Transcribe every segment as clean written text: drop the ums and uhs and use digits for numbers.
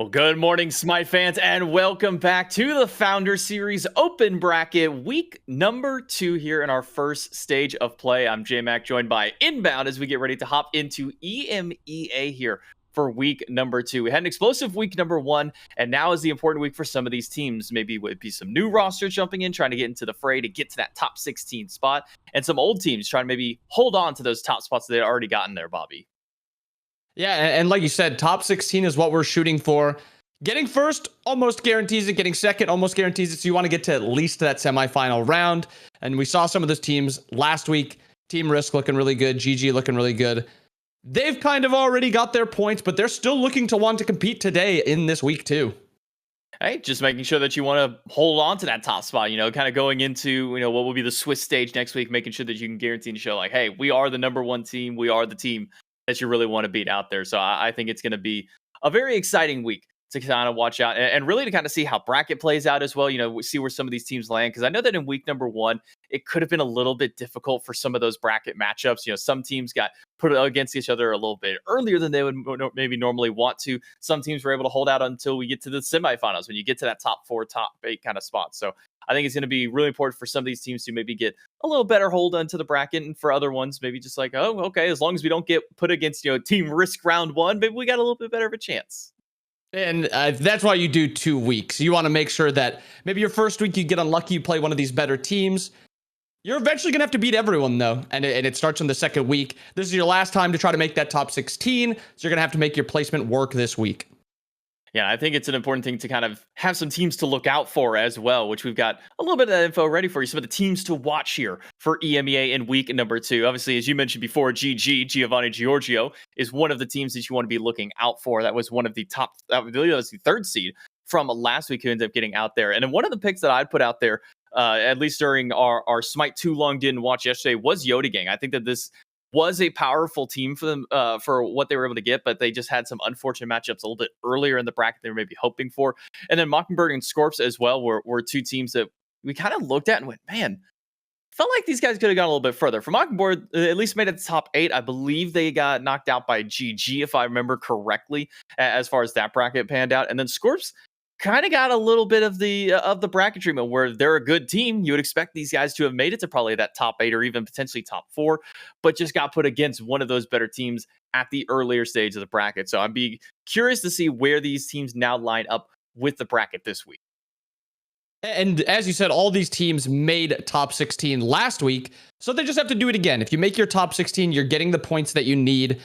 Well, good morning, SMITE fans, and welcome back to the Founder Series Open Bracket, week number 2 here in our first stage of play. I'm J-Mac, joined by Inbound as we get ready to hop into EMEA here for week number 2. We had an explosive week number 1, and now is the important week for some of these teams. Maybe it would be some new rosters jumping in, trying to get into the fray to get to that top 16 spot, and some old teams trying to maybe hold on to those top spots that they'd already gotten there, Bobby. Yeah, and like you said, top 16 is what we're shooting for. Getting first almost guarantees it. Getting second almost guarantees it. So you want to get to at least that semifinal round. And we saw some of those teams last week. Team Risk looking really good. GG looking really good. They've kind of already got their points, but they're still looking to want to compete today in this week too. Hey, just making sure that you want to hold on to that top spot, kind of going into, what will be the Swiss stage next week, making sure that you can guarantee to show like, hey, we are the number 1 team. We are the team that you really want to beat out there. So I think it's going to be a very exciting week to kind of watch out and really to kind of see how bracket plays out as well. We see where some of these teams land, because I know that in week number 1, it could have been a little bit difficult for some of those bracket matchups. Some teams got put against each other a little bit earlier than they would maybe normally want to. Some teams were able to hold out until we get to the semifinals, when you get to that top 4, top 8 kind of spot. So I think it's going to be really important for some of these teams to maybe get a little better hold onto the bracket, and for other ones, maybe just like, oh, okay, as long as we don't get put against, Team Risk round 1, maybe we got a little bit better of a chance. And that's why you do 2 weeks. You want to make sure that maybe your first week you get unlucky, you play one of these better teams. You're eventually going to have to beat everyone, though, and it starts in the second week. This is your last time to try to make that top 16, so you're going to have to make your placement work this week. Yeah, I think it's an important thing to kind of have some teams to look out for as well, which we've got a little bit of that info ready for you. Some of the teams to watch here for EMEA in week number 2. Obviously, as you mentioned before, Giovanni Giorgio is one of the teams that you want to be looking out for. That was one of the top, I believe that was the 3rd seed from last week who ended up getting out there. And then one of the picks that I'd put out there, at least during our SMITE Too Long Didn't Watch yesterday, was Yodi Gang. I think that this was a powerful team for them for what they were able to get, but they just had some unfortunate matchups a little bit earlier in the bracket they were maybe hoping for. And then Mockingbird and Scorps as well were 2 teams that we kind of looked at and went, man, felt like these guys could have gone a little bit further. For Mockingbird, at least made it to top 8. I believe they got knocked out by GG, if I remember correctly, as far as that bracket panned out. And then Scorps kind of got a little bit of the bracket treatment, where they're a good team. You would expect these guys to have made it to probably that top 8 or even potentially top 4, but just got put against one of those better teams at the earlier stage of the bracket. So I'd be curious to see where these teams now line up with the bracket this week. And as you said, all these teams made top 16 last week, so they just have to do it again. If you make your top 16, you're getting the points that you need.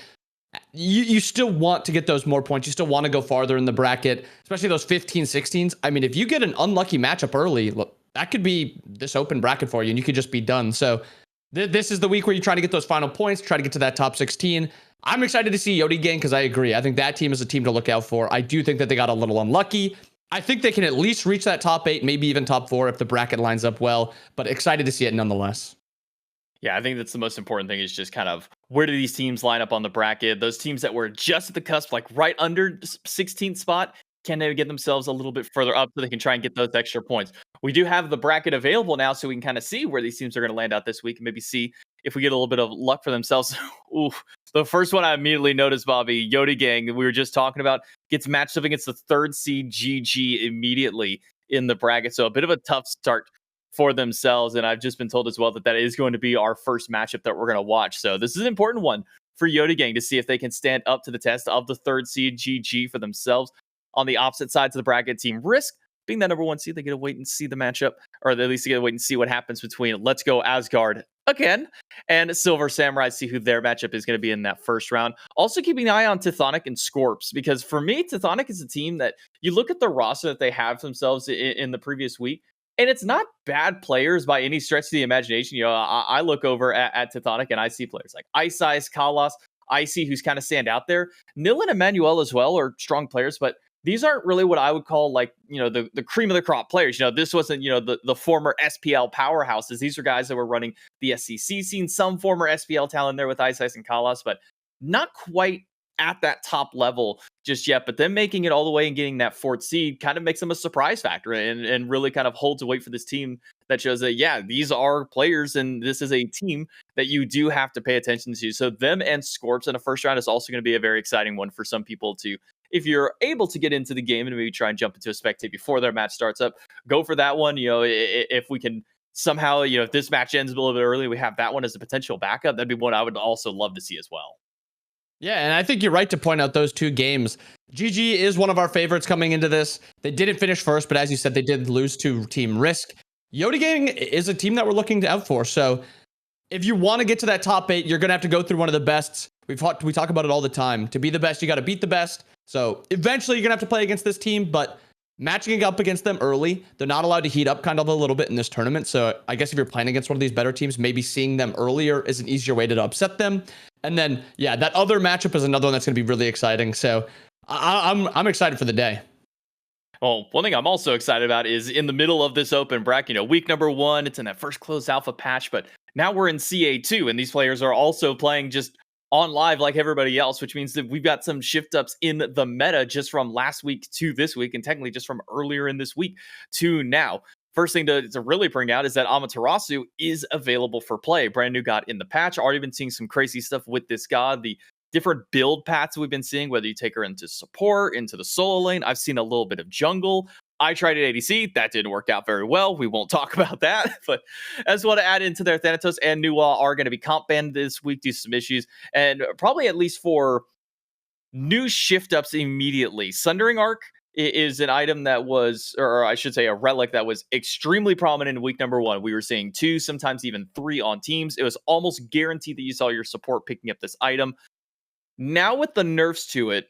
You still want to get those more points. You still want to go farther in the bracket, especially those 15, 16s. I mean, if you get an unlucky matchup early, look, that could be this open bracket for you, and you could just be done. So this is the week where you try to get those final points, try to get to that top 16. I'm excited to see Yodi Gang, because I agree. I think that team is a team to look out for. I do think that they got a little unlucky. I think they can at least reach that top 8, maybe even top 4 if the bracket lines up well, but excited to see it nonetheless. Yeah, I think that's the most important thing, is just kind of where do these teams line up on the bracket? Those teams that were just at the cusp, like right under 16th spot, can they get themselves a little bit further up so they can try and get those extra points? We do have the bracket available now, so we can kind of see where these teams are going to land out this week, and maybe see if we get a little bit of luck for themselves. Ooh, the first one I immediately noticed, Bobby, Yodi Gang, we were just talking about, gets matched up against the 3rd seed GG immediately in the bracket. So a bit of a tough start for themselves, and I've just been told as well that is going to be our first matchup that we're going to watch. So this is an important one for Yodi Gang to see if they can stand up to the test of the 3rd seed GG for themselves. On the opposite sides of the bracket, Team Risk, being that number 1 seed, they get to wait and see the matchup, or at least they get to wait and see what happens between Let's Go Asgard again and Silver Samurai, see who their matchup is going to be in that first round. Also keeping an eye on Tithonic and Scorps, because for me, Tithonic is a team that you look at the roster that they have themselves in the previous week, and it's not bad players by any stretch of the imagination. I look over at Tithonic and I see players like Ice Ice, Kalas, Icy, who's kind of stand out there. Nil and Emmanuel as well are strong players, but these aren't really what I would call like, the cream of the crop players. This wasn't, the former SPL powerhouses. These are guys that were running the SEC scene, some former SPL talent there with Ice Ice and Kalas, but not quite at that top level just yet. But then making it all the way and getting that 4th seed kind of makes them a surprise factor, and really kind of holds a weight for this team that shows that, yeah, these are players and this is a team that you do have to pay attention to. So them and Scorps in the first round is also going to be a very exciting one for some people to if you're able to get into the game and maybe try and jump into a spectate before their match starts up, go for that one. If we can somehow, if this match ends a little bit early, we have that one as a potential backup. That'd be one I would also love to see as well. Yeah, and I think you're right to point out those two games. GG is one of our favorites coming into this. They didn't finish first, but as you said, they did lose to Team Risk. Yoda Gang is a team that we're looking out for. So if you want to get to that top 8, you're going to have to go through one of the bests. We talk about it all the time. To be the best, you got to beat the best. So eventually you're going to have to play against this team, but matching up against them early, they're not allowed to heat up kind of a little bit in this tournament. So I guess if you're playing against one of these better teams, maybe seeing them earlier is an easier way to upset them. And then, yeah, that other matchup is another one that's going to be really exciting. So I'm excited for the day. Well, one thing I'm also excited about is in the middle of this open bracket, week number 1, it's in that first closed alpha patch, but now we're in CA2, and these players are also playing just on live like everybody else, which means that we've got some shift ups in the meta just from last week to this week, and technically just from earlier in this week to now. First thing to really bring out is that Amaterasu is available for play. Brand new god in the patch. Already been seeing some crazy stuff with this god. The different build paths we've been seeing, whether you take her into support, into the solo lane. I've seen a little bit of jungle. I tried at ADC. That didn't work out very well. We won't talk about that. But as well to add into their Thanatos and Nuwa are going to be comp banned this week due to some issues. And probably at least for new shift ups immediately. Sundering Arc is an item that was, or I should say a relic that was extremely prominent in week number 1. We were seeing 2, sometimes even 3 on teams. It was almost guaranteed that you saw your support picking up this item. Now with the nerfs to it,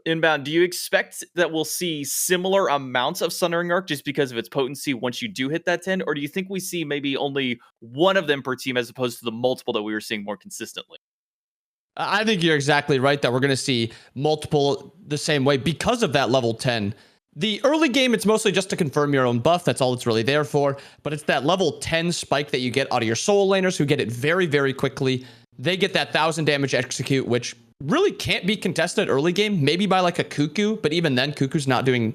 Inbound, do you expect that we'll see similar amounts of Sundering Arc just because of its potency once you do hit that 10? Or do you think we see maybe only one of them per team as opposed to the multiple that we were seeing more consistently? I think you're exactly right that we're going to see multiple the same way because of that level 10. The early game, it's mostly just to confirm your own buff. That's all it's really there for. But it's that level 10 spike that you get out of your solo laners who get it very, very quickly. They get that 1,000 damage execute, which really can't be contested early game. Maybe by like a Cuckoo, but even then, Cuckoo's not doing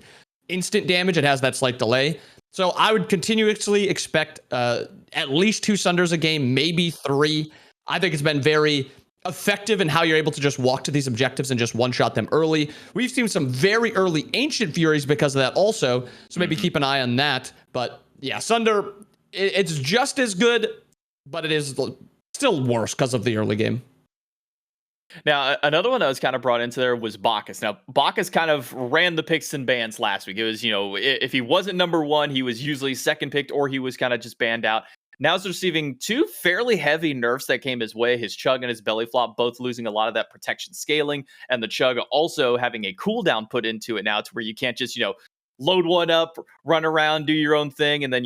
instant damage. It has that slight delay. So I would continuously expect at least 2 Sunders a game, maybe 3. I think it's been very effective in how you're able to just walk to these objectives and just one-shot them early. We've seen some very early Ancient Furies because of that also, so maybe keep an eye on that. But yeah, Sunder, it's just as good, but it is still worse because of the early game. Now, another one that was kind of brought into there was Bacchus. Now, Bacchus kind of ran the picks and bans last week. It was, if he wasn't number 1, he was usually second picked or he was kind of just banned out. Now he's receiving 2 fairly heavy nerfs that came his way. His Chug and his Belly Flop both losing a lot of that protection scaling, and the Chug also having a cooldown put into it now to where you can't just, load one up, run around, do your own thing, and then,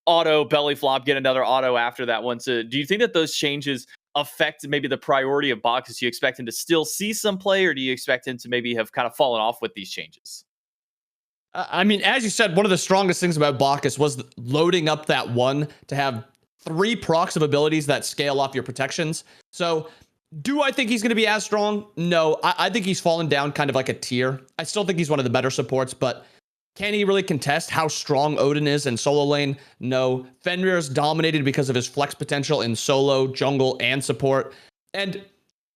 auto Belly Flop, get another auto after that one. So do you think that those changes affect maybe the priority of Bacchus? Do you expect him to still see some play, or do you expect him to maybe have kind of fallen off with these changes? I mean, as you said, one of the strongest things about Bacchus was loading up that one to have 3 procs of abilities that scale off your protections. So do I think he's going to be as strong? No, I think he's fallen down kind of like a tier. I still think he's one of the better supports, but can he really contest how strong Odin is in solo lane? No. Fenrir is dominated because of his flex potential in solo, jungle, and support. And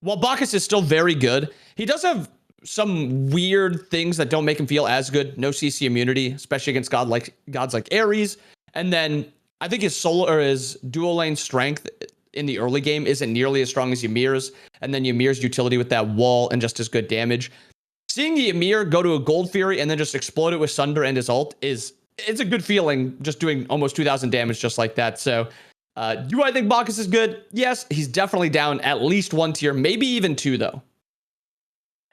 while Bacchus is still very good, he does have some weird things that don't make him feel as good. No CC immunity, especially against gods like Ares. And then I think his solo or his dual lane strength in the early game isn't nearly as strong as Ymir's. And then Ymir's utility with that wall and just as good damage. Seeing Ymir go to a Gold Fury and then just explode it with Sunder and his ult it's a good feeling, just doing almost 2,000 damage just like that. So do I think Bacchus is good? Yes, he's definitely down at least 1 tier, maybe even 2 though.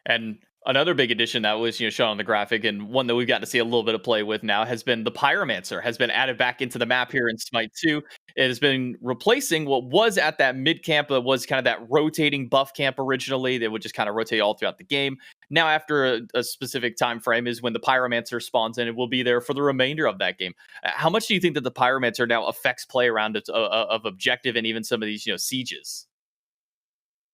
And another big addition that was shown on the graphic, and one that we've gotten to see a little bit of play with now, has been the Pyromancer, has been added back into the map here in Smite 2. It has been replacing what was at that mid camp that was kind of that rotating buff camp originally that would just kind of rotate all throughout the game. Now, after a specific time frame is when the Pyromancer spawns in. It will be there for the remainder of that game. How much do you think that the Pyromancer now affects play around of objective and even some of these sieges?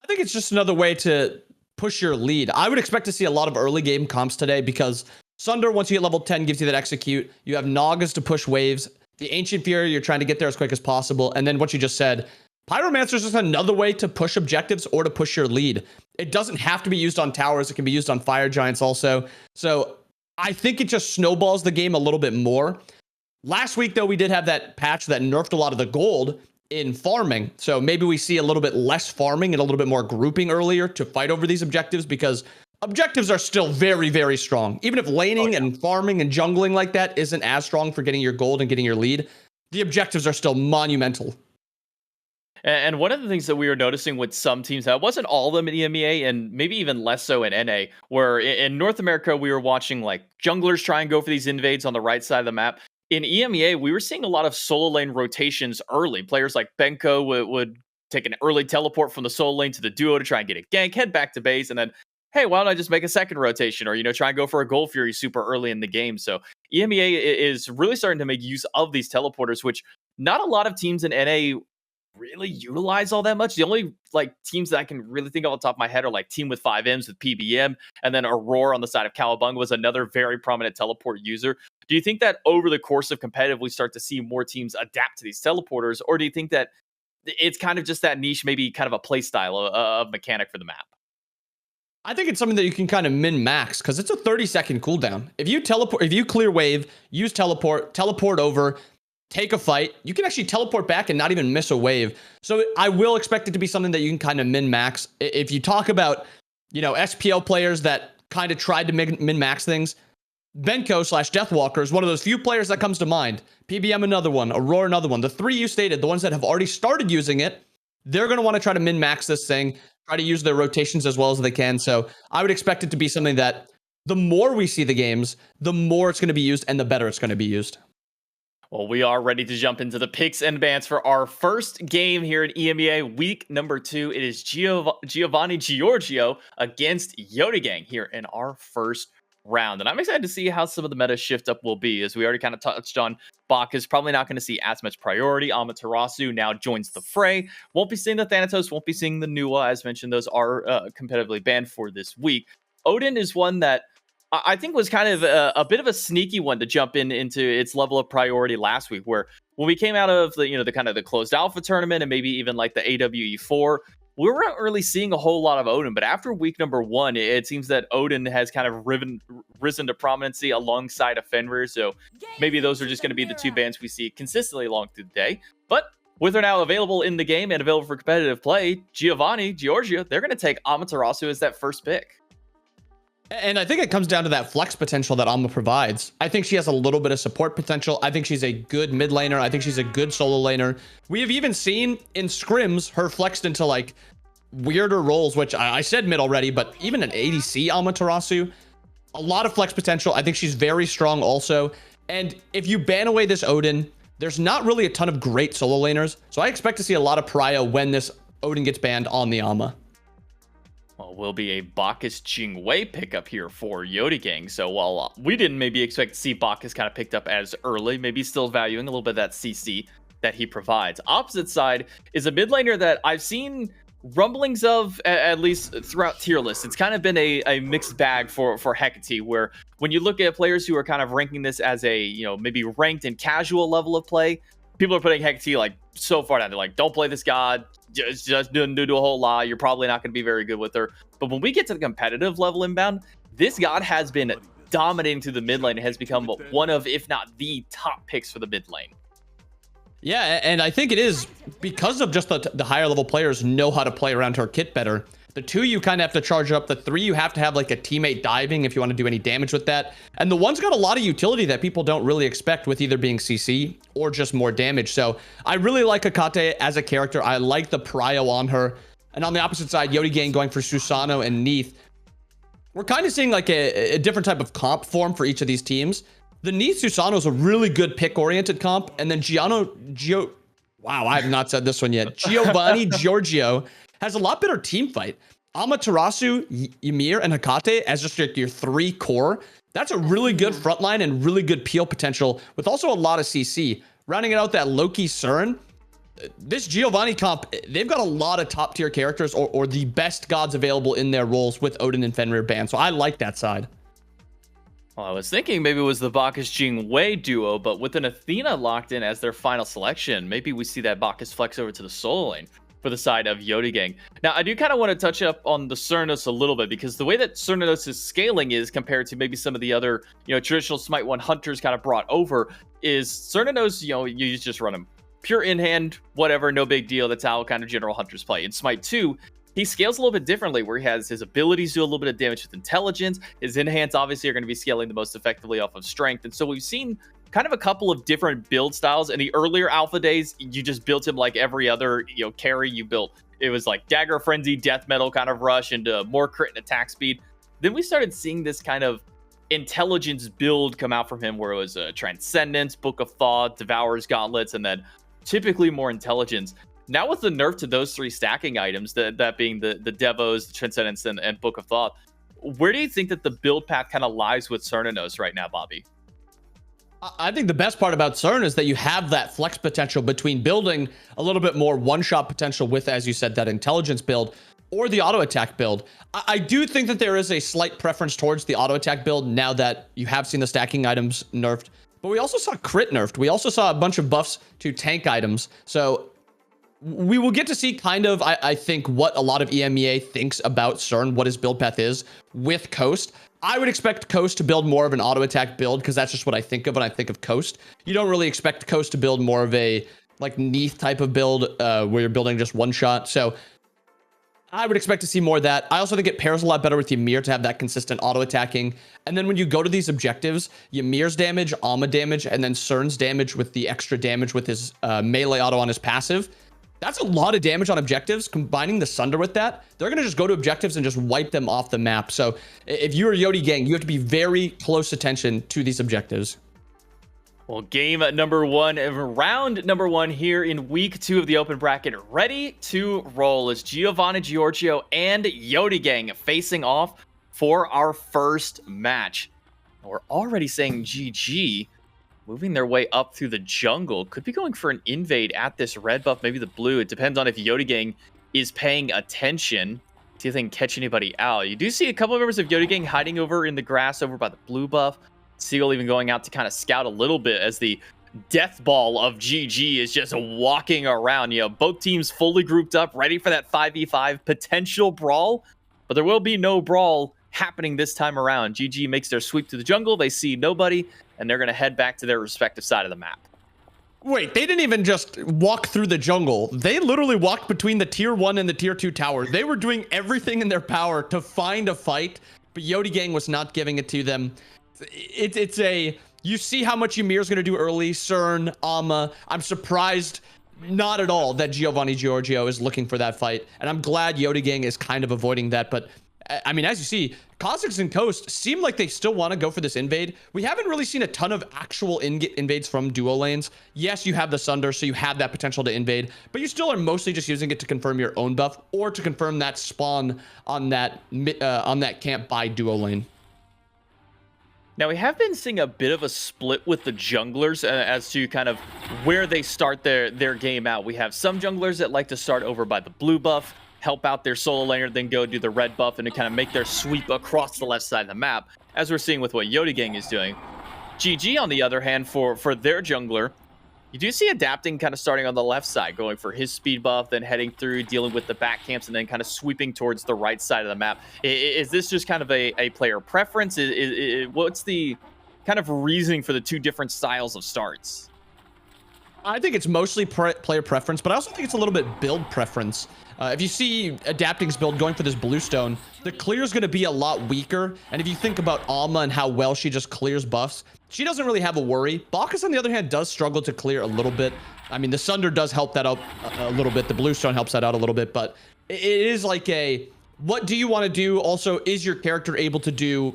I think it's just another way to push your lead. I would expect to see a lot of early game comps today because Sunder, once you get level 10, gives you that execute. You have Nagas to push waves. The Ancient Fury, you're trying to get there as quick as possible. And then what you just said, Pyromancer is just another way to push objectives or to push your lead. It doesn't have to be used on towers. It can be used on fire giants also. So I think it just snowballs the game a little bit more. Last week, though, we did have that patch that nerfed a lot of the gold in farming. So maybe we see a little bit less farming and a little bit more grouping earlier to fight over these objectives, because objectives are still very, very strong. Even if laning and farming and jungling like that isn't as strong for getting your gold and getting your lead, the objectives are still monumental. And one of the things that we were noticing with some teams, that wasn't all of them in EMEA, and maybe even less so in NA, where in North America, we were watching like junglers try and go for these invades on the right side of the map. In EMEA, we were seeing a lot of solo lane rotations early. Players like Benko would take an early teleport from the solo lane to the duo to try and get a gank, head back to base, and then, hey, why don't I just make a second rotation, or, try and go for a Gold Fury super early in the game. So EMEA is really starting to make use of these teleporters, which not a lot of teams in NA really utilize all that much. The only teams that I can really think of on top of my head are like Team with 5Ms with PBM, and then Aurora on the side of Cowabunga was another very prominent teleport user. Do you think that over the course of competitive, we start to see more teams adapt to these teleporters, or do you think that it's kind of just that niche, maybe kind of a play style of mechanic for the map? I think it's something that you can kind of min-max, because it's a 30-second cooldown. If you clear wave, use teleport over, take a fight, you can actually teleport back and not even miss a wave. So I will expect it to be something that you can kind of min-max. If you talk about, SPL players that kind of tried to min-max things, Benko / Deathwalker is one of those few players that comes to mind. PBM another one, Aurora another one. The three you stated, the ones that have already started using it, they're going to want to try to min-max this thing, try to use their rotations as well as they can. So I would expect it to be something that the more we see the games, the more it's going to be used and the better it's going to be used. Well, we are ready to jump into the picks and bans for our first game here in EMEA, week number 2. It is Giovanni Giorgio against Yodegang here in our first round. And I'm excited to see how some of the meta shift up will be, as we already kind of touched on. Bak is probably not going to see as much priority. Amaterasu now joins the fray. Won't be seeing the Thanatos, won't be seeing the Nuwa. As mentioned, those are competitively banned for this week. Odin is one that I think was kind of a bit of a sneaky one to jump into its level of priority last week, where when we came out of the kind of the closed alpha tournament and maybe even like the AWE4, we weren't really seeing a whole lot of Odin. But after week number 1, it seems that Odin has kind of risen to prominency alongside of Fenrir. So maybe those are just going to be the two bans we see consistently along through the day. But with her now available in the game and available for competitive play, Giovanni Giorgio, they're going to take Amaterasu as that first pick. And I think it comes down to that flex potential that Alma provides. I think she has a little bit of support potential. I think she's a good mid laner. I think she's a good solo laner. We have even seen in scrims her flexed into like weirder roles, which I said mid already, but even an ADC Amaterasu, a lot of flex potential. I think she's very strong also. And if you ban away this Odin, there's not really a ton of great solo laners. So I expect to see a lot of prio when this Odin gets banned on the Alma. Well, will be a Bacchus Jingwei pickup here for Yodegang. So while we didn't maybe expect to see Bacchus kind of picked up as early, maybe still valuing a little bit of that CC that he provides. Opposite side is a mid laner that I've seen rumblings of, at least throughout tier lists. It's kind of been a mixed bag for Hecate, where when you look at players who are kind of ranking this as a, maybe ranked and casual level of play, people are putting Hecate like so far down. They're like, don't play this god. Just do a whole lot. You're probably not going to be very good with her. But when we get to the competitive level inbound, this god has been dominating through the mid lane and has become one of, if not the top picks for the mid lane. Yeah, and I think it is because of just the higher level players know how to play around her kit better. The 2, you kind of have to charge up. The 3, you have to have like a teammate diving if you want to do any damage with that. And the 1's got a lot of utility that people don't really expect, with either being CC or just more damage. So I really like Hecate as a character. I like the prio on her. And on the opposite side, Yodegang going for Susano and Neith. We're kind of seeing like a different type of comp form for each of these teams. The Neith Susano is a really good pick-oriented comp. And then wow, I have not said this one yet. Giovanni Giorgio has a lot better team fight. Amaterasu, Ymir, and Hecate as just your 3 core. That's a really good frontline and really good peel potential, with also a lot of CC. Rounding it out, that Loki Cern. This Giovanni comp, they've got a lot of top tier characters or the best gods available in their roles with Odin and Fenrir banned. So I like that side. Well, I was thinking maybe it was the Bacchus Jing Wei duo, but with an Athena locked in as their final selection, maybe we see that Bacchus flex over to the solo lane for the side of Yodi Gang. Now, I do kind of want to touch up on the Cernos a little bit, because the way that Cernos is scaling is compared to maybe some of the other, traditional Smite 1 hunters kind of brought over, is Cernos, you just run him pure in hand, whatever, no big deal. That's how kind of general hunters play. In Smite 2, he scales a little bit differently, where he has his abilities do a little bit of damage with intelligence. His in-hands obviously are going to be scaling the most effectively off of strength. And so we've seen kind of a couple of different build styles. In the earlier alpha days, you just built him like every other carry you built. It was like Dagger Frenzy, Death Metal kind of rush into more crit and attack speed. Then we started seeing this kind of intelligence build come out from him, where it was Transcendence, Book of Thought, Devourer's Gauntlets, and then typically more intelligence. Now with the nerf to those 3 stacking items, that being the Devos, the Transcendence, and Book of Thought, where do you think that the build path kind of lies with Cernos right now, Bobby? I think the best part about CERN is that you have that flex potential between building a little bit more one-shot potential with, as you said, that intelligence build or the auto attack build. I do think that there is a slight preference towards the auto attack build now that you have seen the stacking items nerfed, but we also saw crit nerfed. We also saw a bunch of buffs to tank items. So we will get to see kind of, I think, what a lot of EMEA thinks about CERN, what his build path is with Coast. I would expect Coast to build more of an auto attack build, because that's just what I think of when I think of Coast. You don't really expect Coast to build more of a like Neath type of build where you're building just one shot. So I would expect to see more of that. I also think it pairs a lot better with Ymir to have that consistent auto attacking. And then when you go to these objectives, Ymir's damage, Alma damage, and then CERN's damage with the extra damage with his melee auto on his passive. That's a lot of damage on objectives. Combining the Sunder with that, they're going to just go to objectives and just wipe them off the map. So if you're a Yodi Gang, you have to be very close attention to these objectives. Well, game number 1, round number 1 here in week 2 of the open bracket, ready to roll as Giovanni Giorgio and Yodi Gang facing off for our first match. We're already saying GG. Moving their way up through the jungle. Could be going for an invade at this red buff, maybe the blue. It depends on if Yodi Gang is paying attention. See if they can catch anybody out. You do see a couple of members of Yodi Gang hiding over in the grass over by the blue buff. Seal even going out to kind of scout a little bit as the death ball of GG is just walking around. Both teams fully grouped up, ready for that 5v5 potential brawl. But there will be no brawl happening this time around. GG makes their sweep to the jungle. They see nobody, and they're going to head back to their respective side of the map. Wait, they didn't even just walk through the jungle. They literally walked between the tier 1 and the tier 2 tower. They were doing everything in their power to find a fight, but Yodi Gang was not giving it to them. You see how much Ymir's going to do early, CERN, Alma. I'm surprised not at all that Giovanni Giorgio is looking for that fight, and I'm glad Yodi Gang is kind of avoiding that, but I mean, as you see, Kha'Zix and Coast seem like they still want to go for this invade. We haven't really seen a ton of actual invades from duo lanes. Yes, you have the Sunder, so you have that potential to invade, but you still are mostly just using it to confirm your own buff or to confirm that spawn on that camp by duo lane. Now, we have been seeing a bit of a split with the junglers as to kind of where they start their game out. We have some junglers that like to start over by the blue buff, help out their solo laner, then go do the red buff and to kind of make their sweep across the left side of the map, as we're seeing with what Yodi Gang is doing. GG, on the other hand, for their jungler, you do see adapting kind of starting on the left side, going for his speed buff, then heading through, dealing with the back camps, and then kind of sweeping towards the right side of the map. Is this just kind of a player preference? What's the kind of reasoning for the two different styles of starts? I think it's mostly player preference, but I also think it's a little bit build preference. If you see Adapting's build going for this bluestone, the clear is going to be a lot weaker. And if you think about Alma and how well she just clears buffs, she doesn't really have a worry. Bacchus, on the other hand, does struggle to clear a little bit. I mean, the Sunder does help that out a little bit. The bluestone helps that out a little bit, but it is like what do you want to do? Also, is your character able to do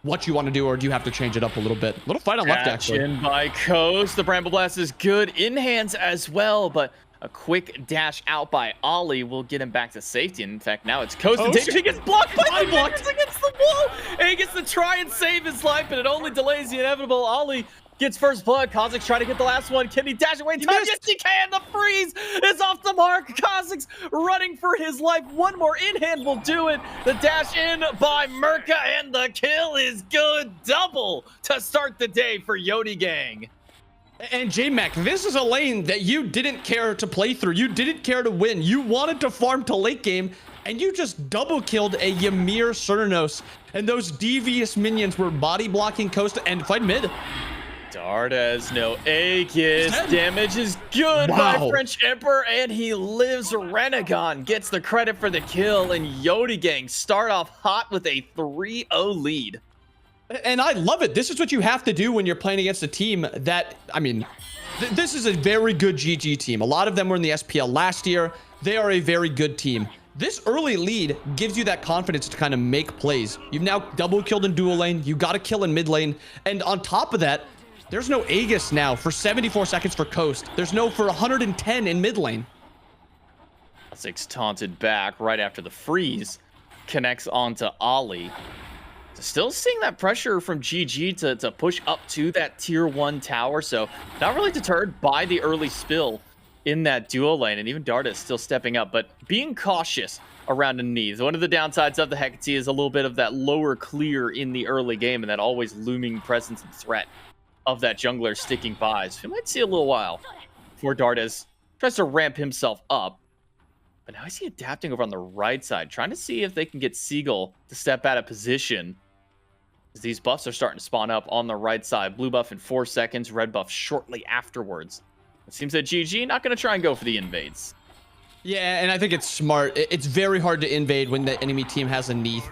what you want to do, or do you have to change it up a little bit? A little fight on left, actually. In by Coast. The Bramble Blast is good in hands as well, but a quick dash out by Ollie will get him back to safety. And in fact, now it's Coast. He gets blocked by the against the wall, and he gets to try and save his life, but it only delays the inevitable. Ollie gets first blood. Kha'Zix trying to get the last one. Can he dash away in time? Yes, he can. The freeze is off the mark. Kha'Zix running for his life. One more in-hand will do it. The dash in by Merca, and the kill is good. Double to start the day for Yodi Gang. And J-Mac, this is a lane that you didn't care to play through. You didn't care to win. You wanted to farm to late game, and you just double killed a Ymir Cernos. And those devious minions were body blocking Coast and fight mid. Dardes, no Aegis. Damage is good by French Emperor, and he lives. Renegon gets the credit for the kill, and Yodi Gang start off hot with a 3-0 lead. And I love it. This is what you have to do when you're playing against a team that, I mean, this is a very good GG team. A lot of them were in the SPL last year. They are a very good team. This early lead gives you that confidence to kind of make plays. You've now double killed in dual lane. You got a kill in mid lane. And on top of that, there's no Aegis now for 74 seconds for Coast. There's no for 110 in mid lane. Kha'Zix taunted back right after the freeze. Connects onto Ollie. Still seeing that pressure from GG to push up to that tier 1 tower, so not really deterred by the early spill in that duo lane, and even Darda is still stepping up, but being cautious around underneath. One of the downsides of the Hecate is a little bit of that lower clear in the early game, and that always looming presence and threat of that jungler sticking by. So we might see a little while before Dardes tries to ramp himself up. But now I see adapting over on the right side, trying to see if they can get Seagull to step out of position. These buffs are starting to spawn up on the right side. Blue buff in 4 seconds, red buff shortly afterwards. It seems that GG not going to try and go for the invades. Yeah, and I think it's smart. It's very hard to invade when the enemy team has a Neath.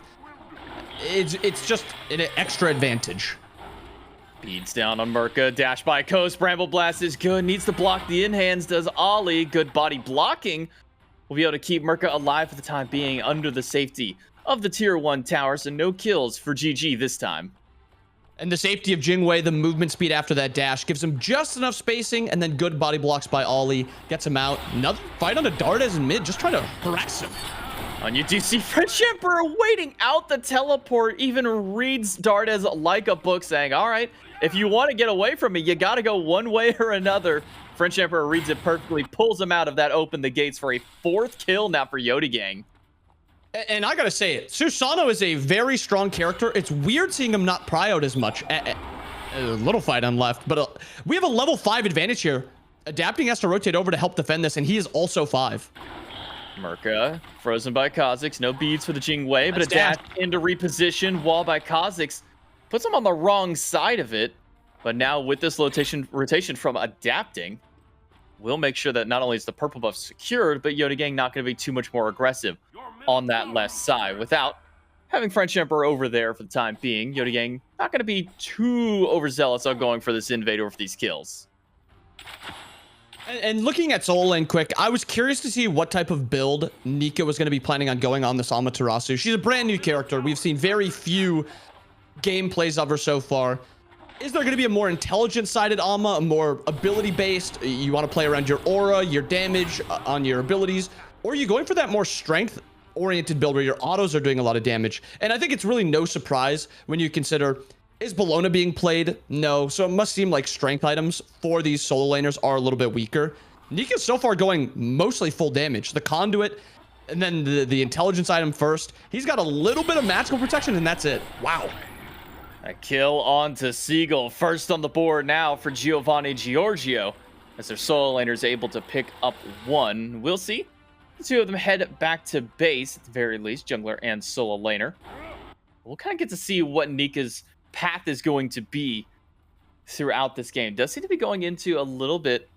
It's just an extra advantage. Beats down on Merca, dash by Coast. Bramble Blast is good. Needs to block the in-hands. Does Ollie. Good body blocking. We'll be able to keep Merca alive for the time being under the safety of the tier 1 tower, so no kills for GG this time. And the safety of Jingwei, the movement speed after that dash, gives him just enough spacing, and then good body blocks by Ollie, gets him out. Another fight on the Dardes in mid, just trying to harass him. And you do see French Emperor waiting out the teleport, even reads Dardes like a book, saying, all right, if you want to get away from me, you got to go one way or another. French Emperor reads it perfectly, pulls him out of that, open the gates for a 4th kill now for Yodi Gang. And I gotta say it, Susano is a very strong character. It's weird seeing him not prioed as much. A little fight on left, but we have a level 5 advantage here. Adapting has to rotate over to help defend this, and he is also 5. Merca, frozen by Kha'Zix. No beads for the Jingwei, but a dash into reposition. Wall by Kha'Zix. Puts him on the wrong side of it. But now with this rotation from adapting, we'll make sure that not only is the purple buff secured, but Yodi Gang not going to be too much more aggressive on that left side without having French Emperor over there for the time being. Yodi Gang not going to be too overzealous on going for this invade over these kills. And looking at solo lane quick, I was curious to see what type of build Nika was going to be planning on going on this Amaterasu. She's a brand new character. We've seen very few gameplays of her so far. Is there going to be a more intelligent-sided Ama, a more ability-based? You want to play around your aura, your damage on your abilities? Or are you going for that more strength-oriented build where your autos are doing a lot of damage? And I think it's really no surprise when you consider, is Bellona being played? No. So it must seem like strength items for these solo laners are a little bit weaker. Nika's so far going mostly full damage. The conduit, and then the intelligence item first. He's got a little bit of magical protection, and that's it. Wow. A kill onto Seagull. First on the board now for Giovanni Giorgio, as their solo laner is able to pick up 1. We'll see. The 2 of them head back to base, at the very least, jungler and solo laner. We'll kind of get to see what Nika's path is going to be throughout this game. Does seem to be going into a little bit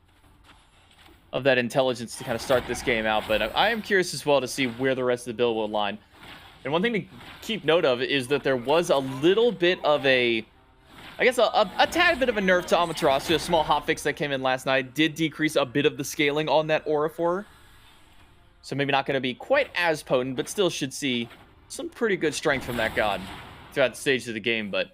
of that intelligence to kind of start this game out, but I am curious as well to see where the rest of the build will align. And one thing to keep note of is that there was a little bit of a tad bit of a nerf to Amaterasu. A small hotfix that came in last night did decrease a bit of the scaling on that aura for her. So maybe not going to be quite as potent, but still should see some pretty good strength from that god throughout the stage of the game. But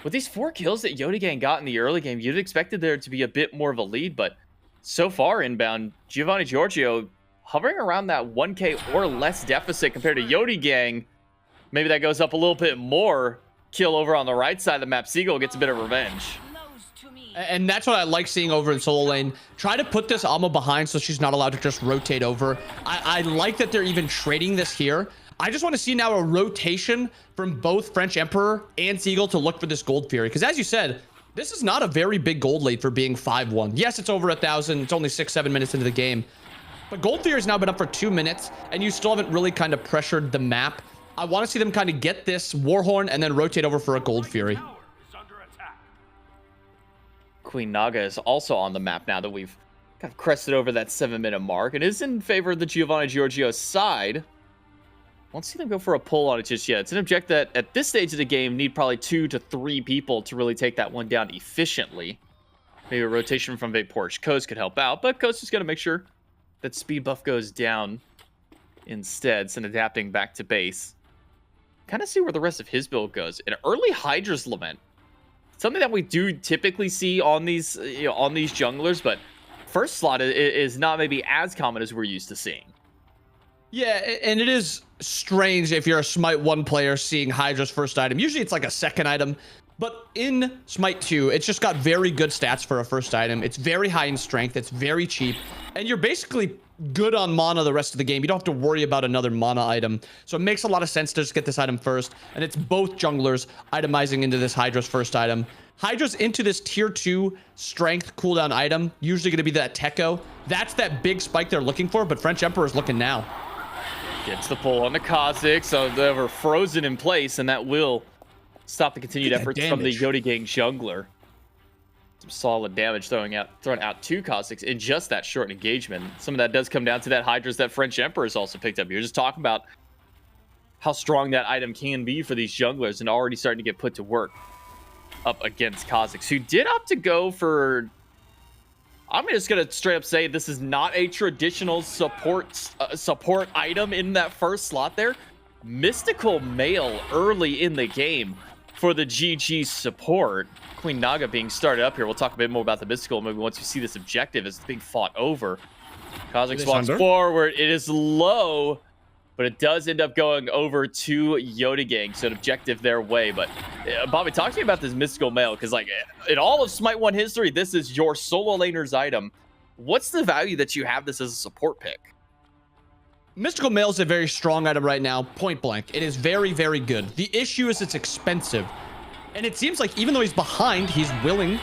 with these 4 kills that Yodi Gang got in the early game, you'd expected there to be a bit more of a lead, but so far inbound, Giovanni Giorgio hovering around that 1k or less deficit compared to Yodi Gang. Maybe that goes up a little bit more. Kill over on the right side of the map. Seagull gets a bit of revenge. And that's what I like seeing over in solo lane. Try to put this Alma behind so she's not allowed to just rotate over. I like that they're even trading this here. I just want to see now a rotation from both French Emperor and Seagull to look for this Gold Fury. Because as you said, this is not a very big gold lead for being 5-1. Yes, it's over 1,000. It's only 6-7 minutes into the game. But Gold Fury has now been up for 2 minutes, and you still haven't really kind of pressured the map. I want to see them kind of get this Warhorn and then rotate over for a Gold Fury. Queen Naga is also on the map now that we've kind of crested over that 7-minute mark. It is in favor of the Giovanni Giorgio side. Won't see them go for a pull on it just yet. It's an objective that at this stage of the game need probably 2 to 3 people to really take that one down efficiently. Maybe a rotation from Vaporch Coast could help out, but Coast is going to make sure that speed buff goes down instead, and adapting back to base. Kind of see where the rest of his build goes. An early Hydra's Lament. Something that we do typically see on these, on these junglers, but first slot is not maybe as common as we're used to seeing. Yeah, and it is strange if you're a Smite 1 player seeing Hydra's first item. Usually it's like a second item, but in Smite 2, it's just got very good stats for a first item. It's very high in strength, it's very cheap, and you're basically good on mana the rest of the game. You don't have to worry about another mana item. So it makes a lot of sense to just get this item first, and it's both junglers itemizing into this Hydra's first item. Hydra's into this tier 2 strength cooldown item, usually going to be that Techo. That's that big spike they're looking for, but French Emperor is looking now. Gets the pull on the Kha'Zix, so they were frozen in place, and that will stop the continued efforts from the Yodi Gang jungler. Some solid damage thrown out to Kha'Zix in just that short engagement. Some of that does come down to that Hydra's that French Emperor has also picked up. You're just talking about how strong that item can be for these junglers, and already starting to get put to work up against Kha'Zix, who did opt to go for... I'm just going to straight up say this is not a traditional support item in that first slot there. Mystical Mail early in the game for the GG support. Queen Naga being started up here. We'll talk a bit more about the Mystical maybe once you see this objective as it's being fought over. Kha'Zix walks forward. It is low, but it does end up going over to Yodi Gang, so an objective their way. But Bobby, talk to me about this Mystical Mail, because like in all of Smite 1 history, this is your solo laner's item. What's the value that you have this as a support pick? Mystical Mail is a very strong item right now, point blank. It is very, very good. The issue is it's expensive. And it seems like even though he's behind, he's willing...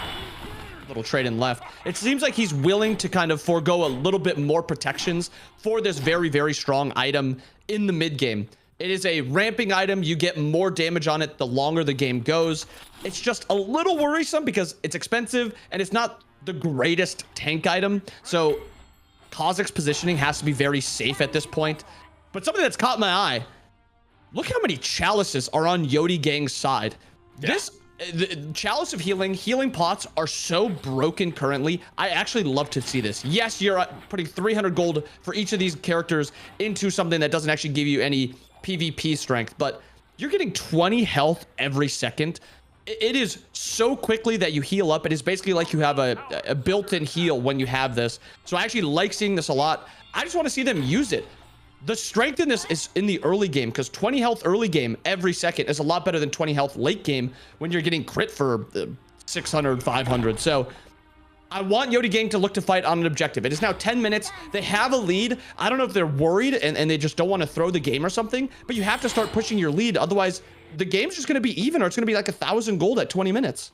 Little trade in left. It seems like he's willing to kind of forego a little bit more protections for this very, very strong item in the mid game. It is a ramping item. You get more damage on it the longer the game goes. It's just a little worrisome because it's expensive and it's not the greatest tank item. So Kha'Zix's positioning has to be very safe at this point. But something that's caught my eye, look how many chalices are on Yodi Gang's side. Yeah. The Chalice of healing pots are so broken currently. I actually love to see this. Yes, you're putting 300 gold for each of these characters into something that doesn't actually give you any PvP strength, but you're getting 20 health every second. It is so quickly that you heal up. It is basically like you have a built-in heal when you have this. So I actually like seeing this a lot. I just want to see them use it. The strength in this is in the early game, because 20 health early game every second is a lot better than 20 health late game when you're getting crit for 600, 500. So I want Yodi Gang to look to fight on an objective. It is now 10 minutes. They have a lead. I don't know if they're worried and they just don't want to throw the game or something, but you have to start pushing your lead. Otherwise, the game's just going to be even, or it's going to be like 1,000 gold at 20 minutes.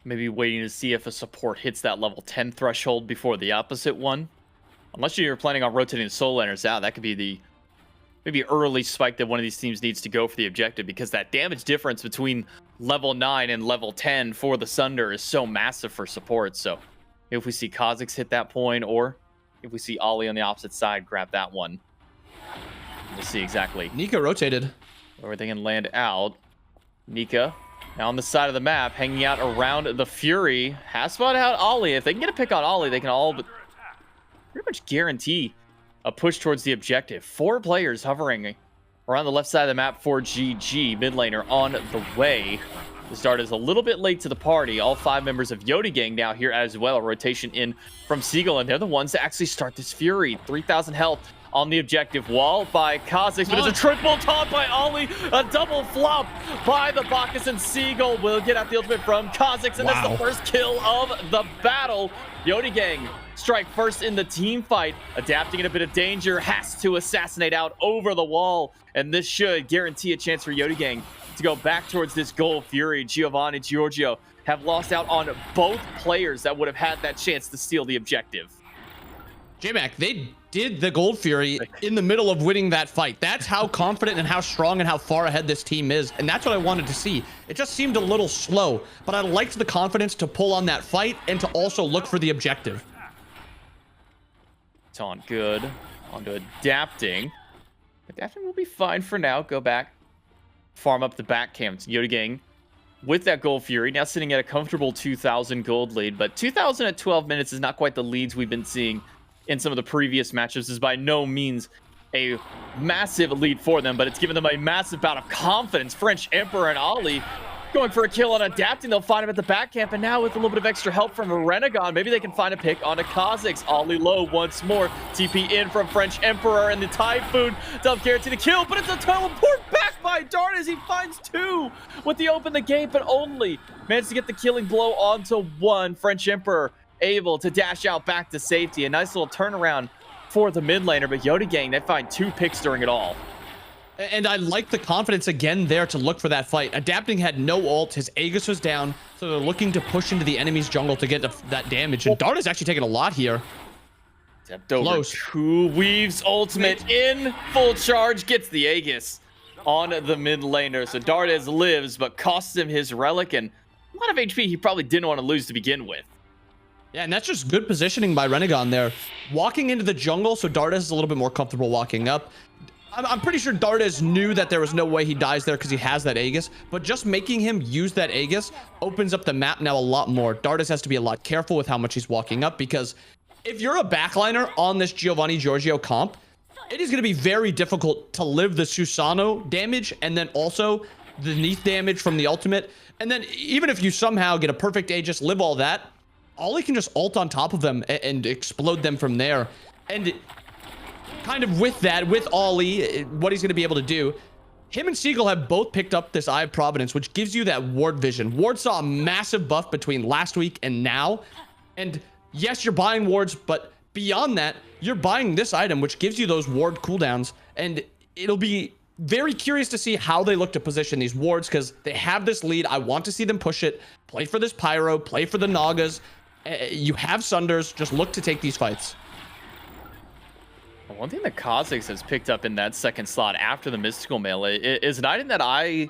Maybe waiting to see if a support hits that level 10 threshold before the opposite one. Unless you're planning on rotating the soul laners out, that could be the maybe early spike that one of these teams needs to go for the objective, because that damage difference between level 9 and level 10 for the Sunder is so massive for support. So if we see Kha'Zix hit that point, or if we see Ollie on the opposite side grab that one, we'll see exactly. Nika rotated. Where they can land out. Nika now on the side of the map, hanging out around the Fury. Has spotted out Ollie. If they can get a pick on Ollie, they can all but pretty much guarantee a push towards the objective. 4 players hovering around the left side of the map for GG. Mid laner on the way. The start is a little bit late to the party. All 5 members of Yodi Gang now here as well. A rotation in from Seagull, and they're the ones that actually start this Fury. 3,000 health on the objective wall by Kha'Zix, but it's a triple taunt by Ollie. A double flop by the Bacchus, and Seagull will get out the ultimate from Kha'Zix, and that's the first kill of the battle. Yodi Gang strike first in the team fight, adapting in a bit of danger, has to assassinate out over the wall, and this should guarantee a chance for Yodi Gang to go back towards this goal. Fury, Giovanni, Giorgio have lost out on both players that would have had that chance to steal the objective. J-Mac, they did the Gold Fury in the middle of winning that fight. That's how confident and how strong and how far ahead this team is, and that's what I wanted to see. It just seemed a little slow, but I liked the confidence to pull on that fight and to also look for the objective. Taunt good. On to adapting. Adapting will be fine for now. Go back. Farm up the back camps. Yodi Gang with that Gold Fury now sitting at a comfortable 2,000 gold lead, but 2,000 at 12 minutes is not quite the leads we've been seeing in some of the previous matchups. This is by no means a massive lead for them, but it's given them a massive bout of confidence. French Emperor and Ollie going for a kill on adapting. They'll find him at the back camp, and now with a little bit of extra help from Renegon, maybe they can find a pick onto Kha'Zix. Ollie low once more. TP in from French Emperor, and the Typhoon doesn't guarantee the kill, but it's a teleport back by Dart as he finds 2 with the open the gate, but only managed to get the killing blow onto 1. French Emperor able to dash out back to safety. A nice little turnaround for the mid laner, but Yodi Gang, they find 2 picks during it all. And I like the confidence again there to look for that fight. Adapting had no ult. His Aegis was down, so they're looking to push into the enemy's jungle to get that damage. And Dart is actually taking a lot here. Stepped over to Weave's ultimate in full charge, gets the Aegis on the mid laner. So Dardes lives, but costs him his relic and a lot of HP he probably didn't want to lose to begin with. Yeah, and that's just good positioning by Renegon there. Walking into the jungle, so Dardes is a little bit more comfortable walking up. I'm pretty sure Dardes knew that there was no way he dies there because he has that Aegis, but just making him use that Aegis opens up the map now a lot more. Dardes has to be a lot careful with how much he's walking up, because if you're a backliner on this Giovanni Giorgio comp, it is going to be very difficult to live the Susano damage and then also the Neath damage from the ultimate. And then even if you somehow get a perfect Aegis, live all that, Ollie can just ult on top of them and explode them from there. And kind of with that, with Ollie, what he's going to be able to do, him and Seagull have both picked up this Eye of Providence, which gives you that ward vision. Ward saw a massive buff between last week and now. And yes, you're buying wards, but beyond that, you're buying this item, which gives you those ward cooldowns. And it'll be very curious to see how they look to position these wards, because they have this lead. I want to see them push it, play for this Pyro, play for the Nagas. You have Sunders, just look to take these fights. One thing that Kha'Zix has picked up in that second slot after the Mystical Melee is an item that I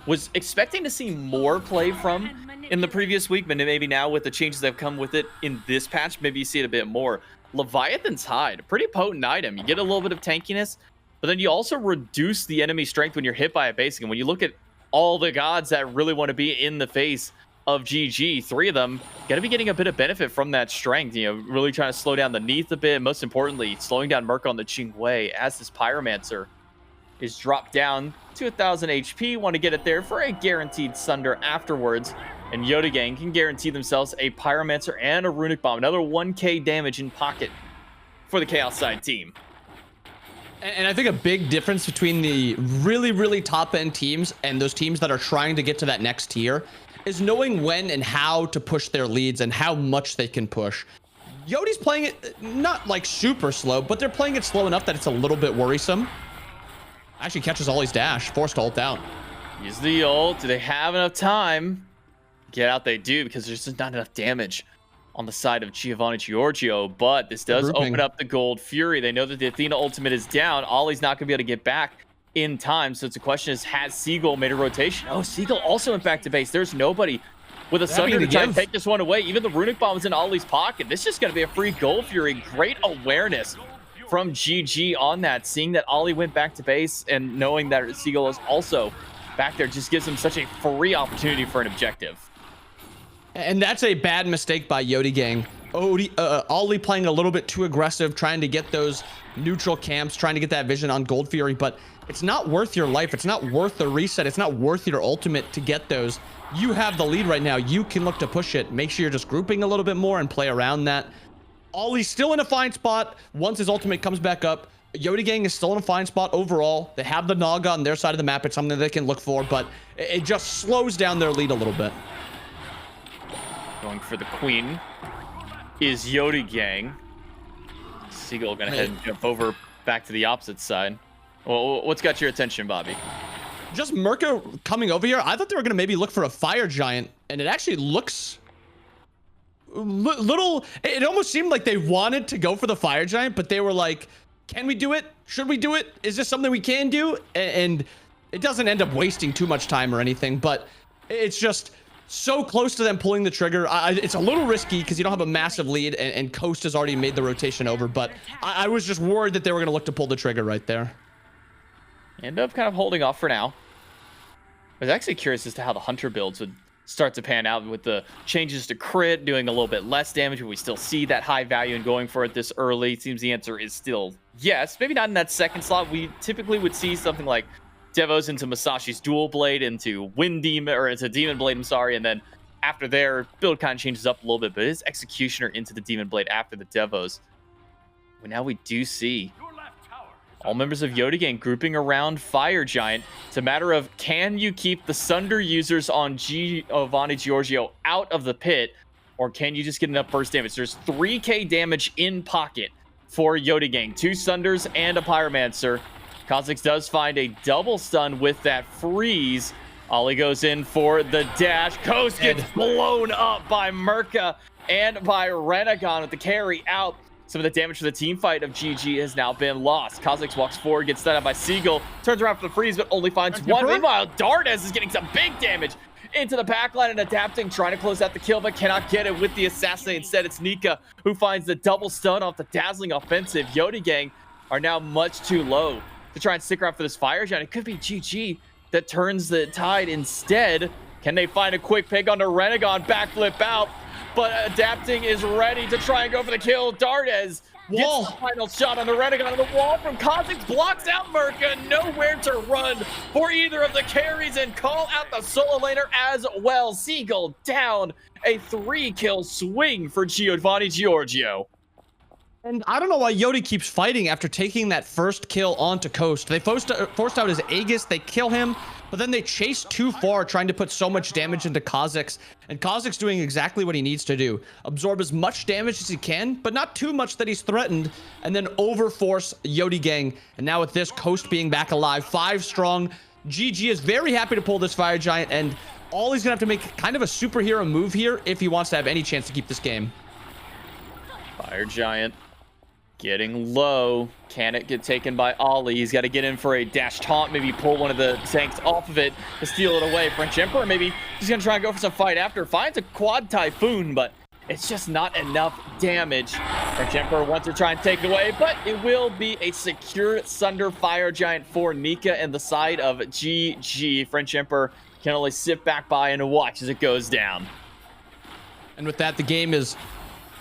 was expecting to see more play from in the previous week, but maybe now with the changes that have come with it in this patch, maybe you see it a bit more. Leviathan's Hide, a pretty potent item. You get a little bit of tankiness, but then you also reduce the enemy strength when you're hit by a basic. And when you look at all the gods that really want to be in the face of GG, 3 of them got to be getting a bit of benefit from that strength, you know, really trying to slow down the Neath a bit, most importantly slowing down Merc on the Qing Wei as this Pyromancer is dropped down to 1,000 HP. Want to get it there for a guaranteed Sunder afterwards, and Yodi Gang can guarantee themselves a Pyromancer and a Runic Bomb, another 1k damage in pocket for the Chaos side team. And I think a big difference between the really top end teams and those teams that are trying to get to that next tier is knowing when and how to push their leads and how much they can push. Yodi's playing it not like super slow, but they're playing it slow enough that it's a little bit worrisome. Actually catches Ollie's dash, forced to ult out. Use the ult. Do they have enough time? Get out they do, because there's just not enough damage on the side of Giovanni Giorgio, but this does open up the Gold Fury. They know that the Athena ultimate is down. Ollie's not going to be able to get back in time, so it's a question is, has Seagull made a rotation? Oh, Seagull also went back to base. There's nobody with a Sunder to try and take this one away. Even the Runic Bomb is in Ollie's pocket. This is just going to be a free Gold Fury. Great awareness from GG on that, seeing that Ollie went back to base and knowing that Seagull is also back there just gives him such a free opportunity for an objective. And that's a bad mistake by Yodi Gang. Ollie playing a little bit too aggressive, trying to get those neutral camps, trying to get that vision on Gold Fury, but it's not worth your life. It's not worth the reset. It's not worth your ultimate to get those. You have the lead right now. You can look to push it. Make sure you're just grouping a little bit more and play around that. Ollie's still in a fine spot once his ultimate comes back up. Yodi Gang is still in a fine spot overall. They have the Naga on their side of the map. It's something they can look for, but it just slows down their lead a little bit. Going for the queen is Yodi Gang. Seagull gonna head and jump over back to the opposite side. Well, what's got your attention, Bobby? Just Merca coming over here. I thought they were gonna maybe look for a fire giant, and it actually looks little. It almost seemed like they wanted to go for the fire giant, but they were like, can we do it? Should we do it? Is this something we can do? And it doesn't end up wasting too much time or anything, but it's just so close to them pulling the trigger. It's a little risky because you don't have a massive lead, and Coast has already made the rotation over, but I was just worried that they were going to look to pull the trigger right there. End up kind of holding off for now. I was actually curious as to how the Hunter builds would start to pan out with the changes to crit, doing a little bit less damage, but we still see that high value in going for it this early. It seems the answer is still yes. Maybe not in that second slot. We typically would see something like Devos into Masashi's dual blade, into Wind Demon, or into Demon Blade, I'm sorry, and then after their build kind of changes up a little bit, but it is Executioner into the Demon Blade after the Devos. Well, now we do see all members of Yodi Gang grouping around Fire Giant. It's a matter of, can you keep the Sunder users on Giovanni Giorgio out of the pit, or can you just get enough burst damage? There's 3k damage in pocket for Yodi Gang. 2 Sunders and a Pyromancer. Kha'Zix does find a double stun with that freeze. Ollie goes in for the dash. Coast gets blown up by Merca and by Renegon with the carry out. Some of the damage for the team fight of GG has now been lost. Kha'Zix walks forward, gets stunned out by Seagull, turns around for the freeze, but only finds one. Meanwhile, Dardes is getting some big damage into the backline and adapting, trying to close out the kill, but cannot get it with the assassinate. Instead, it's Nika who finds the double stun off the dazzling offensive. Yodi Gang are now much too low to try and stick around for this fire giant. It could be GG that turns the tide instead. Can they find a quick pick onto Renegon? Backflip out. But adapting is ready to try and go for the kill. Dardes gets the final shot on the Renegon on the wall from Kha'Zix, blocks out Merca. Nowhere to run for either of the carries, and call out the solo laner as well. Seagull down. A 3-kill swing for Giovanni Giorgio. And I don't know why Yodi keeps fighting after taking that first kill onto Coast. They forced out his Aegis, they kill him, but then they chase too far, trying to put so much damage into Kha'Zix. And Kha'Zix doing exactly what he needs to do. Absorb as much damage as he can, but not too much that he's threatened, and then overforce Yodi Gang. And now with this, Coast being back alive, 5 strong, GG is very happy to pull this Fire Giant, and Ollie's gonna have to make kind of a superhero move here if he wants to have any chance to keep this game. Fire Giant getting low. Can it get taken by Ollie? He's got to get in for a dash taunt, maybe pull one of the tanks off of it to steal it away. French Emperor maybe he's going to try and go for some fight after. Finds a quad typhoon, but it's just not enough damage. French Emperor wants to try and take it away, but it will be a secure Sunder Fire Giant for Nika and the side of GG. French Emperor can only sit back by and watch as it goes down. And with that, the game is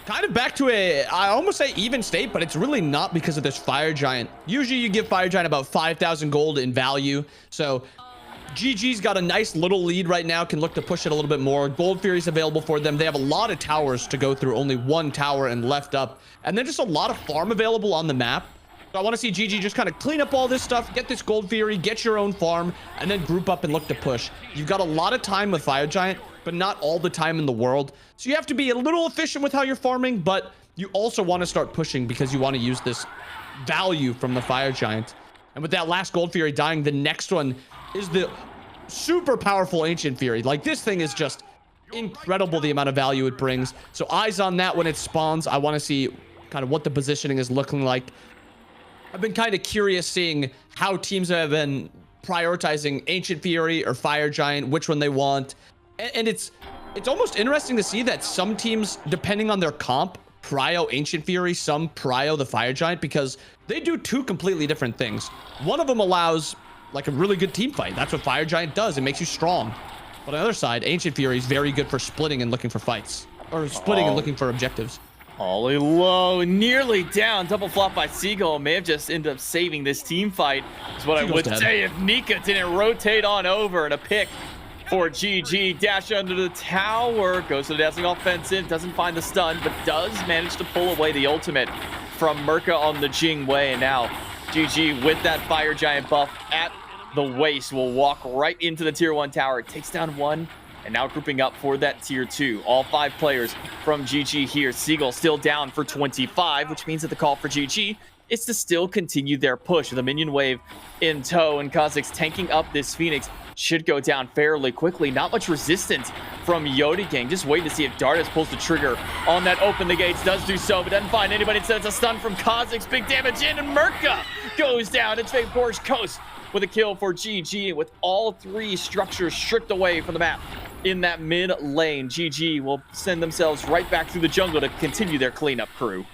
kind of back to I almost say even state, but it's really not because of this Fire Giant. Usually you give Fire Giant about 5,000 gold in value. So GG's got a nice little lead right now, can look to push it a little bit more. Gold Fury's available for them. They have a lot of towers to go through, only 1 tower and left up. And then just a lot of farm available on the map. So I want to see GG just kind of clean up all this stuff, get this Gold Fury, get your own farm, and then group up and look to push. You've got a lot of time with Fire Giant, but not all the time in the world. So you have to be a little efficient with how you're farming, but you also want to start pushing because you want to use this value from the Fire Giant. And with that last Gold Fury dying, the next one is the super powerful Ancient Fury. Like, this thing is just incredible, the amount of value it brings. So eyes on that when it spawns. I want to see kind of what the positioning is looking like. I've been kind of curious seeing how teams have been prioritizing Ancient Fury or Fire Giant, which one they want. And it's almost interesting to see that some teams, depending on their comp, prio Ancient Fury, some prio the Fire Giant, because they do 2 completely different things. One of them allows like a really good team fight. That's what Fire Giant does. It makes you strong. But on the other side, Ancient Fury is very good for splitting and looking for fights, or splitting and looking for objectives. Ollie low, nearly down. Double flop by Seagull. May have just ended up saving this team fight. Is what Seagull's I would dead. say if Nika didn't rotate on over, and a pick for GG. Dash under the tower. Goes to the dancing offensive. Doesn't find the stun, but does manage to pull away the ultimate from Merca on the Jing Wei. And now GG with that Fire Giant buff at the waist will walk right into the tier 1 tower. Takes down one. And now grouping up for that tier 2. All 5 players from GG here. Seagull still down for 25, which means that the call for GG is to still continue their push with a minion wave in tow. And Kha'Zix tanking up this Phoenix should go down fairly quickly. Not much resistance from Yodi Gang. Just waiting to see if Dardas pulls the trigger on that open the gates. Does do so, but doesn't find anybody. Instead, it's a stun from Kha'Zix. Big damage in, and Merca goes down. It's Fake Porsche Coast with a kill for GG. With all 3 structures stripped away from the map in that mid lane, GG will send themselves right back through the jungle to continue their cleanup crew.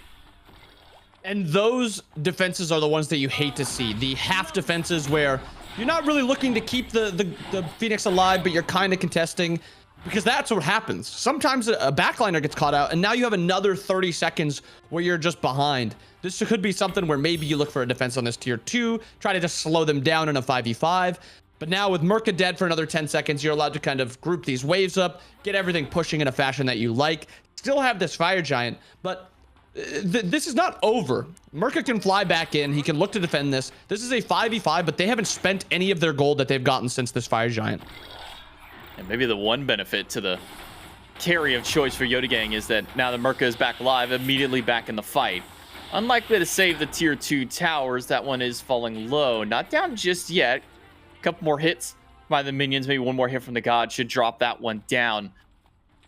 And those defenses are the ones that you hate to see. The half defenses where you're not really looking to keep the Phoenix alive, but you're kind of contesting, because that's what happens. Sometimes a backliner gets caught out, and now you have another 30 seconds where you're just behind. This could be something where maybe you look for a defense on this tier 2, try to just slow them down in a 5v5. But now with Merca dead for another 10 seconds, you're allowed to kind of group these waves up, get everything pushing in a fashion that you like, still have this Fire Giant, but this is not over. Merca can fly back in. He can look to defend this. This is a 5v5, but they haven't spent any of their gold that they've gotten since this Fire Giant. And maybe the one benefit to the carry of choice for Yodi Gang is that now that Merca is back live, immediately back in the fight. Unlikely to save the tier 2 towers. That one is falling low. Not down just yet. Couple more hits by the minions, maybe one more hit from the god should drop that one down.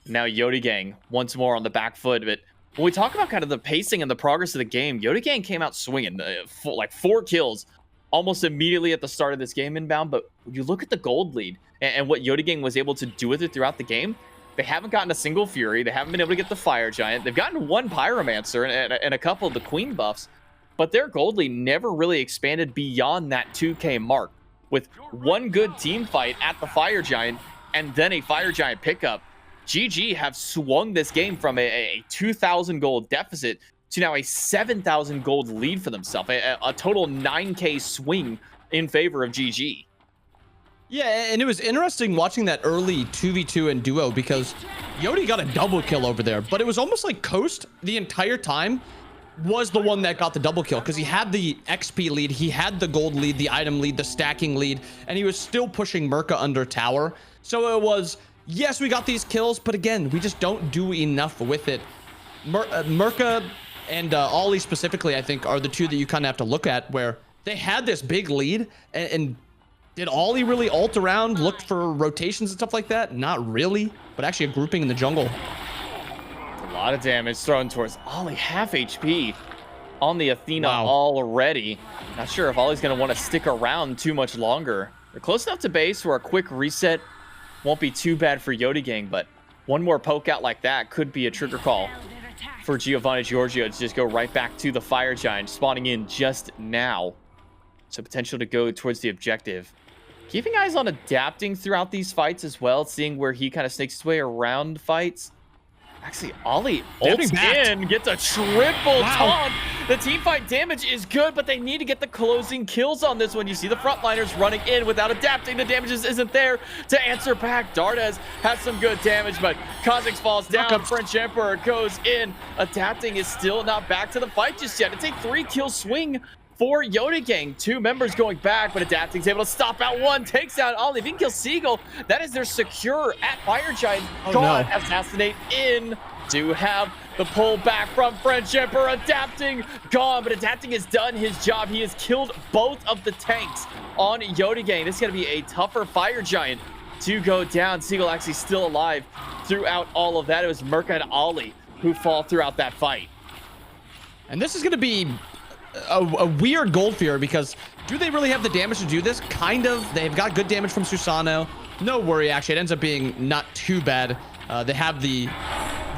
Now Yodi Gang once more on the back foot. But when we talk about kind of the pacing and the progress of the game, Yodi Gang came out swinging like 4 kills almost immediately at the start of this game inbound. But when you look at the gold lead and what Yodi Gang was able to do with it throughout the game, they haven't gotten a single Fury. They haven't been able to get the Fire Giant. They've gotten 1 Pyromancer and a couple of the Queen buffs, but their gold lead never really expanded beyond that 2K mark. With 1 good team fight at the Fire Giant and then a Fire Giant pickup, GG have swung this game from a 2,000 gold deficit to now a 7,000 gold lead for themselves. A total 9K swing in favor of GG. Yeah, and it was interesting watching that early 2v2 and duo, because Yodi got a double kill over there, but it was almost like Coast the entire time was the one that got the double kill, because he had the XP lead, he had the gold lead, the item lead, the stacking lead, and he was still pushing Merca under tower. So it was, yes, we got these kills, but again, we just don't do enough with it. Merca and Ollie specifically, I think, are the 2 that you kind of have to look at, where they had this big lead, and did Ollie really ult around, look for rotations and stuff like that? Not really, but actually a grouping in the jungle. A lot of damage thrown towards Ollie, half HP on the Athena already. Not sure if Ollie's going to want to stick around too much longer. They're close enough to base where a quick reset won't be too bad for Yodi Gang, but one more poke out like that could be a trigger call for Giovanni Giorgio to just go right back to the Fire Giant, spawning in just now. So potential to go towards the objective. Keeping eyes on adapting throughout these fights as well, seeing where he kind of snakes his way around fights. Actually, Ollie ults in, gets a triple taunt. The team fight damage is good, but they need to get the closing kills on this one. You see the frontliners running in without adapting. The damage isn't there to answer back. Dardas has some good damage, but Kha'Zix falls down. French Emperor goes in. Adapting is still not back to the fight just yet. It's a 3-kill swing for Yodi Gang. 2 members going back, but Adapting's able to stop out one, takes out Ollie. If he can kill Seagull, that is their secure at Fire Giant. Assassinate in. Do have the pull back from French Emperor. Adapting gone, but Adapting has done his job. He has killed both of the tanks on Yodi Gang. This is going to be a tougher Fire Giant to go down. Seagull actually still alive throughout all of that. It was Merca and Ollie who fall throughout that fight. And this is going to be a weird gold fear, because do they really have the damage to do this? Kind of. They've got good damage from Susano. No worry, actually. It ends up being not too bad. They have the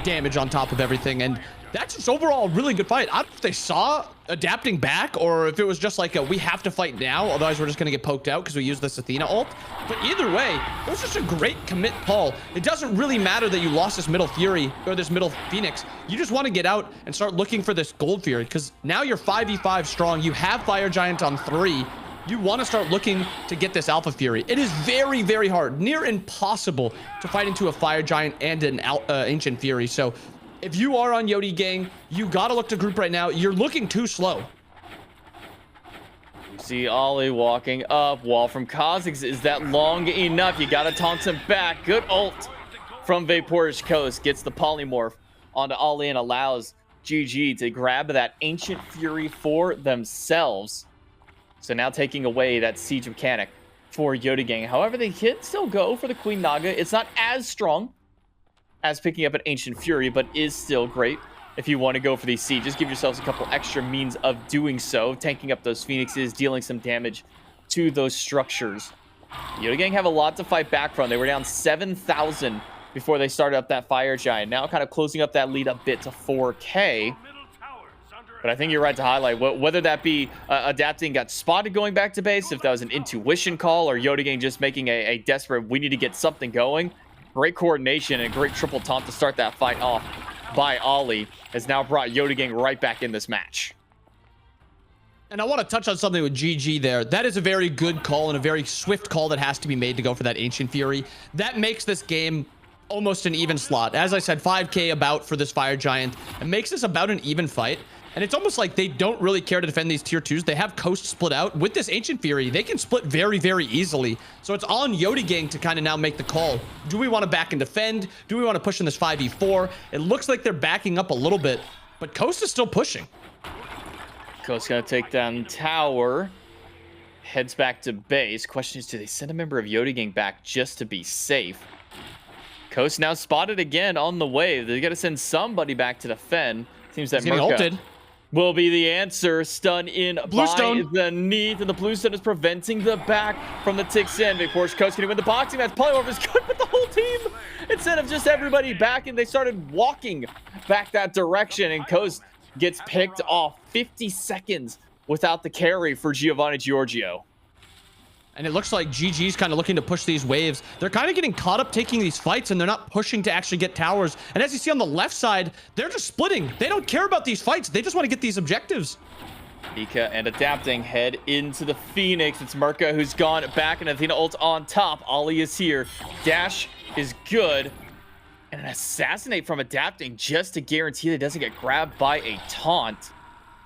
damage on top of everything. And that's just overall a really good fight. I don't know if they saw adapting back or if it was just like we have to fight now, otherwise we're just going to get poked out because we used this Athena ult. But either way, it was just a great commit call. It doesn't really matter that you lost this middle Fury or this middle Phoenix. You just want to get out and start looking for this gold Fury because now you're 5v5 strong. You have Fire Giant on 3. You want to start looking to get this Alpha Fury. It is very, very hard, near impossible to fight into a Fire Giant and an Ancient Fury. So if you are on Yodi gang, you got to look to group right now. You're looking too slow. You see Ollie walking up. Wall from Kha'Zix. Is that long enough? You got to taunt him back. Good ult from Vapourish Coast. Gets the polymorph onto Ollie and allows GG to grab that Ancient Fury for themselves. So now taking away that siege mechanic for Yodi gang. However, they can still go for the Queen Naga. It's not as strong as picking up an Ancient Fury, but is still great if you want to go for these sieges. Give yourselves a couple extra means of doing so, tanking up those Phoenixes, dealing some damage to those structures. Yodi gang have a lot to fight back from. They were down 7,000 before they started up that Fire Giant. Now kind of closing up that lead a bit to 4K. But I think you're right to highlight whether that be adapting got spotted going back to base, if that was an intuition call, or Yodi gang just making a desperate, we need to get something going. Great coordination and great triple taunt to start that fight off by Ollie has now brought Yodi gang right back in this match. And I want to touch on something with GG there. That is a very good call and a very swift call that has to be made to go for that Ancient Fury. That makes this game almost an even slot. As I said, 5K about for this Fire Giant. It makes this about an even fight. And it's almost like they don't really care to defend these tier 2s. They have Coast split out. With this Ancient Fury, they can split very, very easily. So it's on Yodi gang to kind of now make the call. Do we want to back and defend? Do we want to push in this 5v4? It looks like they're backing up a little bit, but Coast is still pushing. Coast gonna take down tower. Heads back to base. Question is, do they send a member of Yodi gang back just to be safe? Coast now spotted again on the way. They gotta send somebody back to defend. Seems that Merca will be the answer. Stun in by the Neath, and the blue stone is preventing the back from the ticks in. Vapourish Coast can win the boxing match. Polymorph is good with the whole team instead of just everybody back, and they started walking back that direction, and Coast gets picked off. 50 seconds without the carry for Giovanni Giorgio. And it looks like GG's kind of looking to push these waves. They're kind of getting caught up taking these fights, and they're not pushing to actually get towers. And as you see on the left side, they're just splitting. They don't care about these fights. They just want to get these objectives. Nika and adapting head into the Phoenix. It's Merca who's gone back, and Athena ult on top. Ollie is here. Dash is good. And an assassinate from adapting just to guarantee that it doesn't get grabbed by a taunt.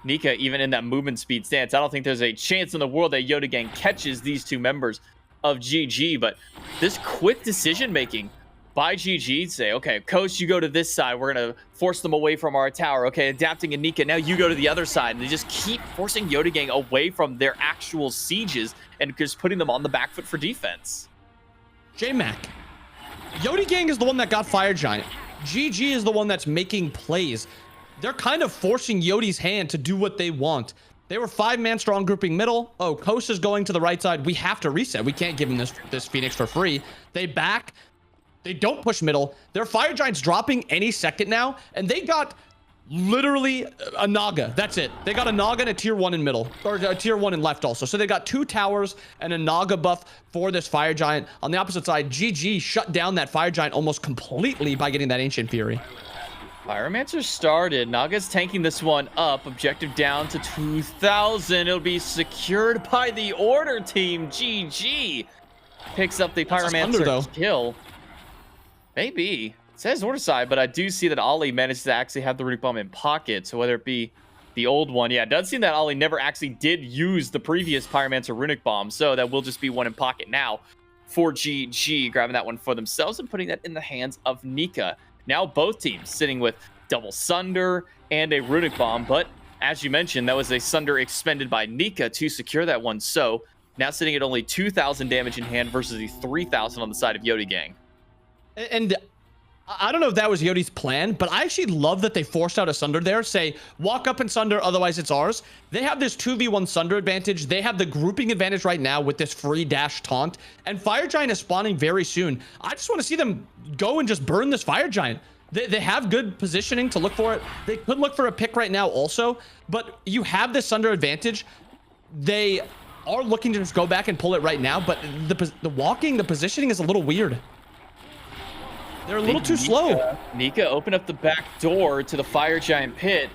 Nika, even in that movement speed stance, I don't think there's a chance in the world that Yodi gang catches these two members of GG. But this quick decision making by GG, say, okay, Coast, you go to this side. We're going to force them away from our tower. Okay, adapting and Nika, now you go to the other side. And they just keep forcing Yodi gang away from their actual sieges and just putting them on the back foot for defense. J-Mac, Yodi gang is the one that got Fire Giant. GG is the one that's making plays. They're kind of forcing Yodi's hand to do what they want. They were 5-man strong grouping middle. Oh, Coast is going to the right side. We have to reset. We can't give him this Phoenix for free. They back. They don't push middle. Their Fire Giant's dropping any second now, and they got literally a Naga. That's it. They got a Naga and a tier 1 in middle, or a tier 1 in left also. So they got 2 towers and a Naga buff for this Fire Giant. On the opposite side, GG shut down that Fire Giant almost completely by getting that Ancient Fury. Pyromancer started. Naga's tanking this one up. Objective down to 2,000. It'll be secured by the Order team. GG picks up the Pyromancer kill. Maybe. It says Order side, but I do see that Ollie managed to actually have the Runic Bomb in pocket. So whether it be the old one, yeah, it does seem that Ollie never actually did use the previous Pyromancer Runic Bomb. So that will just be one in pocket now for GG, grabbing that one for themselves and putting that in the hands of Nika. Now both teams sitting with double Sunder and a Runic Bomb, but as you mentioned, that was a Sunder expended by Nika to secure that one. So now sitting at only 2,000 damage in hand versus the 3,000 on the side of Yodi gang. And I don't know if that was Yodi's plan, but I actually love that they forced out a Sunder there. Say, walk up and Sunder, otherwise it's ours. They have this 2v1 Sunder advantage. They have the grouping advantage right now with this free dash taunt. And Fire Giant is spawning very soon. I just want to see them go and just burn this Fire Giant. They have good positioning to look for it. They could look for a pick right now also, but you have this Sunder advantage. They are looking to just go back and pull it right now, but the walking, the positioning is a little weird. They're a little too slow. Nika opened up the back door to the Fire Giant pit.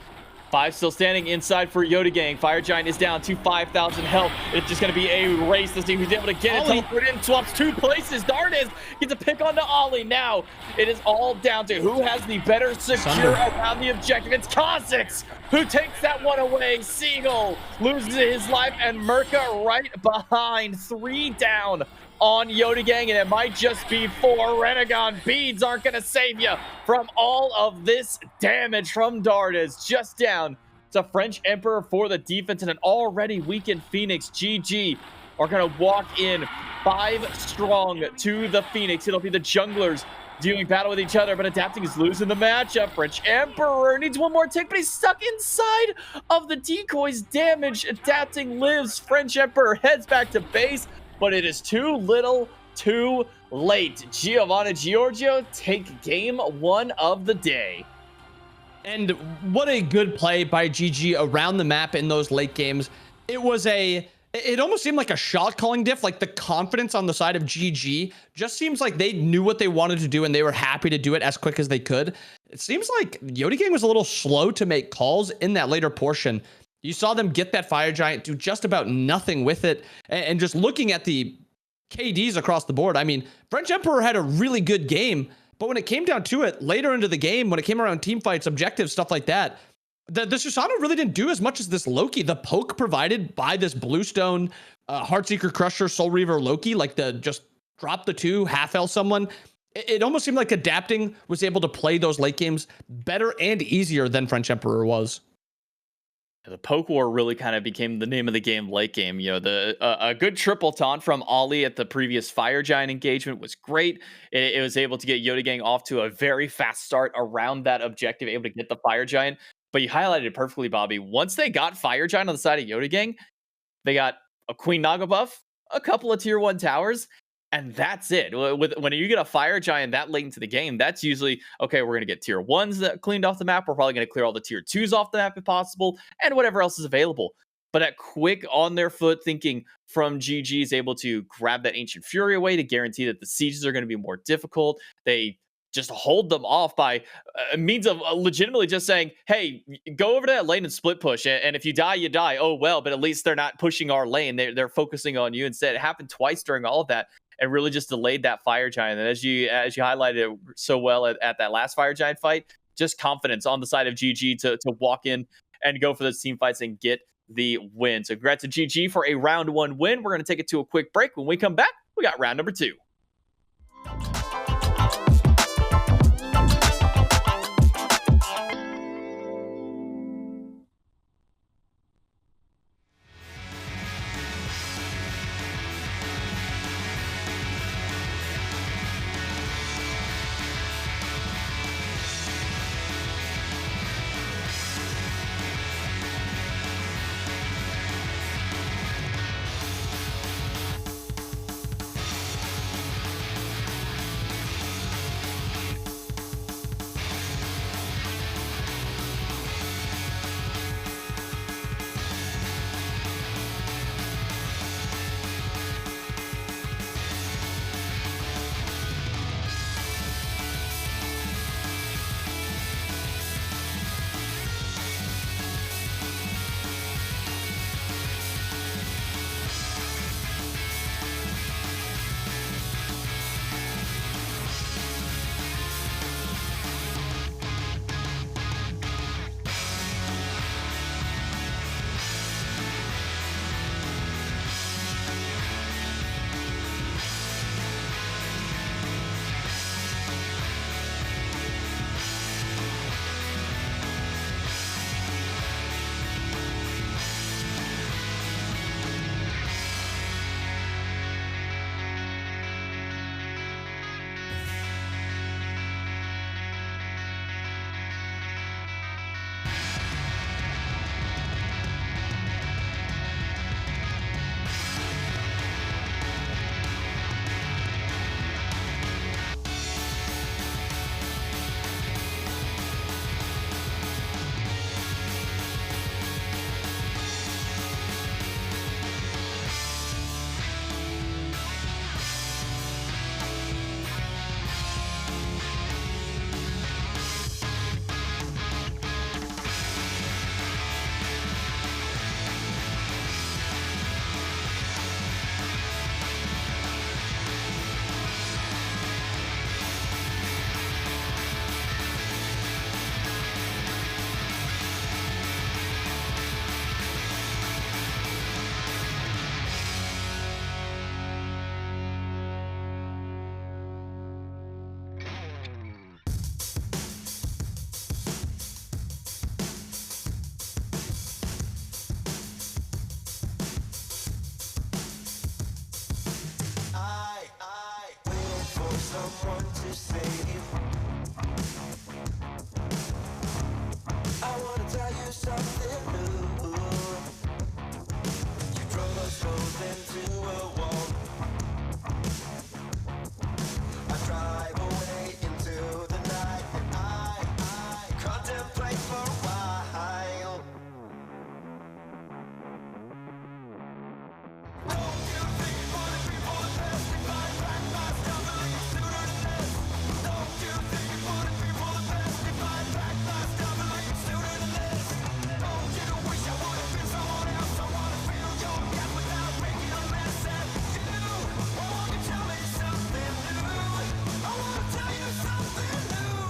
5 still standing inside for Yoda Gang. Fire Giant is down to 5,000 health. It's just going to be a race to see who's able to get it. Teleport in, swaps 2 places. Darkness gets a pick onto Ollie. Now it is all down to who has the better secure around the objective. It's Kha'Zix who takes that one away. Seagull loses his life, and Merca right behind. 3 down on Yoda Gang, and it might just be 4. Renegon beads aren't going to save you from all of this damage from Dardas. Just down to French Emperor for the defense, and an already weakened Phoenix. GG are going to walk in 5 strong to the Phoenix. It'll be the junglers doing battle with each other, but Adapting is losing the matchup. French Emperor needs one more tick, but he's stuck inside of the decoy's damage. Adapting lives. French Emperor heads back to base, but it is too little, too late. Giovanna Giorgio take game 1 of the day. And what a good play by GG around the map in those late games. It almost seemed like a shot calling diff, like the confidence on the side of GG just seems like they knew what they wanted to do and they were happy to do it as quick as they could. It seems like Yoda Gang was a little slow to make calls in that later portion. You saw them get that Fire Giant, do just about nothing with it. And just looking at the KDs across the board, I mean, French Emperor had a really good game, but when it came down to it, later into the game, when it came around team fights, objectives, stuff like that, the Susano really didn't do as much as this Loki. The poke provided by this Bluestone, Heartseeker Crusher, Soul Reaver Loki, like the just drop the 2, half-L someone. It almost seemed like Adapting was able to play those late games better and easier than French Emperor was. The poke war really kind of became the name of the game late game. You know, a good triple taunt from Ollie at the previous Fire Giant engagement was great. It was able to get Yoda Gang off to a very fast start around that objective, able to get the Fire Giant. But you highlighted it perfectly, Bobby. Once they got Fire Giant on the side of Yoda Gang, they got a Queen Naga buff, a couple of tier 1 towers, and that's it. When you get a Fire Giant that late into the game, that's usually, okay, we're going to get tier 1s that cleaned off the map. We're probably going to clear all the tier 2s off the map if possible, and whatever else is available. But at quick on their foot thinking from GG is able to grab that Ancient Fury away to guarantee that the sieges are going to be more difficult. They just hold them off by means of legitimately just saying, hey, go over to that lane and split push. And if you die, you die. Oh, well, but at least they're not pushing our lane. They're focusing on you instead. It happened twice during all of that, and really just delayed that Fire Giant. And as you highlighted it so well at that last Fire Giant fight, just confidence on the side of GG to walk in and go for those team fights and get the win. So congrats to GG for a round 1 win. We're going to take it to a quick break. When we come back, we got round number 2. someone to save. I wanna tell you something new. You drove us both into a wall. I drive away into the night, and I contemplate for a while. Don't you think it would be for the best if I pack my stuff and leave sooner than this? Don't you think it would be for the best if I pack my stuff and leave sooner than this? Don't you wish I would have been someone else? I wanna fill your gap without making a mess at you. Oh, won't you tell me something new? I wanna tell you something new.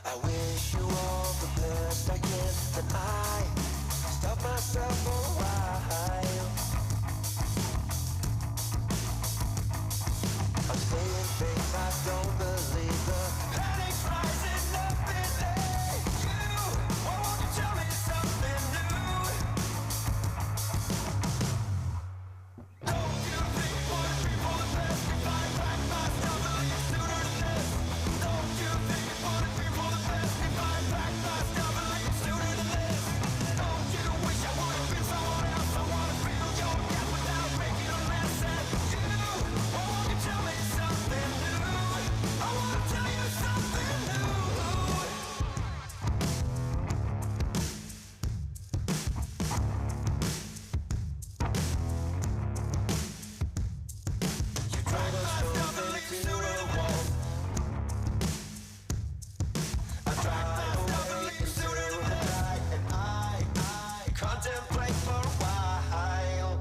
I wish you all the best I can, and I stop myself for a while. I'm saying things I don't believe. The panic's rising up in you. Why won't you tell me something new? Don't you think it would be for the best if I pack my stuff and leave sooner than this? Don't you think it would be for the best if I pack my stuff and leave sooner than this? Don't you wish I would have been someone else? I wanna fill your gap without making a mess at you. Why won't you tell me something new? I wanna tell you something new. You drove us both into a wall. I drive away into the night, and I contemplate for a while.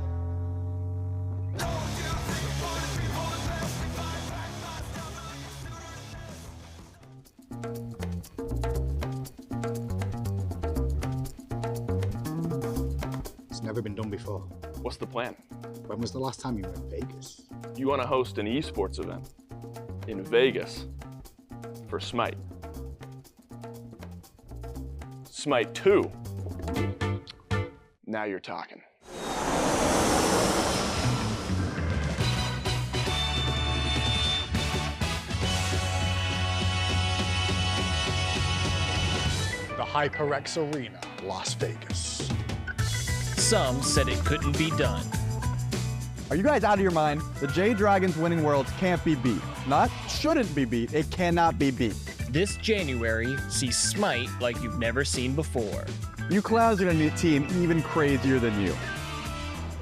Don't you think it would be for the best if I pack my stuff and leave sooner than this? It's never been done before. What's the plan? When was the last time you were in Vegas? You want to host an esports event in Vegas for SMITE. SMITE 2. Now you're talking. The HyperX Arena, Las Vegas. Some said it couldn't be done. Are you guys out of your mind? The J Dragons winning worlds can't be beat. Not shouldn't be beat, it cannot be beat. This January, see SMITE like you've never seen before. You clowns are gonna need a team even crazier than you.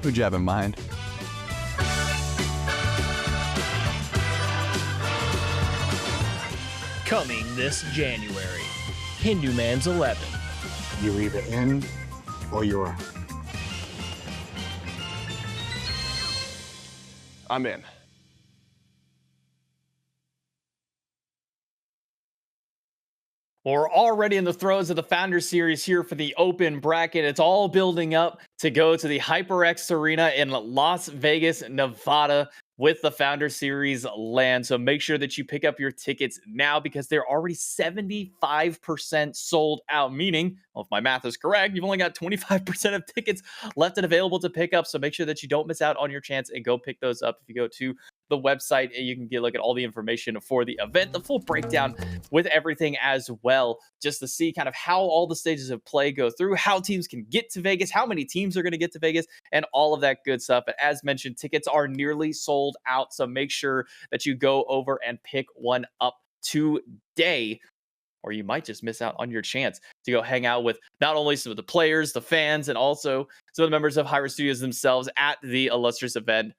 Who'd you have in mind? Coming this January, Hindu Man's 11. You're either in or you're out. I'm in. We're already in the throes of the Founder Series here for the open bracket. It's all building up to go to the HyperX Arena in Las Vegas, Nevada, with the Founder Series land. So make sure that you pick up your tickets now because they're already 75% sold out, meaning, well, if my math is correct, you've only got 25% of tickets left and available to pick up. So make sure that you don't miss out on your chance and go pick those up. If you go to the website, you can get a look at all the information for the event, the full breakdown with everything as well, just to see kind of how all the stages of play go through, how teams can get to Vegas, how many teams are going to get to Vegas, and all of that good stuff. But as mentioned, tickets are nearly sold out, so make sure that you go over and pick one up today, or you might just miss out on your chance to go hang out with not only some of the players, the fans, and also some of the members of hi-rez Studios themselves at the illustrious event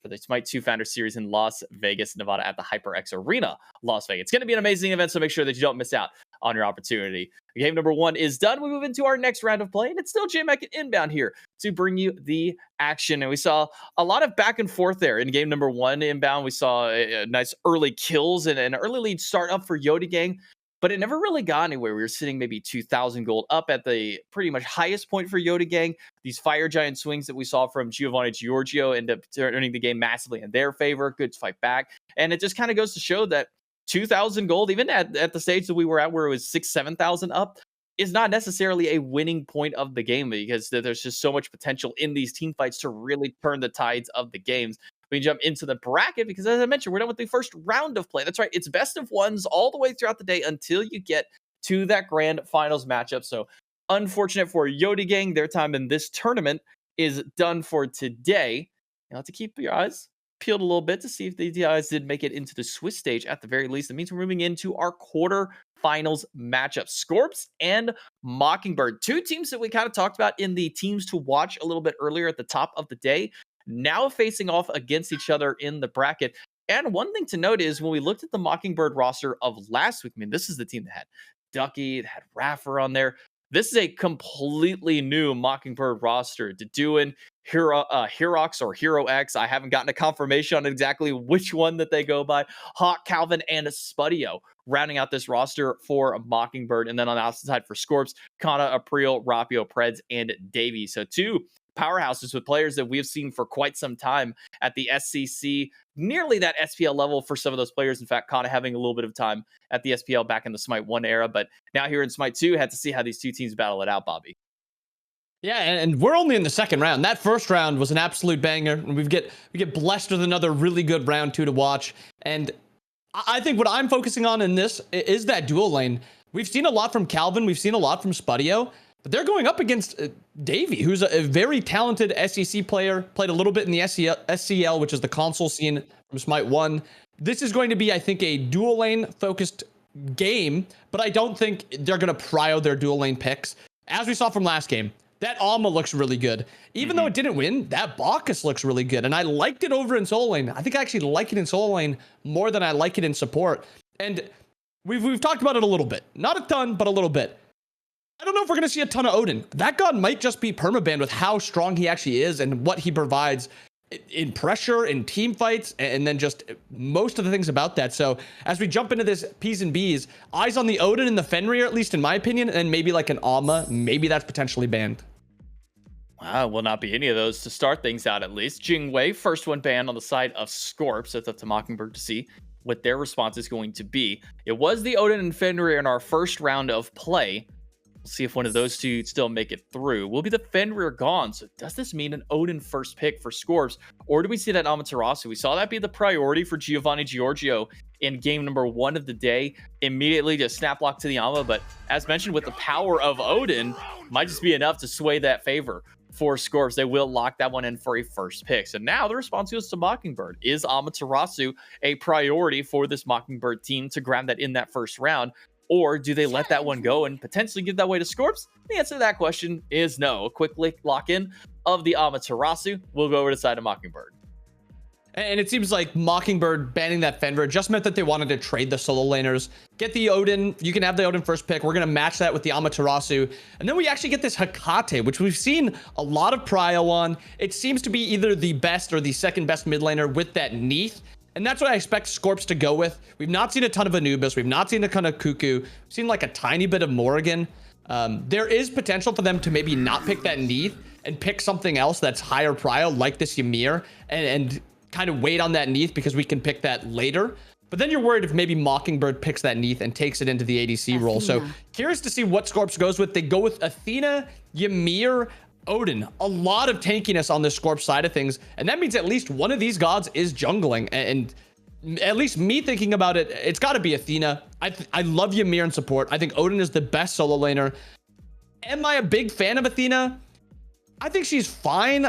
for the SMITE 2 Founder Series in Las Vegas, Nevada at the HyperX Arena, Las Vegas. It's going to be an amazing event, so make sure that you don't miss out on your opportunity. Game number 1 is done. We move into our next round of play, and it's still J-Mac Inbound here to bring you the action. And we saw a lot of back and forth there in game number 1 Inbound. We saw a nice early kills and an early lead start up for Yoda Gang. but it never really got anywhere. We were sitting maybe 2,000 gold up at the pretty much highest point for Yoda Gang. These Fire Giant swings that we saw from Giovanni Giorgio end up turning the game massively in their favor. Good fight back. And it just kind of goes to show that 2,000 gold, even at the stage that we were at where it was 7,000 up, is not necessarily a winning point of the game, because there's just so much potential in these team fights to really turn the tides of the games. We jump into the bracket because, as I mentioned, we're done with the first round of play. That's right. It's best of ones all the way throughout the day until you get to that grand finals matchup. So unfortunate for Yoda Gang, their time in this tournament is done for today. You'll have to keep your eyes peeled a little bit to see if the guys did make it into the Swiss stage at the very least. It means we're moving into our quarterfinals matchup. Scorps and Mockingbird, two teams that we kind of talked about in the teams to watch a little bit earlier at the top of the day, now facing off against each other in the bracket. And one thing to note is when we looked at the Mockingbird roster of last week, I mean, this is the team that had Ducky, that had Raffer on there. This is a completely new Mockingbird roster. Deduin, Herox or Hero X. I haven't gotten a confirmation on exactly which one that they go by. Hawk, Calvin, and Spudio rounding out this roster for Mockingbird. And then on the opposite side for Scorps, Kana, April, Rapio, Preds, and Davey. So two powerhouses with players that we've seen for quite some time at the SCC, nearly that SPL level for some of those players. In fact, Kana having a little bit of time at the SPL back in the Smite 1 era, but now here in Smite 2, had to see how these two teams battle it out, Bobby. Yeah, and we're only in the second round. That first round was an absolute banger, and we get blessed with another really good round 2 to watch. And I think what I'm focusing on in this is that dual lane. We've seen a lot from Calvin, we've seen a lot from Spudio, but they're going up against Davey, who's a very talented SEC player, played a little bit in the SCL, which is the console scene from Smite 1. This is going to be, I think, a dual lane focused game, but I don't think they're going to prio their dual lane picks. As we saw from last game, that Alma looks really good. Even though it didn't win, that Bacchus looks really good. And I liked it over in solo lane. I think I actually like it in solo lane more than I like it in support. And we've talked about it a little bit. Not a ton, but a little bit. I don't know if we're going to see a ton of Odin. That god might just be permabanned with how strong he actually is and what he provides in pressure, in team fights, and then just most of the things about that. So as we jump into this P's and B's, eyes on the Odin and the Fenrir, at least in my opinion, and maybe like an Alma. Maybe that's potentially banned. Will not be any of those to start things out, at least. Jingwei, first one banned on the side of Scorp, so it's up to Mockingbird to see what their response is going to be. It was the Odin and Fenrir in our first round of play. We'll see if one of those two still make it through. Will be the Fenrir gone. So does this mean an Odin first pick for Scorps? Or do we see that Amaterasu? We saw that be the priority for Giovanni Giorgio in game number 1 of the day. Immediately just snap lock to the Ama. But as mentioned, with the power of Odin, might just be enough to sway that favor for Scorps. They will lock that one in for a first pick. So now the response goes to Mockingbird. Is Amaterasu a priority for this Mockingbird team to grab that in that first round? Or do they let that one go and potentially give that way to Scorps? The answer to that question is no. A quick lock-in of the Amaterasu. We'll go over to the side of Mockingbird. And it seems like Mockingbird banning that Fenrir just meant that they wanted to trade the solo laners. Get the Odin. You can have the Odin first pick. We're going to match that with the Amaterasu. And then we actually get this Hecate, which we've seen a lot of prio on. It seems to be either the best or the second best mid laner with that Neath. And that's what I expect Scorps to go with. We've not seen a ton of Anubis. We've not seen a ton of Cuckoo. We've seen like a tiny bit of Morrigan. There is potential for them to maybe not pick that Neath and pick something else that's higher prio, like this Ymir, and kind of wait on that Neath because we can pick that later. But then you're worried if maybe Mockingbird picks that Neath and takes it into the ADC role. So curious to see what Scorps goes with. They go with Athena, Ymir, Odin. A lot of tankiness on the Scorp side of things, and that means at least one of these gods is jungling, and at least me thinking about it, it's got to be Athena. I love Ymir in support. I think Odin is the best solo laner. Am I a big fan of Athena? I think she's fine.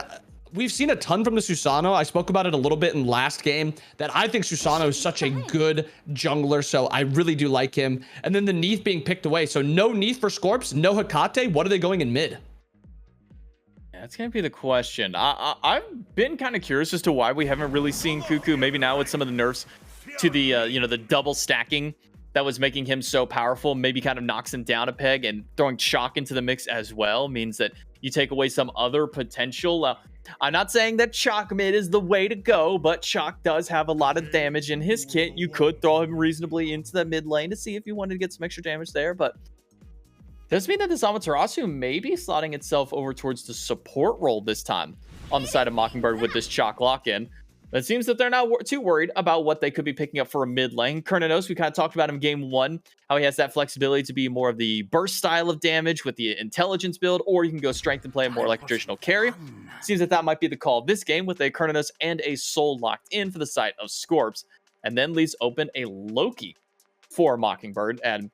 We've seen a ton from the Susano. I spoke about it a little bit in last game, that I think Susano is such a good jungler, so I really do like him. And then the Neath being picked away. So no Neath for Scorps, no Hecate. What are they going in mid? That's going to be the question. I've been kind of curious as to why we haven't really seen Cuckoo. Maybe now with some of the nerfs to the, the double stacking that was making him so powerful, maybe kind of knocks him down a peg, and throwing Shock into the mix as well means that you take away some other potential. I'm not saying that Chalk mid is the way to go, but Chalk does have a lot of damage in his kit. You could throw him reasonably into the mid lane to see if you wanted to get some extra damage there, but does mean that this Amaterasu may be slotting itself over towards the support role this time on the side of Mockingbird with this Chalk lock-in. It seems that they're not too worried about what they could be picking up for a mid lane. Kernanos, we kind of talked about him game 1, how he has that flexibility to be more of the burst style of damage with the intelligence build, or you can go strength and play more like a traditional carry. Seems that that might be the call this game with a Kernanos and a Soul locked in for the side of Scorps, and then leaves open a Loki for Mockingbird. And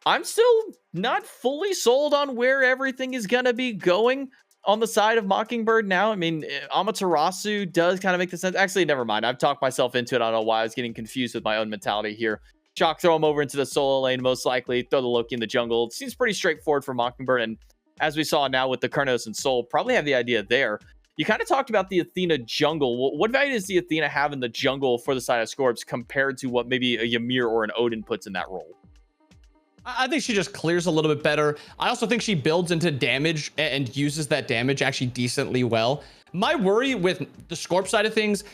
I'm still not fully sold on where everything is going to be going on the side of Mockingbird now. I mean, Amaterasu does kind of make the sense. Actually, never mind. I've talked myself into it. I don't know why I was getting confused with my own mentality here. Chalk, throw him over into the solo lane, most likely. Throw the Loki in the jungle. It seems pretty straightforward for Mockingbird. And as we saw now with the Kernos and Soul, probably have the idea there. You kind of talked about the Athena jungle. What value does the Athena have in the jungle for the side of Scorps compared to what maybe a Ymir or an Odin puts in that role? I think she just clears a little bit better. I also think she builds into damage and uses that damage actually decently well. My worry with the Scorp side of things,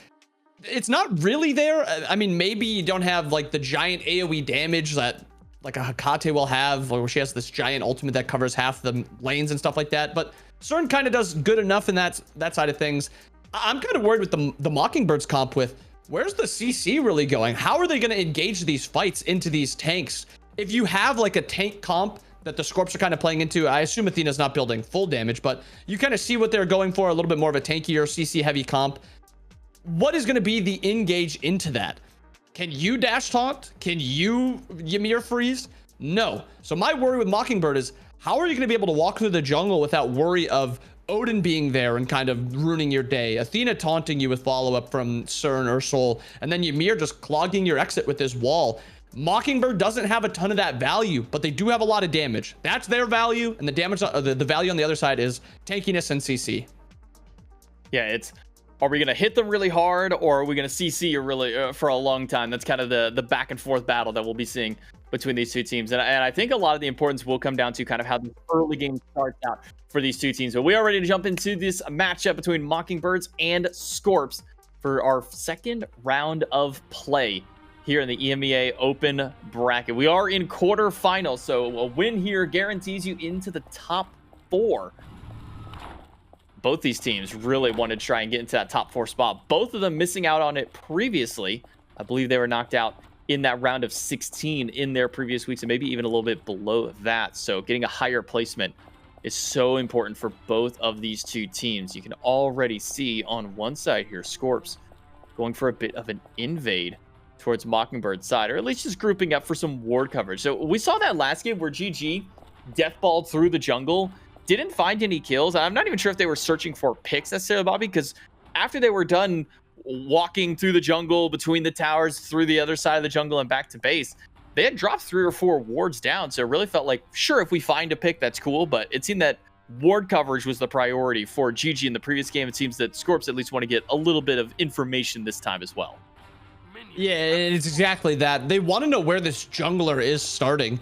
it's not really there. I mean, maybe you don't have like the giant AoE damage that like a Hecate will have, or she has this giant ultimate that covers half the lanes and stuff like that. But CERN kind of does good enough in that side of things. I'm kind of worried with the Mockingbird's comp with where's the CC really going? How are they going to engage these fights into these tanks? If you have like a tank comp that the Scorps are kind of playing into, I assume Athena's not building full damage, but you kind of see what they're going for, a little bit more of a tankier CC heavy comp. What is going to be the engage into that? Can you dash taunt? Can you Ymir freeze? No. So my worry with Mockingbird is how are you going to be able to walk through the jungle without worry of Odin being there and kind of ruining your day, Athena taunting you with follow-up from CERN or Soul, and then Ymir just clogging your exit with this wall. Mockingbird doesn't have a ton of that value, but they do have a lot of damage. That's their value, and the damage, the value on the other side is tankiness and CC. Yeah, it's, are we going to hit them really hard, or are we going to CC you really for a long time? That's kind of the back and forth battle that we'll be seeing between these two teams. And I think a lot of the importance will come down to kind of how the early game starts out for these two teams. But we are ready to jump into this matchup between Mockingbirds and Scorps for our second round of play here in the EMEA Open bracket. We are in quarterfinals, so a win here guarantees you into the top 4. Both these teams really wanted to try and get into that top 4 spot. Both of them missing out on it previously. I believe they were knocked out in that round of 16 in their previous weeks, and maybe even a little bit below that. So getting a higher placement is so important for both of these two teams. You can already see on one side here, Scorps going for a bit of an invade towards Mockingbird's side, or at least just grouping up for some ward coverage. So we saw that last game where GG deathballed through the jungle, didn't find any kills. I'm not even sure if they were searching for picks necessarily, Bobby, because after they were done walking through the jungle, between the towers, through the other side of the jungle and back to base, they had dropped 3 or 4 wards down. So it really felt like, sure, if we find a pick, that's cool, but it seemed that ward coverage was the priority for GG in the previous game. It seems that Scorps at least want to get a little bit of information this time as well. Yeah, it's exactly that. They want to know where this jungler is starting.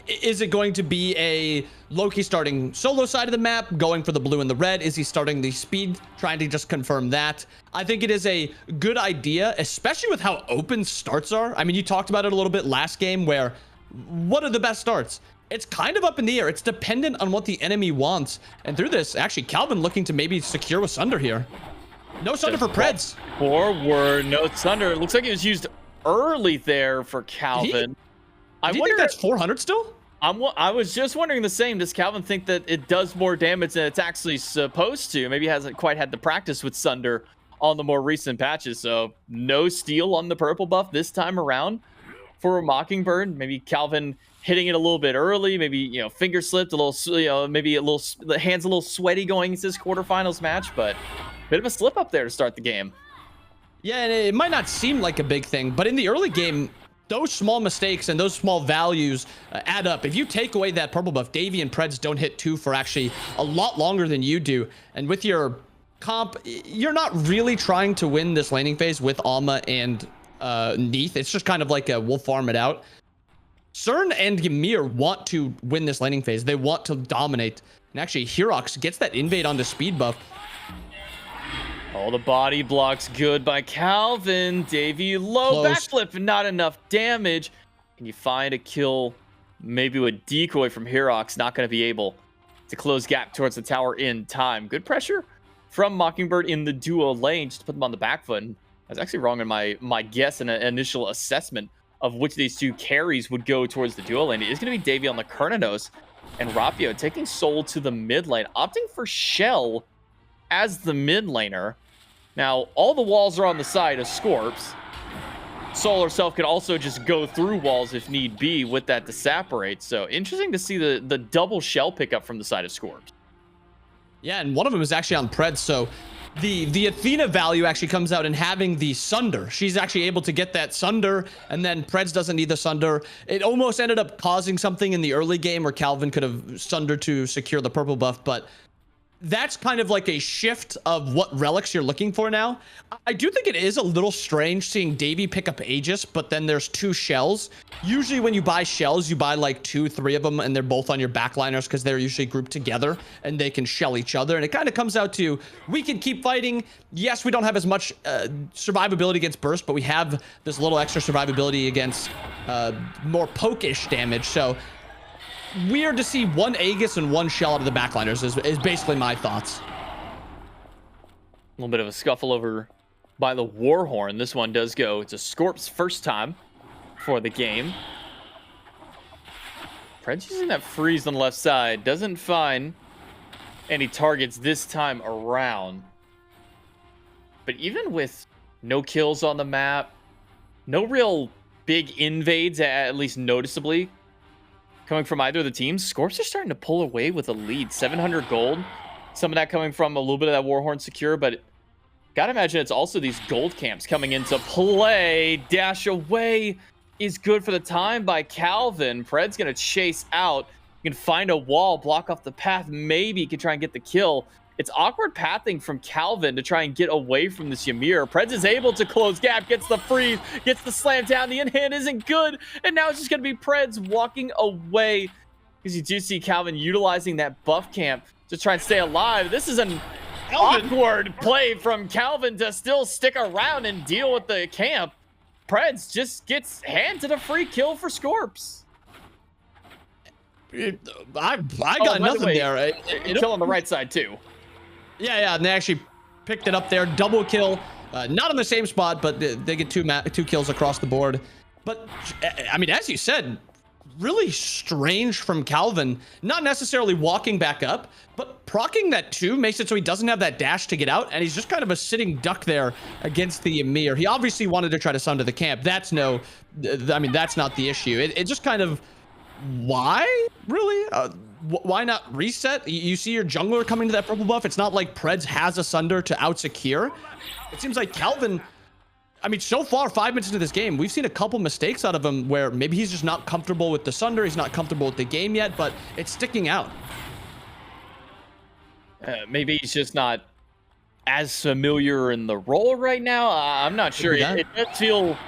Is it going to be a Loki starting solo side of the map, going for the blue and the red? Is he starting the speed, trying to just confirm that? I think it is a good idea, especially with how open starts are. I mean, you talked about it a little bit last game where, what are the best starts? It's kind of up in the air. It's dependent on what the enemy wants. And through this, actually, Calvin looking to maybe secure with Sunder here. No Sunder for Preds. Forward, no Sunder. It looks like it was used early there for Calvin. I wonder if that's 400 still? I was just wondering the same. Does Calvin think that it does more damage than it's actually supposed to? Maybe he hasn't quite had the practice with Sunder on the more recent patches. So no steal on the purple buff this time around for Mockingbird. Maybe Calvin hitting it a little bit early. Maybe, you know, finger slipped a little, maybe a little, the hands a little sweaty going into this quarterfinals match, but bit of a slip up there to start the game. Yeah, and it might not seem like a big thing, but in the early game, those small mistakes and those small values add up. If you take away that purple buff, Davey and Preds don't hit 2 for actually a lot longer than you do. And with your comp, you're not really trying to win this laning phase with Alma and Neath. It's just kind of like a we'll farm it out. CERN and Ymir want to win this laning phase. They want to dominate. And actually, Herox gets that invade onto speed buff. Oh, the body blocks good by Calvin. Davey, low Close. backflip, not enough damage. Can you find a kill? Maybe with decoy from hi-rez, not going to be able to close gap towards the tower in time. Good pressure from Mockingbird in the duo lane, just to put them on the back foot. And I was actually wrong in my guess and initial assessment of which of these two carries would go towards the duo lane. It is going to be Davey on the Kernanos, and Rapio taking Soul to the mid lane, opting for Shell as the mid laner. Now, all the walls are on the side of Scorps. Soul herself can also just go through walls if need be with that Disapparate. So interesting to see the double Shell pickup from the side of Scorps. Yeah, and one of them is actually on Pred, so the Athena value actually comes out in having the Sunder. She's actually able to get that Sunder, and then Preds doesn't need the Sunder. It almost ended up causing something in the early game where Calvin could have Sundered to secure the purple buff, but that's kind of like a shift of what relics you're looking for now. I do think it is a little strange seeing Davey pick up Aegis, but then there's 2 shells. Usually when you buy shells, you buy like 2, 3 of them, and they're both on your backliners because they're usually grouped together and they can shell each other. And it kind of comes out to, we can keep fighting. Yes, we don't have as much survivability against burst, but we have this little extra survivability against more pokish damage. So weird to see 1 Aegis and 1 shell out of the backliners is basically my thoughts. A little bit of a scuffle over by the Warhorn. This one does go to Scorp's first time for the game. Preds using that freeze on the left side. Doesn't find any targets this time around. But even with no kills on the map, no real big invades, at least noticeably, coming from either of the teams, Scorps are starting to pull away with a lead. 700 gold. Some of that coming from a little bit of that Warhorn secure, but gotta imagine it's also these gold camps coming into play. Dash away is good for the time by Calvin. Pred's gonna chase out. You can find a wall, block off the path. Maybe you can try and get the kill. It's awkward pathing from Calvin to try and get away from this Ymir. Preds is able to close gap, gets the freeze, gets the slam down. The in-hand isn't good. And now it's just going to be Preds walking away. Because you do see Calvin utilizing that buff camp to try and stay alive. This is an awkward play from Calvin to still stick around and deal with the camp. Preds just gets handed a free kill for Scorps. I got nothing there. Kill on the right side too. Yeah, and they actually picked it up there. Double kill. Not on the same spot, but they get 2 kills across the board. But, I mean, as you said, really strange from Calvin. Not necessarily walking back up, but proccing that 2 makes it so he doesn't have that dash to get out, and he's just kind of a sitting duck there against the Ymir. He obviously wanted to try to sunder the camp. That's not the issue. It just kind of... Why? Really? Why not reset? You see your jungler coming to that purple buff. It's not like Preds has a Sunder to out-secure. It seems like Calvin... I mean, so far, 5 minutes into this game, we've seen a couple mistakes out of him where maybe he's just not comfortable with the Sunder. He's not comfortable with the game yet, but it's sticking out. Maybe he's just not as familiar in the role right now. I'm not sure. It does feel...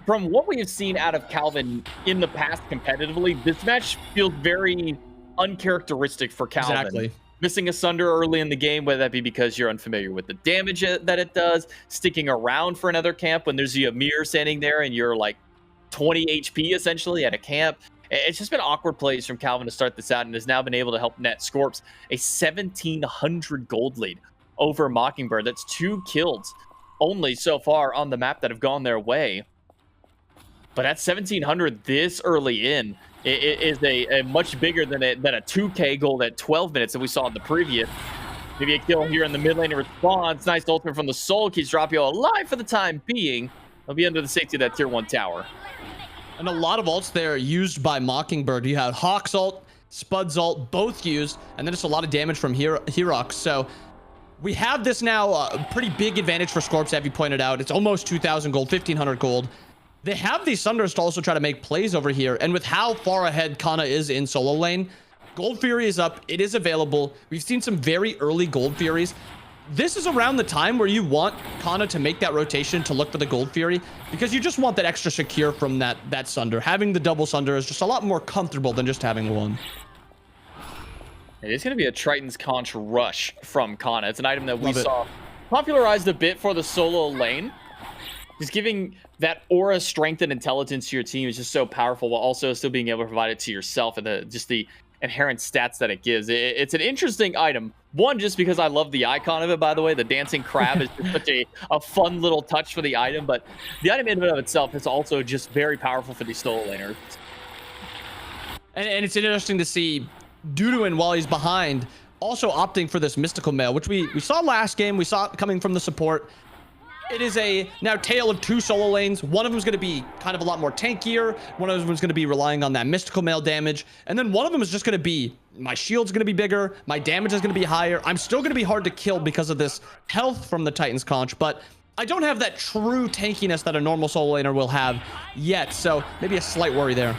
From what we've seen out of Calvin in the past competitively, this match feels very uncharacteristic for Calvin. Exactly. Missing a Sunder early in the game, whether that be because you're unfamiliar with the damage that it does, sticking around for another camp when there's a Ymir standing there and you're like 20 HP essentially at a camp. It's just been awkward plays from Calvin to start this out and has now been able to help net Scorps a 1,700 gold lead over Mockingbird. That's 2 kills only so far on the map that have gone their way. But at 1,700 this early in, it is a much bigger than a 2K goal at 12 minutes that we saw in the previous. Maybe a kill here in the mid lane in response. Nice ultimate from the Soul. Keeps Rapio alive for the time being. He'll be under the safety of that tier 1 tower. And a lot of ults there used by Mockingbird. You have Hawk's ult, Spud's ult, both used, and then just a lot of damage from hi-rez. So we have this now a pretty big advantage for Scorps, as you pointed out. It's almost 2,000 gold, 1,500 gold. They have these Sunders to also try to make plays over here. And with how far ahead Kana is in solo lane, Gold Fury is up. It is available. We've seen some very early Gold Furies. This is around the time where you want Kana to make that rotation to look for the Gold Fury, because you just want that extra secure from that Sunder. Having the double Sunder is just a lot more comfortable than just having one. It is going to be a Triton's Conch Rush from Kana. It's an item that we saw popularized a bit for the solo lane. Just giving that aura, strength, and intelligence to your team is just so powerful, while also still being able to provide it to yourself and the inherent stats that it gives. It's an interesting item. One, just because I love the icon of it, by the way. The dancing crab is just such a fun little touch for the item, but the item in and of itself is also just very powerful for these solo laners. And it's interesting to see Duduin, while he's behind, also opting for this mystical mail, which we saw last game. We saw it coming from the support. It is a now tale of two solo lanes. One of them is going to be kind of a lot more tankier. One of them is going to be relying on that mystical mail damage. And then one of them is just going to be, my shield's going to be bigger. My damage is going to be higher. I'm still going to be hard to kill because of this health from the Titan's Conch, but I don't have that true tankiness that a normal solo laner will have yet. So maybe a slight worry there.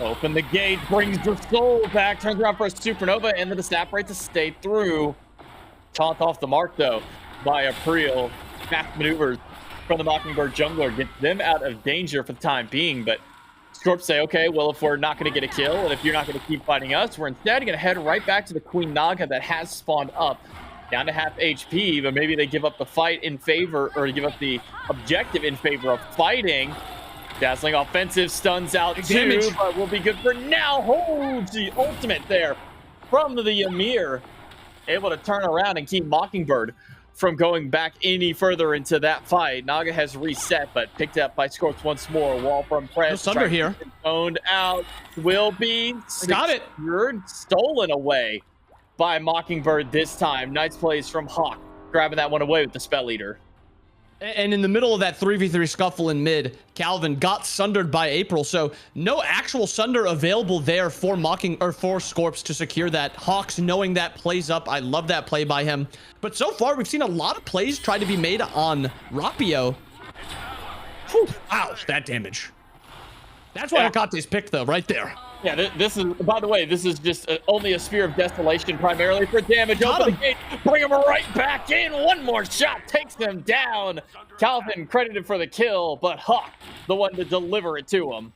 Open the gate, brings the soul back, turns around for a supernova, and then the snap rate to stay through. Taunt off the mark, though, by April. Fast maneuvers from the Mockingbird jungler gets them out of danger for the time being, but Scorps say, okay, well, if we're not going to get a kill, and if you're not going to keep fighting us, we're instead going to head right back to the Queen Naga that has spawned up, down to half HP, but maybe they give up the fight in favor, or give up the objective in favor of fighting. Dazzling offensive stuns out too, but will be good for now. Holds the ultimate there from the Ymir, able to turn around and keep Mockingbird from going back any further into that fight. Naga has reset, but picked up by Scorps once more. Wall from Press. Thunder here. Owned out. Will be got it. Stolen away by Mockingbird this time. Nice plays from Hawk, grabbing that one away with the Spell Eater. And in the middle of that 3v3 scuffle in mid, Calvin got sundered by April, so no actual sunder available there for for Scorps to secure that. Hawks knowing that plays up. I love that play by him. But so far, we've seen a lot of plays try to be made on Rapio. Whew, ouch, that damage. That's why Akate's picked, though, right there. Yeah, this is, by the way, this is just only a Spear of Desolation primarily for damage. Open the gate, bring him right back in. One more shot takes them down. Calvin credited for the kill, but Hawk, the one to deliver it to him.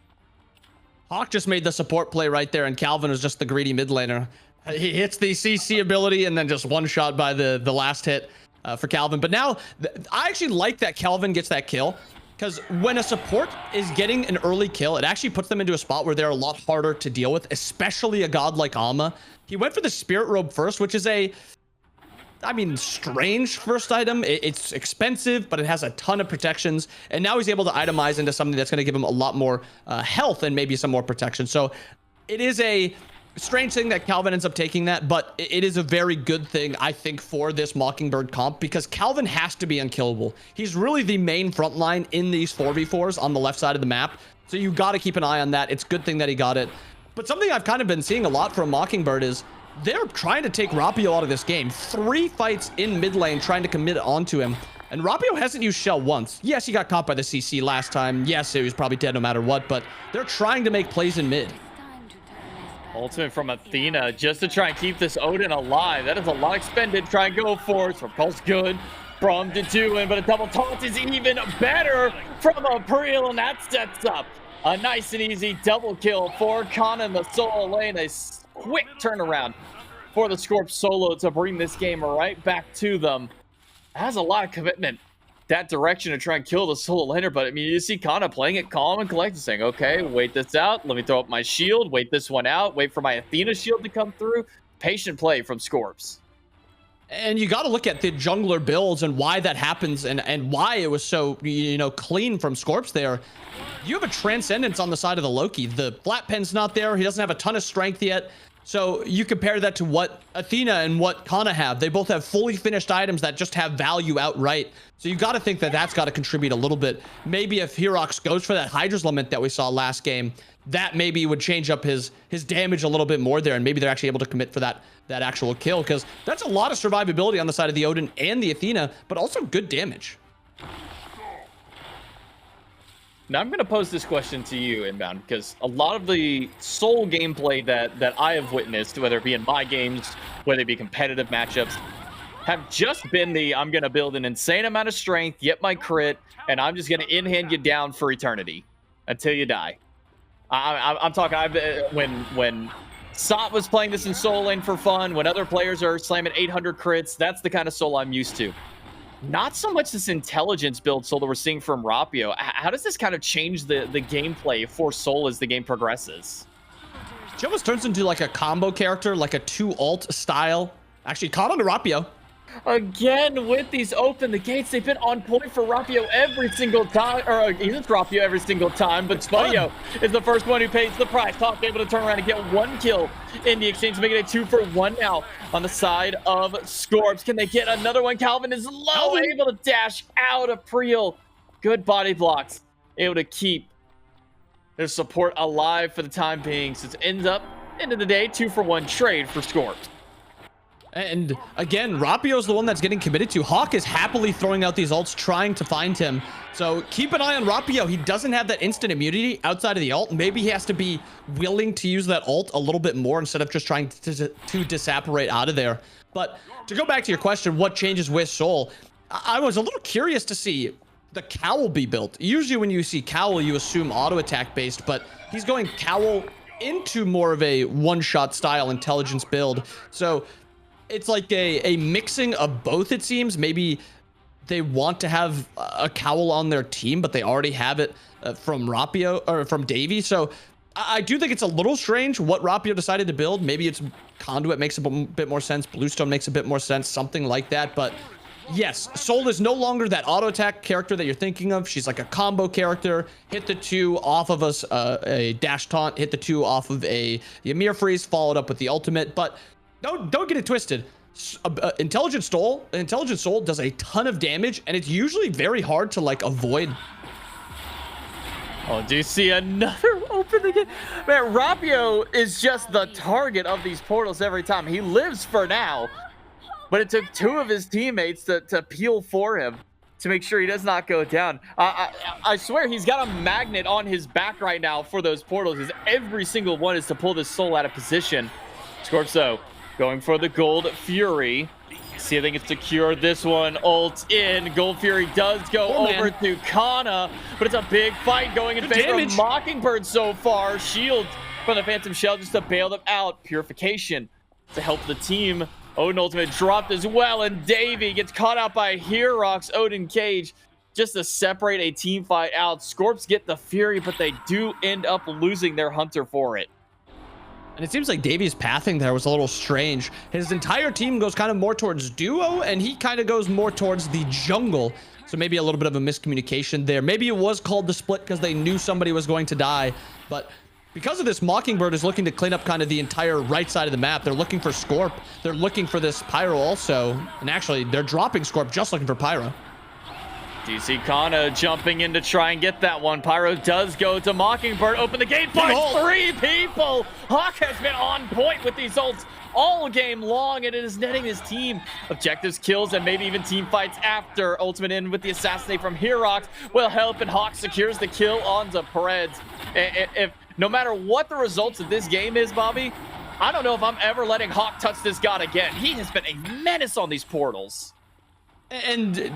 Hawk just made the support play right there, and Calvin was just the greedy mid laner. He hits the CC ability, and then just one shot by the last hit for Calvin. But now, I actually like that Calvin gets that kill, because when a support is getting an early kill, it actually puts them into a spot where they're a lot harder to deal with, especially a god like Alma. He went for the Spirit Robe first, which is strange first item. It's expensive, but it has a ton of protections. And now he's able to itemize into something that's going to give him a lot more health and maybe some more protection. So it is a strange thing that Calvin ends up taking that, but it is a very good thing, I think, for this Mockingbird comp, because Calvin has to be unkillable. He's really the main front line in these 4v4s on the left side of the map, so you got to keep an eye on that. It's a good thing that he got it. But something I've kind of been seeing a lot from Mockingbird is they're trying to take Rapio out of this game. 3 fights in mid lane trying to commit onto him, and Rapio hasn't used Shell once. Yes, he got caught by the CC last time. Yes, he was probably dead no matter what, but they're trying to make plays in mid. Ultimate from Athena just to try and keep this Odin alive. That is a lot expended. Try and go for it. Repulse good from Duduin, but a double taunt is even better from April, and that sets up a nice and easy double kill for Kana in the solo lane. A quick turnaround for the Scorp solo to bring this game right back to them. That has a lot of commitment that direction to try and kill the solo laner, but I mean, you see Kana playing it calm and collected, saying, okay, wait this out, let me throw up my shield, wait this one out, wait for my Athena shield to come through. Patient play from Scorps. And you got to look at the jungler builds and why that happens, and why it was so, clean from Scorps there. You have a Transcendence on the side of the Loki. The flat pen's not there. He doesn't have a ton of strength yet. So you compare that to what Athena and what Kana have. They both have fully finished items that just have value outright. So you got to think that that's got to contribute a little bit. Maybe if Herox goes for that Hydra's Lament that we saw last game, that maybe would change up his damage a little bit more there, and maybe they're actually able to commit for that actual kill, because that's a lot of survivability on the side of the Odin and the Athena, but also good damage. Now I'm going to pose this question to you, Inbound, because a lot of the soul gameplay that I have witnessed, whether it be in my games, whether it be competitive matchups, have just been I'm going to build an insane amount of strength, get my crit, and I'm just going to in-hand you down for eternity until you die. I'm talking, when Sot was playing this in solo lane for fun, when other players are slamming 800 crits, that's the kind of soul I'm used to. not so much this intelligence build, Soul, that we're seeing from Rapio. How does this kind of change the gameplay for Soul as the game progresses? She almost turns into like a combo character, like a 2 alt style. Actually, caught onto Rapio. Again, with these open the gates, they've been on point for Rapio every single time, or against Rapio every single time, but Spuddio is the first one who pays the price. Hawk able to turn around and get 1 kill in the exchange, making it 2 for 1 now on the side of Scorps. Can they get another one? Calvin is low, able to dash out of Priel. Good body blocks, able to keep their support alive for the time being. So it ends up, end of the day, 2 for 1 trade for Scorps. And again, Rapio's the one that's getting committed to. Hawk is happily throwing out these ults, trying to find him. So keep an eye on Rapio. He doesn't have that instant immunity outside of the ult. Maybe he has to be willing to use that ult a little bit more instead of just trying to disapparate out of there. But to go back to your question, what changes with Soul? I was a little curious to see the Cowl be built. Usually when you see Cowl, you assume auto attack based, but he's going Cowl into more of a one-shot style intelligence build. So it's like a mixing of both, it seems. Maybe they want to have a Cowl on their team, but they already have it from Rapio or from Davey. So I do think it's a little strange what Rapio decided to build. Maybe it's Conduit makes a bit more sense. Bluestone makes a bit more sense, something like that. But yes, Soul is no longer that auto attack character that you're thinking of. She's like a combo character. Hit the 2 off of a dash taunt, hit the 2 off of a Ymir freeze, followed up with the ultimate. But don't get it twisted. Intelligent Soul does a ton of damage, and it's usually very hard to like avoid. Oh, do you see another open again? Man, Rapio is just the target of these portals every time. He lives for now, but it took 2 of his teammates to peel for him to make sure he does not go down. I swear he's got a magnet on his back right now for those portals, because every single one is to pull this Soul out of position. Scorpso going for the Gold Fury. See if they can secure this one. Ult in. Gold Fury does go over to Kana, but it's a big fight going in favor of Mockingbird so far. Shield from the Phantom Shell just to bail them out. Purification to help the team. Odin ultimate dropped as well, and Davey gets caught out by Herox. Odin Cage just to separate a team fight out. Scorps get the Fury, but they do end up losing their Hunter for it. And it seems like Davey's pathing there was a little strange. His entire team goes kind of more towards duo, and he kind of goes more towards the jungle. So maybe a little bit of a miscommunication there. Maybe it was called the split because they knew somebody was going to die. But because of this, Mockingbird is looking to clean up kind of the entire right side of the map. They're looking for Scorp. They're looking for this Pyro also. And actually, they're dropping Scorp just looking for Pyro. DC Kana jumping in to try and get that one. Pyro does go to Mockingbird. Open the gate, finds 3 people. Hawk has been on point with these ults all game long, and it is netting his team objectives, kills, and maybe even team fights after. Ultimate in with the assassinate from Herox will help, and Hawk secures the kill onto Preds. If no matter what the results of this game is, Bobby, I don't know if I'm ever letting Hawk touch this god again. He has been a menace on these portals. And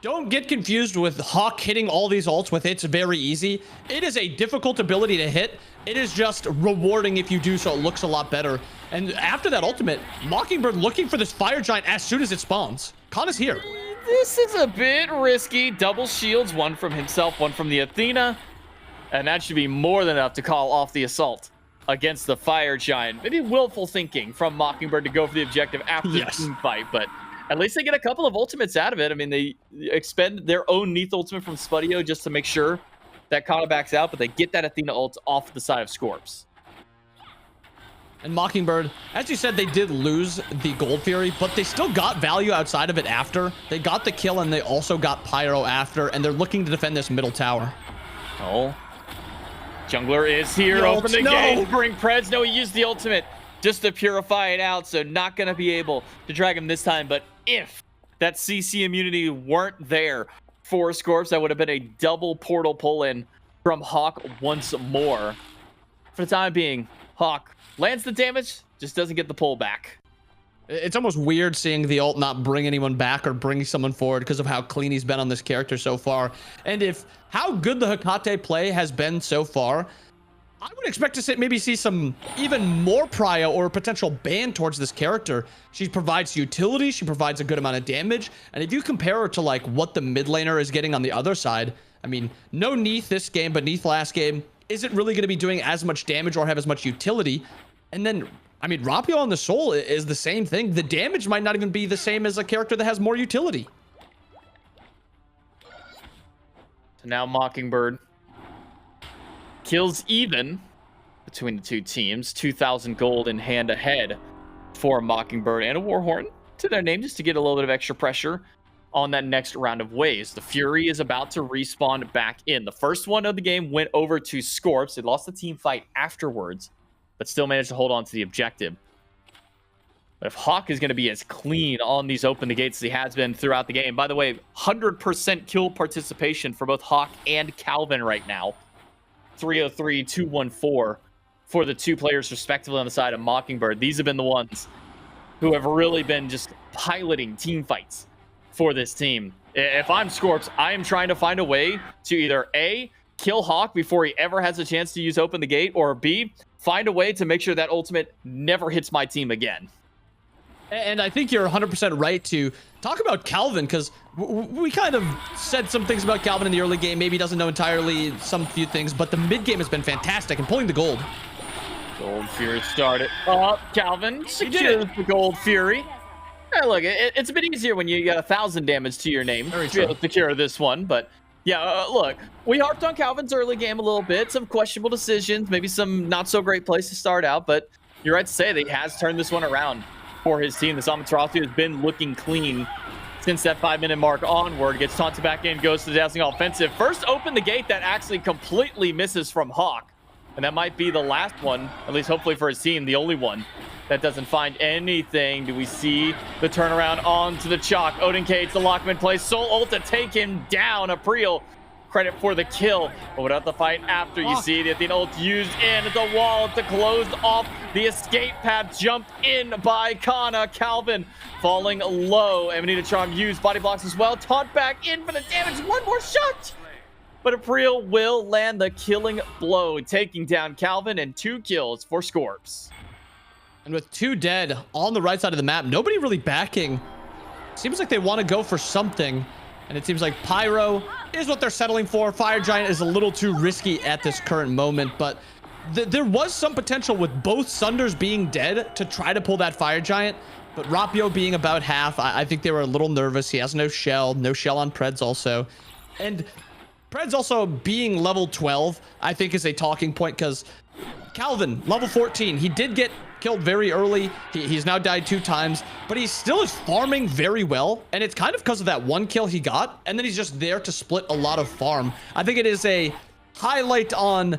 don't get confused with Hawk hitting all these ults with it's very easy. It is a difficult ability to hit. It is just rewarding if you do so. It looks a lot better. And after that ultimate, Mockingbird looking for this fire giant as soon as it spawns. Kana's here. This is a bit risky. Double shields, one from himself, one from the Athena. And that should be more than enough to call off the assault against the fire giant. Maybe willful thinking from Mockingbird to go for the objective after the team fight, but at least they get a couple of ultimates out of it. I mean, they expend their own Neath ultimate from Spuddio just to make sure that Kana backs out, but they get that Athena ult off the side of Scorps. And Mockingbird, as you said, they did lose the Gold Fury, but they still got value outside of it after. They got the kill, and they also got Pyro after, and they're looking to defend this middle tower. Oh. Jungler is here. Open the gate. Bring Preds. No, he used the ultimate just to purify it out, so not going to be able to drag him this time. But if that CC immunity weren't there for Scorps, that would have been a double portal pull-in from Hawk once more. For the time being, Hawk lands the damage, just doesn't get the pull back. It's almost weird seeing the ult not bring anyone back or bring someone forward because of how clean he's been on this character so far. And if how good the Hecate play has been so far, I would expect to maybe see some even more prio or potential ban towards this character. She provides utility, she provides a good amount of damage, and if you compare her to like what the mid laner is getting on the other side, I mean, no Neath this game, but Neath last game isn't really going to be doing as much damage or have as much utility. And then, I mean, Rapio on the Soul is the same thing. The damage might not even be the same as a character that has more utility. So now Mockingbird kills even between the two teams. 2,000 gold in hand ahead for a Mockingbird and a Warhorn to their name, just to get a little bit of extra pressure on that next round of waves. The Fury is about to respawn back in. The first one of the game went over to Scorps. They lost the team fight afterwards, but still managed to hold on to the objective. But if Hawk is going to be as clean on these open the gates as he has been throughout the game, by the way, 100% kill participation for both Hawk and Calvin right now. 303, 214 for the two players respectively on the side of Mockingbird. These have been the ones who have really been just piloting team fights for this team. If I'm Scorps, I am trying to find a way to either A, kill Hawk before he ever has a chance to use open the gate, or B, find a way to make sure that ultimate never hits my team again. And I think you're 100% right to talk about Calvin, because we kind of said some things about Calvin in the early game. Maybe he doesn't know entirely some few things, but the mid game has been fantastic and pulling the gold. Gold Fury started up. Calvin secures the Gold Fury. Hey, look, it's a bit easier when you got 1,000 damage to your name to be able to secure this one. But yeah, look, we harped on Calvin's early game a little bit. Some questionable decisions, maybe some not so great place to start out. But you're right to say that he has turned this one around for his team. This Amaterasu has been looking clean since that 5-minute mark onward. Gets taunted back in, goes to the dazzling offensive. First open the gate that actually completely misses from Hawk. And that might be the last one, at least hopefully for his team, the only one that doesn't find anything. Do we see the turnaround onto the chalk? Odin Cates, the Lockman plays Soul ult to take him down. April, credit for the kill, but without the fight after, you see the Athena ult used in the wall to close off the escape path. Jumped in by Kana. Calvin falling low. Amanita Charm used body blocks as well. Taunt back in for the damage. One more shot. But April will land the killing blow, taking down Calvin, and 2 kills for Scorps. And with 2 dead on the right side of the map, nobody really backing. Seems like they want to go for something. And it seems like Pyro is what they're settling for. Fire Giant is a little too risky at this current moment. But there was some potential with both Sunders being dead to try to pull that Fire Giant. But Rapio being about half, I think they were a little nervous. He has no shell on Preds also. And Preds also being level 12, I think is a talking point, because Calvin, level 14, he did get killed very early. He's now died 2 times, but he still is farming very well. And it's kind of because of that 1 kill he got. And then he's just there to split a lot of farm. I think it is a highlight on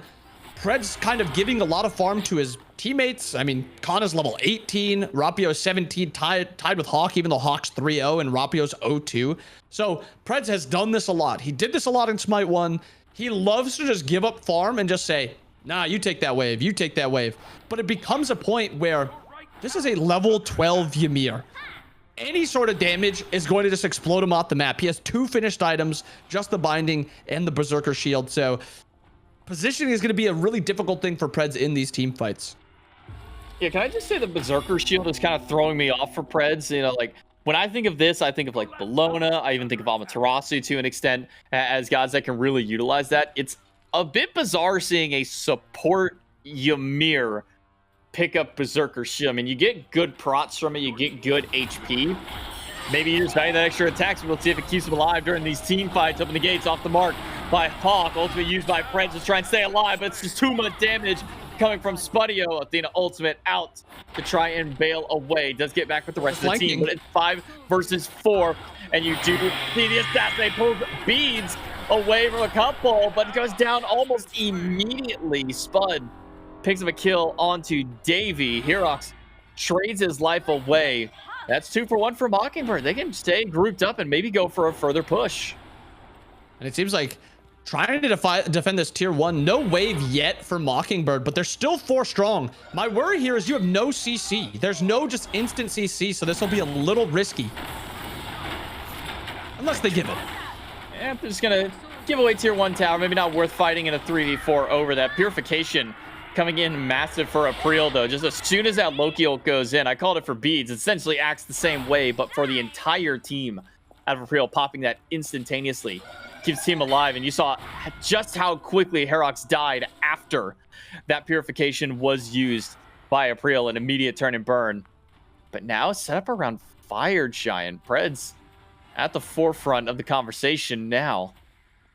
Preds kind of giving a lot of farm to his teammates. I mean, Kana's level 18, Rapio's 17, tied with Hawk, even though Hawk's 3-0 and Rapio's 0-2. So Preds has done this a lot. He did this a lot in Smite 1. He loves to just give up farm and just say, nah, you take that wave, you take that wave. But it becomes a point where this is a level 12 Ymir. Any sort of damage is going to just explode him off the map. He has 2 finished items, just the binding and the Berserker shield. So positioning is going to be a really difficult thing for Preds in these team fights. Yeah, can I just say the Berserker shield is kind of throwing me off for Preds? You know, like, when I think of this, I think of like Bologna. I even think of Amaterasu to an extent as guys that can really utilize that. It's a bit bizarre seeing a support Ymir pick up Berserker shield. I mean, you get good prots from it, you get good HP. Maybe you just value that extra attack, so we'll see if it keeps him alive during these team fights. Open the gates off the mark by Hawk. Ultimate used by Preds to try and stay alive, but it's just too much damage coming from Spudio. Athena ultimate out to try and bail away. Does get back with the rest of the team, but it's 5 versus 4. And you do see the assassinate pulls beads away from a couple, but it goes down almost immediately. Spud picks up a kill onto Davey. Herox trades his life away. That's 2 for 1 for Mockingbird. They can stay grouped up and maybe go for a further push. And it seems like trying to defend this tier 1, no wave yet for Mockingbird, but they're still 4 strong. My worry here is you have no CC. There's no just instant CC, so this will be a little risky. Unless they give it. Yeah, they're just going to give away tier 1 tower. Maybe not worth fighting in a 3v4 over that. Purification coming in massive for April, though. Just as soon as that Loki ult goes in, I called it for beads. It essentially acts the same way, but for the entire team out of April, popping that instantaneously keeps the team alive. And you saw just how quickly hi-rez died after that purification was used by April, an immediate turn and burn. But now set up around Fire Giant. Preds at the forefront of the conversation now,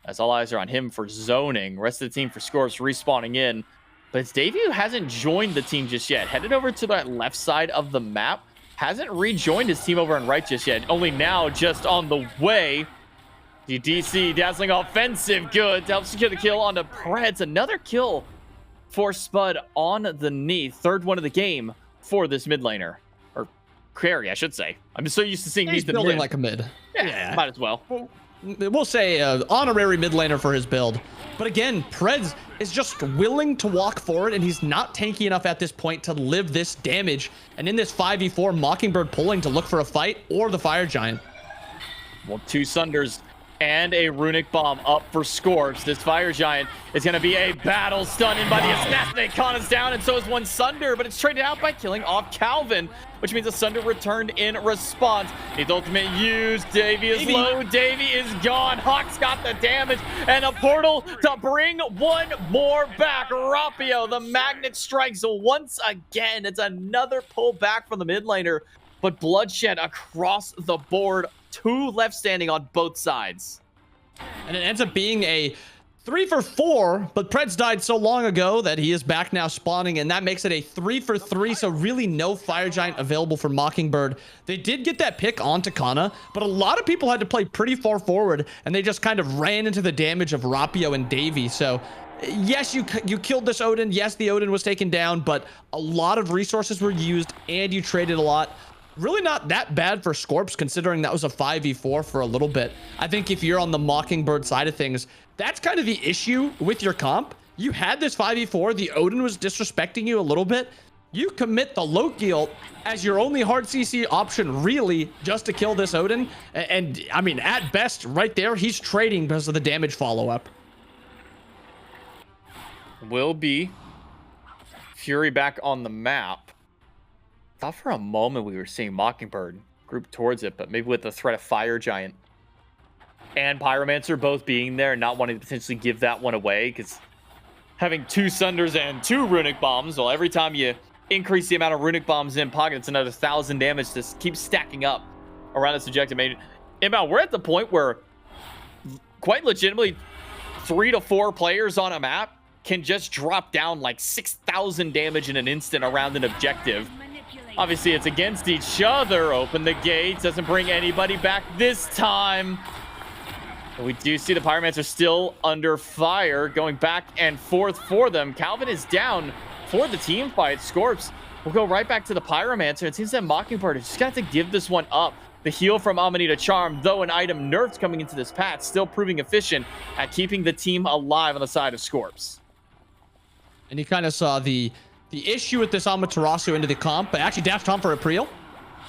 as all eyes are on him for zoning. Rest of the team for scores respawning in. But it's Davey who hasn't joined the team just yet. Headed over to that left side of the map. Hasn't rejoined his team over on right just yet. Only now just on the way. The DC dazzling offensive. Good to help secure the kill onto Preds. Another kill for Spud on the knee. Third one of the game for this mid laner. Or carry, I should say. I'm just so used to seeing He's these building mid. like a mid. Yeah, might as well. We'll say honorary mid laner for his build. But again, Preds is just willing to walk forward, and he's not tanky enough at this point to live this damage. And in this 5v4, Mockingbird pulling to look for a fight or the Fire Giant. Well, 2 Sunders and a Runic Bomb up for Scorps. This Fire Giant is going to be a battle stun in by the Assassinate. Kana's down, and so is one Sunder, but it's traded out by killing off Calvin, which means a Sunder returned in response. His ultimate used. Davey is low. Davey is gone. Hawk's got the damage, and a portal to bring one more back. Rapio, the magnet strikes once again. It's another pull back from the mid laner, but bloodshed across the board. 2 left standing on both sides. And it ends up being a 3 for 4, but Preds died so long ago that he is back now spawning, and that makes it a 3 for 3, so really no Fire Giant available for Mockingbird. They did get that pick onto Kana, but a lot of people had to play pretty far forward, and they just kind of ran into the damage of Rapio and Davey. So yes, you killed this Odin. Yes, the Odin was taken down, but a lot of resources were used, and you traded a lot. Really not that bad for Scorps, considering that was a 5v4 for a little bit. I think if you're on the Mockingbird side of things, that's kind of the issue with your comp. You had this 5v4, the Odin was disrespecting you a little bit. You commit the Loki ult as your only hard CC option, really, just to kill this Odin. And I mean, at best, right there, he's trading because of the damage follow-up. Will be Fury back on the map. Thought for a moment we were seeing Mockingbird group towards it, but maybe with the threat of Fire Giant and Pyromancer both being there and not wanting to potentially give that one away, because having 2 Sunders and 2 Runic Bombs, well, every time you increase the amount of Runic Bombs in pocket, it's another 1,000 damage to keep stacking up around this objective. I mean, Inbound, we're at the point where quite legitimately 3 to 4 players on a map can just drop down like 6,000 damage in an instant around an objective. Obviously, it's against each other. Open the gates. Doesn't bring anybody back this time. But we do see the Pyromancer still under fire, going back and forth for them. Calvin is down for the team fight. Scorps will go right back to the Pyromancer. It seems that Mockingbird is just going to have to give this one up. The heal from Amanita Charm, though an item nerfed coming into this patch, still proving efficient at keeping the team alive on the side of Scorps. And you kind of saw the issue with this Amaterasu into the comp, but actually dashed on for April.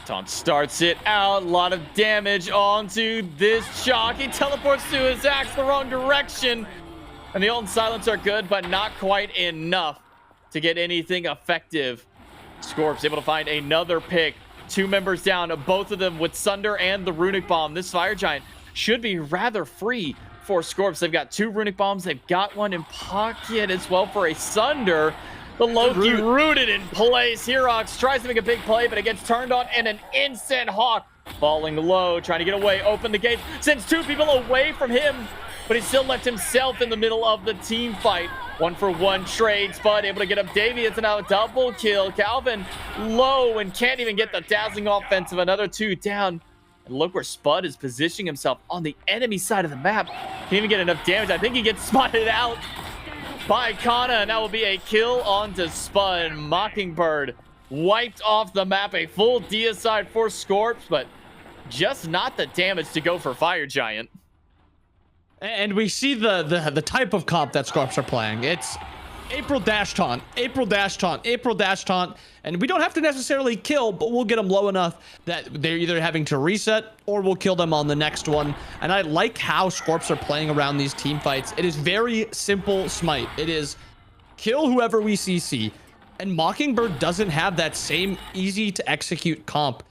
Taunt starts it out. A lot of damage onto this Chalk. He teleports to his axe the wrong direction. And the ult and silence are good, but not quite enough to get anything effective. Scorps able to find another pick. 2 members down, both of them with Sunder and the Runic Bomb. This Fire Giant should be rather free for Scorps. They've got 2 Runic Bombs. They've got one in pocket as well for a Sunder. The Loki rooted in place. hi-rez tries to make a big play, but it gets turned on in an instant. Hawk falling low, trying to get away. Open the gate, sends 2 people away from him, but he still left himself in the middle of the team fight. 1-for-1 trade. Spud able to get up Davey. It's now a double kill. Calvin low and can't even get the dazzling offensive. Another 2 down. And look where Spud is positioning himself on the enemy side of the map. Can't even get enough damage. I think he gets spotted out by Kana, and that will be a kill onto Spud. Mockingbird wiped off the map. A full deicide for Scorps, but just not the damage to go for Fire Giant. And we see the type of comp that Scorps are playing. It's April dash taunt, April dash taunt, April dash taunt, and we don't have to necessarily kill, but we'll get them low enough that they're either having to reset or we'll kill them on the next one. And I like how Scorps are playing around these team fights. It is very simple Smite. It is kill whoever we CC. And Mockingbird doesn't have that same easy to execute comp.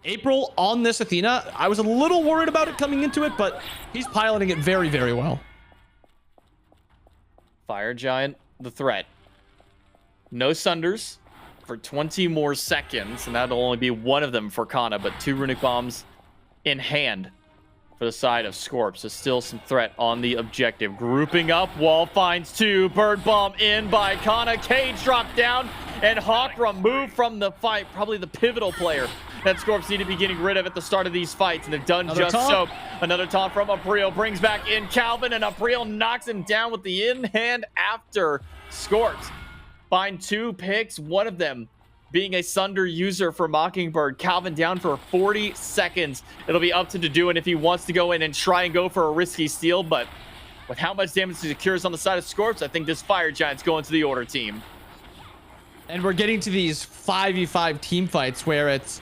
April on this Athena, I was a little worried about it coming into it, but he's piloting it very, very well. Fire Giant, the threat. No Sunders for 20 more seconds, and that'll only be one of them for Kana, but 2 Runic Bombs in hand for the side of Scorp. So still some threat on the objective. Grouping up, Wall finds 2, Bird Bomb in by Kana, Cage dropped down, and Hawk removed from the fight. Probably the pivotal player that Scorps need to be getting rid of at the start of these fights, and they've done just so. Another taunt from April brings back in Calvin, and April knocks him down with the in-hand after. Scorps find 2 picks, one of them being a Sunder user for Mockingbird. Calvin down for 40 seconds. It'll be up to Deduin if he wants to go in and try and go for a risky steal, but with how much damage he secures on the side of Scorps, I think this Fire Giant's going to the order team. And we're getting to these 5v5 team fights where it's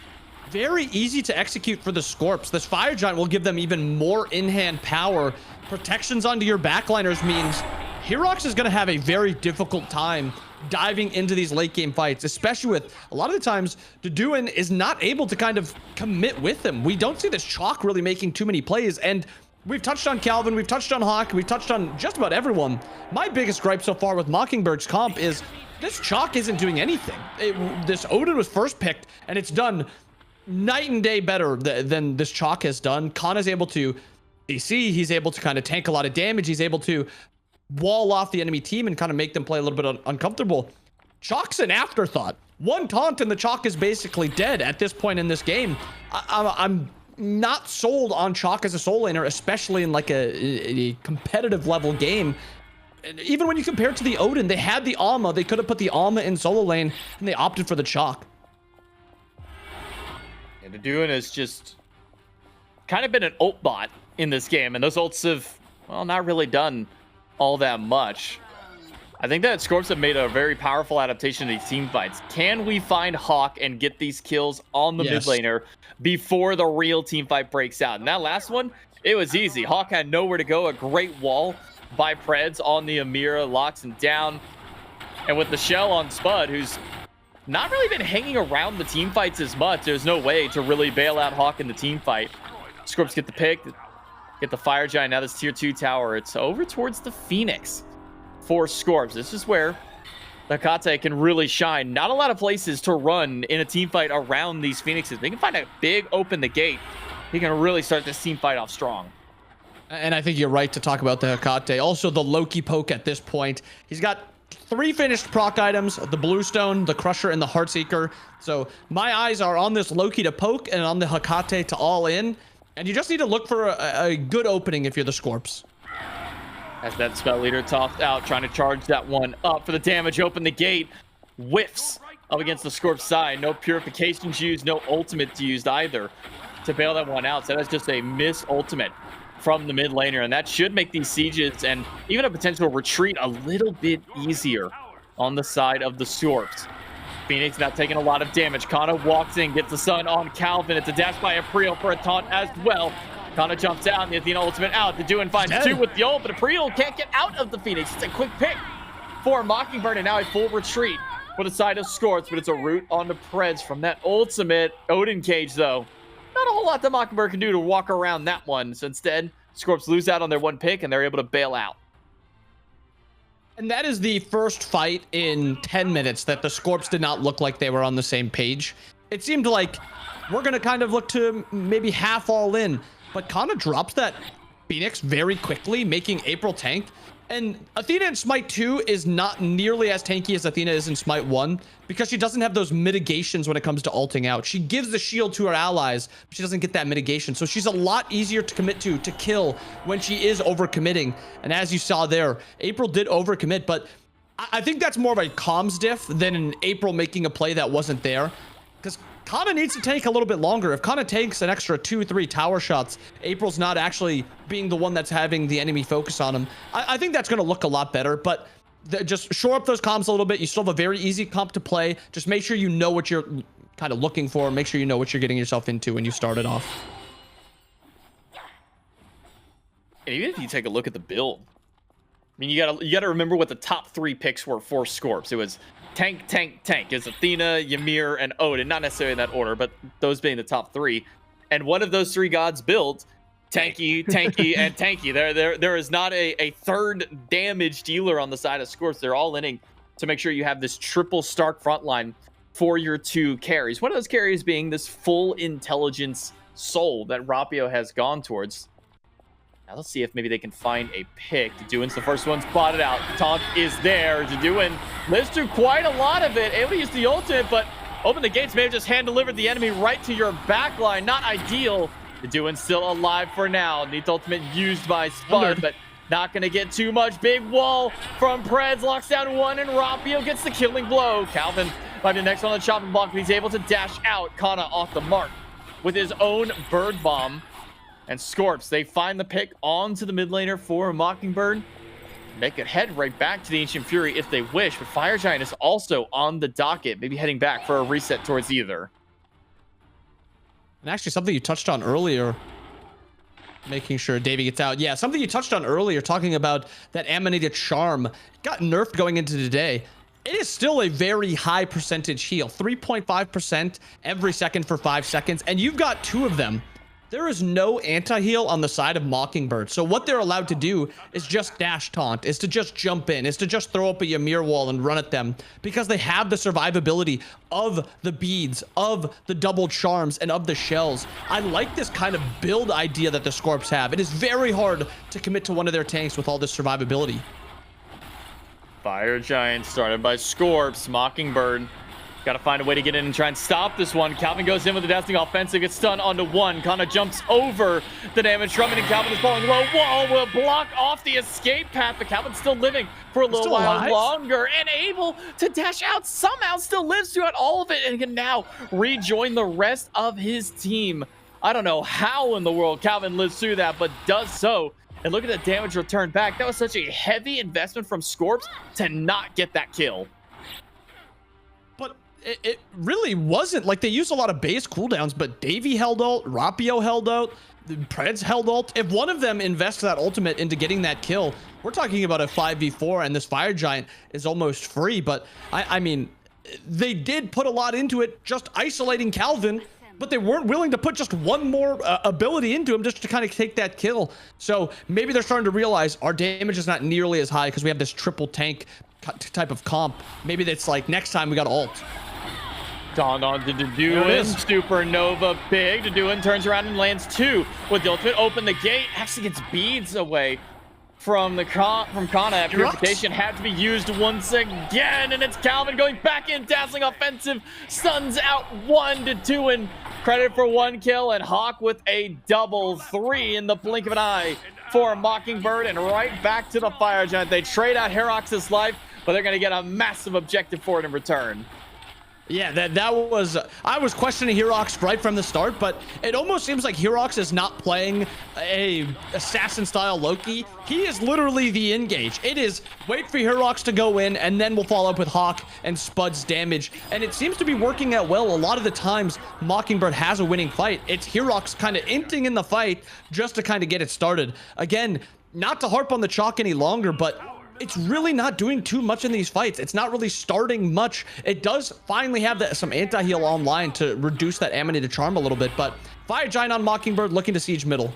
very easy to execute for the Scorps. This Fire Giant will give them even more in-hand power. Protections onto your backliners means Herox is going to have a very difficult time diving into these late game fights, especially with a lot of the times Deduin is not able to kind of commit with them. We don't see this Chalk really making too many plays, and we've touched on Calvin, we've touched on Hawk, we've touched on just about everyone. My biggest gripe so far with Mockingbird's comp is this Chalk isn't doing anything. This Odin was first picked, and it's done night and day better than this Chalk has done. Kana's able to AC, he's able to kind of tank a lot of damage, he's able to wall off the enemy team and kind of make them play a little bit uncomfortable. Chalk's an afterthought. One taunt and the Chalk is basically dead at this point in this game. I'm not sold on Chalk as a soul laner, especially in like a competitive level game. And even when you compare it to the Odin, they had the Alma. They could have put the Alma in solo lane, and they opted for the Chalk. And Deduin has just kind of been an ult bot in this game, and those ults have, well, not really done all that much. I think that Scorps have made a very powerful adaptation to these team fights. Can we find Hawk and get these kills on the mid laner before the real team fight breaks out? And that last one, it was easy. Hawk had nowhere to go. A great wall by Preds on the EMEA, locks him down. And with the shell on Spud, who's not really been hanging around the team fights as much, there's no way to really bail out Hawk in the team fight. Scorps get the pick, get the Fire Giant. Now this tier 2 tower, it's over towards the Phoenix for Scorps. This is where the Hecate can really shine. Not a lot of places to run in a team fight around these Phoenixes. They can find a big open the gate. He can really start this team fight off strong. And I think you're right to talk about the Hecate. Also the Loki poke at this point. He's got 3 finished proc items, the Bluestone, the Crusher, and the Heartseeker. So my eyes are on this Loki to poke and on the Hecate to all in. And you just need to look for a good opening if you're the Scorps. As that spell leader tossed out, trying to charge that one up for the damage. Open the gate. Whiffs up against the Scorps side. No purifications used, no ultimates used either to bail that one out. So that's just a miss ultimate from the mid laner. And that should make these sieges and even a potential retreat a little bit easier on the side of the Scorps. Phoenix not taking a lot of damage. Kana walks in, gets the sun on Calvin. It's a dash by April for a taunt as well. Kana jumps out, and the Athena ultimate out. Deduin finds 2 with the ult, but April can't get out of the Phoenix. It's a quick pick for Mockingbird, and now a full retreat for the side of Scorps, but it's a root on the Preds from that ultimate. Odin cage, though. Not a whole lot that Mockingbird can do to walk around that one. So instead, Scorps lose out on their one pick, and they're able to bail out. And that is the first fight in 10 minutes that the Scorps did not look like they were on the same page. It seemed like we're going to kind of look to maybe half all in, but Kana drops that Phoenix very quickly, making April tank. And Athena in Smite 2 is not nearly as tanky as Athena is in Smite 1 because she doesn't have those mitigations when it comes to ulting out. She gives the shield to her allies, but she doesn't get that mitigation. So she's a lot easier to commit to kill when she is overcommitting. And as you saw there, April did overcommit, but I think that's more of a comms diff than an April making a play that wasn't there. Because Kana needs to tank a little bit longer. If Kana takes an extra 2-3 tower shots, April's not actually being the one that's having the enemy focus on him. I think that's going to look a lot better, but just shore up those comps a little bit. You still have a very easy comp to play. Just make sure you know what you're kind of looking for. Make sure you know what you're getting yourself into when you start it off. And even if you take a look at the build, mean, you gotta remember what the top 3 picks were for Scorps. It was tank, tank, tank. It's Athena, Ymir, and Odin. Not necessarily in that order, but those being the top 3. And one of those 3 gods built tanky, tanky, and tanky. There is not a third damage dealer on the side of Scorps. They're all inning to make sure you have this triple Stark frontline for your 2 carries. One of those carries being this full intelligence soul that Rapio has gone towards. Now let's see if maybe they can find a pick. Deduin's the first one spotted out. Taunt is there. Deduin lives through quite a lot of it. Able to use the ultimate, but open the gates. May have just hand-delivered the enemy right to your backline. Not ideal. Deduin's still alive for now. Needs ultimate used by Spud, but not going to get too much. Big wall from Preds. Locks down 1, and Rapio gets the killing blow. Calvin might be the next on the chopping block, but he's able to dash out. Kana off the mark with his own bird bomb. And Scorps, they find the pick onto the mid laner for Mockingbird. They could head right back to the Ancient Fury if they wish, but Fire Giant is also on the docket, maybe heading back for a reset towards either. And actually, something you touched on earlier, making sure Davey gets out. Yeah, something you touched on earlier, talking about that Amanita Charm got nerfed going into today. It is still a very high percentage heal, 3.5% every second for 5 seconds, and you've got 2 of them. There is no anti-heal on the side of Mockingbird. So what they're allowed to do is just dash taunt, is to just jump in, is to just throw up a Ymir wall and run at them, because they have the survivability of the beads, of the double charms, and of the shells. I like this kind of build idea that the Scorps have. It is very hard to commit to one of their tanks with all this survivability. Fire Giant started by Scorps. Mockingbird got to find a way to get in and try and stop this one. Calvin goes in with the dancing offensive, gets stunned onto 1. Kana jumps over the damage. Drummond and Calvin is falling low. Wall will block off the escape path, but Calvin's still living for a little while longer and able to dash out. Somehow still lives throughout all of it and can now rejoin the rest of his team. I don't know how in the world Calvin lives through that, but does so. And look at the damage returned back. That was such a heavy investment from Scorps to not get that kill. It really wasn't. Like, they used a lot of base cooldowns, but Davey held ult, Rapio held ult, the Preds held ult. If one of them invests that ultimate into getting that kill, we're talking about a 5v4, and this Fire Giant is almost free. But I mean, they did put a lot into it, just isolating Calvin, but they weren't willing to put just one more ability into him just to kind of take that kill. So maybe they're starting to realize our damage is not nearly as high because we have this triple tank type of comp. Maybe that's like, next time we got ult. Dawned on to Deduin. Supernova big. Deduin turns around and lands 2 with the ultimate. Open the gate. Actually gets beads away from Kana. Purification had to be used once again. And it's Calvin going back in. Dazzling offensive. Stuns out 1. Deduin credit for 1 kill. And Hawk with a double 3 in the blink of an eye for Mockingbird. And right back to the Fire Giant. They trade out Herox's life, but they're going to get a massive objective for it in return. Yeah, that was... I was questioning Herox right from the start, but it almost seems like Herox is not playing a assassin-style Loki. He is literally the engage. It is wait for Herox to go in, and then we'll follow up with Hawk and Spud's damage. And it seems to be working out well. A lot of the times, Mockingbird has a winning fight. It's Herox kind of inting in the fight just to kind of get it started. Again, not to harp on the chalk any longer, but it's really not doing too much in these fights. It's not really starting much. It does finally have some anti-heal online to reduce that Amanita Charm a little bit, but Fire Giant on Mockingbird looking to siege middle.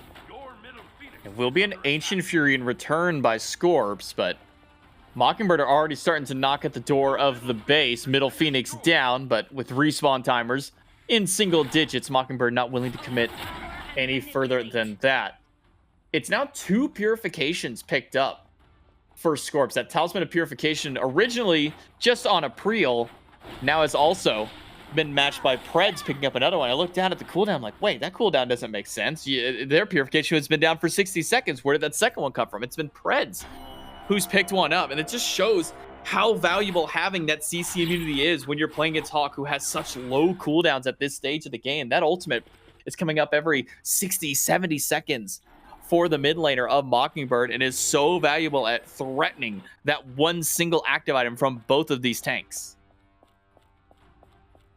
It will be an Ancient Fury in return by Scorps, but Mockingbird are already starting to knock at the door of the base. Middle Phoenix down, but with respawn timers in single digits, Mockingbird not willing to commit any further than that. It's now 2 purifications picked up for Scorps. That Talisman of Purification, originally just on a Priel, now has also been matched by Preds picking up another one. I looked down at the cooldown, I'm like, wait, that cooldown doesn't make sense. Their Purification has been down for 60 seconds. Where did that second one come from? It's been Preds who's picked one up, and it just shows how valuable having that CC immunity is when you're playing against Hawk, who has such low cooldowns at this stage of the game. That ultimate is coming up every 60, 70 seconds for the mid laner of Mockingbird, and is so valuable at threatening that one single active item from both of these tanks.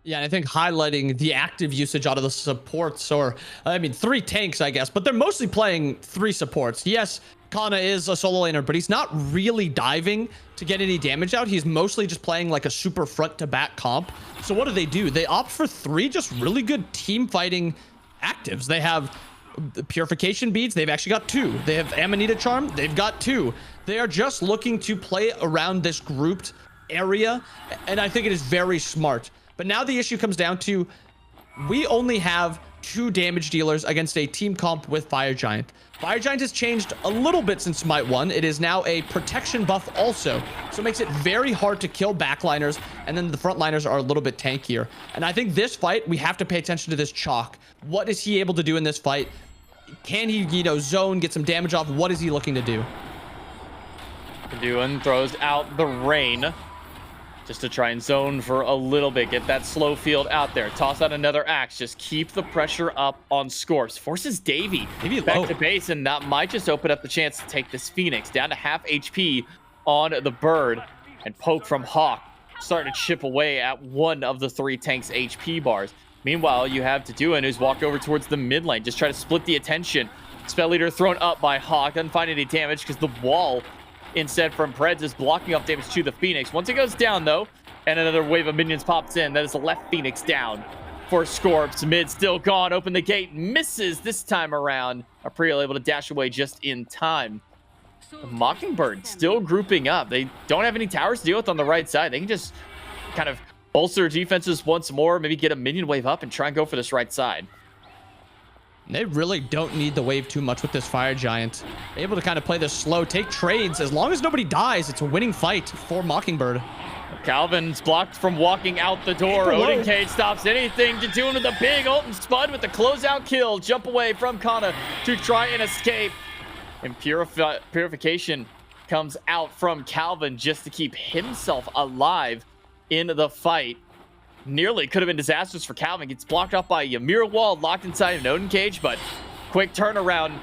Yeah, and I think highlighting the active usage out of the supports, or I mean 3 tanks, I guess, but they're mostly playing 3 supports. Yes, Kana is a solo laner, but he's not really diving to get any damage out. He's mostly just playing like a super front to back comp. So what do? They opt for 3 just really good team fighting actives. They have the Purification Beads. They've actually got 2. They have Amanita Charm. They've got 2. They are just looking to play around this grouped area, and I think it is very smart. But now the issue comes down to, we only have 2 damage dealers against a team comp with Fire Giant. Fire Giant has changed a little bit since SMITE 1. It is now a protection buff also, so it makes it very hard to kill backliners, and then the frontliners are a little bit tankier. And I think this fight, we have to pay attention to this Chalk. What is he able to do in this fight? Can he, zone, get some damage off? What is he looking to do? Duan throws out the rain just to try and zone for a little bit. Get that slow field out there. Toss out another axe. Just keep the pressure up on Scorps. Forces Davey back to base, and that might just open up the chance to take this Phoenix down to half HP on the bird. And poke from Hawk starting to chip away at one of the 3 tanks' HP bars. Meanwhile, you have Taduan, who's walked over towards the mid lane, just try to split the attention. Spell Leader thrown up by Hawk. Doesn't find any damage because the wall instead from Preds is blocking off damage to the Phoenix. Once it goes down, though, and another wave of minions pops in, that is the left Phoenix down for Scorps. Mid still gone. Open the gate. Misses this time around. Apriel able to dash away just in time. The Mockingbird still grouping up. They don't have any towers to deal with on the right side. They can just kind of bolster defenses once more, maybe get a minion wave up and try and go for this right side. They really don't need the wave too much with this Fire Giant. Able to kind of play this slow, take trades. As long as nobody dies, it's a winning fight for Mockingbird. Calvin's blocked from walking out the door. Odin Cage stops anything to do with a big ult and Spud with the closeout kill. Jump away from Kana to try and escape. And Purification comes out from Calvin just to keep himself alive in the fight. Nearly could have been disastrous for Calvin. Gets blocked off by a mirror wall, locked inside an Odin Cage, but quick turnaround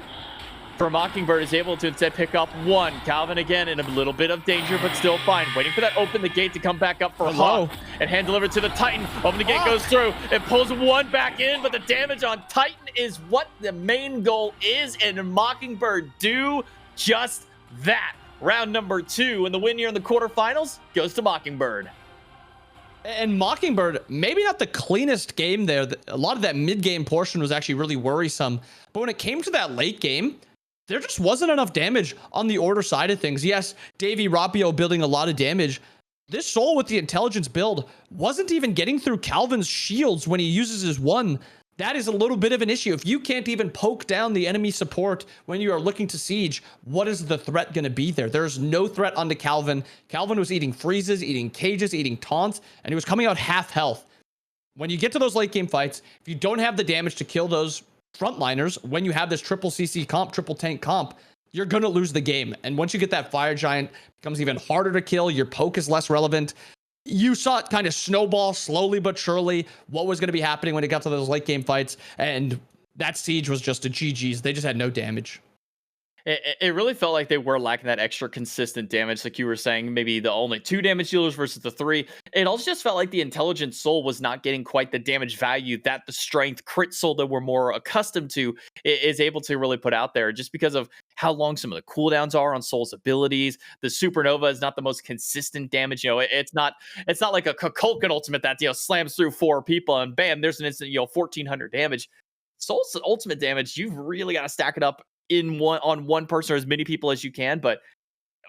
for Mockingbird is able to instead pick up 1. Calvin again in a little bit of danger, but still fine. Waiting for that open the gate to come back up for Hawk. And hand delivered to the Titan. Open the gate goes through. It pulls 1 back in, but the damage on Titan is what the main goal is, and Mockingbird do just that. Round number 2, and the win here in the quarterfinals goes to Mockingbird. And Mockingbird, maybe not the cleanest game there. A lot of that mid-game portion was actually really worrisome. But when it came to that late game, there just wasn't enough damage on the order side of things. Yes, Davey Rapio building a lot of damage. This Soul with the intelligence build wasn't even getting through Calvin's shields when he uses his 1. That is a little bit of an issue. If you can't even poke down the enemy support when you are looking to siege, what is the threat going to be there? There's no threat onto Calvin. Calvin was eating freezes, eating cages, eating taunts, and he was coming out half health. When you get to those late game fights, if you don't have the damage to kill those frontliners, when you have this triple CC comp, triple tank comp, you're going to lose the game. And once you get that Fire Giant, it becomes even harder to kill. Your poke is less relevant. You saw it kind of snowball slowly but surely what was going to be happening when it got to those late game fights, and that siege was just a GG's. They just had no damage. It really felt like they were lacking that extra consistent damage, like you were saying, maybe the only 2 damage dealers versus the 3. It also just felt like the Intelligent Soul was not getting quite the damage value that the Strength Crit Soul that we're more accustomed to is able to really put out there, just because of how long some of the cooldowns are on Soul's abilities. The Supernova is not the most consistent damage. It's not like a Kukulkan ultimate that slams through 4 people and bam, there's an instant 1400 damage. Soul's ultimate damage, you've really got to stack it up on one person or as many people as you can, but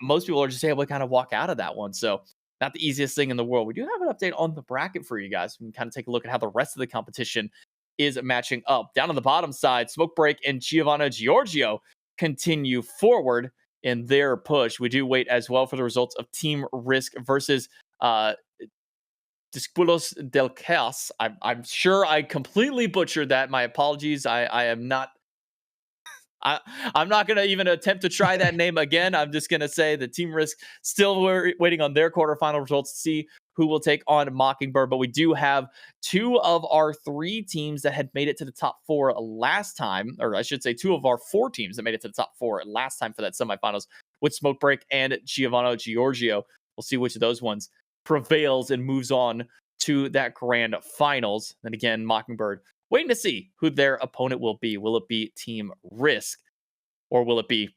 most people are just able to kind of walk out of that one. So not the easiest thing in the world. We do have an update on the bracket for you guys. We can kind of take a look at how the rest of the competition is matching up. Down on the bottom side, Smokebreak and Giovanna Giorgio continue forward in their push. We do wait as well for the results of Team Risk versus Dispulos del Chaos. I'm sure I completely butchered that. My apologies. I'm not going to even attempt to try that name again. I'm just going to say the Team Risk still waiting on their quarterfinal results to see who will take on Mockingbird. But we do have 2 of our 3 teams that had made it to the top 4 last time, or I should say 2 of our 4 teams that made it to the top 4 last time for that semifinals with Smokebreak and Giovanna Giorgio. We'll see which of those ones prevails and moves on to that grand finals. And again, Mockingbird waiting to see who their opponent will be. Will it be Team Risk or will it be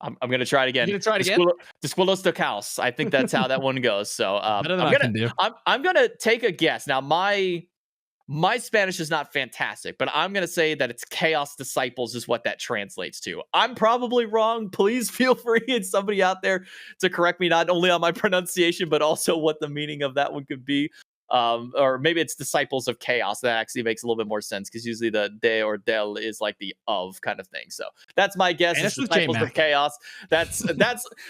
I'm gonna try it again. gonna try it again? Desquilo Stocaus. I think that's how that one goes. So Better than I can do. I'm gonna take a guess. Now my Spanish is not fantastic, but I'm gonna say that it's Chaos Disciples is what that translates to. I'm probably wrong. Please feel free and somebody out there to correct me, not only on my pronunciation, but also what the meaning of that one could be. Or maybe it's Disciples of Chaos. That actually makes a little bit more sense because usually the de or del is like the of kind of thing. So that's my guess. It's Disciples of Chaos. That's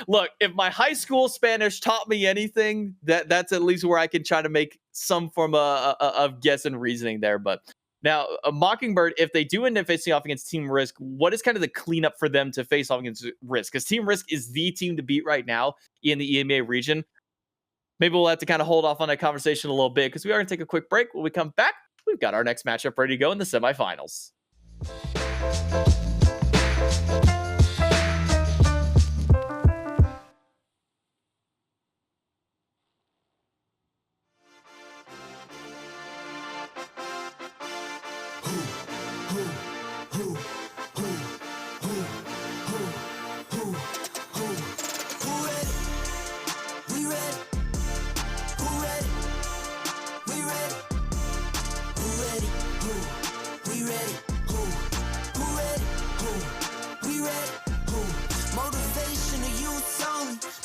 look, if my high school Spanish taught me anything, that's at least where I can try to make some form of guess and reasoning there. But now, Mockingbird, if they do end up facing off against Team Risk, what is kind of the cleanup for them to face off against Risk? Because Team Risk is the team to beat right now in the EMEA region. Maybe we'll have to kind of hold off on that conversation a little bit because we are going to take a quick break. When we come back, we've got our next matchup ready to go in the semifinals.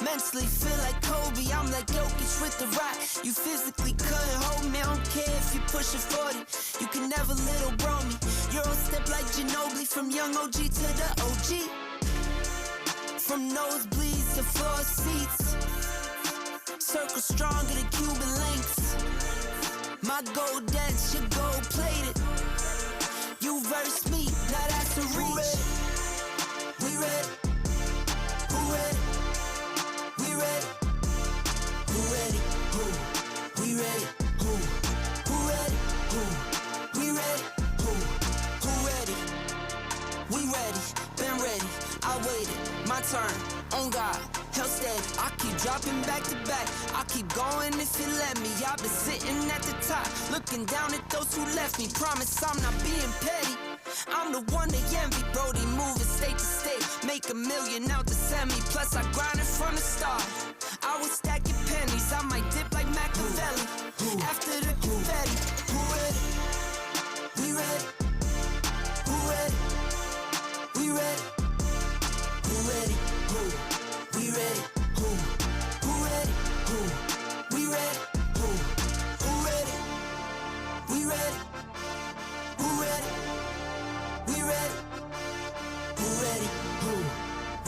Mentally feel like Kobe, I'm like Jokic with the rock. You physically couldn't hold me, I don't care if you pushing 40. You can never little bro me. Euro step like Ginobili, from young OG to the OG. From nosebleeds to floor seats. Circle stronger than Cuban links. My gold dance, your gold plated. You verse me, now that's a reach. We ready? Who ready? We ready? Who ready? Who? We ready? Who? Who ready? Who? We ready? Who ready? We ready. Been ready. I waited. My turn. On God. Hell steady. I keep dropping back to back. I keep going if you let me. I've been sitting at the top, looking down at those who left me. Promise I'm not being petty. I'm the one they envy, Brody, moving state to state. Make $1 million out the semi, plus I grinded from the start. I was stacking pennies, I might dip like Machiavelli. After the confetti, who ready? We ready? Who ready? We ready? Who ready? Who? We ready? Who? Who ready? Who? We ready? Who? Who ready? We ready? Who ready? We ready? Who ready? Who?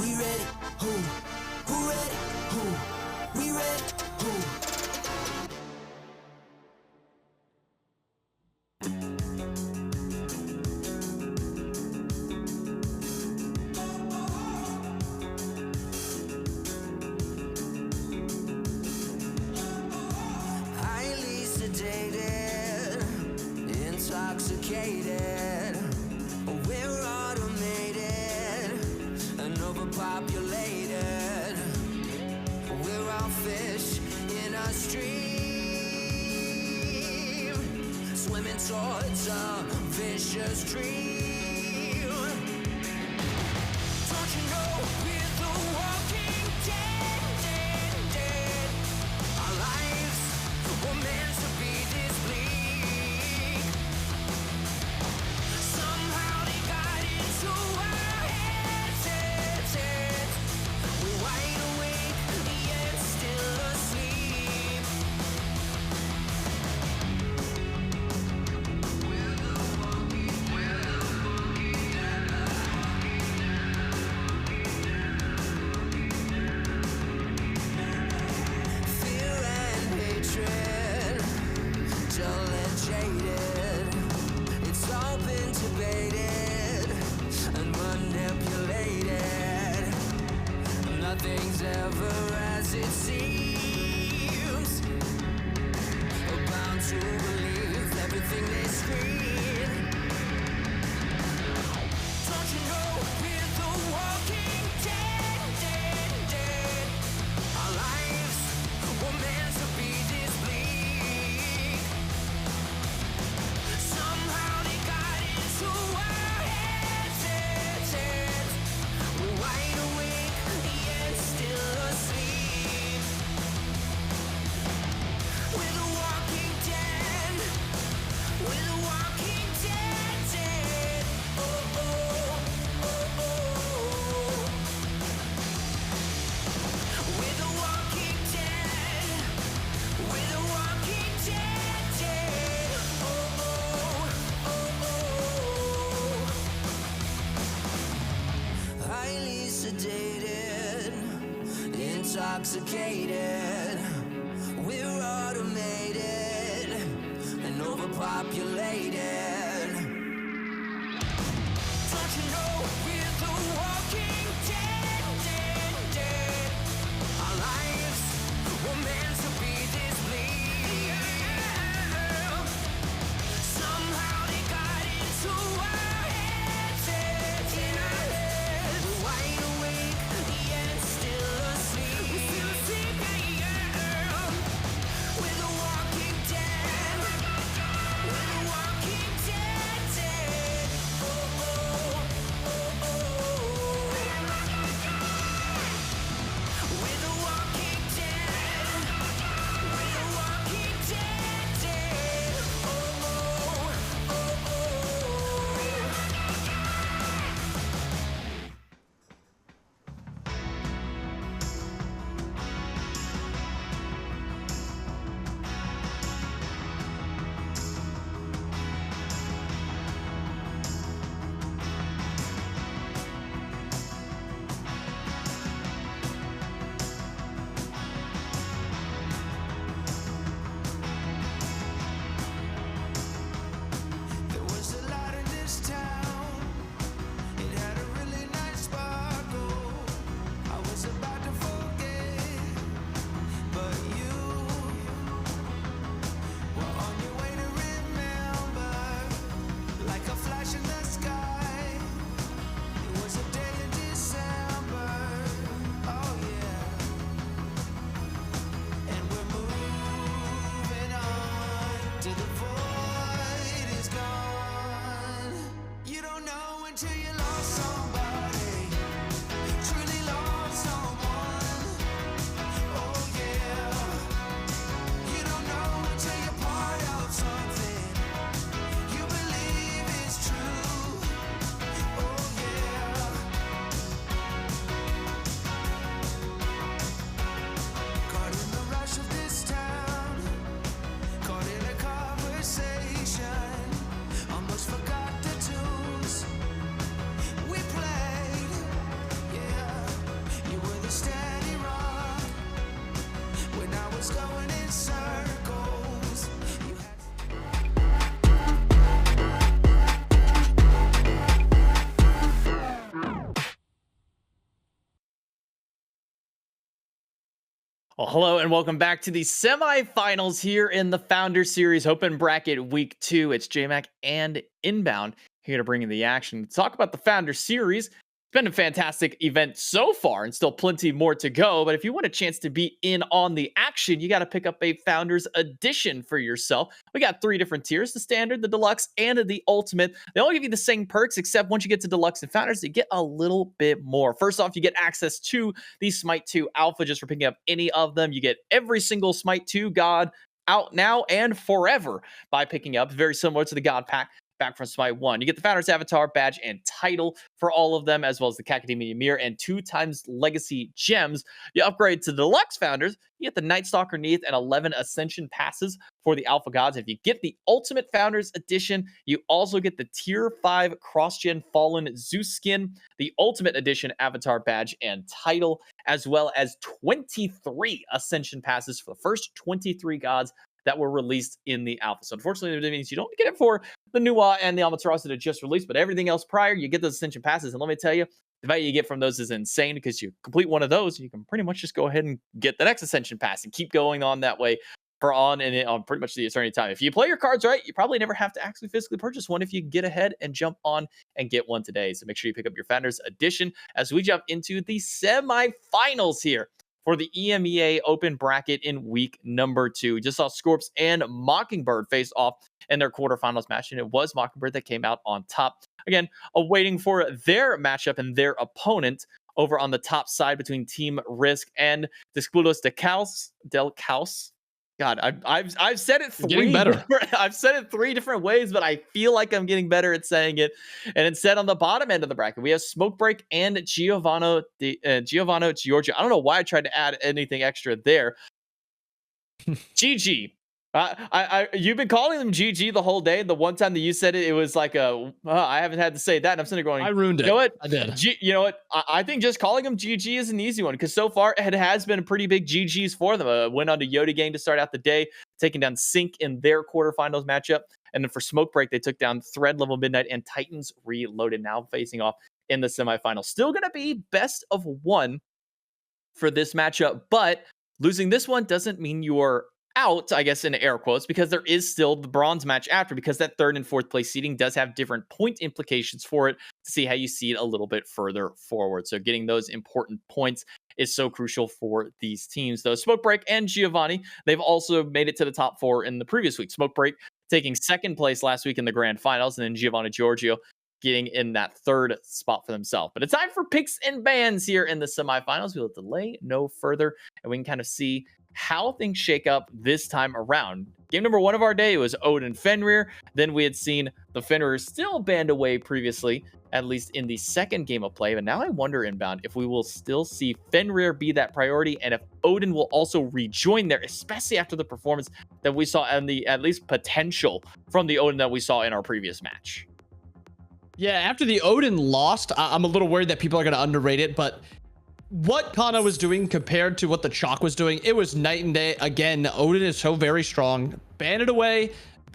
We ready? Who? Who ready? Who? We ready? Who? Highly sedated, intoxicated. We're automated and overpopulated. We're all fish in a stream, swimming towards a vicious dream. Don't you know we're the walking dead? Our lives were meant to be this bleak. Somehow they got into our heads. We're wide awake, yet still asleep. Fear and hatred, dull and jaded. It's all been debated and manipulated. Nothing's ever as it seems. We're bound to believe everything they scream. Don't you know we're the walking dead? Our lives were meant to be this bleak. Somehow they got into our heads. We're wide awake, intoxicated. We're automated and overpopulated. Don't you know we're the walking dead, dead, dead? Our lives were meant to be this bleak. Somehow they got into our heads, in our heads. We're wide awake, yet still asleep. We're still asleep, yeah. We're the walking dead. We're the walking dead, dead. Oh, oh, oh, oh. We're the walking dead. We're the walking dead, dead. Oh, oh, oh, oh. There was a lot in this town. It had a really nice sparkle. I was about to forget, but you were on your way to remember. Like a flash in the sky. It was a day in December. Oh yeah. And we're moving on till the void is gone. You don't know until you lost somebody, truly lost someone. Oh yeah. You don't know until you're part of something you believe is true. Oh yeah. Caught in the rush of this town, caught in a conversation, almost forgot the tunes we played. Yeah, you were the steady rock when I was going in circles. You had Well, hello and welcome back to the semifinals here in the Founder Series Open Bracket Week 2. It's JMac and Inbound here to bring in the action. To talk about the Founder Series, it's been a fantastic event so far and still plenty more to go. But if you want a chance to be in on the action, you got to pick up a Founders Edition for yourself. We got 3 different tiers: the Standard, the Deluxe, and the Ultimate. They all give you the same perks, except once you get to Deluxe and Founders, you get a little bit more. First off, you get access to the SMITE 2 Alpha just for picking up any of them. You get every single SMITE 2 God out now and forever by picking up. Very similar to the God Pack back from SMITE 1. You get the Founders Avatar, Badge, and Title for all of them, as well as the Kakademia Mirror and 2 times Legacy Gems. You upgrade to Deluxe Founders, you get the Night Stalker Neath and 11 Ascension Passes for the Alpha Gods. If you get the Ultimate Founders Edition, you also get the Tier 5 Cross-Gen Fallen Zeus skin, the Ultimate Edition Avatar Badge and Title, as well as 23 Ascension Passes for the first 23 gods that were released in the alpha. So unfortunately, that means you don't get it for the Nuwa and the Amaterasu that just released, but everything else prior, you get those Ascension Passes. And let me tell you, the value you get from those is insane, because you complete one of those, you can pretty much just go ahead and get the next Ascension Pass and keep going on that way for on pretty much the eternity time. If you play your cards right, you probably never have to actually physically purchase one if you get ahead and jump on and get one today. So make sure you pick up your Founders Edition as we jump into the semifinals here for the EMEA Open Bracket in week number 2. We just saw Scorps and Mockingbird face off in their quarterfinals match, and it was Mockingbird that came out on top. Again, awaiting for their matchup and their opponent over on the top side between Team Risk and Dispulos del Caos. God, I've said it Getting better. I've said it 3 different ways, but I feel like I'm getting better at saying it. And instead, on the bottom end of the bracket, we have Smokebreak and Giovanni Giorgio. I don't know why I tried to add anything extra there. GG. You've been calling them GG the whole day. The one time that you said it, it was like I haven't had to say that. And I'm sitting there going, I ruined it. You know what? I did. You know what? I think just calling them GG is an easy one because so far it has been a pretty big GGs for them. A win on the Yoda gang to start out the day, taking down Sync in their quarterfinals matchup. And then for Smoke Break, they took down Thread Level Midnight and Titans Reloaded, now facing off in the semifinals. Still going to be best of one for this matchup, but losing this one doesn't mean you're out, I guess, in air quotes, because there is still the bronze match after, because that third and fourth place seeding does have different point implications for it to see how you see it a little bit further forward. So getting those important points is so crucial for these teams. Though Smoke Break and Giovanni, they've also made it to the top 4 in the previous week. Smoke Break taking second place last week in the grand finals, and then Giovanni Giorgio getting in that third spot for themselves. But it's time for picks and bans here in the semifinals. We'll delay no further, and we can kind of see how things shake up this time around. Game number 1 of our day was Odin Fenrir. Then we had seen the Fenrir still banned away previously, at least in the second game of play. But now I wonder, Inbound, if we will still see Fenrir be that priority, and if Odin will also rejoin there, especially after the performance that we saw and the at least potential from the Odin that we saw in our previous match. Yeah, after the Odin lost, I'm a little worried that people are going to underrate it, but what Kana was doing compared to what the Chalk was doing, it was night and day. Again, Odin is so very strong. Ban it away,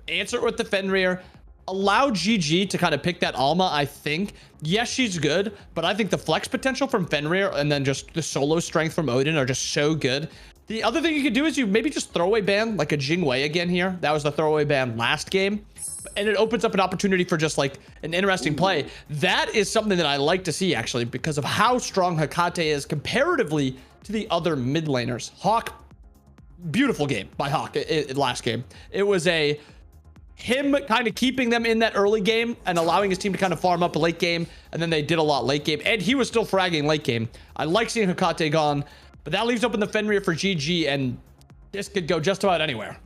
answer it with the Fenrir, allow GG to kind of pick that Alma, I think. Yes, she's good, but I think the flex potential from Fenrir and then just the solo strength from Odin are just so good. The other thing you could do is you maybe just throwaway ban like a Jingwei again here. That was the throwaway ban last game. And it opens up an opportunity for just like an interesting play. That is something that I like to see, actually, because of how strong Hecate is comparatively to the other mid laners. Hawk, beautiful game by Hawk last game. It was him kind of keeping them in that early game and allowing his team to kind of farm up a late game. And then they did a lot late game. And he was still fragging late game. I like seeing Hecate gone, but that leaves open the Fenrir for GG, and this could go just about anywhere.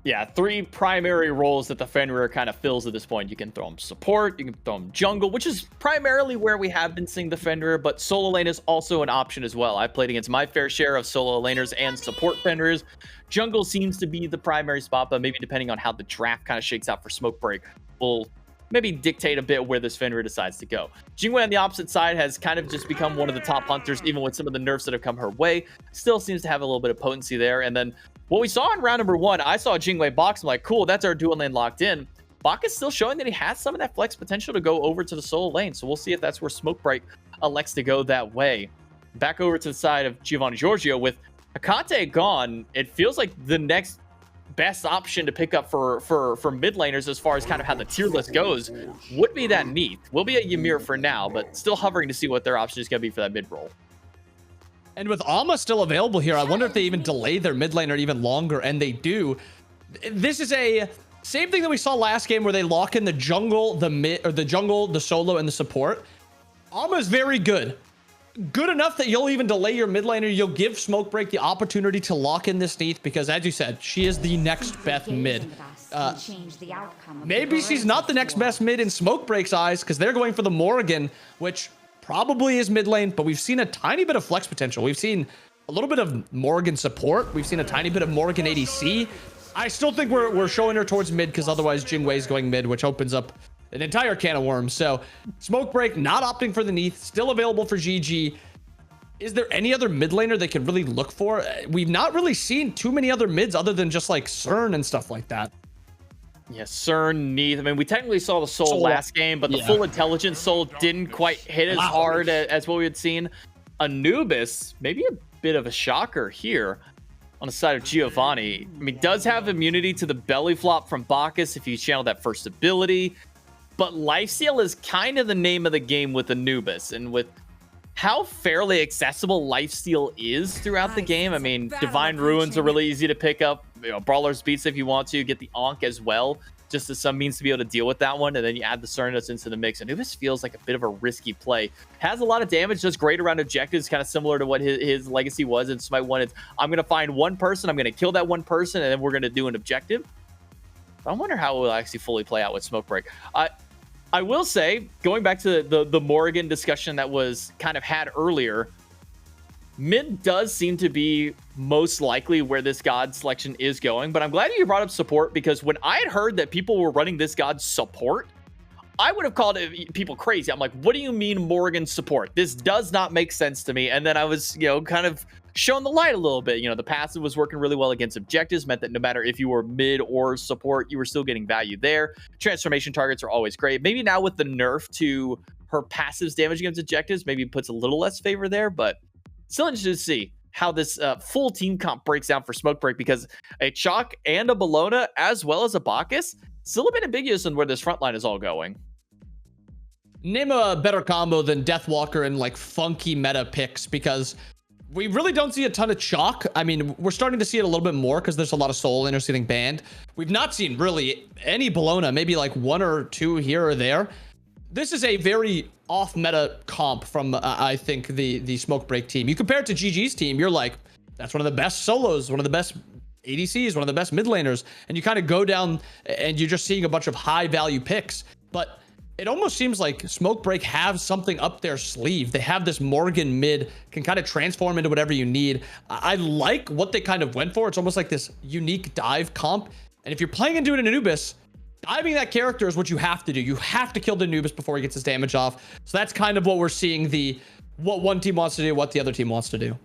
Yeah, 3 primary roles that the Fenrir kind of fills at this point. You can throw him support, you can throw him jungle, which is primarily where we have been seeing the Fenrir, but solo lane is also an option as well. I've played against my fair share of solo laners and support Fenrirs. Jungle seems to be the primary spot, but maybe depending on how the draft kind of shakes out for Smoke Break, will maybe dictate a bit where this Fenrir decides to go. Jingwei on the opposite side has kind of just become one of the top hunters, even with some of the nerfs that have come her way. Still seems to have a little bit of potency there. And then what we saw in round number 1, I saw Jingwei box. I'm like, cool, that's our dual lane locked in. Bak is still showing that he has some of that flex potential to go over to the solo lane. So we'll see if that's where Smoke Break elects to go that way. Back over to the side of Giovanni Giorgio with Hecate gone. It feels like the next best option to pick up for mid laners as far as kind of how the tier list goes would be that Neath. We'll be at Ymir for now, but still hovering to see what their option is going to be for that mid role. And with Alma still available here, I wonder if they even delay their mid laner even longer, and they do. This is a same thing that we saw last game where they lock in the jungle, the mid, or the jungle, the solo, and the support. Alma is very good. Good enough that you'll even delay your mid laner. You'll give Smoke Break the opportunity to lock in this Neath, because as you said, she is the next best mid. Maybe she's not the next best mid in Smoke Break's eyes, because they're going for the Morrigan, which probably is mid lane, but we've seen a tiny bit of flex potential. We've seen a little bit of Morrigan support. We've seen a tiny bit of Morrigan ADC. I still think we're showing her towards mid, because otherwise Jingwei's going mid, which opens up an entire can of worms. So Smoke Break not opting for the Neath, still available for GG. Is there any other mid laner they could really look for? We've not really seen too many other mids other than just like CERN and stuff like that. Yeah, CERN, Neath. I mean, we technically saw the Soul last game, but the full intelligence Soul didn't quite hit as hard as what we had seen. Anubis, maybe a bit of a shocker here on the side of Giovanni. I mean, does have immunity to the belly flop from Bacchus if you channel that first ability, but lifesteal is kind of the name of the game with Anubis, and with how fairly accessible lifesteal is throughout the game. I mean, Divine Ruins are really easy to pick up. You know, Brawler's Beats if you want to. Get the Ankh as well, just as some means to be able to deal with that one. And then you add the Cernos into the mix. Anubis feels like a bit of a risky play. Has a lot of damage, does great around objectives, kind of similar to what his legacy was in Smite 1. It's, I'm going to find one person, I'm going to kill that one person, and then we're going to do an objective. I wonder how it will actually fully play out with Smoke Break. I will say, going back to the Morrigan discussion that was kind of had earlier, Mid does seem to be most likely where this god selection is going, but I'm glad you brought up support, because when I had heard that people were running this god support, I would have called people crazy. I'm like, what do you mean Morgan support? This does not make sense to me. And then I was, kind of shown the light a little bit. The passive was working really well against objectives, meant that no matter if you were mid or support, you were still getting value there. Transformation targets are always great. Maybe now with the nerf to her passives damage against objectives, maybe puts a little less favor there, but still interested to see how this full team comp breaks down for Smoke Break, because a Chalk and a Bologna, as well as a Bacchus, still a bit ambiguous on where this front line is all going. Name a better combo than Deathwalker and like funky meta picks, because we really don't see a ton of Chalk. I mean, we're starting to see it a little bit more because there's a lot of Soul Inner getting banned. We've not seen really any Bologna, maybe like one or two here or there. This is a very off meta comp from I think the Smoke Break team. You compare it to GG's team, you're like, that's one of the best solos, one of the best ADCs, one of the best mid laners, and you kind of go down and you're just seeing a bunch of high value picks. But it almost seems like Smoke Break have something up their sleeve. They have this Morgan mid, can kind of transform into whatever you need. I like what they kind of went for. It's almost like this unique dive comp. And if you're playing into an Anubis, diving that character is what you have to do. You have to kill the Anubis before he gets his damage off. So that's kind of what we're seeing, what one team wants to do, what the other team wants to do.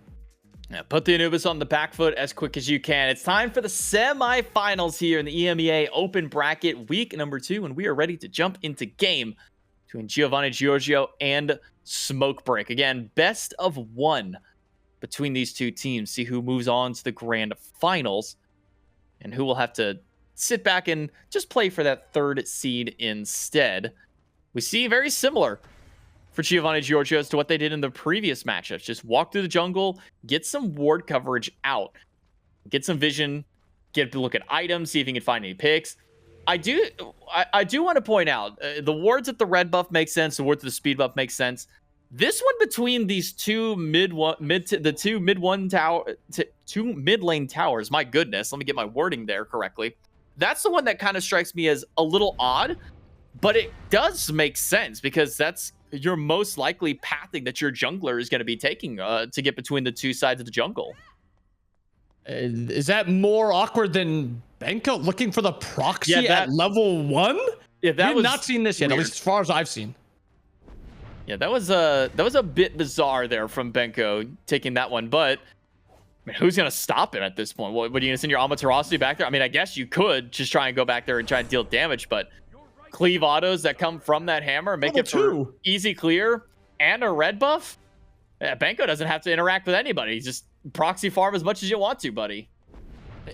Yeah, put the Anubis on the back foot as quick as you can. It's time for the semifinals here in the EMEA Open Bracket week number 2, and we are ready to jump into game between Giovanni Giorgio and Smoke Break. Again, best of 1 between these two teams. See who moves on to the grand finals and who will have to sit back and just play for that 3rd seed instead. We see very similar for Giovanni Giorgio as to what they did in the previous matchups. Just walk through the jungle, get some ward coverage out, get some vision, get a look at items, see if you can find any picks. I do want to point out the wards at the red buff makes sense. The wards at the speed buff makes sense. This one between these two mid lane towers. My goodness, let me get my wording there correctly. That's the one that kind of strikes me as a little odd, but it does make sense because that's your most likely pathing that your jungler is going to be taking to get between the two sides of the jungle. Is that more awkward than Benko looking for the proxy at level 1? Yeah, that We've not seen this yet, weird. at least as far as I've seen. Yeah, that was a bit bizarre there from Benko taking that one, but I mean, who's going to stop him at this point? What are you going to send your Amaterosity back there? I mean, I guess you could just try and go back there and try and deal damage, but cleave autos that come from that hammer make it for easy clear and a red buff. Yeah, Benko doesn't have to interact with anybody. He's just proxy farm as much as you want to, buddy.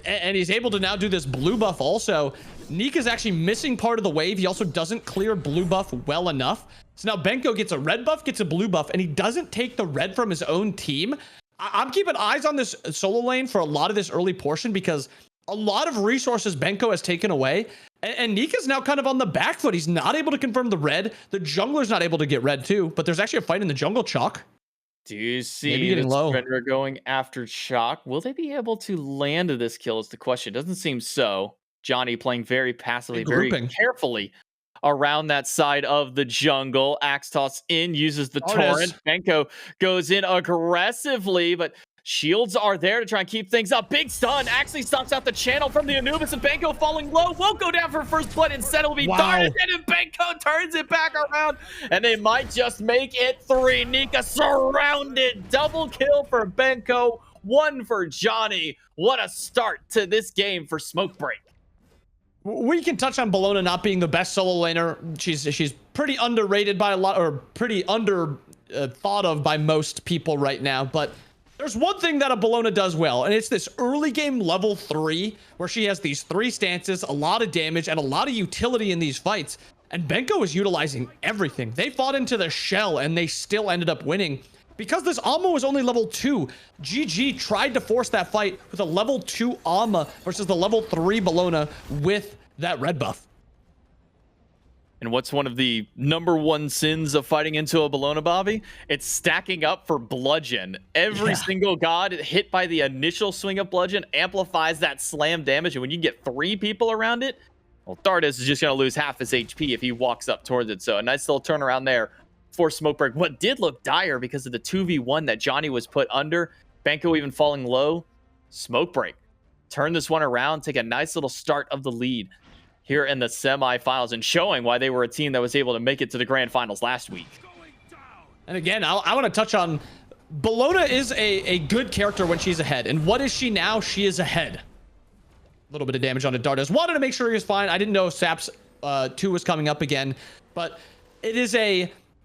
And he's able to now do this blue buff also. Neek is actually missing part of the wave. He also doesn't clear blue buff well enough. So now Benko gets a red buff, gets a blue buff, and he doesn't take the red from his own team. I'm keeping eyes on this solo lane for a lot of this early portion because a lot of resources Benko has taken away. And Neek is now kind of on the back foot. He's not able to confirm the red. The jungler's not able to get red too, but there's actually a fight in the jungle, Chalk. Do you see the surrender going after Chalk? Will they be able to land this kill is the question. Doesn't seem so. Johnny playing very passively, very carefully around that side of the jungle. Axe toss in, uses the torrent. Benko goes in aggressively, but shields are there to try and keep things up. Big stun actually stops out the channel from the Anubis, and Benko falling low won't go down for first blood. Instead, it'll be darted, and Benko turns it back around, and they might just make it 3. Nika surrounded. Double kill for Benko, 1 for Johnny. What a start to this game for Smoke Break. We can touch on Bologna not being the best solo laner. She's pretty underrated by a lot, or pretty under thought of by most people right now, but there's one thing that a Bologna does well, and it's this early game level 3, where she has these 3 stances, a lot of damage, and a lot of utility in these fights. And Benko is utilizing everything. They fought into the shell, and they still ended up winning. Because this Alma was only level 2, GG tried to force that fight with a level 2 Alma versus the level 3 Bologna with that red buff. And what's one of the #1 sins of fighting into a Bologna, Bobby? It's stacking up for bludgeon. Every single god hit by the initial swing of bludgeon amplifies that slam damage. And when you get 3 people around it, well, Thardis is just going to lose half his HP if he walks up towards it. So a nice little turnaround there for Smoke Break. What did look dire because of the 2v1 that Johnny was put under, Benko even falling low. Smoke Break turn this one around, take a nice little start of the lead here in the semifinals, and showing why they were a team that was able to make it to the grand finals last week. And again, I want to touch on Bologna is a good character when she's ahead. And what is she now? She is ahead. A little bit of damage on a Dardas. Wanted to make sure he was fine. I didn't know Saps 2 was coming up again. But it is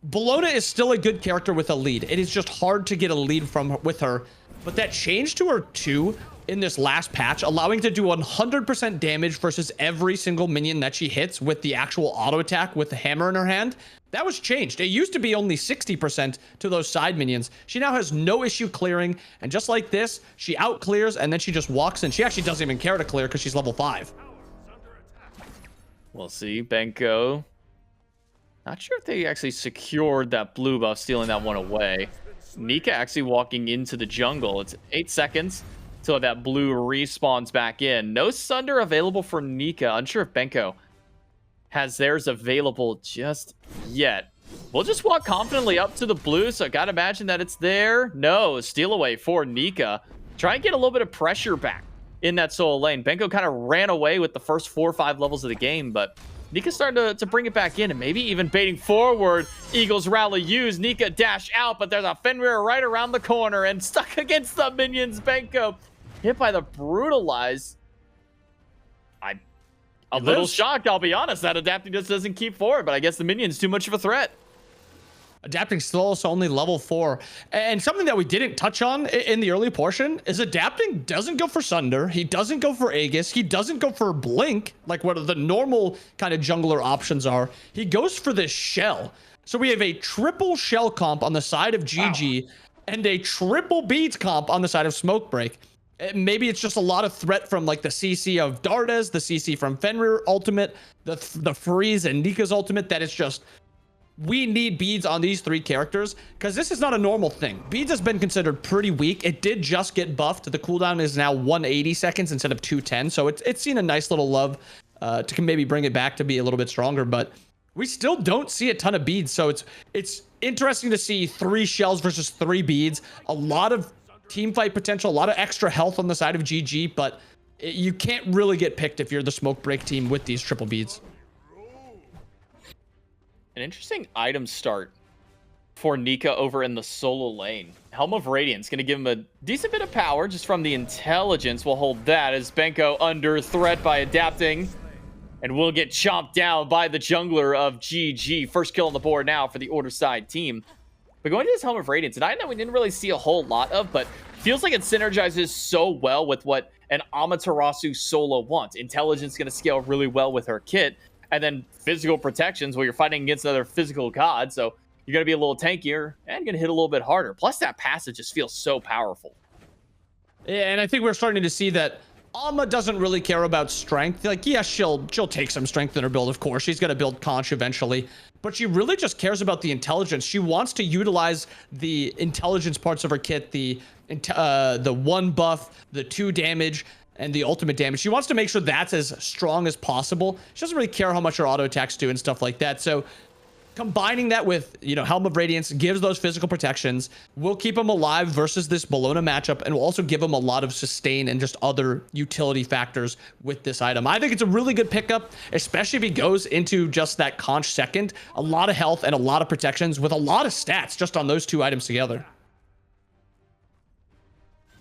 Bologna is still a good character with a lead. It is just hard to get a lead with her. But that change to her 2 in this last patch, allowing to do 100% damage versus every single minion that she hits with the actual auto attack with the hammer in her hand, that was changed. It used to be only 60% to those side minions. She now has no issue clearing, and just like this, she out clears and then she just walks in. She actually doesn't even care to clear because she's level 5. We'll see. Benko. Not sure if they actually secured that blue buff, stealing that one away. Nika actually walking into the jungle. It's 8 seconds till that blue respawns back in. No Sunder available for Nika. Unsure if Benko has theirs available just yet. We'll just walk confidently up to the blue, so I gotta imagine that it's there. No, steal away for Nika. Try and get a little bit of pressure back in that solo lane. Benko kind of ran away with the first 4 or 5 levels of the game, but Nika's starting to bring it back in, and maybe even baiting forward. Eagles rally use. Nika dash out, but there's a Fenrir right around the corner and stuck against the minions. Benko hit by the brutalize. I'm a little shocked, I'll be honest, that adapting just doesn't keep forward, but I guess the minion's too much of a threat. Adapting still also only level 4. And something that we didn't touch on in the early portion is adapting doesn't go for Sunder. He doesn't go for Aegis. He doesn't go for Blink, like what the normal kind of jungler options are. He goes for this shell. So we have a triple shell comp on the side of GG and a triple beads comp on the side of Smoke Break. Maybe it's just a lot of threat from like the CC of Dardas, the CC from Fenrir ultimate, the freeze and Nika's ultimate, that it's just, we need beads on these 3 characters because this is not a normal thing. Beads has been considered pretty weak. It did just get buffed. The cooldown is now 180 seconds instead of 210. So it's seen a nice little love to maybe bring it back to be a little bit stronger, but we still don't see a ton of beads. So it's interesting to see 3 shells versus 3 beads. A lot of team fight potential, a lot of extra health on the side of GG, but you can't really get picked if you're the Smoke Break team with these triple beads. An interesting item start for Nika over in the solo lane. Helm of Radiance going to give him a decent bit of power just from the intelligence. We'll hold that as Benko under threat by adapting, and will get chomped down by the jungler of GG. First kill on the board now for the Order side team. But going to this Helm of Radiance, and I know we didn't really see a whole lot of, but feels like it synergizes so well with what an Amaterasu solo wants. Intelligence going to scale really well with her kit, and then physical protections where you're fighting against another physical god, so you're going to be a little tankier and going to hit a little bit harder. Plus that passive just feels so powerful. Yeah, and I think we're starting to see that Alma doesn't really care about strength. Like, yeah, she'll take some strength in her build, of course. She's going to build Conch eventually. But she really just cares about the intelligence. She wants to utilize the intelligence parts of her kit, the 1 buff, the 2 damage, and the ultimate damage. She wants to make sure that's as strong as possible. She doesn't really care how much her auto attacks do and stuff like that. So combining that with, Helm of Radiance gives those physical protections, will keep him alive versus this Bologna matchup, and will also give him a lot of sustain and just other utility factors with this item. I think it's a really good pickup, especially if he goes into just that Conch second. A lot of health and a lot of protections with a lot of stats just on those 2 items together.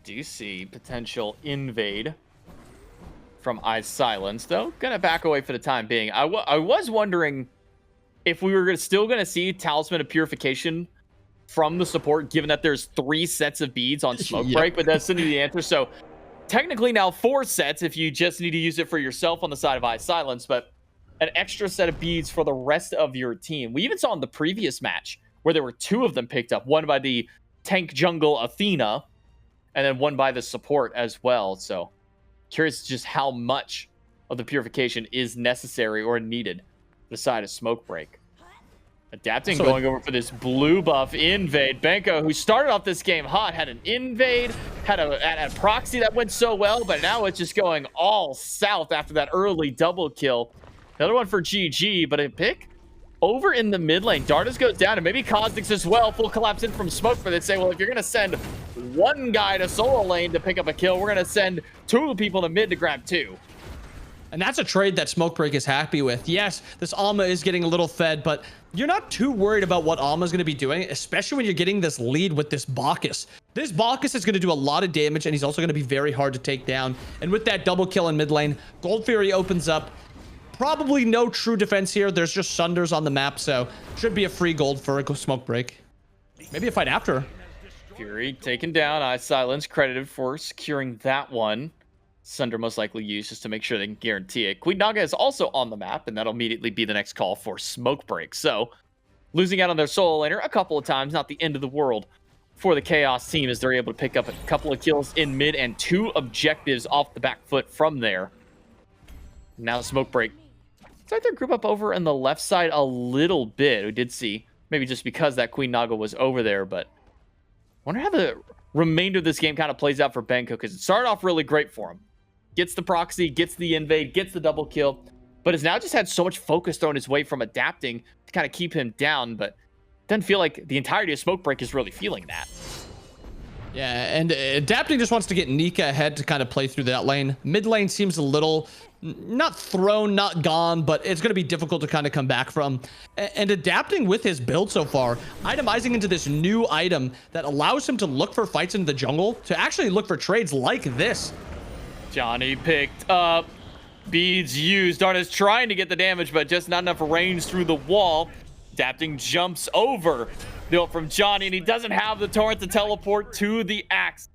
Do you see potential invade from Eyes Silence, though? Gonna back away for the time being. I was wondering if we were still going to see Talisman of Purification from the support, given that there's 3 sets of beads on Smoke Break, but that's the answer. So technically now 4 sets if you just need to use it for yourself on the side of Eye Silence, but an extra set of beads for the rest of your team. We even saw in the previous match where there were 2 of them picked up, one by the tank jungle Athena, and then one by the support as well. So curious just how much of the purification is necessary or needed the side of Smoke Break. Adapting, going over for this blue buff invade. Benko, who started off this game hot, had an invade, had a proxy that went so well, but now it's just going all south after that early double kill. Another one for GG, but a pick over in the mid lane. Dardas goes down, and maybe Cosmix as well. Full collapse in from Smoke, but they say, well, if you're going to send one guy to solo lane to pick up a kill, we're going to send two people to mid to grab two. And that's a trade that Smokebreak is happy with. Yes, this Alma is getting a little fed, but you're not too worried about what Alma's going to be doing, especially when you're getting this lead with this Bacchus. This Bacchus is going to do a lot of damage, and he's also going to be very hard to take down. And with that double kill in mid lane, Gold Fury opens up. Probably no true defense here. There's just Sunders on the map, so should be a free gold for a Smokebreak. Maybe a fight after. Fury taken down. iSilence credited for securing that one. Sunder most likely used just to make sure they can guarantee it. Queen Naga is also on the map, and that'll immediately be the next call for Smokebreak. So, losing out on their solo laner a couple of times, not the end of the world for the Chaos team, as they're able to pick up a couple of kills in mid and two objectives off the back foot from there. Now Smokebreak. It's like their group up over in the left side a little bit. We did see, maybe just because that Queen Naga was over there, but I wonder how the remainder of this game kind of plays out for Benko, because it started off really great for him. Gets the proxy, gets the invade, gets the double kill, but has now just had so much focus thrown his way from adapting to kind of keep him down, but doesn't feel like the entirety of Smokebreak is really feeling that. Yeah, and adapting just wants to get Nika ahead to kind of play through that lane. Mid lane seems a little, not thrown, not gone, but it's going to be difficult to kind of come back from. And adapting with his build so far, itemizing into this new item that allows him to look for fights in the jungle, to actually look for trades like this. Johnny picked up, beads used. Dardas trying to get the damage, but just not enough range through the wall. Adapting jumps over the ult from Johnny, and he doesn't have the torrent to teleport to the axe.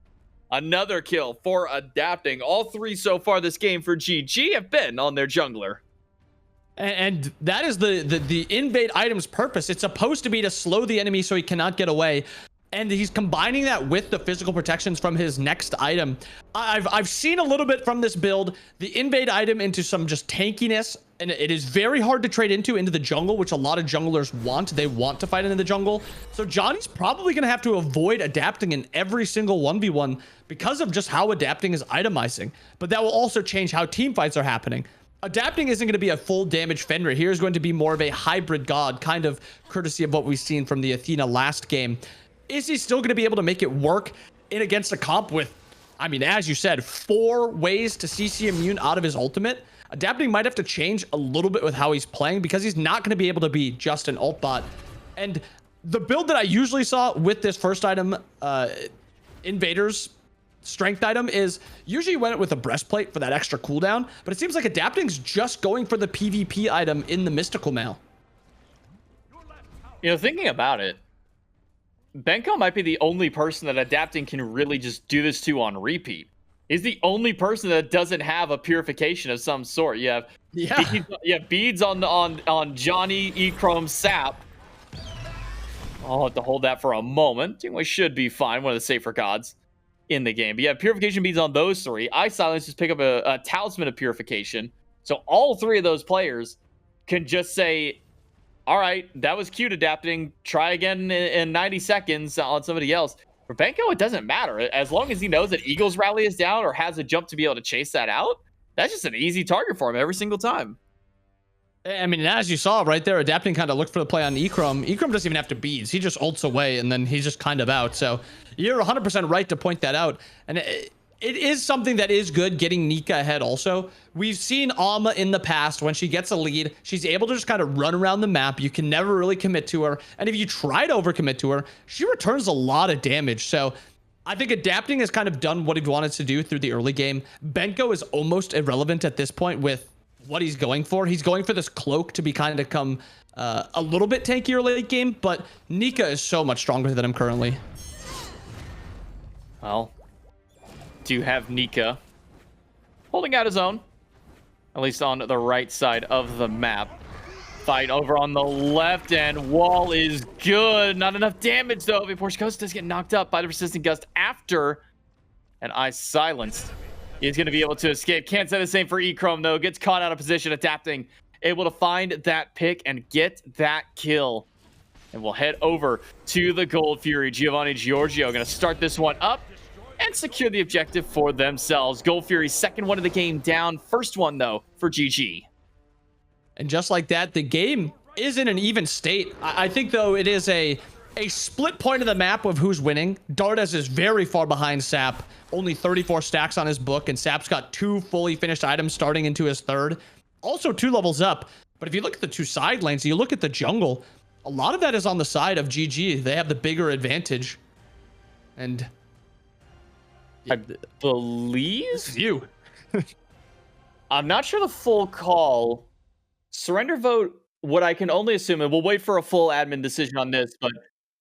Another kill for Adapting. All three so far this game for GG have been on their jungler. And that is the invade item's purpose. It's supposed to be to slow the enemy so he cannot get away. And he's combining that with the physical protections from his next item. I've seen a little bit from this build, the invade item into some just tankiness, and it is very hard to trade into the jungle, which a lot of junglers want. They want to fight into the jungle. So Johnny's probably going to have to avoid adapting in every single 1v1 because of just how adapting is itemizing. But that will also change how team fights are happening. Adapting isn't going to be a full damage Fenrir. Here is going to be more of a hybrid god, kind of courtesy of what we've seen from the Athena last game. Is he still going to be able to make it work in against a comp with, I mean, as you said, 4 ways to CC immune out of his ultimate? Adapting might have to change a little bit with how he's playing because he's not going to be able to be just an ult bot. And the build that I usually saw with this first item, Invader's strength item, is usually went with a breastplate for that extra cooldown, but it seems like Adapting's just going for the PvP item in the Mystical Mail. You know, thinking about it, Benko might be the only person that Adapting can really just do this to on repeat. He's the only person that doesn't have a purification of some sort. You have beads on Johnny, E-Chrome, Sap. I'll have to hold that for a moment. We should be fine. One of the safer gods in the game. But yeah, purification beads on those 3. iSilence just pick up a talisman of purification. So all 3 of those players can just say, all right, that was cute, Adapting. Try again in 90 seconds on somebody else. For Benko, it doesn't matter. As long as he knows that Eagle's rally is down or has a jump to be able to chase that out, that's just an easy target for him every single time. I mean, as you saw right there, Adapting kind of looked for the play on E-Chrome. E-Chrome doesn't even have to beads. He just ults away, and then he's just kind of out. So you're 100% right to point that out. And it is something that is good, getting Nika ahead also. We've seen Alma in the past, when she gets a lead, she's able to just kind of run around the map. You can never really commit to her. And if you try to overcommit to her, she returns a lot of damage. So I think Adapting has kind of done what he wanted to do through the early game. Benko is almost irrelevant at this point with what he's going for. He's going for this cloak to be kind of come a little bit tankier late game, but Nika is so much stronger than him currently. Well, do have Nika holding out his own, at least on the right side of the map. Fight over on the left, and wall is good. Not enough damage, though, before Ghost does get knocked up by the Persistent Gust after an iSilenced. He's going to be able to escape. Can't say the same for E-Chrome, though. Gets caught out of position, Adapting. Able to find that pick and get that kill. And we'll head over to the Gold Fury. Giovanni Giorgio going to start this one up and secure the objective for themselves. Gold Fury's second one of the game down. First one, though, for GG. And just like that, the game is in an even state. I think, though, it is a split point of the map of who's winning. Dardes is very far behind Sap, only 34 stacks on his book, and Sap's got 2 fully finished items starting into his 3rd. Also 2 levels up. But if you look at the 2 side lanes, you look at the jungle, a lot of that is on the side of GG. They have the bigger advantage. And I believe it's you. I'm not sure the full call. Surrender vote, what I can only assume, and we'll wait for a full admin decision on this, but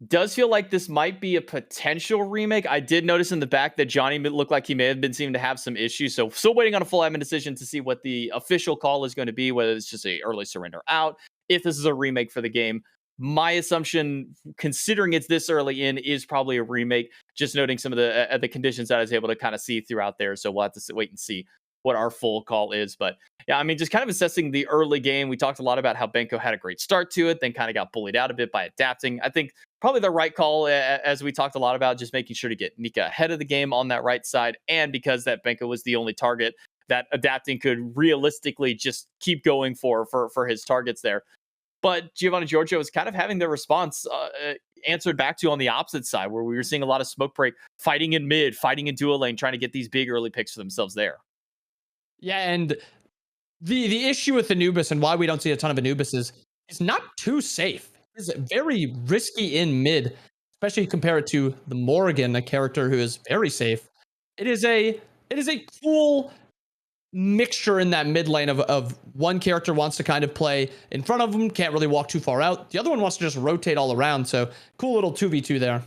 does feel like this might be a potential remake. I did notice in the back that Johnny looked like he may have been seeming to have some issues. So still waiting on a full admin decision to see what the official call is going to be, whether it's just a early surrender out, if this is a remake for the game. My assumption, considering it's this early in, is probably a remake, just noting some of the conditions that I was able to kind of see throughout there. So we'll have to wait and see what our full call is. But yeah, I mean, just kind of assessing the early game. We talked a lot about how Benko had a great start to it, then kind of got bullied out a bit by adapting. I think probably the right call, as we talked a lot about, just making sure to get Nika ahead of the game on that right side. And because that Benko was the only target that adapting could realistically just keep going for his targets there. But Giovanni Giorgio is kind of having the response answered back to on the opposite side, where we were seeing a lot of smoke break, fighting in mid, fighting in dual lane, trying to get these big early picks for themselves there. Yeah, and the issue with Anubis and why we don't see a ton of Anubis is it's not too safe. It's very risky in mid, especially compared to the Morrigan, a character who is very safe. It is a cool mixture in that mid lane of one character wants to kind of play in front of them, can't really walk too far out. The other one wants to just rotate all around. So cool little 2v2 there.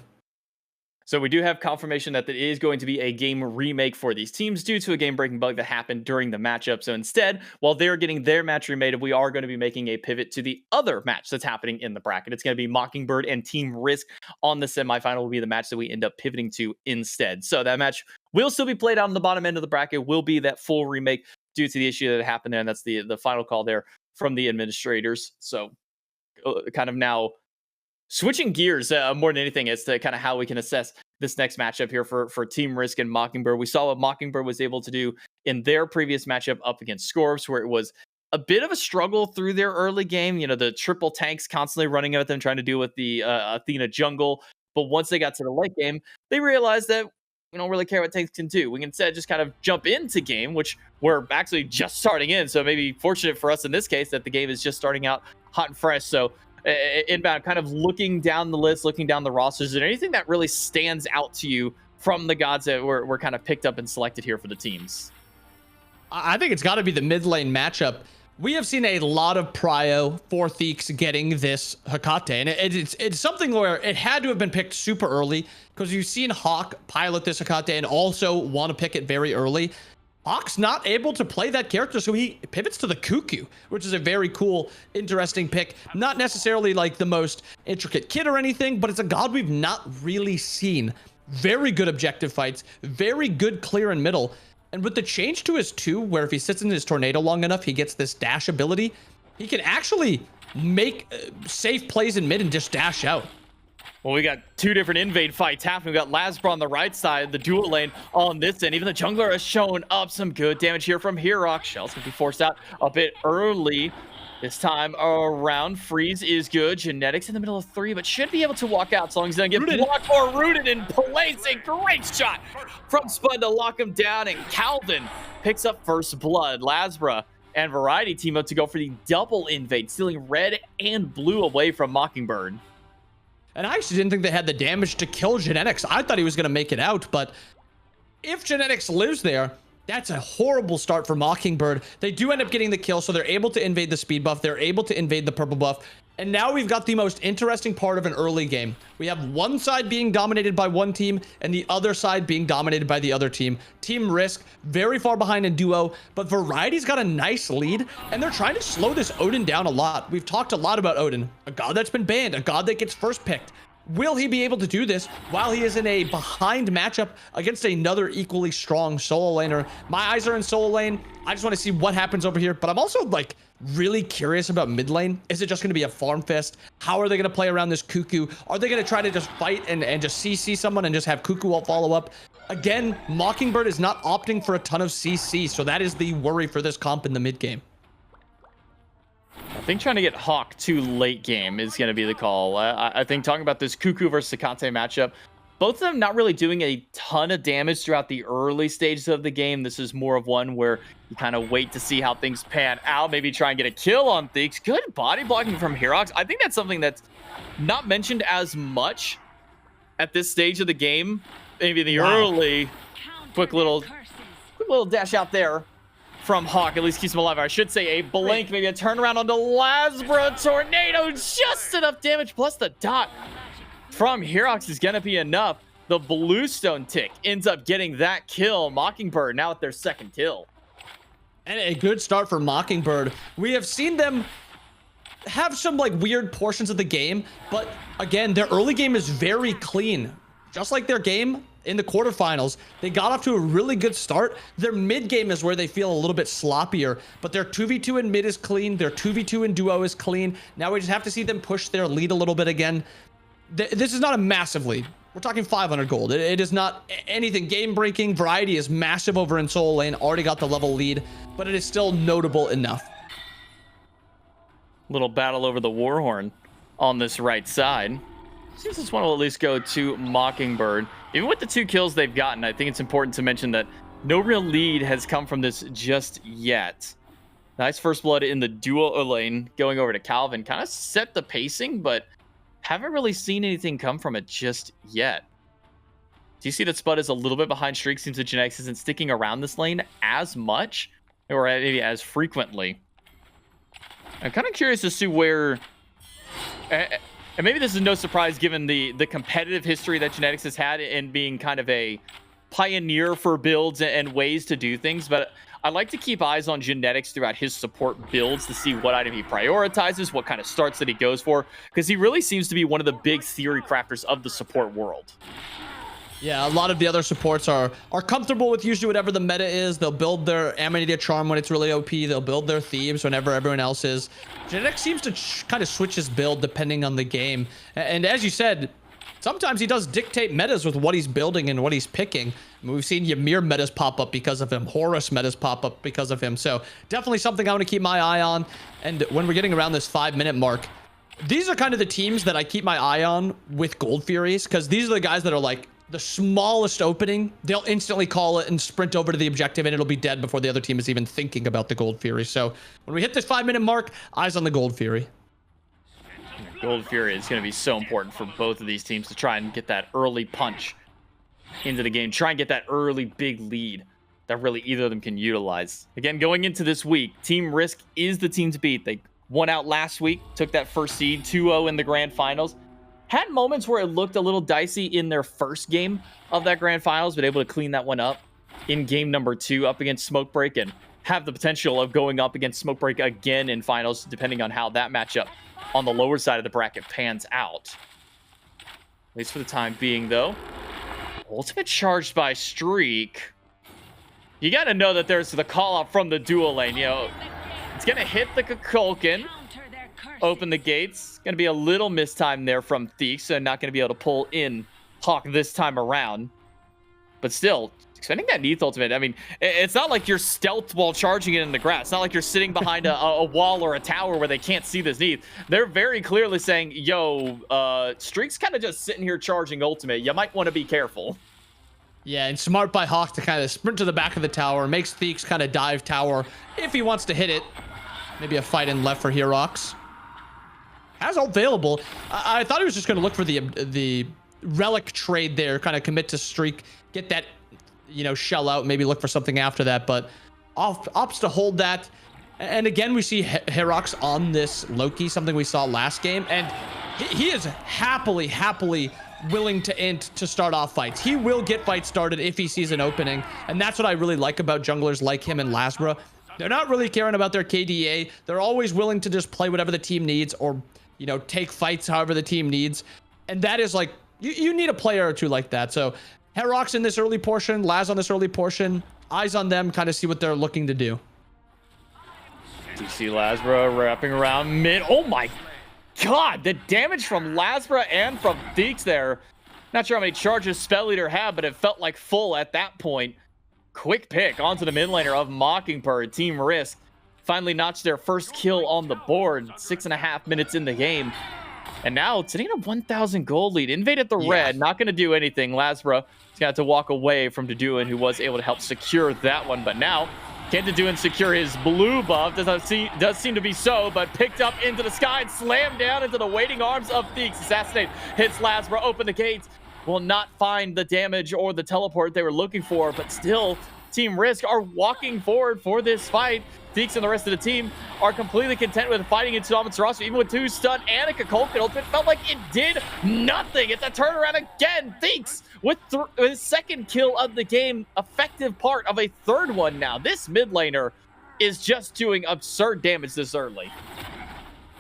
So we do have confirmation that it is going to be a game remake for these teams due to a game-breaking bug that happened during the matchup. So instead, while they're getting their match remade, we are going to be making a pivot to the other match that's happening in the bracket. It's going to be Mockingbird and Team Risk on the semifinal will be the match that we end up pivoting to instead. So that match will still be played out on the bottom end of the bracket, will be that full remake due to the issue that happened there. And that's the final call there from the administrators. So kind of now switching gears more than anything as to kind of how we can assess this next matchup here for Team Risk and Mockingbird. We saw what Mockingbird was able to do in their previous matchup up against Scorps, where it was a bit of a struggle through their early game. You know, the triple tanks constantly running at them, trying to deal with the Athena jungle. But once they got to the late game, they realized that we don't really care what tanks can do. We can instead just kind of jump into game, which we're actually just starting in. So maybe fortunate for us in this case that the game is just starting out hot and fresh. So inbound, kind of looking down the list, looking down the rosters, is there anything that really stands out to you from the gods that were kind of picked up and selected here for the teams? I think it's got to be the mid lane matchup. We have seen a lot of prio for Theeks getting this Hecate, and it's something where it had to have been picked super early, because you've seen Hawk pilot this Hecate and also want to pick it very early. Hawk's not able to play that character, so he pivots to the Cuckoo, which is a very cool, interesting pick. Not necessarily like the most intricate kit or anything, but it's a god we've not really seen. Very good objective fights, very good clear in middle. And with the change to his 2, where if he sits in his tornado long enough, he gets this dash ability, he can actually make safe plays in mid and just dash out. Well, we got 2 different invade fights happening. We got Lasbra on the right side, the dual lane on this end. Even the jungler has shown up some good damage here from Hirok. Shell's going to be forced out a bit early this time around. Freeze is good. Genetics in the middle of 3, but should be able to walk out as long as he doesn't get blocked or rooted in place. A great shot from Spud to lock him down, and Calvin picks up first blood. Lasbra and Variety team up to go for the double invade, stealing red and blue away from Mockingbird. And I actually didn't think they had the damage to kill Genetics. I thought he was going to make it out, but if Genetics lives there, that's a horrible start for Mockingbird. They do end up getting the kill, so they're able to invade the speed buff. They're able to invade the purple buff. And now we've got the most interesting part of an early game. We have one side being dominated by one team and the other side being dominated by the other team. Team Risk, very far behind in duo, but Variety's got a nice lead, and they're trying to slow this Odin down a lot. We've talked a lot about Odin, a god that's been banned, a god that gets first picked. Will he be able to do this while he is in a behind matchup against another equally strong solo laner? My eyes are in solo lane. I just want to see what happens over here, but I'm also like really curious about mid lane. Is it just going to be a farm fest? How are they going to play around this Cuckoo? Are they going to try to just fight and just CC someone and just have Cuckoo all follow up? Again, Mockingbird is not opting for a ton of CC, so that is the worry for this comp in the mid game. think trying to get Hawk too late game is going to be the call. I think talking about this Cuckoo versus Sakate matchup, both of them not really doing a ton of damage throughout the early stages of the game. This is more of one where you kind of wait to see how things pan out, maybe try and get a kill on Theeks. Good body blocking from hi-rez. I think that's something that's not mentioned as much at this stage of the game. Maybe in the early, quick little dash out there from Hawk, at least keeps him alive. I should say a blink, maybe a turnaround onto Lasbra. Tornado, just enough damage, plus the dot from hi-rez is gonna be enough. The Bluestone tick ends up getting that kill. Mockingbird now at their second kill. And a good start for Mockingbird. We have seen them have some like weird portions of the game, but again, their early game is very clean. Just like their game in the quarterfinals, they got off to a really good start. Their mid game is where they feel a little bit sloppier, but their 2v2 in mid is clean. Their 2v2 in duo is clean. Now we just have to see them push their lead a little bit again. This is not a massive lead. We're talking 500 gold. It is not anything game-breaking. Variety is massive over in Soul Lane. Already got the level lead, but it is still notable enough. Little battle over the Warhorn on this right side. Seems this one will at least go to Mockingbird. Even with the 2 kills they've gotten, I think it's important to mention that no real lead has come from this just yet. Nice first blood in the duo lane going over to Calvin. Kind of set the pacing, but haven't really seen anything come from it just yet. Do you see that Spud is a little bit behind Streak? Seems that Genetics isn't sticking around this lane as much, or maybe as frequently. I'm kind of curious to see where... and maybe this is no surprise given the competitive history that Genetics has had in being kind of a pioneer for builds and ways to do things, but I like to keep eyes on Genetics throughout his support builds to see what item he prioritizes, what kind of starts that he goes for, because he really seems to be one of the big theory crafters of the support world. Yeah, a lot of the other supports are comfortable with usually whatever the meta is. They'll build their Amnesia Charm when it's really OP. They'll build their Thieves whenever everyone else is. Genetics seems to kind of switch his build depending on the game. And as you said, sometimes he does dictate metas with what he's building and what he's picking. I mean, we've seen Ymir metas pop up because of him. Horus metas pop up because of him. So definitely something I want to keep my eye on. And when we're getting around this 5-minute mark, these are kind of the teams that I keep my eye on with Gold Furies, because these are the guys that are like the smallest opening. They'll instantly call it and sprint over to the objective, and it'll be dead before the other team is even thinking about the Gold Fury. So when we hit this 5-minute mark, eyes on the Gold Fury. Gold Fury is going to be so important for both of these teams to try and get that early punch into the game. Try and get that early big lead that really either of them can utilize. Again, going into this week, Team Risk is the team to beat. They won out last week, took that first seed, 2-0 in the grand finals. Had moments where it looked a little dicey in their first game of that grand finals, but able to clean that one up in game number 2 up against Smokebreak, and have the potential of going up against Smokebreak again in finals, depending on how that matchup on the lower side of the bracket pans out. At least for the time being, though. Ultimate charged by Streak. You got to know that there's the call out from the dual lane. You know, it's going to hit the Kukulkan. Open the gates. Going to be a little mistime there from Theeks, so not going to be able to pull in Hawk this time around. But still, expending that Neath ultimate, I mean, it's not like you're stealth while charging it in the grass. It's not like you're sitting behind a wall or a tower where they can't see this Neath. They're very clearly saying, yo, Streak's kind of just sitting here charging ultimate. You might want to be careful. Yeah, and smart by Hawk to kind of sprint to the back of the tower. Makes Theeks kind of dive tower if he wants to hit it. Maybe a fight in left for hi-rez. Has ult available. I thought he was just going to look for the relic trade there, kind of commit to Streak, get that, you know, shell out, maybe look for something after that, but opts to hold that. And again, we see hi-rez on this Loki, something we saw last game, and he is happily willing to int to start off fights. He will get fights started if he sees an opening, and that's what I really like about junglers like him and Lasbra. They're not really caring about their KDA. They're always willing to just play whatever the team needs, or, you know, take fights however the team needs. And that is like, you need a player or two like that. So hi-rez in this early portion, Laz on this early portion, eyes on them, kind of see what they're looking to do. You see Lasbra wrapping around mid. Oh my god, the damage from Lasbra and from Theeks there. Not sure how many charges Spell Eater had, but it felt like full at that point. Quick pick onto the mid laner of Mockingbird. Team Risk finally notched their first kill on the board, 6.5 minutes in the game. And now sitting in a 1,000 gold lead. Invade at the red, not going to do anything. Lasbra is going to have to walk away from Deduin, who was able to help secure that one. But now, can Deduin secure his blue buff? Does seem to be so, but picked up into the sky and slammed down into the waiting arms of Theeks. Assassinate hits Lasbra, open the gates. Will not find the damage or the teleport they were looking for, but still, Team Risk are walking forward for this fight. Theeks and the rest of the team are completely content with fighting into Amaterasu, even with 2 stun and a Kukulkan ult. It felt like it did nothing. It's a turnaround again. Theeks with his second kill of the game, effective part of a third one now. This mid laner is just doing absurd damage this early.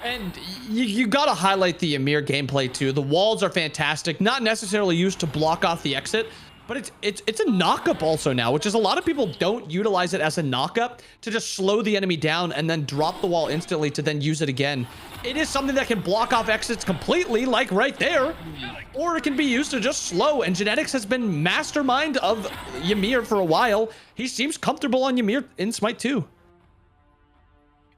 And you got to highlight the Ymir gameplay too. The walls are fantastic, not necessarily used to block off the exit, but it's a knockup also now, which is a lot of people don't utilize it as a knockup to just slow the enemy down and then drop the wall instantly to then use it again. It is something that can block off exits completely, like right there, or it can be used to just slow. And Genetics has been mastermind of Ymir for a while. He seems comfortable on Ymir in Smite 2.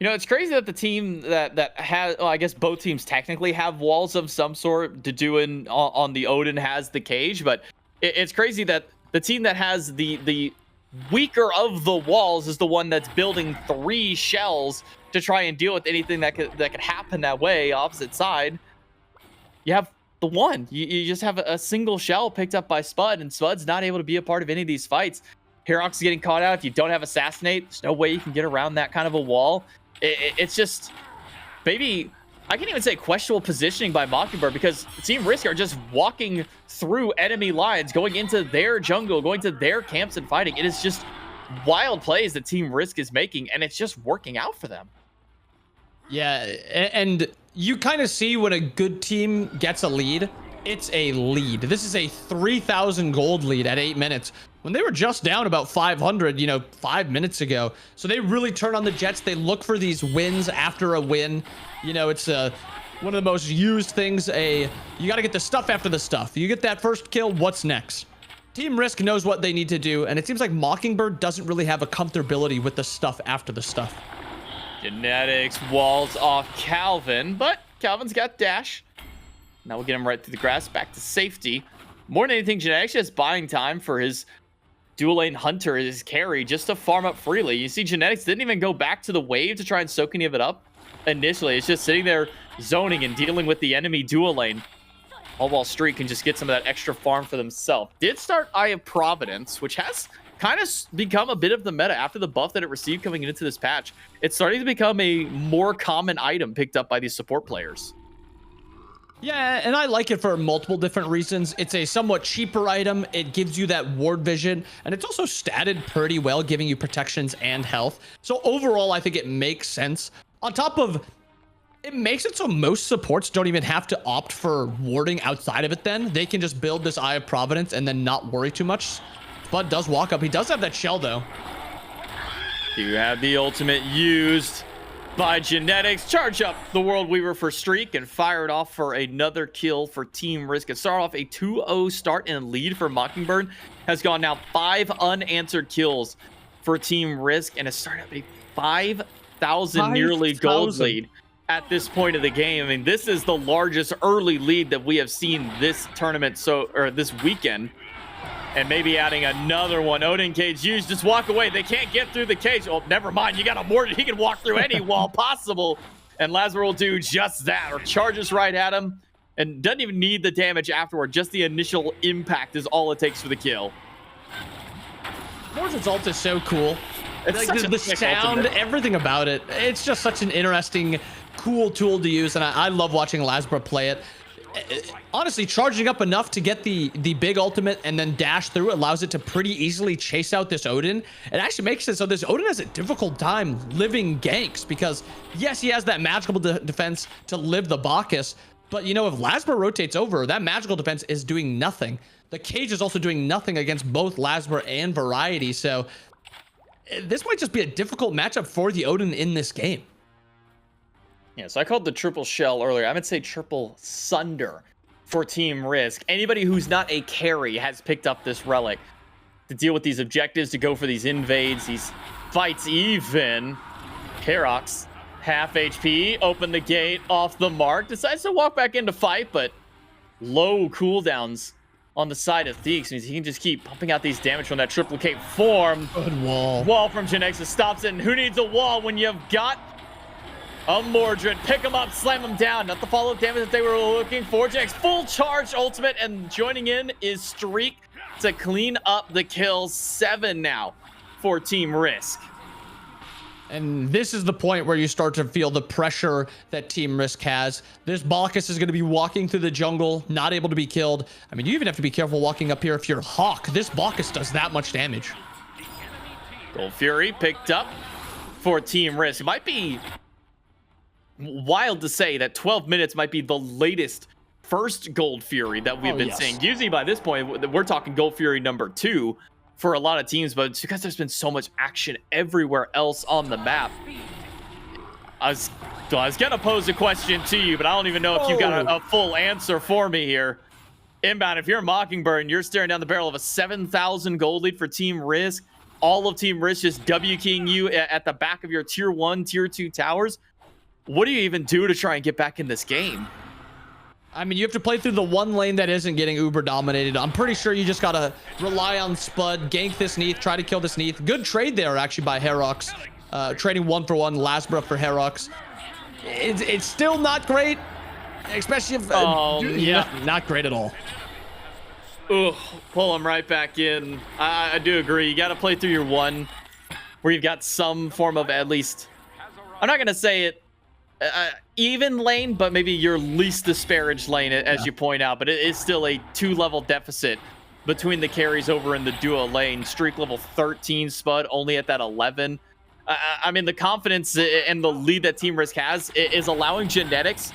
You know, it's crazy that the team that has, well, I guess both teams technically have walls of some sort. Deduin on the Odin has the cage, but it's crazy that the team that has the weaker of the walls is the one that's building 3 shells to try and deal with anything that could happen that way. Opposite side, you have the one. You just have a single shell picked up by Spud, and Spud's not able to be a part of any of these fights. Herox is getting caught out. If you don't have Assassinate, there's no way you can get around that kind of a wall. It's just maybe, I can't even say questionable positioning by Mockingbird, because Team Risk are just walking through enemy lines, going into their jungle, going to their camps and fighting. It is just wild plays that Team Risk is making, and it's just working out for them. Yeah, and you kind of see when a good team gets a lead, it's a lead. This is a 3,000 gold lead at 8 minutes. When they were just down about 500, 5 minutes ago. So they really turn on the jets. They look for these wins after a win. It's one of the most used things. You got to get the stuff after the stuff. You get that first kill, what's next? Team Risk knows what they need to do, and it seems like Mockingbird doesn't really have a comfortability with the stuff after the stuff. Genetics walls off Calvin, but Calvin's got dash. Now we'll get him right through the grass, back to safety. More than anything, Genetics just buying time for his dual lane Hunter, his carry, just to farm up freely. You see Genetics didn't even go back to the wave to try and soak any of it up initially. It's just sitting there zoning and dealing with the enemy dual lane. All while Street can just get some of that extra farm for themselves. Did start Eye of Providence, which has kind of become a bit of the meta after the buff that it received coming into this patch. It's starting to become a more common item picked up by these support players. Yeah, and I like it for multiple different reasons. It's a somewhat cheaper item. It gives you that ward vision, and it's also statted pretty well, giving you protections and health. So overall, I think it makes sense. On top of, it makes it so most supports don't even have to opt for warding outside of it then. They can just build this Eye of Providence and then not worry too much. Spud does walk up. He does have that shell, though. You have the ultimate used by Genetics. Charge up the World Weaver for Streak and fire it off for another kill for Team Risk. It started off a 2-0 start and lead for Mockingbird. Has gone now 5 unanswered kills for Team Risk, and has started up a 5,000 nearly gold lead at this point of the game. I mean, this is the largest early lead that we have seen this tournament, or this weekend. And maybe adding another one. Odin cage used. Just walk away. They can't get through the cage. Oh, never mind. You got a mortar. He can walk through any wall possible. And Lazar will do just that, or charges right at him and doesn't even need the damage afterward. Just the initial impact is all it takes for the kill. Mortar's ult is so cool. It's Like such the a sick sound, ultimate. everything about it. It's just such an interesting, cool tool to use, and I love watching Lasbra play it. Honestly, charging up enough to get the big ultimate and then dash through allows it to pretty easily chase out this Odin. It actually makes it so this Odin has a difficult time living ganks, because yes, he has that magical defense to live the Bacchus, but if Lasbra rotates over, that magical defense is doing nothing. The cage is also doing nothing against both Lasbra and Variety, so this might just be a difficult matchup for the Odin in this game. Yeah, so I called the triple shell earlier. I would say triple sunder for Team Risk. Anybody who's not a carry has picked up this relic to deal with these objectives, to go for these invades, these fights even. Herox, half HP, open the gate off the mark, decides to walk back into fight, but low cooldowns on the side of Theeks means he can just keep pumping out these damage from that triplicate form. Good wall. Wall from Genexus stops it, and who needs a wall when you've got a Mordred? Pick him up, slam him down. Not the follow-up damage that they were looking for. Genex full charge ultimate, and joining in is Streak to clean up the kills. 7 now for Team Risk. And this is the point where you start to feel the pressure that Team Risk has. This Balkus is going to be walking through the jungle, not able to be killed. I mean, you even have to be careful walking up here if you're Hawk. This Balkus does that much damage. Gold Fury picked up for Team Risk. It might be wild to say that 12 minutes might be the latest first Gold Fury that we've been seeing. Usually by this point, we're talking Gold Fury number 2 for a lot of teams, but it's because there's been so much action everywhere else on the map. I was gonna pose a question to you, but I don't even know if you got a full answer for me here. Inbound, if you're Mockingbird and you're staring down the barrel of a 7,000 gold lead for Team Risk, all of Team Risk just W-keying you at the back of your tier 1, tier 2 towers, what do you even do to try and get back in this game? I mean, you have to play through the one lane that isn't getting uber dominated. I'm pretty sure you just gotta rely on Spud, gank this Neath, try to kill this Neath. Good trade there, actually, by Herox. Trading 1-for-1 Lasbra for Herox. It's still not great, especially if... not great at all. Ugh, pull him right back in. I do agree. You gotta play through your one, where you've got some form of at least... I'm not gonna say it even lane, but maybe your least disparaged lane, as you point out. But it is still a 2-level deficit between the carries over in the duo lane. Streak level 13, Spud only at that 11. I mean, the confidence and the lead that Team Risk has is allowing Genetics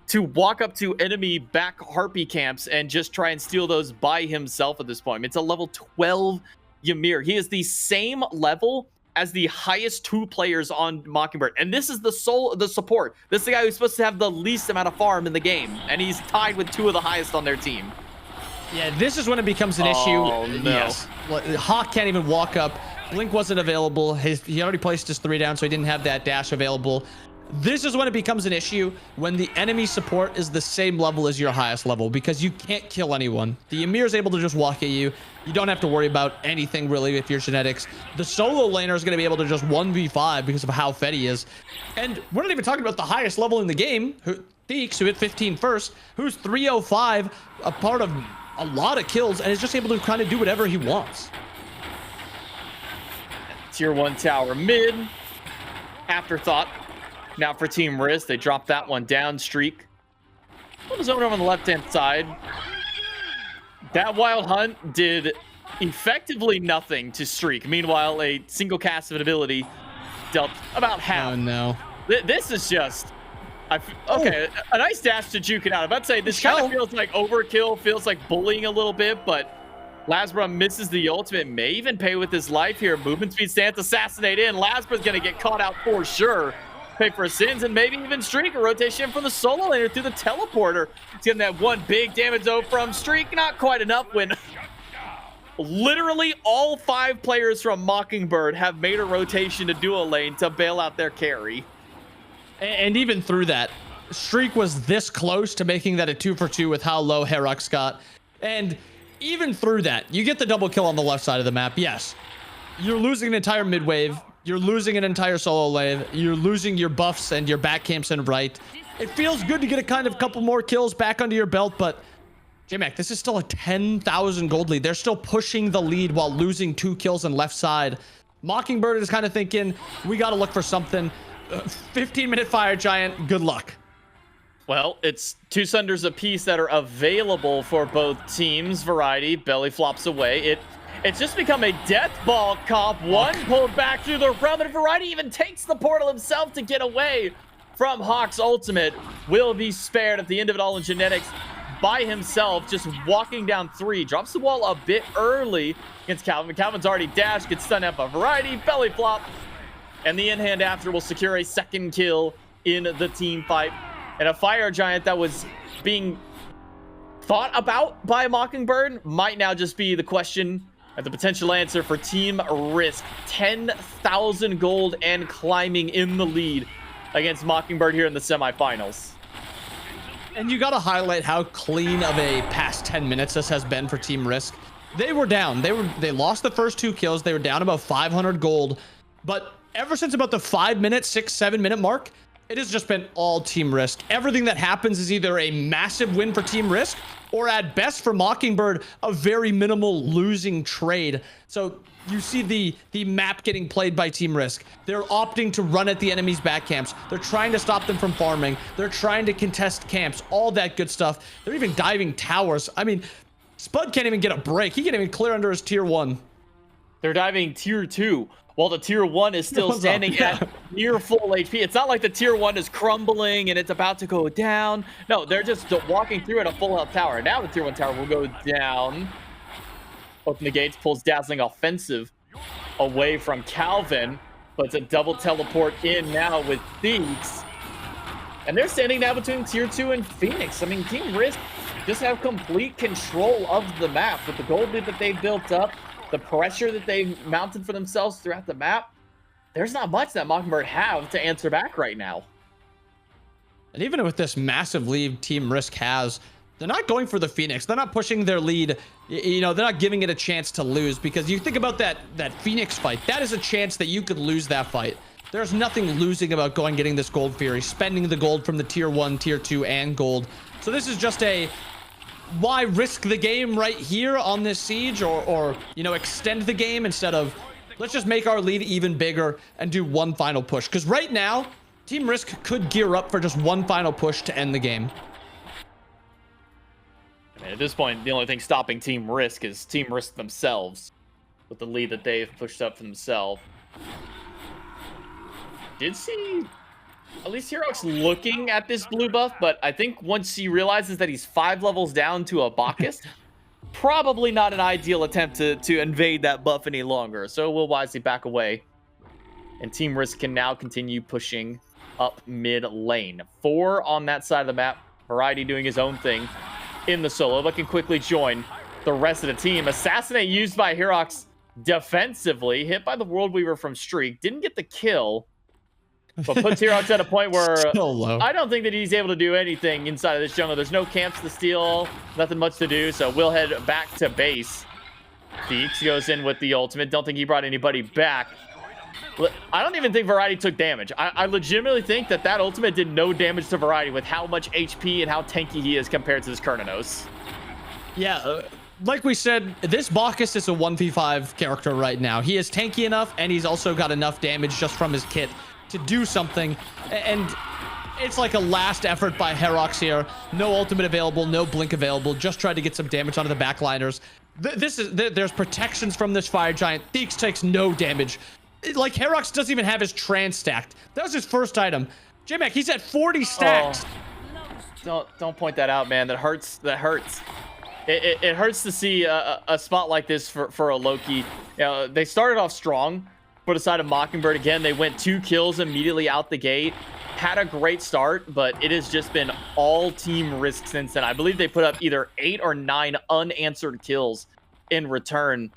to walk up to enemy back Harpy camps and just try and steal those by himself at this point. I mean, it's a level 12 Ymir. He is the same level as the highest 2 players on Mockingbird. And this is the support. This is the guy who's supposed to have the least amount of farm in the game. And he's tied with 2 of the highest on their team. Yeah, this is when it becomes an issue. Oh, no. Yes. Hawk can't even walk up. Blink wasn't available. He already placed his 3 down, so he didn't have that dash available. This is when it becomes an issue, when the enemy support is the same level as your highest level, because you can't kill anyone. The Ymir is able to just walk at you. You don't have to worry about anything really if you're Genetics. The solo laner is going to be able to just 1v5 because of how fed he is. And we're not even talking about the highest level in the game, Theeks, who hit 15 first, who's 305, a part of a lot of kills, and is just able to kind of do whatever he wants. Tier 1 tower mid. Afterthought. Now for Team Risk, they drop that one down. Streak. What is over on the left-hand side? That Wild Hunt did effectively nothing to Streak. Meanwhile, a single cast of an ability dealt about half. Oh, no. This is just... okay, a nice dash to juke it out. I'm about to say, this kind of feels like overkill, feels like bullying a little bit, but Lasbra misses the ultimate, may even pay with his life here. Movement speed stance, assassinate in. Lasbra's going to get caught out for sure. Pay for his sins, and maybe even Streak a rotation from the solo laner through the teleporter. He's getting that 1 big damage though from Streak. Not quite enough when literally all 5 players from Mockingbird have made a rotation to duo lane to bail out their carry. And even through that, Streak was this close to making that a 2-for-2 with how low Herox got. And even through that, you get the double kill on the left side of the map. Yes, you're losing an entire mid wave. You're losing an entire solo lane. You're losing your buffs and your back camps and right. It feels good to get a couple more kills back under your belt, but J-Mac, this is still a 10,000 gold lead. They're still pushing the lead while losing 2 kills on left side. Mockingbird is kind of thinking, we got to look for something. 15-minute fire giant, good luck. Well, it's 2 Sunders apiece that are available for both teams. Variety belly flops away. It's just become a death ball comp. One pulled back through the realm, and Variety even takes the portal himself to get away from Hawk's ultimate. Will be spared at the end of it all in Genetics by himself, just walking down 3. Drops the wall a bit early against Calvin. Calvin's already dashed, gets stunned out by Variety. Belly flop. And the in-hand after will secure a 2nd kill in the team fight. And a fire giant that was being thought about by Mockingbird might now just be the question And the potential answer for Team Risk, 10,000 gold and climbing in the lead against Mockingbird here in the semifinals. And you got to highlight how clean of a past 10 minutes this has been for Team Risk. They were down. They lost the first 2 kills. They were down about 500 gold. But ever since about the 5 minute, 6-7 minute mark, it has just been all Team Risk. Everything that happens is either a massive win for Team Risk or at best for Mockingbird, a very minimal losing trade. So you see the map getting played by Team Risk. They're opting to run at the enemy's back camps. They're trying to stop them from farming. They're trying to contest camps, all that good stuff. They're even diving towers. I mean, Spud can't even get a break. He can't even clear under his tier 1. They're diving tier 2 while the tier 1 is still standing at near full HP. It's not like the tier 1 is crumbling and it's about to go down. No, they're just walking through at a full health tower. Now the tier 1 tower will go down. Open the gates, pulls Dazzling Offensive away from Calvin, but it's a double teleport in now with Thieves. And they're standing now between tier 2 and Phoenix. I mean, Team Risk just have complete control of the map with the gold lead that they've built up, the pressure that they've mounted for themselves throughout the map. There's not much that Mockingbird have to answer back right now. And even with this massive lead Team Risk has, they're not going for the Phoenix. They're not pushing their lead. You know, they're not giving it a chance to lose, because you think about that Phoenix fight. That is a chance that you could lose that fight. There's nothing losing about going getting this gold Fury, spending the gold from the tier 1, tier 2, and gold. So this is just a why risk the game right here on this siege, or you know, extend the game instead of let's just make our lead even bigger and do one final push. Because right now, Team Risk could gear up for just one final push to end the game. I mean, at this point, the only thing stopping Team Risk is Team Risk themselves with the lead that they've pushed up for themselves. Did see at least Herox looking at this blue buff, but I think once he realizes that he's 5 levels down to a Bacchus, probably not an ideal attempt to invade that buff any longer. So we'll wisely back away. And Team Risk can now continue pushing up mid lane. 4 on that side of the map. Variety doing his own thing in the solo, but can quickly join the rest of the team. Assassinate used by Herox defensively. Hit by the World Weaver from Streak. Didn't get the kill, but puts Herox at a point where I don't think that he's able to do anything inside of this jungle. There's no camps to steal, nothing much to do, so we'll head back to base. Feeks goes in with the ultimate. Don't think he brought anybody back. I don't even think Variety took damage. I legitimately think that ultimate did no damage to Variety with how much HP and how tanky he is compared to this Kernanos. Yeah, like we said, this Bacchus is a 1v5 character right now. He is tanky enough, and he's also got enough damage just from his kit to do something. And it's like a last effort by Herox here. No ultimate available, no blink available. Just tried to get some damage onto the backliners. There's protections from this Fire Giant. Theeks takes no damage. Like, Herox doesn't even have his trans stacked. That was his first item. J-Mac, he's at 40 stacks. Oh, don't point that out, man. That hurts. That hurts. It hurts to see a spot like this for a Loki. You know, they started off strong for the side of Mockingbird. Again, they went 2 kills immediately out the gate. Had a great start, but it has just been all Team Risk since then. I believe they put up either 8 or 9 unanswered kills in return.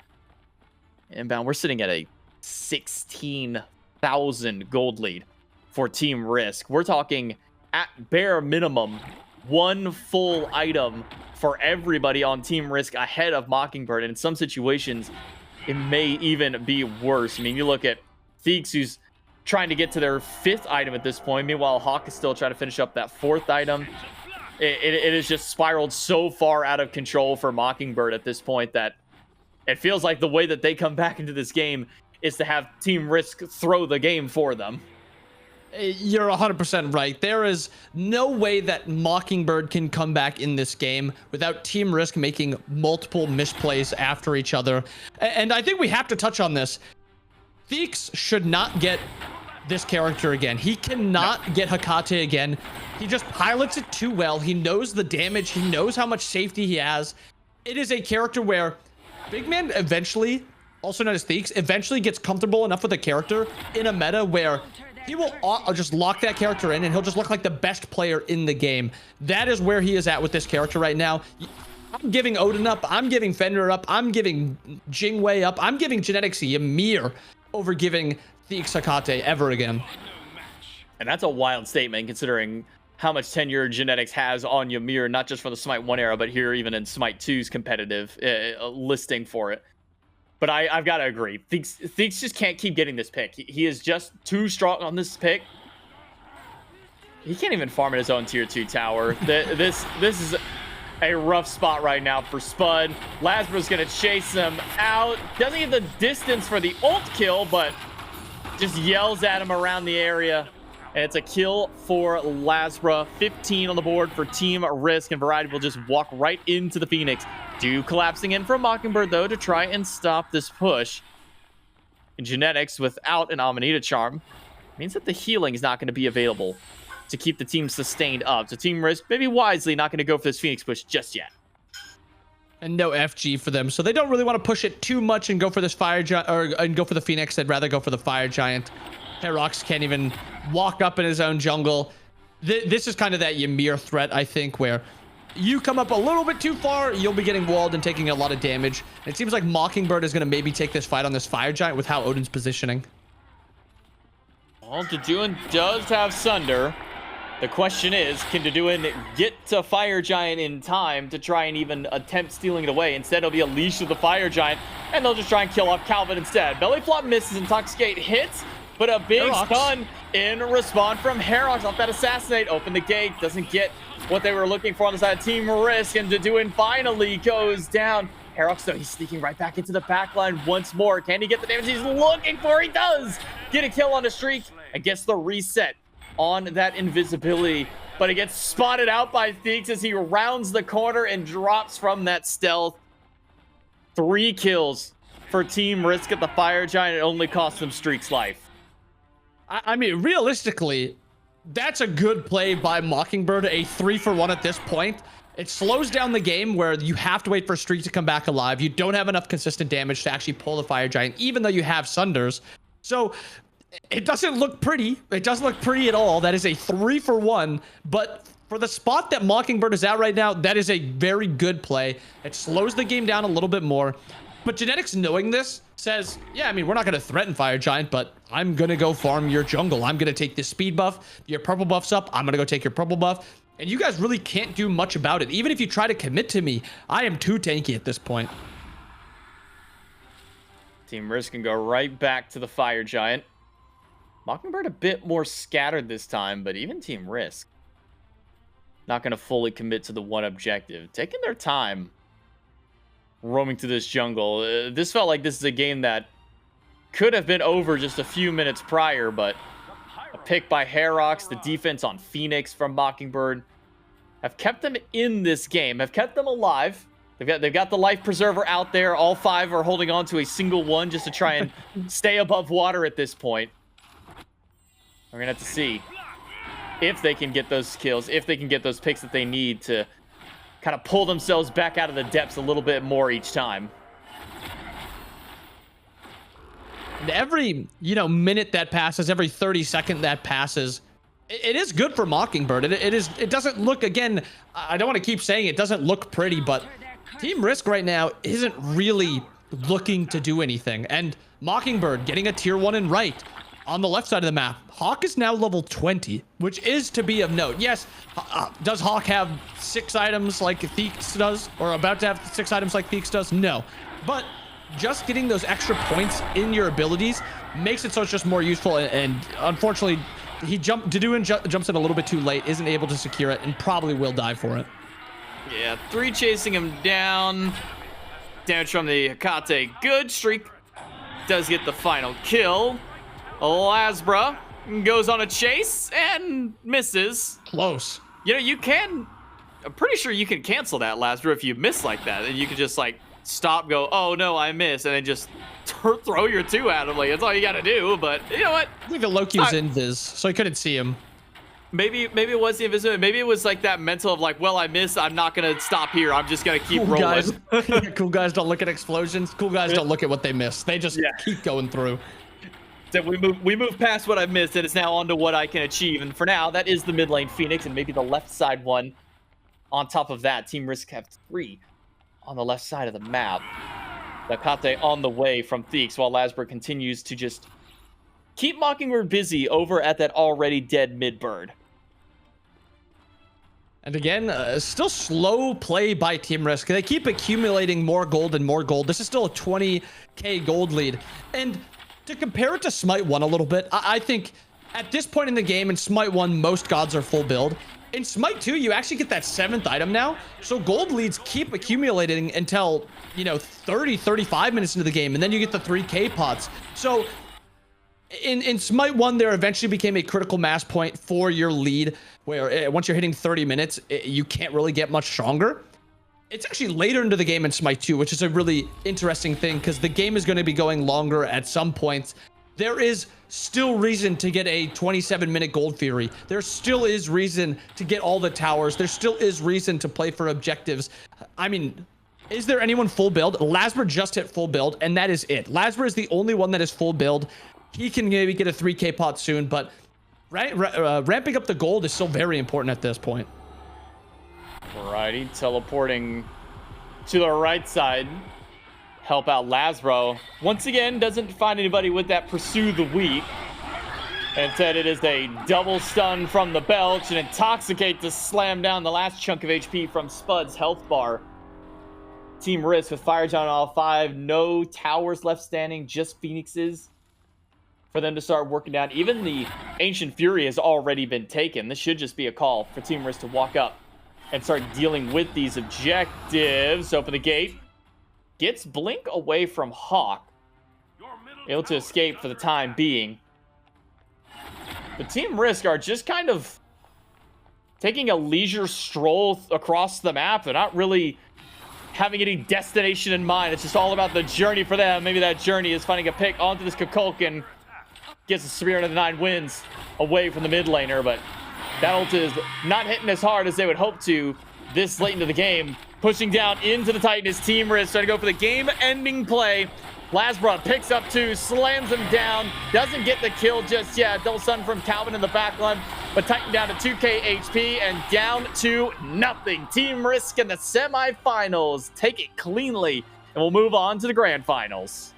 Inbound, we're sitting at a 16,000 gold lead for Team Risk. We're talking at bare minimum 1 full item for everybody on Team Risk ahead of Mockingbird. And in some situations, it may even be worse. I mean, you look at Theeks, who's trying to get to their 5th item at this point. Meanwhile, Hawk is still trying to finish up that 4th item. It has just spiraled so far out of control for Mockingbird at this point that it feels like the way that they come back into this game is to have Team Risk throw the game for them. You're 100% right. There is no way that Mockingbird can come back in this game without Team Risk making multiple misplays after each other. And I think we have to touch on this. Theeks should not get this character again. He cannot get Hecate again. He just pilots it too well. He knows the damage. He knows how much safety he has. It is a character where Big Man eventually, also known as Theeks, eventually gets comfortable enough with a character in a meta where he will just lock that character in and he'll just look like the best player in the game. That is where he is at with this character right now. I'm giving Odin up. I'm giving Fenrir up. I'm giving Jingwei up. I'm giving Genetics Ymir over giving Theeks Hakate ever again. And that's a wild statement considering how much tenure Genetics has on Ymir, not just for the Smite 1 era, but here even in Smite 2's competitive listing for it. But I've got to agree. Theeks just can't keep getting this pick. He is just too strong on this pick. He can't even farm in his own tier 2 tower. This is a rough spot right now for Spud. Lasbro's going to chase him out. Doesn't get the distance for the ult kill, but just yells at him around the area. And it's a kill for Lasbra. 15 on the board for Team Risk, and Variety will just walk right into the Phoenix. Collapsing in from Mockingbird, though, to try and stop this push. And Genetics, without an Amanita Charm, means that the healing is not going to be available to keep the team sustained up. So Team Risk, maybe wisely, not going to go for this Phoenix push just yet. And no FG for them, so they don't really want to push it too much and go for this Fire Giant, and go for the Phoenix. They'd rather go for the Fire Giant. Herox can't even walk up in his own jungle. This is kind of that Ymir threat, I think, where you come up a little bit too far, you'll be getting walled and taking a lot of damage. It seems like Mockingbird is going to maybe take this fight on this Fire Giant with how Odin's positioning. Well, Deduin does have Sunder. The question is, can Deduin get to Fire Giant in time to try and even attempt stealing it away? Instead, it'll be a leash of the Fire Giant, and they'll just try and kill off Calvin instead. Belly Flop misses, Intoxicate hits, but a big stun in response from Herox off that Assassinate. Open the gate, doesn't get what they were looking for on the side of Team Risk, and Deduin finally goes down. Herox, though, he's sneaking right back into the backline once more. Can he get the damage he's looking for? He does! Get a kill on a streak and gets the reset on that invisibility, but it gets spotted out by Theeks as he rounds the corner and drops from that stealth. 3 kills for Team Risk at the Fire Giant. It only cost them Streak's life. I mean, realistically, that's a good play by Mockingbird, a 3-for-1 at this point. It slows down the game where you have to wait for Streak to come back alive. You don't have enough consistent damage to actually pull the Fire Giant, even though you have Sunders. So it doesn't look pretty. It doesn't look pretty at all. That is a 3-for-1, but for the spot that Mockingbird is at right now, that is a very good play. It slows the game down a little bit more. But Genetics, knowing this, says, yeah, I mean, we're not going to threaten Fire Giant, but I'm going to go farm your jungle. I'm going to take this speed buff. Your purple buff's up. I'm going to go take your purple buff. And you guys really can't do much about it. Even if you try to commit to me, I am too tanky at this point. Team Risk can go right back to the Fire Giant. Mockingbird a bit more scattered this time, but even Team Risk not going to fully commit to the one objective. Taking their time roaming through this jungle. This felt like this is a game that could have been over just a few minutes prior, but a pick by Herox, the defense on Phoenix from Mockingbird have kept them in this game, have kept them alive. They've got the life preserver out there. All 5 are holding on to a single one just to try and stay above water at this point. We're gonna have to see if they can get those kills, if they can get those picks that they need to kind of pull themselves back out of the depths a little bit more each time. And every, minute that passes, every 30-second that passes, it is good for Mockingbird. It doesn't look, again, I don't want to keep saying it doesn't look pretty, but Team Risk right now isn't really looking to do anything. And Mockingbird getting a tier 1 in right. On the left side of the map, Hawk is now level 20, which is to be of note. Yes, does Hawk have 6 items like Theeks does? Or about to have 6 items like Theeks does? No. But just getting those extra points in your abilities makes it so it's just more useful. And unfortunately, Deduin jumps in a little bit too late, isn't able to secure it, and probably will die for it. Yeah, 3 chasing him down. Damage from the Hakate. Good streak. Does get the final kill. Lasbra goes on a chase and misses. Close. I'm pretty sure you can cancel that, Lasbra, if you miss like that. And you can just, stop, go, oh, no, I missed, and then just throw your 2 at him. That's all you got to do. But you know what? I think the Loki was invis, so I couldn't see him. Maybe it was the invisibility. Maybe it was that mental of well, I missed. I'm not going to stop here. I'm just going to keep rolling. Cool guys don't look at explosions. Cool guys don't look at what they miss. They just keep going through. So we move past what I've missed, and it's now on to what I can achieve. And for now, that is the mid lane Phoenix, and maybe the left side one. On top of that, Team Risk have 3 on the left side of the map. Nakate on the way from Theeks, while Lasberg continues to just keep Mockingbird busy over at that already dead mid-bird. And again, still slow play by Team Risk. They keep accumulating more gold and more gold. This is still a 20k gold lead. And to compare it to Smite 1 a little bit, I think at this point in the game in Smite 1, most gods are full build. In Smite 2, you actually get that 7th item now. So gold leads keep accumulating until, 30, 35 minutes into the game. And then you get the 3k pots. So in Smite 1, there eventually became a critical mass point for your lead, where once you're hitting 30 minutes, you can't really get much stronger. It's actually later into the game in Smite 2, which is a really interesting thing, because the game is going to be going longer at some points. There is still reason to get a 27-minute gold fury. There still is reason to get all the towers. There still is reason to play for objectives. I mean, is there anyone full build? Lasber just hit full build, and that is it. Lasber is the only one that is full build. He can maybe get a 3k pot soon, but ramping up the gold is still very important at this point. Alrighty, teleporting to the right side. Help out Lasbro. Once again, doesn't find anybody with that pursue the weak. Instead, it is a double stun from the Belch, and Intoxicate to slam down the last chunk of HP from Spud's health bar. Team Risk with Fire Giant on all 5. No towers left standing, just Phoenixes for them to start working down. Even the Ancient Fury has already been taken. This should just be a call for Team Risk to walk up and start dealing with these objectives. Open the gate. Gets Blink away from Hawk. Able to escape for the time being. The Team Risk are just kind of taking a leisure stroll across the map. They're not really having any destination in mind. It's just all about the journey for them. Maybe that journey is finding a pick onto this Kukulkan. Gets the Spirit of the 9 wins away from the mid laner, but that ult is not hitting as hard as they would hope to this late into the game. Pushing down into the Titan is Team Risk, trying to go for the game-ending play. Lasbra picks up 2, slams him down, doesn't get the kill just yet. Double stun from Calvin in the backline, but Titan down to 2k HP and down to nothing. Team Risk in the semifinals take it cleanly, and we'll move on to the grand finals.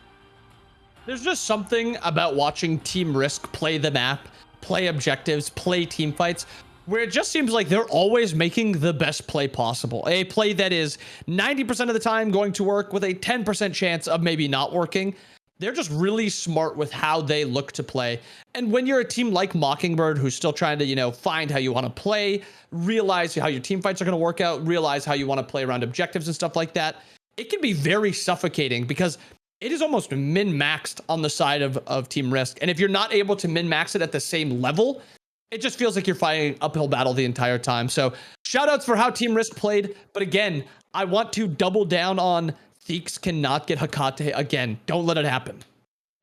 There's just something about watching Team Risk play the map, play objectives, play team fights, where it just seems like they're always making the best play possible. A play that is 90% of the time going to work with a 10% chance of maybe not working. They're just really smart with how they look to play. And when you're a team like Mockingbird, who's still trying to, find how you want to play, realize how your team fights are going to work out, realize how you want to play around objectives and stuff like that, it can be very suffocating because it is almost min-maxed on the side of Team Risk. And if you're not able to min-max it at the same level, it just feels like you're fighting an uphill battle the entire time. So shoutouts for how Team Risk played. But again, I want to double down on Theeks cannot get Hekate again. Don't let it happen.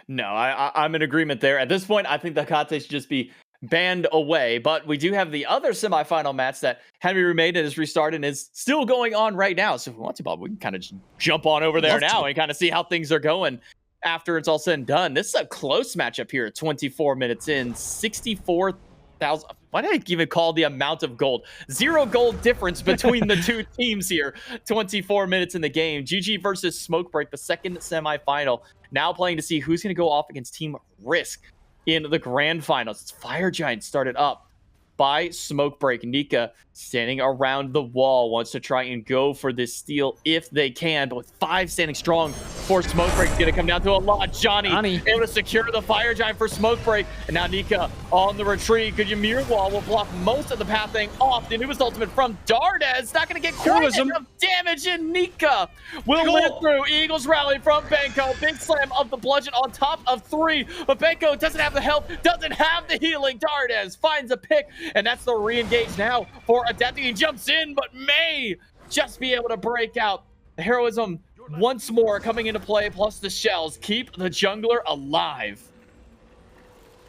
No, I'm in agreement there. At this point, I think the Hekate should just be banned away. But we do have the other semifinal match that had to be remade and is restarted and is still going on right now. So if we want to, Bob, we can kind of just jump on over there now and kind of see how things are going after it's all said and done. This is a close matchup here. 24 minutes in, 64,000. Why did I even call the amount of gold? 0 gold difference between the two teams here. 24 minutes in the game. GG versus Smokebreak, the second semifinal. Now playing to see who's going to go off against Team Risk in the grand finals. It's Fire Giant started up by Smokebreak. Nika standing around the wall, wants to try and go for this steal if they can, but with 5 standing strong for Smokebreak, it's going to come down to a lot. Johnny able to secure the Fire Giant for Smokebreak, and now Nika on the retreat. Good Ymir wall will block most of the pathing off. The newest ultimate from Dardez, not going to get quite enough damage, and Nika will live through. Eagles rally from Benko. Big slam of the bludgeon on top of 3, but Benko doesn't have the health, doesn't have the healing. Dardez finds a pick, and that's the re-engage now for Adapting. He jumps in, but may just be able to break out. The heroism once more coming into play, plus the shells keep the jungler alive.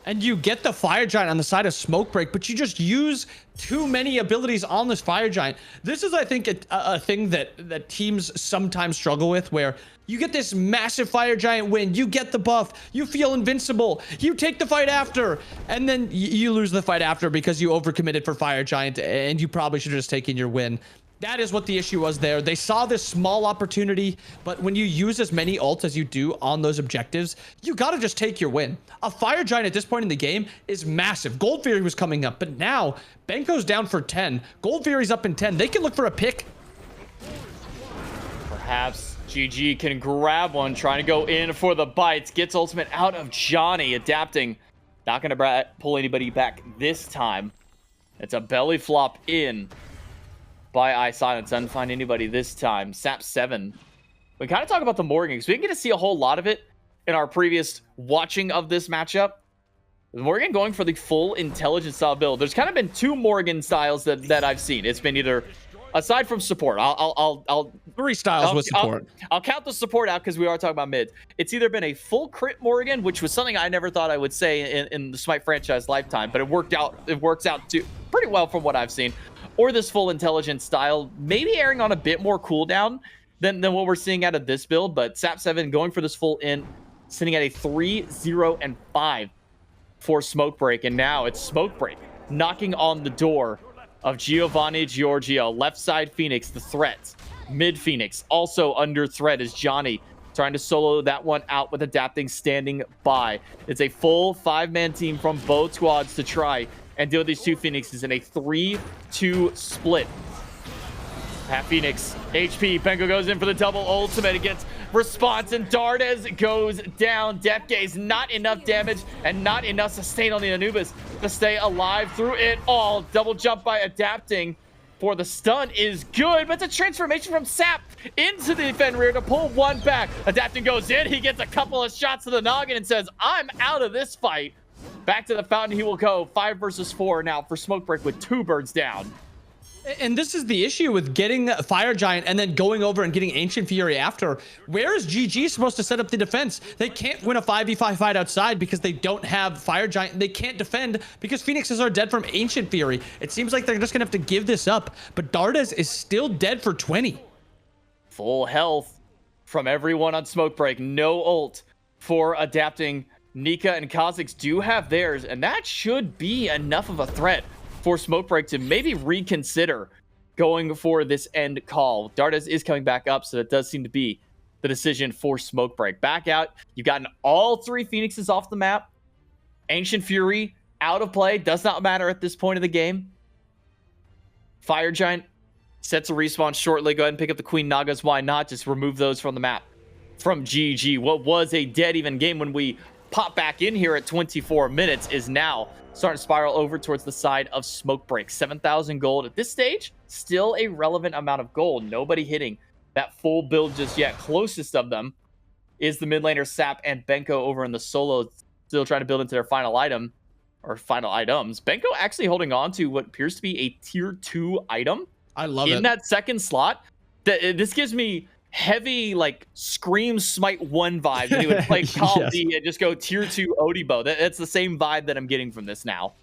And you get the Fire Giant on the side of Smokebreak, but you just use too many abilities on this Fire Giant. This is, I think, a thing that teams sometimes struggle with, where you get this massive Fire Giant win, you get the buff, you feel invincible, you take the fight after, and then you lose the fight after because you overcommitted for Fire Giant, and you probably should have just taken your win. That is what the issue was there. They saw this small opportunity, but when you use as many ults as you do on those objectives, you got to just take your win. A Fire Giant at this point in the game is massive. Gold Fury was coming up, but now Benko's down for 10. Gold Fury's up in 10. They can look for a pick. Perhaps GG can grab one, trying to go in for the bites. Gets ultimate out of Johnny, adapting. Not going to pull anybody back this time. It's a belly flop in by Eye Silence. Doesn't find anybody this time. Sap 7. We kind of talk about the Morgan because we didn't get to see a whole lot of it in our previous watching of this matchup. The Morgan going for the full intelligence style build. There's kind of been two Morgan styles that I've seen. It's been either, aside from support, I'll 3 styles with support. I'll count the support out because we are talking about mids. It's either been a full crit Morgan, which was something I never thought I would say in the Smite franchise lifetime, but it works out too pretty well from what I've seen. Or this full intelligence style, maybe erring on a bit more cooldown than what we're seeing out of this build, but Sap 7 going for this full in, sitting at a 3, 0, and 5 for Smoke Break, and now it's Smoke Break knocking on the door of Giovanni Giorgio. Left side Phoenix, the threat. Mid Phoenix, also under threat, is Johnny trying to solo that one out with adapting, standing by. It's a full 5-man team from both squads to try and deal with these two Phoenixes in a 3-2 split. Half Phoenix, HP, Benko goes in for the double ultimate. It gets response, and Dardes goes down. Death Gaze, not enough damage and not enough sustain on the Anubis to stay alive through it all. Double jump by adapting for the stun is good, but it's a transformation from Sap into the Fenrir to pull one back. Adapting goes in, he gets a couple of shots to the noggin and says, I'm out of this fight. Back to the fountain he will go. 5 versus 4 now for Smoke Break with 2 birds down. And this is the issue with getting Fire Giant and then going over and getting Ancient Fury after. Where is GG supposed to set up the defense? They can't win a 5v5 fight outside because they don't have Fire Giant. They can't defend because Phoenixes are dead from Ancient Fury. It seems like they're just going to have to give this up. But Dardes is still dead for 20. Full health from everyone on Smoke Break. No ult for adapting. Nika and Kha'Zix do have theirs, and that should be enough of a threat for Smoke Break to maybe reconsider going for this end call. Dardes is coming back up, so that does seem to be the decision for Smoke Break. Back out. You've gotten all 3 Phoenixes off the map. Ancient Fury out of play. Does not matter at this point of the game. Fire Giant sets a respawn shortly. Go ahead and pick up the Queen Nagas. Why not? Just remove those from the map. From GG. What was a dead even game when we pop back in here at 24 minutes is now starting to spiral over towards the side of Smoke Break. 7,000 gold at this stage. Still a relevant amount of gold. Nobody hitting that full build just yet. Closest of them is the mid laner Sap and Benko over in the solo, still trying to build into their final item or final items. Benko actually holding on to what appears to be a tier 2 item. I love it. In that second slot. This gives me heavy like Scream Smite 1 vibe. And he would play Call Yes. D and just go tier 2 Odibo. That's the same vibe that I'm getting from this now.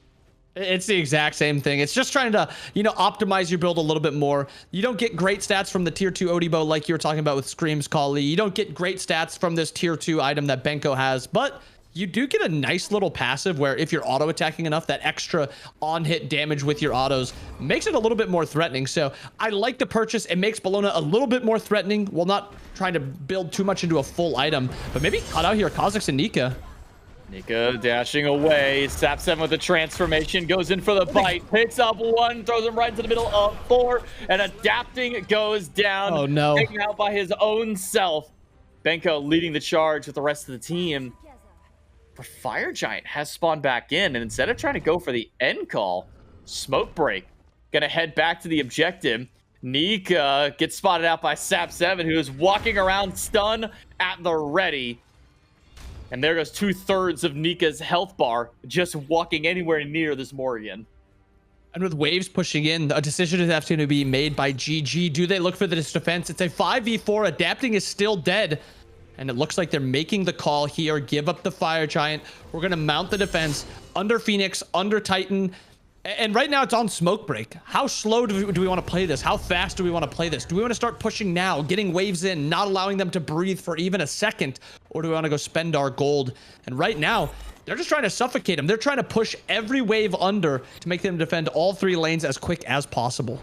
It's the exact same thing. It's just trying to, optimize your build a little bit more. You don't get great stats from the tier 2 Odibo like you were talking about with Scream's Kali. You don't get great stats from this tier 2 item that Benko has, but you do get a nice little passive where if you're auto attacking enough, that extra on-hit damage with your autos makes it a little bit more threatening. So I like the purchase. It makes Bologna a little bit more threatening while not trying to build too much into a full item, but maybe cut out here Kha'Zix and Nika. Nika dashing away. Sap 7 with the transformation. Goes in for the bite. Picks up 1. Throws him right into the middle of 4. And adapting goes down. Oh, no. Taken out by his own self. Benko leading the charge with the rest of the team. But Fire Giant has spawned back in. And instead of trying to go for the end call, Smoke Break gonna head back to the objective. Nika gets spotted out by Sap 7, who is walking around stun at the ready. And there goes 2/3 of Nika's health bar just walking anywhere near this Morgan. And with waves pushing in, a decision is have to be made by GG. Do they look for this defense? It's a 5v4. Adapting is still dead. And it looks like they're making the call here. Give up the Fire Giant. We're going to mount the defense under Phoenix, under Titan. And right now it's on Smoke Break. How slow do we want to play this? How fast do we want to play this? Do we want to start pushing now, getting waves in, not allowing them to breathe for even a second? Or do we want to go spend our gold? And right now, they're just trying to suffocate them. They're trying to push every wave under to make them defend all 3 lanes as quick as possible.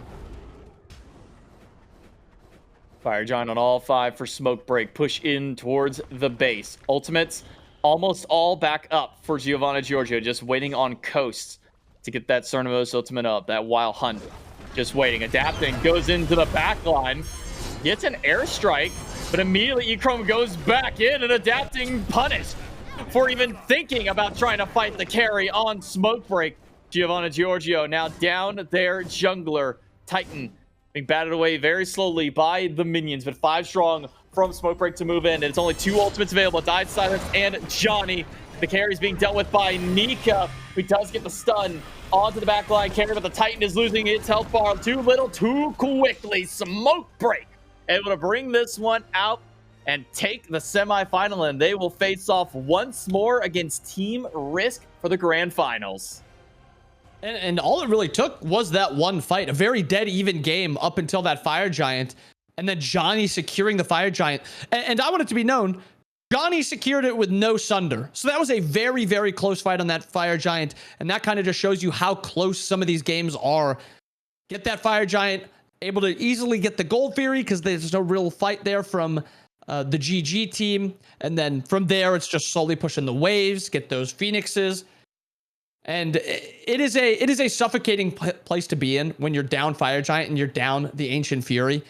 Fire Giant on all 5 for Smoke Break. Push in towards the base. Ultimates almost all back up for Giovanna Giorgio. Just waiting on Coast to get that Cernivos ultimate up. That Wild Hunt just waiting. Adapting goes into the back line. Gets an airstrike, but immediately Echrome goes back in and Adapting punished for even thinking about trying to fight the carry on Smoke Break. Giovanna Giorgio now down their jungler. Titan being batted away very slowly by the minions, but 5 strong from Smoke Break to move in. And it's only 2 ultimates available. Died Silence and Johnny. The carry is being dealt with by Nika, who does get the stun onto the backline carry, but the Titan is losing its health bar too little, too quickly. Smoke Break able to bring this one out and take the semifinal, and they will face off once more against Team Risk for the grand finals. And all it really took was that one fight, a very dead even game up until that Fire Giant, and then Johnny securing the Fire Giant. And I want it to be known, Johnny secured it with no Sunder. So that was a very, very close fight on that Fire Giant, and that kind of just shows you how close some of these games are. Get that Fire Giant, able to easily get the Gold Fury because there's no real fight there from the GG team. And then from there, it's just slowly pushing the waves, get those Phoenixes. And it is a suffocating place to be in when you're down Fire Giant and you're down the Ancient Fury.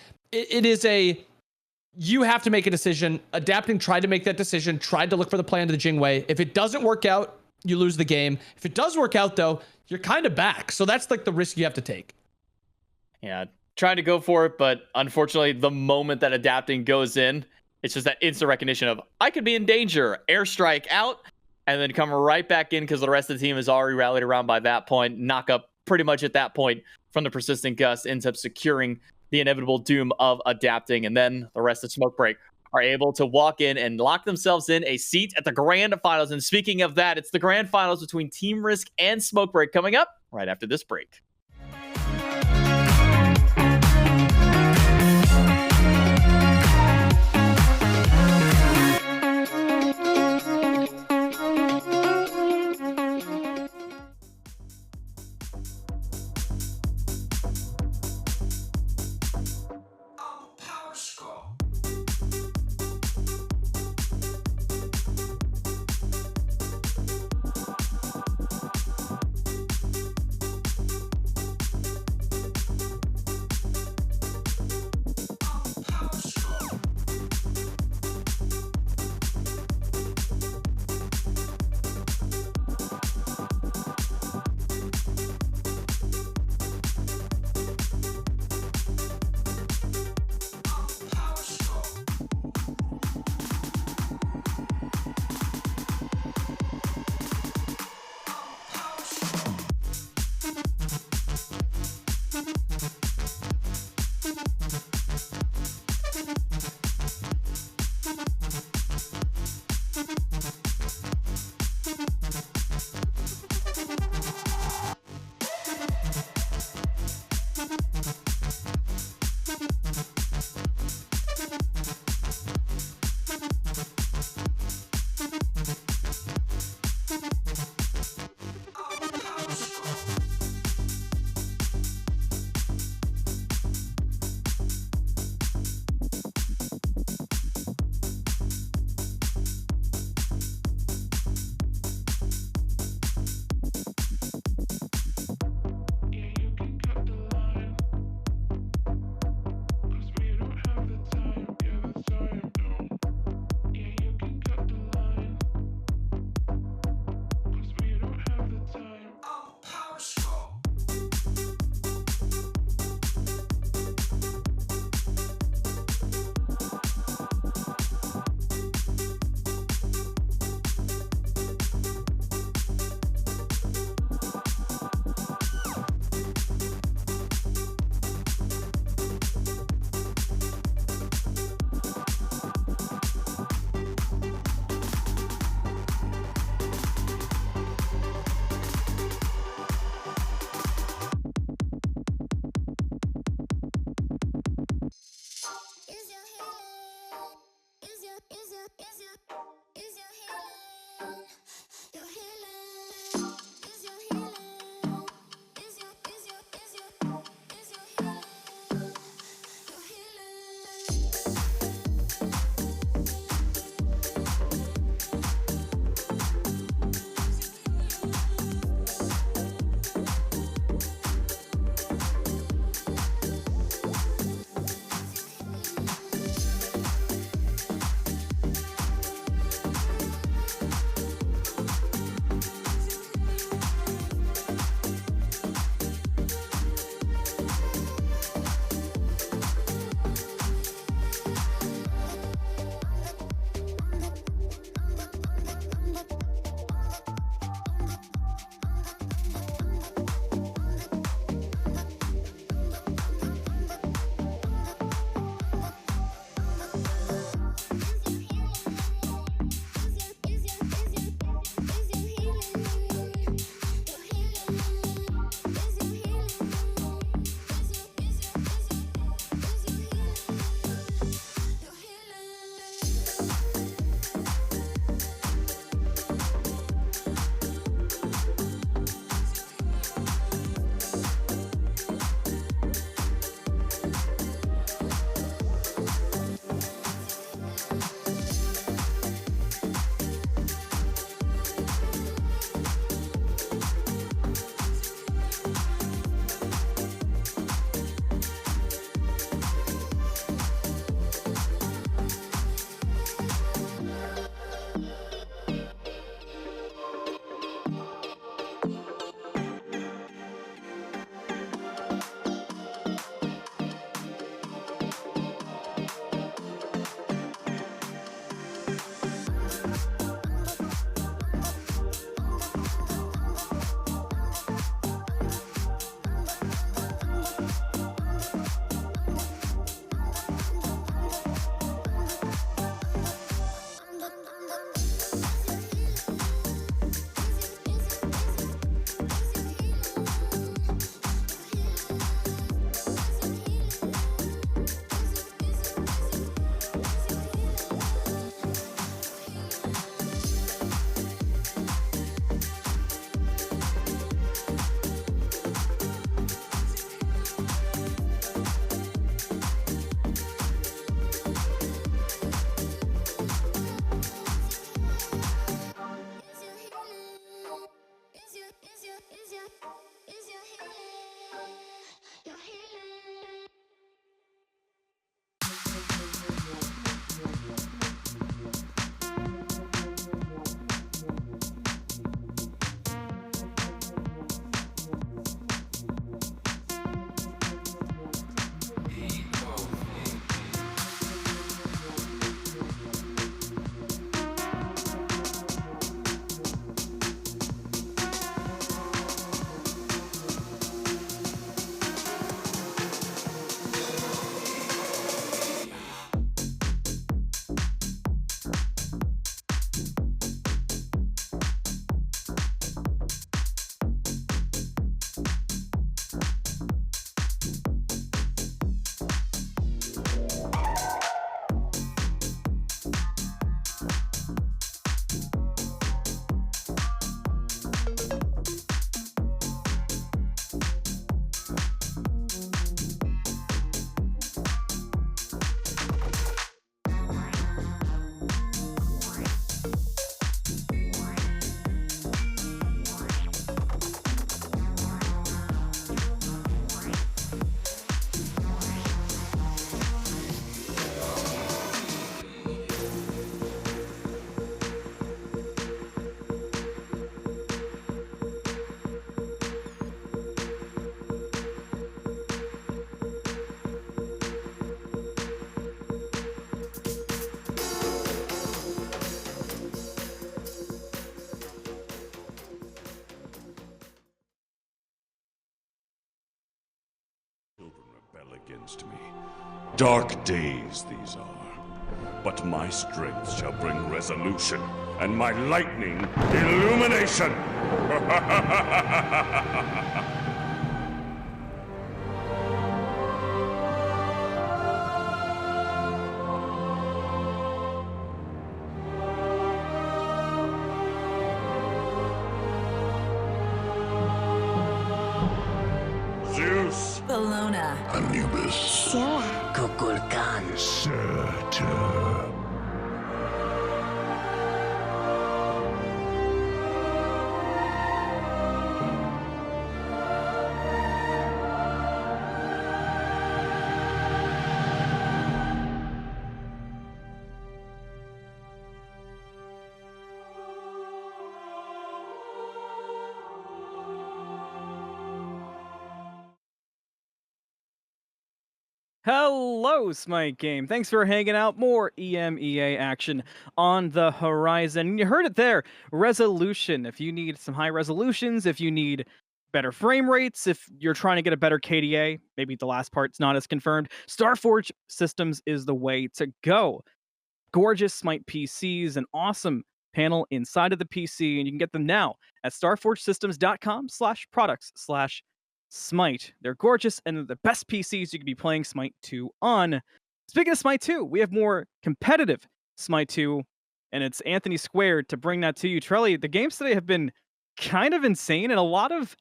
You have to make a decision. Adapting tried to make that decision, tried to look for the play into the Jingwei. If it doesn't work out, you lose the game. If it does work out, though, you're kind of back. So that's like the risk you have to take. Yeah, trying to go for it, but unfortunately, the moment that Adapting goes in, it's just that instant recognition of, I could be in danger. Airstrike out, and then come right back in because the rest of the team is already rallied around by that point. Knock up pretty much at that point from the Persistent Gust, ends up securing the inevitable doom of Adapting, and then the rest of Smoke Break are able to walk in and lock themselves in a seat at the grand finals. And speaking of that, it's the grand finals between Team Risk and Smoke Break coming up right after this break. against me. Dark days these are. But my strength shall bring resolution, and my lightning illumination. Zeus, Bologna. Anubis, Scylla. Kukulkan. Saturn. Hello, Smite Game. Thanks for hanging out. More EMEA action on the horizon. You heard it there. Resolution. If you need some high resolutions, if you need better frame rates, if you're trying to get a better KDA, maybe the last part's not as confirmed, Starforge Systems is the way to go. Gorgeous Smite PCs, an awesome panel inside of the PC, and you can get them now at starforgesystems.com/products/Smite. They're gorgeous and they're the best PCs you could be playing Smite 2 on. Speaking of Smite 2, we have more competitive Smite 2, and it's Anthony Squared to bring that to you. Trelly, the games today have been kind of insane, and a lot of,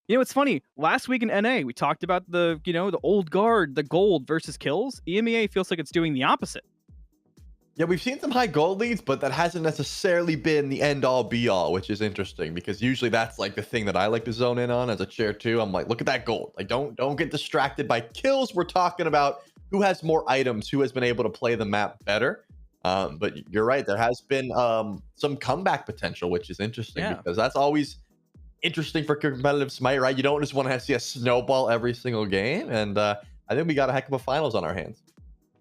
it's funny. Last week in NA, we talked about the old guard, the gold versus kills. EMEA feels like it's doing the opposite. Yeah, we've seen some high gold leads, but that hasn't necessarily been the end-all be-all, which is interesting because usually that's like the thing that I like to zone in on as a chair too. I'm like, look at that gold. Like, don't get distracted by kills. We're talking about who has more items, who has been able to play the map better. But you're right, there has been some comeback potential, which is interesting because that's always interesting for competitive Smite, right? You don't just want to see a snowball every single game, and I think we got a heck of a finals on our hands.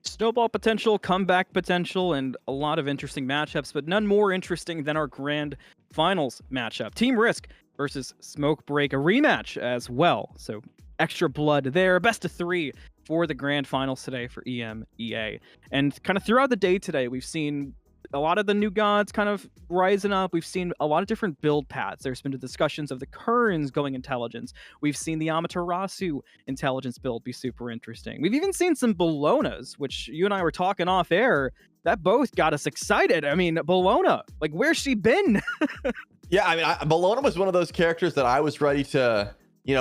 Snowball potential, comeback potential, and a lot of interesting matchups, but none more interesting than our grand finals matchup. Team Risk versus Smoke Break, a rematch as well. So extra blood there. Best of 3 for the grand finals today for EMEA. And kind of throughout the day today, we've seen a lot of the new gods kind of rising up. We've seen a lot of different build paths. There's been the discussions of the Currens going intelligence. We've seen the Amaterasu intelligence build be super interesting. We've even seen some Bolognas, which you and I were talking off air, that both got us excited. I mean, Bologna, like, where's she been? Yeah, I mean, Bologna was one of those characters that I was ready to,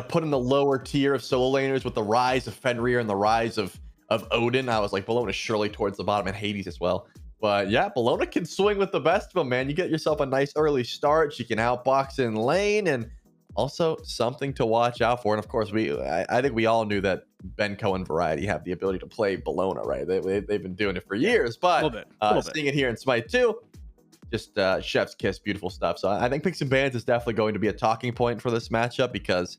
put in the lower tier of solo laners with the rise of Fenrir and the rise of Odin. I was like, Bologna's surely towards the bottom, and Hades as well. But yeah, Bologna can swing with the best of them, man. You get yourself a nice early start. She can outbox in lane, and also something to watch out for. And of course, I think we all knew that Benko and Variety have the ability to play Bologna, right? They've been doing it for years, but seeing it here in Smite 2, just chef's kiss, beautiful stuff. So I think Picks and Bans is definitely going to be a talking point for this matchup because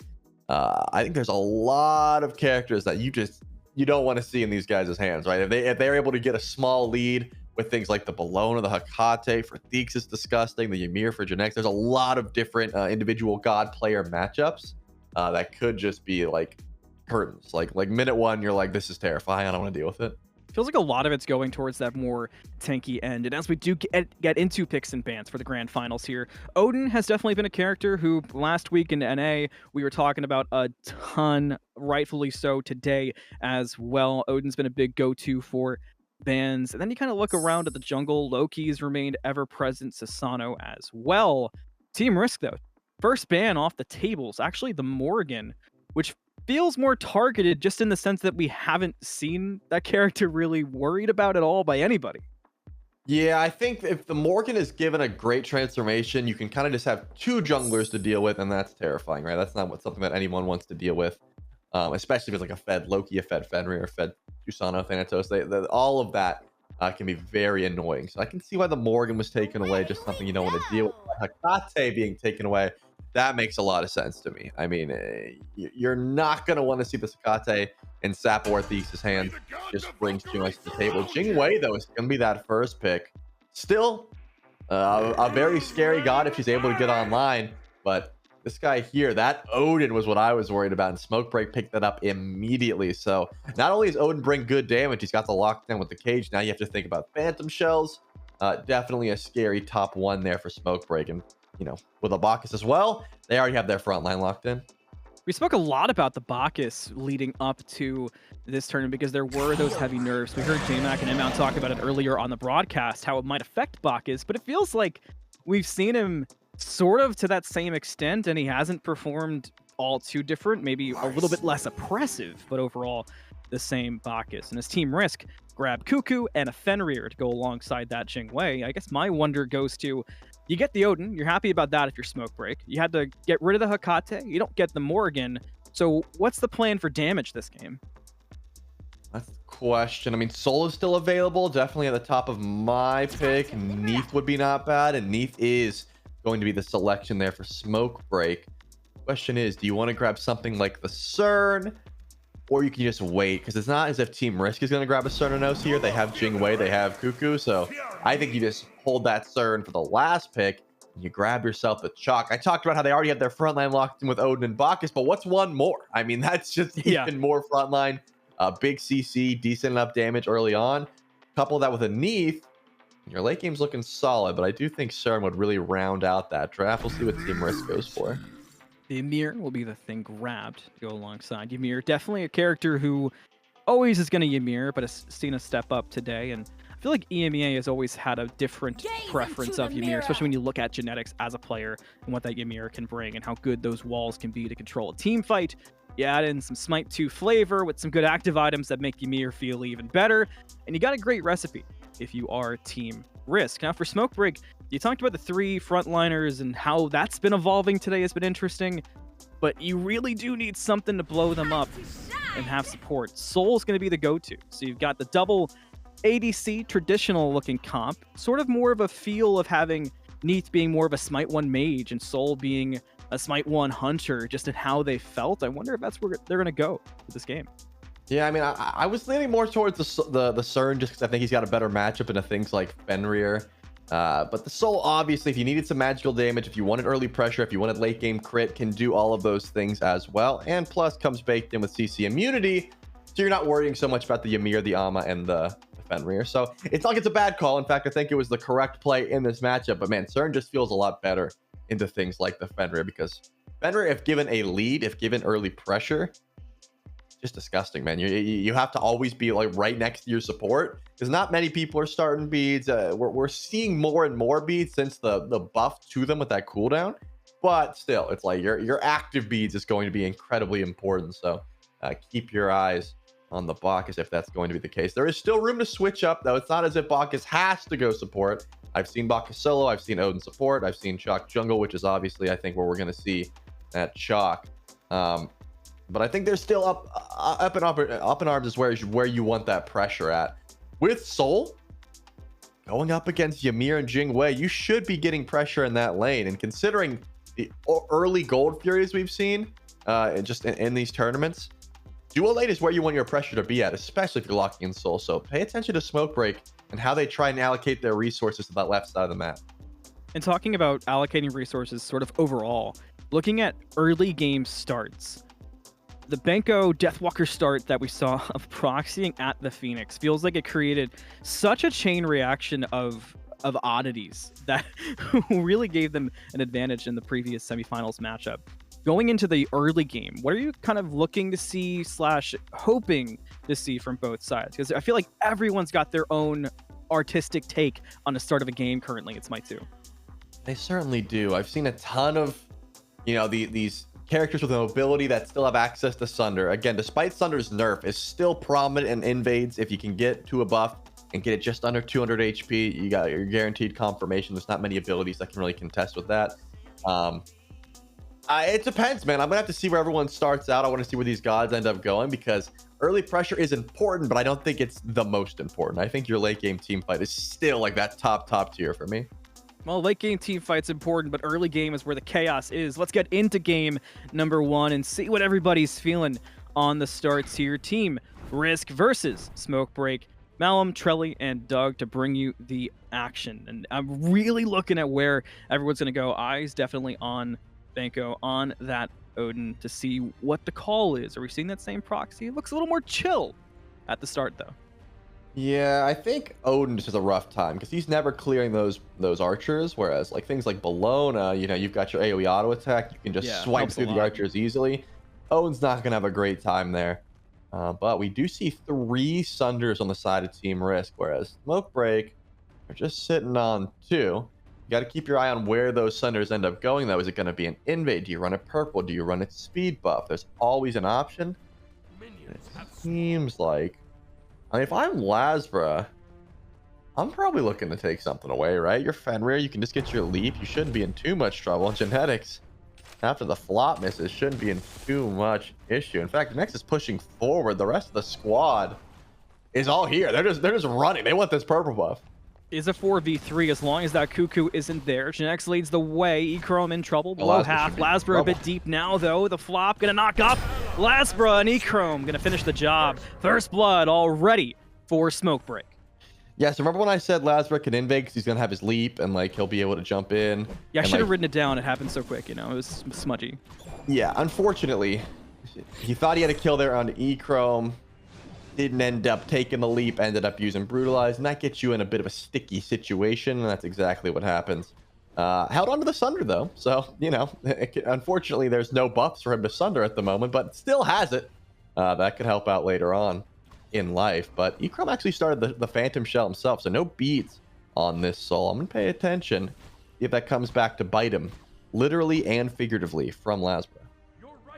I think there's a lot of characters that you don't want to see in these guys' hands, right? If they're able to get a small lead with things like the Bologna, the Hecate for Theeks is disgusting, the Ymir for Janex. There's a lot of different individual god player matchups that could just be like curtains. Like minute 1, you're like, this is terrifying. I don't want to deal with it. Feels like a lot of it's going towards that more tanky end. And as we do get into picks and bans for the grand finals here, Odin has definitely been a character who last week in NA, we were talking about a ton, rightfully so today as well. Odin's been a big go-to for bans, and then you kind of look around at the jungle. Loki's remained ever present, Sasano as well. Team Risk though, first ban off the tables, actually the Morgan, which feels more targeted just in the sense that we haven't seen that character really worried about at all by anybody. Yeah, I think if the Morgan is given a great transformation, you can kind of just have 2 junglers to deal with, and that's terrifying, right? That's not something that anyone wants to deal with, especially if it's like a fed Loki, a fed Fenrir, a fed Susano, Thanatos. All of that can be very annoying. So I can see why the Morgan was taken away, just something you don't want to deal with. Hecate being taken away, that makes a lot of sense to me. I mean, you're not going to want to see the Hecate in Sap or Thesis' hands. Just brings too much to the table. Jingwei, though, is going to be that first pick. Still, a very scary god if she's able to get online, but this guy here, that Odin was what I was worried about, and Smoke Break picked that up immediately. So not only does Odin bring good damage, he's got the lockdown with the cage. Now you have to think about Phantom Shells. Definitely a scary top 1 there for Smoke Break. And, you know, with a Bacchus as well, they already have their front line locked in. We spoke a lot about the Bacchus leading up to this tournament because there were those heavy nerfs. We heard J-Mac and M-Mount talk about it earlier on the broadcast, how it might affect Bacchus, but it feels like we've seen him sort of to that same extent, and he hasn't performed all too different, maybe a little bit less oppressive, but overall the same Bacchus. And his Team Risk grabbed Cuckoo and a Fenrir to go alongside that Jingwei. I guess my wonder goes to, you get the Odin, you're happy about that if you're Smoke Break. You had to get rid of the Hecate, you don't get the Morrigan. So what's the plan for damage this game? That's the question. I mean, Soul is still available, definitely at the top of my pick. Neath would be not bad, and Neath is going to be the selection there for Smoke Break. Question is, do you want to grab something like the CERN, or you can just wait? Because it's not as if Team Risk is going to grab a Cernanos here. They have Jingwei, they have Cuckoo, so I think you just hold that CERN for the last pick, and you grab yourself the Chalk. I talked about how they already have their frontline locked in with Odin and Bacchus, but what's one more? I mean, that's just even more frontline. Big CC, decent enough damage early on. Couple that with a Neath, your late game's looking solid, but I do think CERN would really round out that draft. We'll see what Team Risk goes for. The Ymir will be the thing grabbed to go alongside Ymir. Definitely a character who always is going to Ymir, but has seen a step up today. And I feel like EMEA has always had a different preference of Ymir, especially when you look at genetics as a player and what that Ymir can bring and how good those walls can be to control a team fight. You add in some Smite 2 flavor with some good active items that make Ymir feel even better, and you got a great recipe if you are Team Risk. Now for Smoke Break, you talked about the 3 frontliners and how that's been evolving today has been interesting, but you really do need something to blow them up and have support. Soul's going to be the go-to. So you've got the double ADC traditional looking comp, sort of more of a feel of having Neath being more of a Smite 1 mage and Soul being a Smite 1 hunter, just in how they felt. I wonder if that's where they're going to go with this game. Yeah, I mean, I was leaning more towards the CERN just because I think he's got a better matchup into things like Fenrir. But the Soul, obviously, if you needed some magical damage, if you wanted early pressure, if you wanted late game crit, can do all of those things as well. And plus comes baked in with CC immunity, so you're not worrying so much about the Ymir, the Ama, and the Fenrir. So it's not like it's a bad call. In fact, I think it was the correct play in this matchup. But man, CERN just feels a lot better into things like the Fenrir, because Fenrir, if given a lead, if given early pressure, just disgusting, man. You have to always be like right next to your support, because not many people are starting beads. We're seeing more and more beads since the buff to them with that cooldown, but still, it's like your active beads is going to be incredibly important. So keep your eyes on the Bacchus if that's going to be the case. There is still room to switch up, though. It's not as if Bacchus has to go support. I've seen Bacchus solo, I've seen Odin support, I've seen Chalk jungle, which is obviously I think where we're going to see that Chalk. But I think they're still up in arms is where you want that pressure at. With Soul going up against Ymir and Jingwei, you should be getting pressure in that lane. And considering the early gold furies we've seen just in these tournaments, duo lane is where you want your pressure to be at, especially if you're locking in Soul. So pay attention to Smoke Break and how they try and allocate their resources to that left side of the map. And talking about allocating resources sort of overall, looking at early game starts, the Benko Deathwalker start that we saw of proxying at the Phoenix feels like it created such a chain reaction of oddities that really gave them an advantage in the previous semifinals matchup. Going into the early game, what are you kind of looking to see / hoping to see from both sides? Because I feel like everyone's got their own artistic take on the start of a game currently. It's Smite 2. They certainly do. I've seen a ton of, these characters with mobility that still have access to Sunder. Again, despite Sunder's nerf, is still prominent in invades. If you can get to a buff and get it just under 200 HP, you got your guaranteed confirmation. There's not many abilities that can really contest with that. It depends, man. I'm gonna have to see where everyone starts out. I want to see where these gods end up going, because early pressure is important, but I don't think it's the most important. I think your late game team fight is still like that top tier for me. Well, late game team fight's important, but early game is where the chaos is. Let's get into game number 1 and see what everybody's feeling on the starts here. Team Risk versus Smoke Break. Malum, Trelly, and Doug to bring you the action. And I'm really looking at where everyone's going to go. Eyes definitely on Banco on that Odin to see what the call is. Are we seeing that same proxy? It looks a little more chill at the start, though. Yeah, I think Odin just has a rough time because he's never clearing those archers. Whereas like things like Bologna, you know, you've got your AoE auto attack. You can just swipe helps a through the lot. archers easily. Odin's not gonna have a great time there. But we do see 3 Sunders on the side of Team Risk, whereas Smoke Break are just sitting on 2. You got to keep your eye on where those Sunders end up going, though. Is it going to be an invade? Do you run it purple? Do you run it speed buff? There's always an option. It seems like, I mean, if I'm Lasbra, I'm probably looking to take something away, right? You're Fenrir, you can just get your leap. You shouldn't be in too much trouble. Genetics, after the flop misses, shouldn't be in too much issue. In fact, Nex is pushing forward. The rest of the squad is all here. They're just running. They want this purple buff. Is a 4v3 as long as that Cuckoo isn't there. Genex leads the way. Echrome in trouble. Below half. Lasbra a bit deep now, though. The flop gonna knock off Lasbra, and Echrome gonna finish the job. First blood already for Smoke Break. Yeah, so remember when I said Lasbra can invade because he's going to have his leap and like he'll be able to jump in? Yeah, I and, should have like, written it down. It happened so quick, you know. It was smudgy. Yeah, unfortunately, he thought he had a kill there on Echrome. Didn't end up taking the leap, ended up using Brutalize, and that gets you in a bit of a sticky situation, and that's exactly what happens. Held onto the Sunder, though, so, you know, unfortunately, there's no buffs for him to Sunder at the moment, but still has it. That could help out later on in life, but Echrome actually started the Phantom Shell himself, so no beats on this soul. I'm going to pay attention if that comes back to bite him, literally and figuratively, from Lasbra.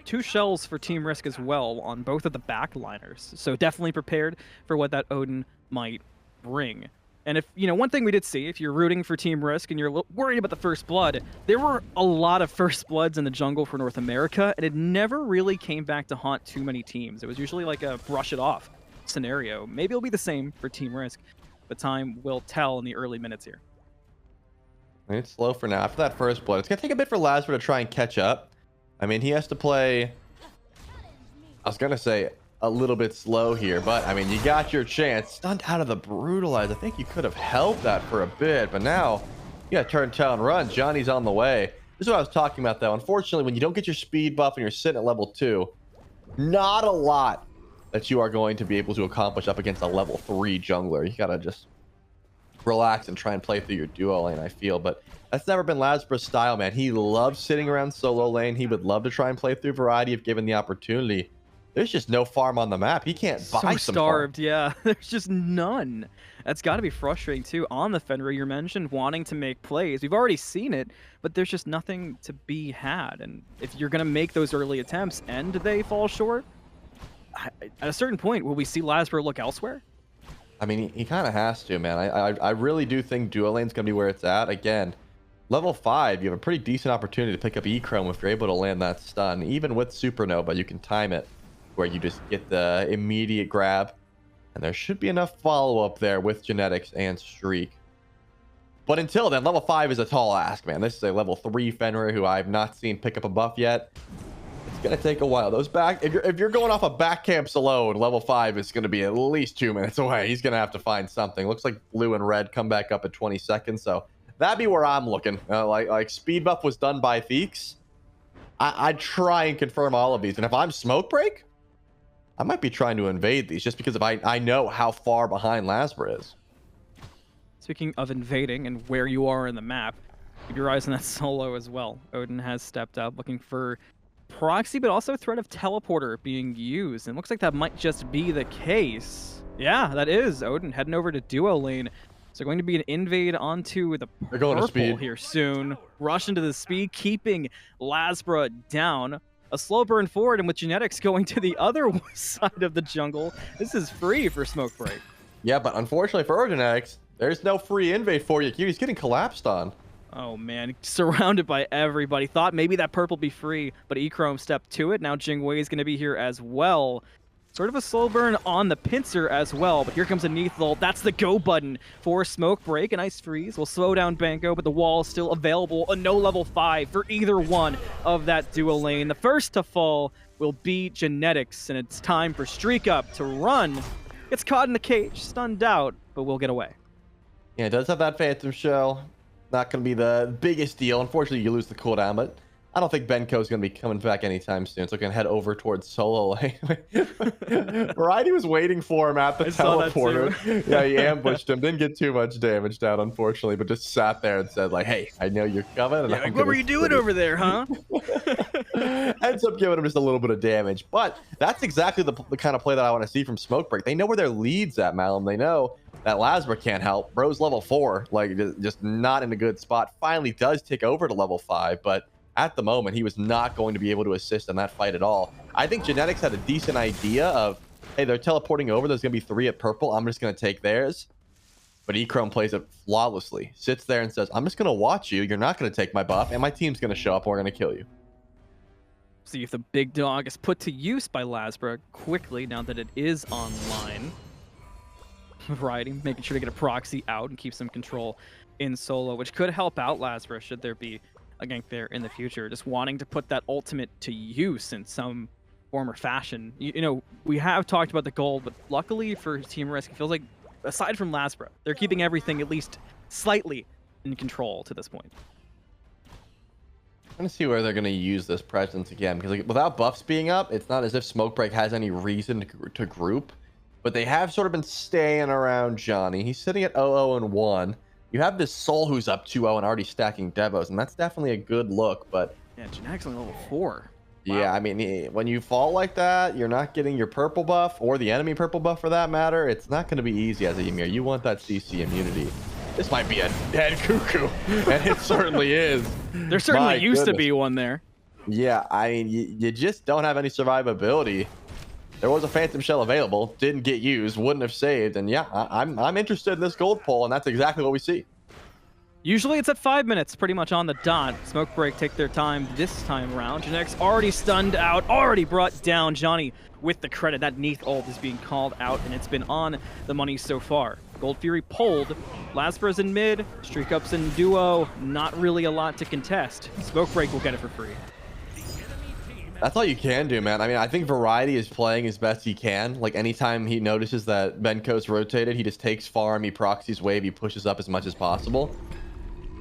2 shells for Team Risk as well on both of the backliners. So definitely prepared for what that Odin might bring. And if, you know, one thing we did see, if you're rooting for Team Risk and you're worried about the First Blood, there were a lot of First Bloods in the jungle for North America, and it never really came back to haunt too many teams. It was usually like a brush it off scenario. Maybe it'll be the same for Team Risk, but time will tell in the early minutes here. It's slow for now. After that First Blood, it's going to take a bit for Lasbra to try and catch up. I mean, he has to play, I was going to say, a little bit slow here, but, I mean, you got your chance. Stunned out of the Brutalize. I think you could have held that for a bit, but now you got to turn tail and run. Johnny's on the way. This is what I was talking about, though. Unfortunately, when you don't get your speed buff and you're sitting at level 2, not a lot that you are going to be able to accomplish up against a level 3 jungler. You got to just relax and try and play through your duo lane, I feel, but that's never been Lasbra's style, man. He loves sitting around solo lane. He would love to try and play through variety if given the opportunity. There's just no farm on the map. He can't buy some starved, farm. yeah. There's just none. That's got to be frustrating, too. On the Fenrir, you mentioned wanting to make plays. We've already seen it, but there's just nothing to be had. And if you're going to make those early attempts and they fall short, at a certain point, will we see Lasbra look elsewhere? I mean, he kind of has to, man. I really do think duo lane's going to be where it's at. Again, level 5, you have a pretty decent opportunity to pick up Echrome if you're able to land that stun. Even with Supernova, you can time it where you just get the immediate grab. And there should be enough follow-up there with Genetics and Streak. But until then, level 5 is a tall ask, man. This is a level 3 Fenrir who I've not seen pick up a buff yet. It's going to take a while. Those back, if you're going off of back camps alone, level 5 is going to be at least 2 minutes away. He's going to have to find something. Looks like blue and red come back up at 20 seconds. So that'd be where I'm looking. Like speed buff was done by Theeks. I'd try and confirm all of these. And if I'm Smoke Break, I might be trying to invade these just because I know how far behind Lasbra is. Speaking of invading and where you are in the map, keep your eyes on that solo as well. Odin has stepped up looking for proxy, but also threat of teleporter being used. And it looks like that might just be the case. Yeah, that is Odin heading over to duo lane. So going to be an invade onto the purple here soon. Rush into the speed, keeping Lasbra down. A slow burn forward, and with Genetics going to the other side of the jungle, this is free for Smoke Break. Yeah, but unfortunately for Genetics, there's no free invade for you. He's getting collapsed on. Oh man, surrounded by everybody. Thought maybe that purple be free, but Echrome stepped to it. Now Jingwei is going to be here as well. Sort of a slow burn on the pincer as well, but here comes a Neathal. That's the go button for Smoke Break. An Ice Freeze will slow down Banco, but the wall is still available. A no level 5 for either one of that duo lane. The first to fall will be Genetics, and it's time for Streak Up to run. Gets caught in the cage, stunned out, but will get away. Yeah, it does have that Phantom Shell. Not going to be the biggest deal. Unfortunately, you lose the cooldown, but I don't think Benko's going to be coming back anytime soon, so I can head over towards solo lane. Variety was waiting for him at the teleporter. Yeah, he ambushed him. Didn't get too much damage down, unfortunately, but just sat there and said, like, hey, I know you're coming. And Like, what were you doing over there, huh? Ends up giving him just a little bit of damage. But that's exactly the kind of play that I want to see from Smokebreak. They know where their lead's at, Malum. They know that Lasbra can't help. Bro's level 4, like, just not in a good spot. Finally does tick over to level 5, but at the moment, he was not going to be able to assist in that fight at all. I think Genetics had a decent idea of, hey, they're teleporting over. There's going to be 3 at purple. I'm just going to take theirs. But Echrome plays it flawlessly. Sits there and says, I'm just going to watch you. You're not going to take my buff, and my team's going to show up, and we're going to kill you. See if the big dog is put to use by Lasbra quickly now that it is online. Variety, making sure to get a proxy out and keep some control in solo, which could help out Lasbra should there be a gank there in the future. Just wanting to put that ultimate to use in some form or fashion. You know, we have talked about the gold, but luckily for Team Risk, it feels like, aside from Lasbra, they're keeping everything at least slightly in control to this point. I'm going to see where they're going to use this presence again, because like, without buffs being up, it's not as if Smokebreak has any reason to group, but they have sort of been staying around Johnny. He's sitting at 0-0-1. You have this Soul who's up 2-0 and already stacking Devos, and that's definitely a good look, but... Yeah, Genetics on level 4. Wow. Yeah, I mean, when you fall like that, you're not getting your purple buff, or the enemy purple buff for that matter. It's not going to be easy as a EMEA. You want that CC immunity. This might be a dead cuckoo, and it certainly is. There certainly used to be one there. Yeah, I mean, you just don't have any survivability. There was a Phantom Shell available, didn't get used, wouldn't have saved, and yeah, I'm interested in this gold pull, and that's exactly what we see. Usually it's at 5 minutes, pretty much on the dot. Smokebreak take their time this time around. Genetics already stunned out, already brought down. Johnny with the credit. That Neath ult is being called out, and it's been on the money so far. Gold Fury pulled. Lasbra's in mid, Streak Up's in duo. Not really a lot to contest. Smokebreak will get it for free. That's all you can do, man. I mean, I think Variety is playing as best he can. Like, anytime he notices that Benko's rotated, he just takes farm, he proxies wave, he pushes up as much as possible.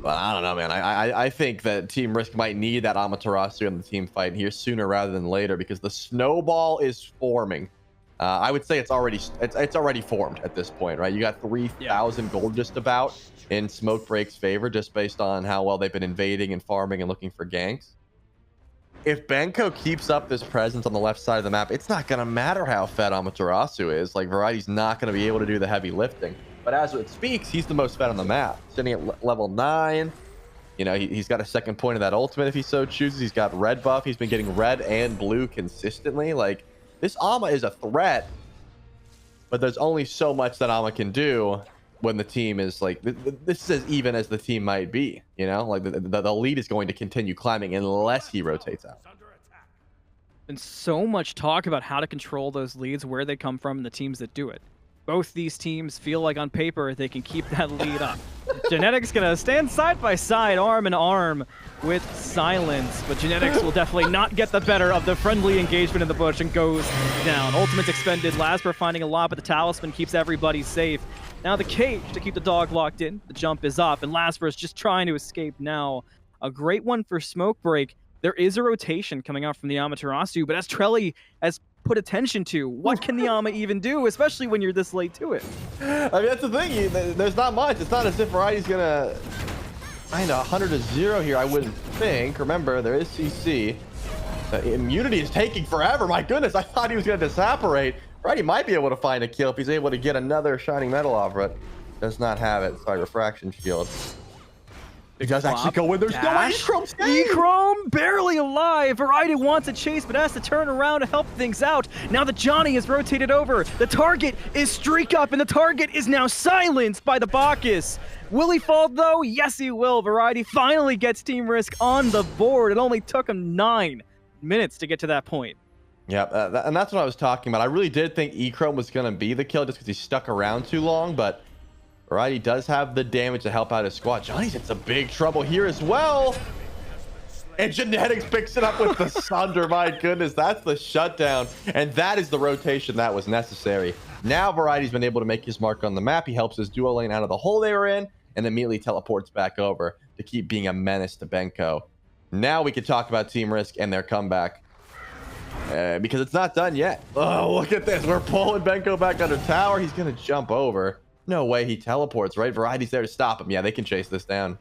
But I don't know, man. I think that Team Risk might need that Amaterasu in the team fight here sooner rather than later, because the snowball is forming. I would say it's already formed at this point, right? You got 3,000 gold just about in Smokebreak's favor, just based on how well they've been invading and farming and looking for ganks. If Benko keeps up this presence on the left side of the map, it's not going to matter how fed Amaterasu is. Like, Variety's not going to be able to do the heavy lifting. But as it speaks, he's the most fed on the map. Sitting at level 9. You know, he's got a second point of that ultimate if he so chooses. He's got red buff. He's been getting red and blue consistently. Like, this Ama is a threat. But there's only so much that Ama can do when the team is like, this is as even as the team might be, you know, like the lead is going to continue climbing unless he rotates out. Been so much talk about how to control those leads, where they come from, and the teams that do it. Both these teams feel like on paper they can keep that lead up. Genetics gonna stand side by side, arm in arm with Silence, but Genetics will definitely not get the better of the friendly engagement in the bush and goes down. Ultimate's expended, Lasbra finding a lot, but the Talisman keeps everybody safe. Now the cage to keep the dog locked in. The jump is up, and Lasbra is just trying to escape now. A great one for Smokebreak. There is a rotation coming out from the Amaterasu, but as Trelly has put attention to, what can the Ama even do, especially when you're this late to it? I mean, that's the thing. There's not much. It's not as if Variety's gonna find 100-0 here, I wouldn't think. Remember, there is CC. The immunity is taking forever. My goodness, I thought he was gonna disapparate. Variety might be able to find a kill if he's able to get another shining metal off it. Does not have it. Sorry, refraction shield. It does actually go in. There's no Echrome. Echrome barely alive. Variety wants a chase, but has to turn around to help things out. Now that Johnny is rotated over, the target is Streak Up, and the target is now silenced by the Bacchus. Will he fall though? Yes, he will. Variety finally gets Team Risk on the board. It only took him 9 minutes to get to that point. Yeah, and that's what I was talking about. I really did think Echrome was going to be the kill just because he stuck around too long, but Variety does have the damage to help out his squad. Johnny's in some big trouble here as well. And Genetics picks it up with the Sunder. My goodness, that's the shutdown. And that is the rotation that was necessary. Now Variety's been able to make his mark on the map. He helps his duo lane out of the hole they were in and immediately teleports back over to keep being a menace to Benko. Now we can talk about Team Risk and their comeback. Because it's not done yet. Oh, look at this. We're pulling Benko back under tower. He's going to jump over. No way he teleports, right? Variety's there to stop him. Yeah, they can chase this down.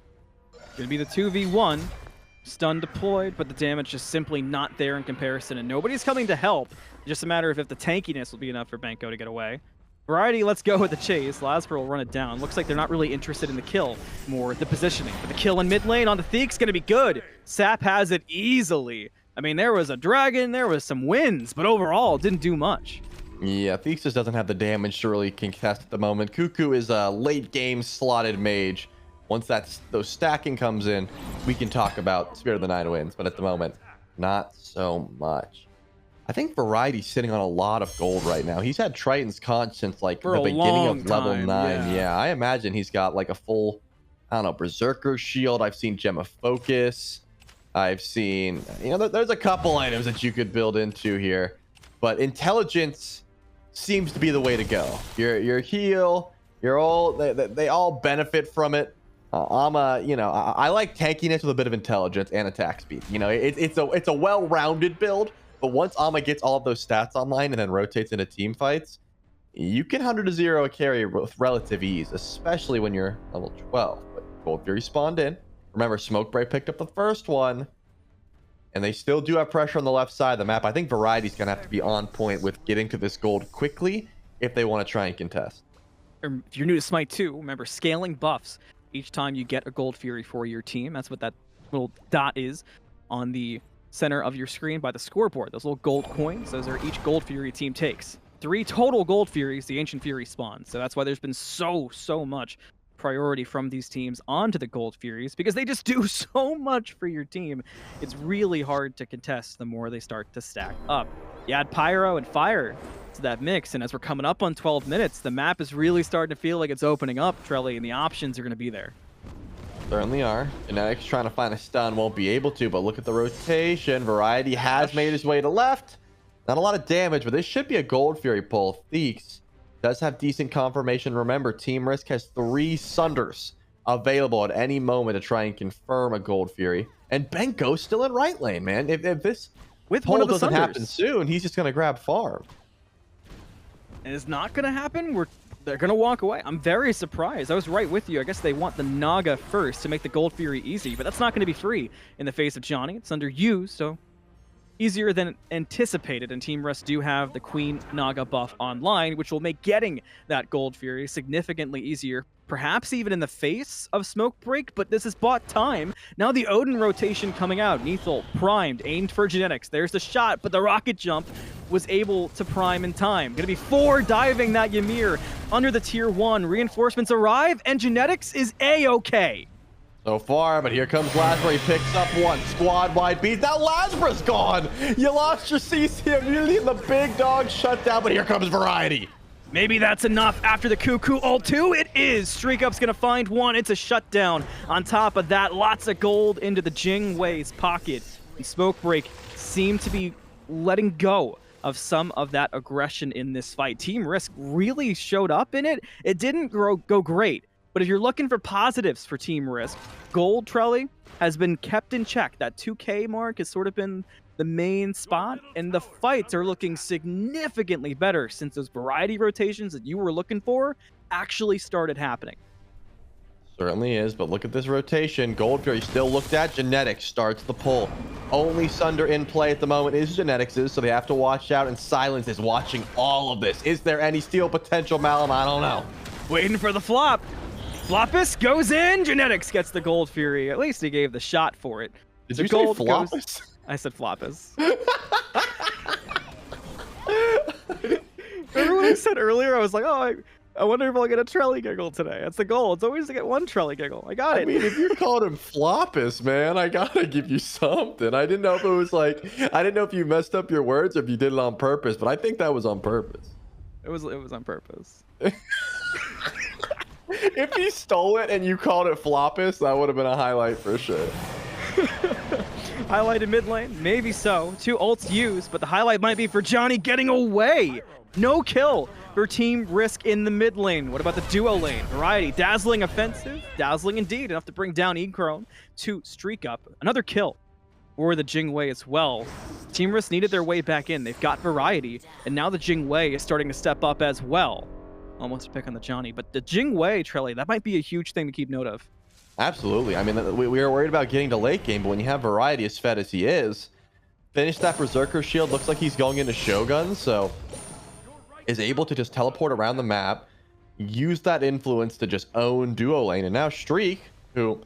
Gonna be the 2v1. Stun deployed, but the damage is simply not there in comparison, and nobody's coming to help. Just a matter of if the tankiness will be enough for Benko to get away. Variety, let's go with the chase. Lasper will run it down. Looks like they're not really interested in the kill, more the positioning. But the kill in mid lane on the Theek's gonna be good. Sap has it easily. I mean, there was a dragon, there was some wins, but overall, didn't do much. Yeah, Theeks just doesn't have the damage to really contest at the moment. Cuckoo is a late game slotted mage. Once those stacking comes in, we can talk about Spirit of the Nine wins, but at the moment, not so much. I think Variety's sitting on a lot of gold right now. He's had Triton's Conch since like For the a beginning of long level time, 9. yeah. Yeah, I imagine he's got like a full, I don't know, Berserker Shield. I've seen Gem of Focus. I've seen, there's a couple items that you could build into here, but intelligence seems to be the way to go. Your heal, they all benefit from it. I like tankiness with a bit of intelligence and attack speed. It's a well-rounded build, but once Ama gets all of those stats online and then rotates into team fights, you can 100-0 a carry with relative ease, especially when you're level 12. But Gold Fury spawned in. Remember, Smokebray picked up the first one, and they still do have pressure on the left side of the map. I think Variety's going to have to be on point with getting to this gold quickly if they want to try and contest. If you're new to Smite 2, remember scaling buffs each time you get a Gold Fury for your team. That's what that little dot is on the center of your screen by the scoreboard. Those little gold coins, those are each Gold Fury team takes. 3 total Gold Furies, the Ancient Fury spawns. So that's why there's been so much priority from these teams onto the Gold Furies, because they just do so much for your team. It's really hard to contest the more they start to stack up. You add Pyro and Fire to that mix, and as we're coming up on 12 minutes, the map is really starting to feel like it's opening up, Trelly, and the options are going to be there. Certainly are. Genetics trying to find a stun, won't be able to, but look at the rotation. Variety has made his way to left. Not a lot of damage, but this should be a Gold Fury pull. Theeks does have decent confirmation. Remember, Team Risk has 3 Sunders available at any moment to try and confirm a Gold Fury. And Benko's still in right lane, man. If this With pull one of the doesn't happen Sunders. soon, he's just going to grab farm. And it's not going to happen. They're going to walk away. I'm very surprised. I was right with you. I guess they want the Naga first to make the Gold Fury easy, but that's not going to be free in the face of Johnny. It's under you, so easier than anticipated, and Team Rust do have the Queen Naga buff online, which will make getting that Gold Fury significantly easier, perhaps even in the face of Smoke Break, but this has bought time. Now the Odin rotation coming out. Neithel primed, aimed for Genetics. There's the shot, but the rocket jump was able to prime in time. Gonna be 4 diving that Ymir under the tier 1. Reinforcements arrive, and Genetics is A-okay. So far, but here comes Lazarus. He picks up one squad-wide beat. Now Lazarus gone. You lost your CC. You're leading the big dog shut down, but here comes Variety. Maybe that's enough after the Cuckoo ult 2. It is. Streak Up's gonna find one. It's a shutdown. On top of that, lots of gold into the Jing Wei's pocket. And Smoke Break seemed to be letting go of some of that aggression in this fight. Team Risk really showed up in it. It didn't go great. But if you're looking for positives for Team Risk, Gold Trelly has been kept in check. That 2K mark has sort of been the main spot, and the fights are looking significantly better since those Variety rotations that you were looking for actually started happening. Certainly is, but look at this rotation. Gold Fury still looked at. Genetics starts the pull. Only Sunder in play at the moment is Genetics', so they have to watch out, and Silence is watching all of this. Is there any steal potential, Malum? I don't know. Waiting for the flop. Floppus goes in. Genetics gets the Gold Fury. At least he gave the shot for it. Did The you say gold Floppus? goes- I said Floppus. Remember what I said earlier? I was like, oh, I wonder if I'll get a Trelly giggle today. That's the goal. It's always to get one Trelly giggle. I got it. I mean, if you called him Floppus, man, I gotta give you something. I didn't know if it was like, I didn't know if you messed up your words or if you did it on purpose, but I think that was on purpose. It was on purpose. If he stole it and you called it Floppus, that would have been a highlight for sure. Highlight in mid lane? Maybe so. 2 ults used, but the highlight might be for Johnny getting away. No kill for Team Risk in the mid lane. What about the duo lane? Variety, dazzling offensive. Dazzling indeed, enough to bring down Egrone to Streak Up. Another kill for the Jingwei as well. Team Risk needed their way back in. They've got variety, and now the Jingwei is starting to step up as well. Almost a pick on the Johnny, but the Jingwei, Trelly, that might be a huge thing to keep note of. Absolutely. I mean, we were worried about getting to late game, but when you have variety as fed as he is, finish that Berserker shield. Looks like he's going into Shogun, so is able to just teleport around the map, use that influence to just own duo lane. And now Streak, who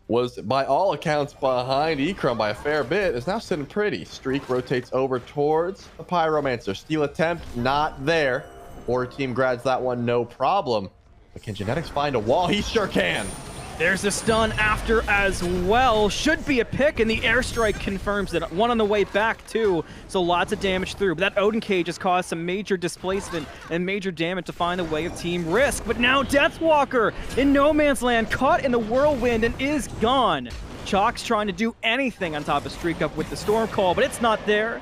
was by all accounts behind Ekrum by a fair bit, is now sitting pretty. Streak rotates over towards the Pyromancer. Steal attempt, not there. Or team grabs that one, no problem. But can Genetics find a wall? He sure can. There's a stun after as well. Should be a pick, and the airstrike confirms it. One on the way back, too. So lots of damage through. But that Odin Cage has caused some major displacement and major damage to find the way of Team Risk. But now Deathwalker in no man's land, caught in the whirlwind and is gone. Chalk's trying to do anything on top of Streak Up with the Storm Call, but it's not there.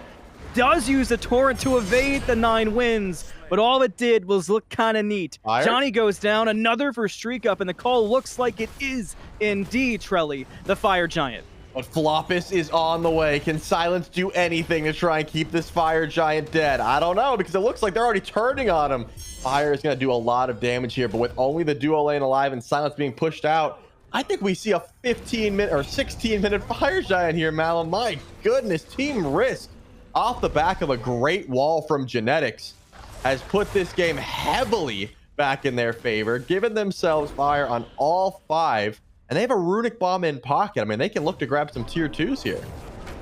Does use the Torrent to evade the 9 wins, but all it did was look kind of neat. Fire? Johnny goes down, another for Streak Up, and the call looks like it is indeed, Trelly, the Fire Giant. But Floppus is on the way. Can Silence do anything to try and keep this Fire Giant dead? I don't know, because it looks like they're already turning on him. Fire is going to do a lot of damage here, but with only the duo lane alive and Silence being pushed out, I think we see a 15-minute or 16-minute Fire Giant here, Malum. My goodness, Team Risk, off the back of a great wall from Genetics, has put this game heavily back in their favor, given themselves fire on all 5, and they have a Runic Bomb in pocket. I mean, they can look to grab some tier 2s here.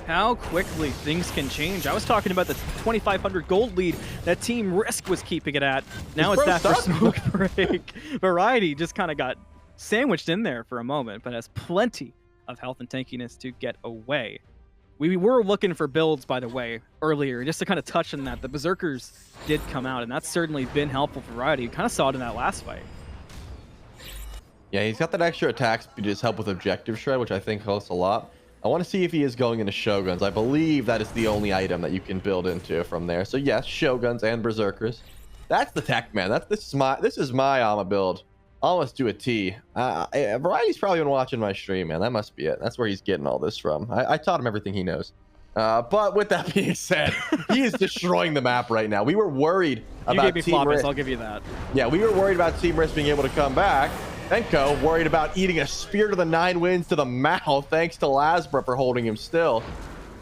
How quickly things can change. I was talking about the 2,500 gold lead that Team Risk was keeping it at. Now it's that for Smoke Break. Variety just kind of got sandwiched in there for a moment, but has plenty of health and tankiness to get away. We were looking for builds, by the way, earlier, just to kind of touch on that. The Berserkers did come out, and that's certainly been helpful for Variety. You kind of saw it in that last fight. Yeah, he's got that extra attack speed to just help with objective shred, which I think helps a lot. I want to see if he is going into Shoguns. I believe that is the only item that you can build into from there. So yes, Shoguns and Berserkers. That's the tech, man. This is my Alma build. Almost to a T. Variety's probably been watching my stream, man. That must be it. That's where he's getting all this from. I taught him everything he knows. But with that being said, he is destroying the map right now. We were worried about Team Risk. I'll give you that. Yeah, we were worried about Team Risk being able to come back. Benko worried about eating a spear to the 9 wins to the mouth, thanks to Lasbra for holding him still.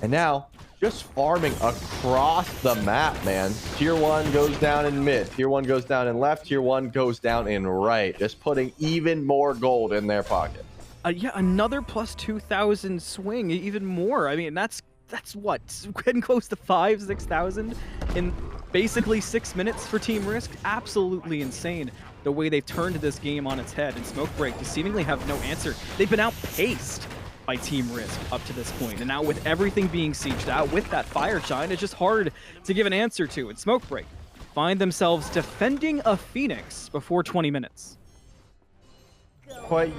And now, just farming across the map, man. Tier 1 goes down in mid. Tier 1 goes down in left. Tier 1 goes down in right. Just putting even more gold in their pocket. Yeah, another plus 2,000 swing, even more. I mean, that's what? Getting close to 6,000 in basically 6 minutes for Team Risk. Absolutely insane the way they've turned this game on its head. And Smoke Break to seemingly have no answer. They've been outpaced by Team Risk up to this point. And now with everything being sieged out with that Fire Giant, it's just hard to give an answer to. And Smoke Break find themselves defending a Phoenix before 20 minutes.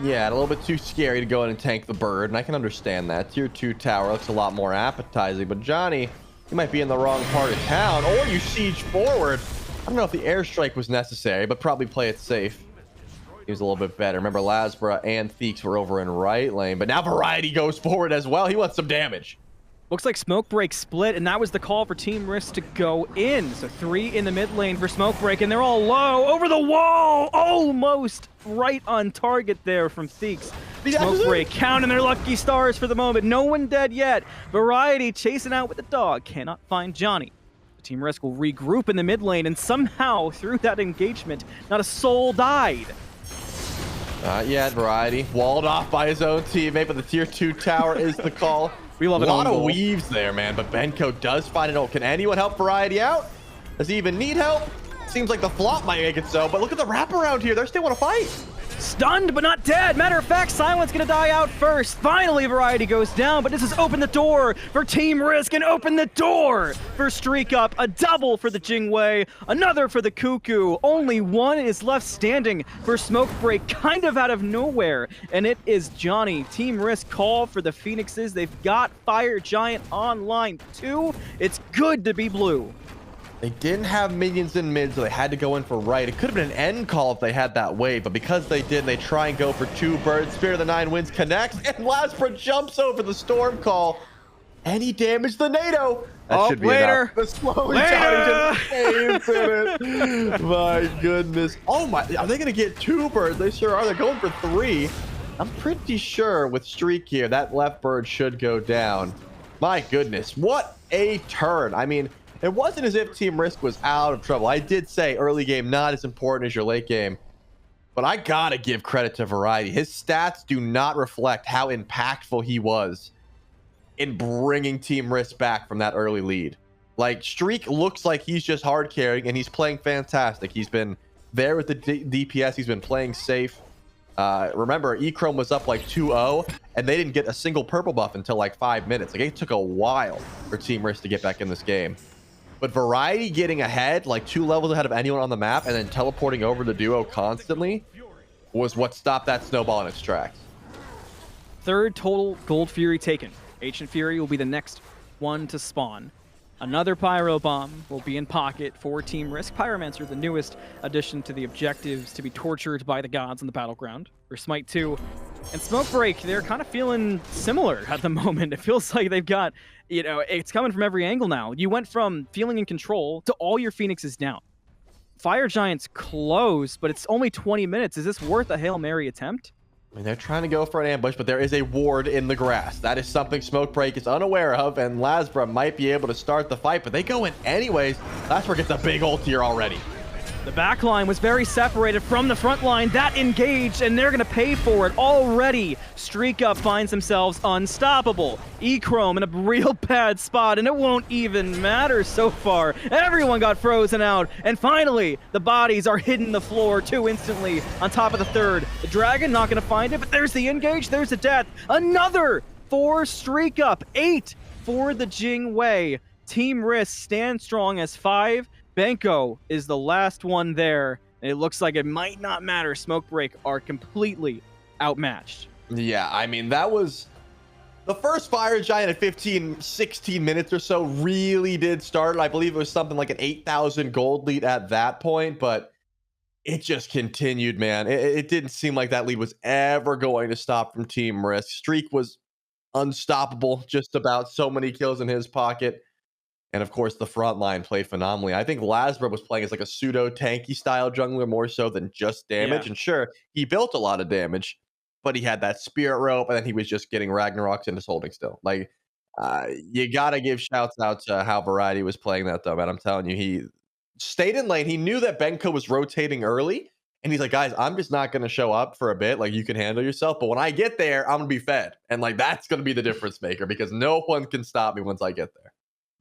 Yeah, a little bit too scary to go in and tank the bird, and I can understand that. Tier 2 tower looks a lot more appetizing, but Johnny, you might be in the wrong part of town, or you siege forward. I don't know if the airstrike was necessary, but probably play it safe. He was a little bit better. Remember, Lasbra and Theeks were over in right lane, but now Variety goes forward as well. He wants some damage. Looks like Smoke Break split, and that was the call for Team Risk to go in. So 3 in the mid lane for Smoke Break, and they're all low over the wall. Almost right on target there from Theeks. Smoke Break counting their lucky stars for the moment. No one dead yet. Variety chasing out with the dog. Cannot find Johnny. Team Risk will regroup in the mid lane, and somehow through that engagement, not a soul died. Yeah, Variety walled off by his own teammate, but the tier 2 tower is the call. We love it. A lot of weaves there, man, but Benko does find an ult. Can anyone help Variety out? Does he even need help? Seems like the flop might make it so, but look at the wraparound here. They still want to fight. Stunned, but not dead. Matter of fact, Silent's gonna die out first. Finally, Variety goes down, but this has opened the door for Team Risk and opened the door for Streak Up. A double for the Jingwei, another for the Cuckoo. Only one is left standing for Smoke Break, kind of out of nowhere, and it is Johnny. Team Risk call for the Phoenixes. They've got Fire Giant online too. It's good to be blue. They didn't have minions in mid, so they had to go in for right. It could have been an end call if they had that wave, but because they did, they try and go for 2 birds. Spear of the 9 wins connects, and Lasbra jumps over the storm call. And he damaged the NATO. That Oh, should be later. enough. The slowly Later. Johnny just saves it. My goodness. Oh my, are they gonna get 2 birds? They sure are. They're going for 3. I'm pretty sure with Streak here, that left bird should go down. My goodness, what a turn. I mean, it wasn't as if Team Risk was out of trouble. I did say early game not as important as your late game, but I gotta give credit to Variety. His stats do not reflect how impactful he was in bringing Team Risk back from that early lead. Like, Streak looks like he's just hard carrying, and he's playing fantastic. He's been there with the DPS. He's been playing safe. Remember, E-Chrome was up like 2-0, and they didn't get a single purple buff until like 5 minutes. Like, it took a while for Team Risk to get back in this game. But Variety getting ahead, like 2 levels ahead of anyone on the map, and then teleporting over the duo constantly was what stopped that snowball in its tracks. 3rd total Gold Fury taken. Ancient Fury will be the next one to spawn. Another Pyro Bomb will be in pocket for Team Risk. Pyromancer, the newest addition to the objectives to be tortured by the gods on the battleground. For Smite 2 and Smoke Break, they're kind of feeling similar at the moment. It feels like they've got, you know, it's coming from every angle now. You went from feeling in control to all your Phoenixes down. Fire Giant's close, but it's only 20 minutes. Is this worth a Hail Mary attempt? I mean, they're trying to go for an ambush, but there is a ward in the grass. That is something Smokebreak is unaware of, and Lasbra might be able to start the fight, but they go in anyways. Lasbra gets a big ult here already. The back line was very separated from the front line. That engaged, and they're going to pay for it already. Streak Up finds themselves unstoppable. E-Chrome in a real bad spot, and it won't even matter so far. Everyone got frozen out, and finally, the bodies are hitting the floor too instantly on top of the 3rd. The Dragon not going to find it, but there's the engage, there's the death. Another 4 Streak Up, 8 for the Jing Wei. Team Risk stands strong as 5. Benko is the last one there, and it looks like it might not matter. Smoke Break are completely outmatched. Yeah, I mean, that was the first Fire Giant at 15, 16 minutes or so really did start. I believe it was something like an 8,000 gold lead at that point, but it just continued, man. It didn't seem like that lead was ever going to stop from Team Risk. Streak was unstoppable, just about. So many kills in his pocket. And of course, the front line played phenomenally. I think Lasbra was playing as like a pseudo tanky style jungler more so than just damage. Yeah. And sure, he built a lot of damage, but he had that spirit rope, and then he was just getting Ragnaroks and just holding still. Like, you gotta give shouts out to how Variety was playing that though, man. I'm telling you, he stayed in lane. He knew that Benko was rotating early, and he's like, guys, I'm just not gonna show up for a bit. Like, you can handle yourself, but when I get there, I'm gonna be fed, and like that's gonna be the difference maker because no one can stop me once I get there.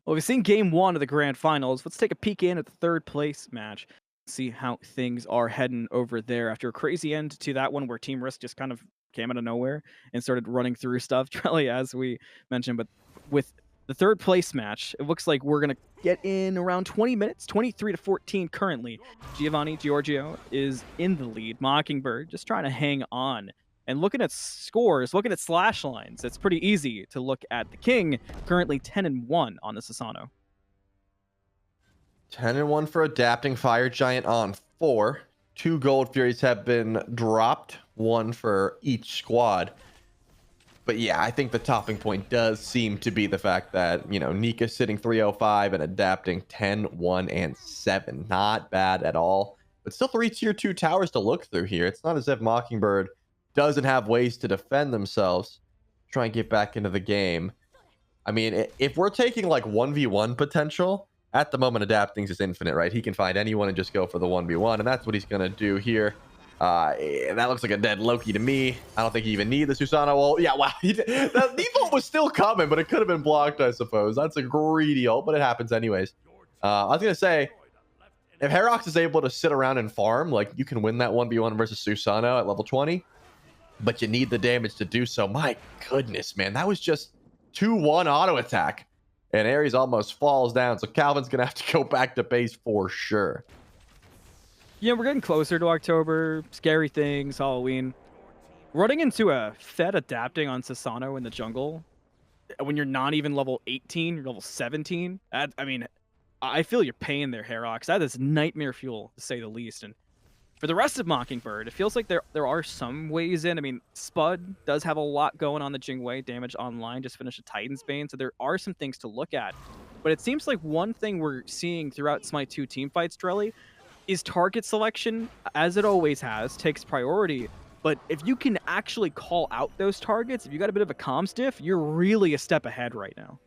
Well, we've seen game 1 of the grand finals. Let's take a peek in at the 3rd place match. See how things are heading over there after a crazy end to that one where Team Risk just kind of came out of nowhere and started running through stuff, really, as we mentioned. But with the 3rd place match, it looks like we're going to get in around 20 minutes, 23 to 14 currently. Giovanni Giorgio is in the lead. Mockingbird just trying to hang on. And looking at scores, looking at slash lines, it's pretty easy to look at the King, currently 10-1 on the Sasano. 10-1 for adapting. Fire Giant on 4. 2 Gold Furies have been dropped, 1 for each squad. But yeah, I think the topping point does seem to be the fact that, you know, Nika sitting 305 and adapting 10-1 and 7. Not bad at all. But still 3 tier 2 towers to look through here. It's not as if Mockingbird doesn't have ways to defend themselves, try and get back into the game. I mean, if we're taking like 1v1 potential, at the moment Adaptings is infinite, right? He can find anyone and just go for the 1v1, and that's what he's going to do here. That looks like a dead Loki to me. I don't think he even needs the Susanoo ult. Yeah, wow. The default was still coming, but it could have been blocked, I suppose. That's a greedy ult, but it happens anyways. I was going to say, if Herox is able to sit around and farm, like, you can win that 1v1 versus Susanoo at level 20. But you need the damage to do so. My goodness, man. That was just 2-1 auto attack. And Ares almost falls down. So Calvin's going to have to go back to base for sure. Yeah, we're getting closer to October. Scary things, Halloween. Running into a Fed adapting on Sasano in the jungle when you're not even level 18, you're level 17. I mean, I feel your pain there, Herox. That is nightmare fuel, to say the least. And For the rest of Mockingbird, it feels like there are some ways in. I mean, Spud does have a lot going on the Jingwei. Damage online, just finished a Titan's Bane, so there are some things to look at. But it seems like one thing we're seeing throughout Smite 2 teamfights, Drelly, is target selection, as it always has, takes priority. But if you can actually call out those targets, if you got a bit of a comms diff, you're really a step ahead right now.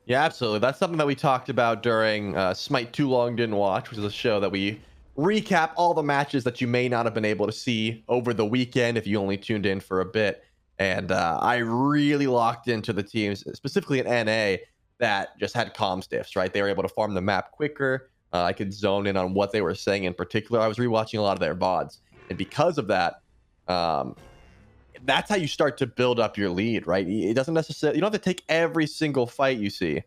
Yeah, absolutely. That's something that we talked about during Smite Too Long Didn't Watch, which is a show that we recap all the matches that you may not have been able to see over the weekend if you only tuned in for a bit. And I really locked into the teams, specifically in NA, that just had comm stiffs, right? They were able to farm the map quicker. I could zone in on what they were saying in particular. I was rewatching a lot of their VODs. And because of that, that's how you start to build up your lead, right? It doesn't necessarily, you don't have to take every single fight you see,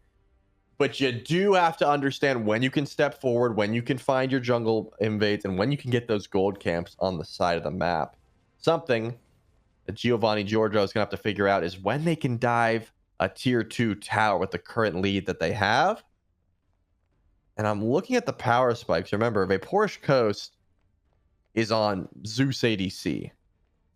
but you do have to understand when you can step forward, when you can find your jungle invades, and when you can get those gold camps on the side of the map. Something that Giovanni Giorgio is going to have to figure out is when they can dive a tier 2 tower with the current lead that they have. And I'm looking at the power spikes. Remember, Vaporish Coast is on Zeus ADC.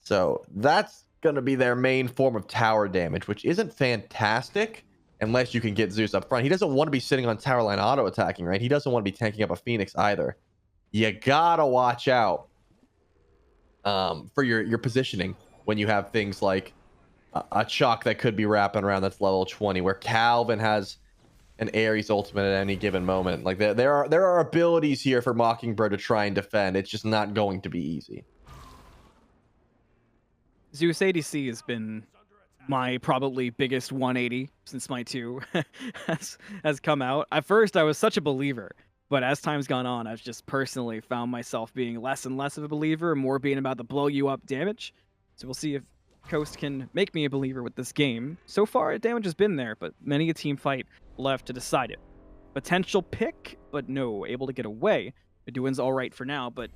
So that's going to be their main form of tower damage, which isn't fantastic unless you can get Zeus up front. He doesn't want to be sitting on tower line auto attacking, right? He doesn't want to be tanking up a Phoenix either. You got to watch out for your positioning when you have things like a Chuck that could be wrapping around that's level 20, where Calvin has an Ares ultimate at any given moment. Like there are abilities here for Mockingbird to try and defend. It's just not going to be easy. Zeus ADC has been my probably biggest 180 since Smite 2 has come out. At first, I was such a believer, but as time's gone on, I've just personally found myself being less and less of a believer, more being about the blow you up damage. So we'll see if Coast can make me a believer with this game. So far, damage has been there, but many a team fight left to decide it. Potential pick, but no, able to get away. Beduin's all right for now, but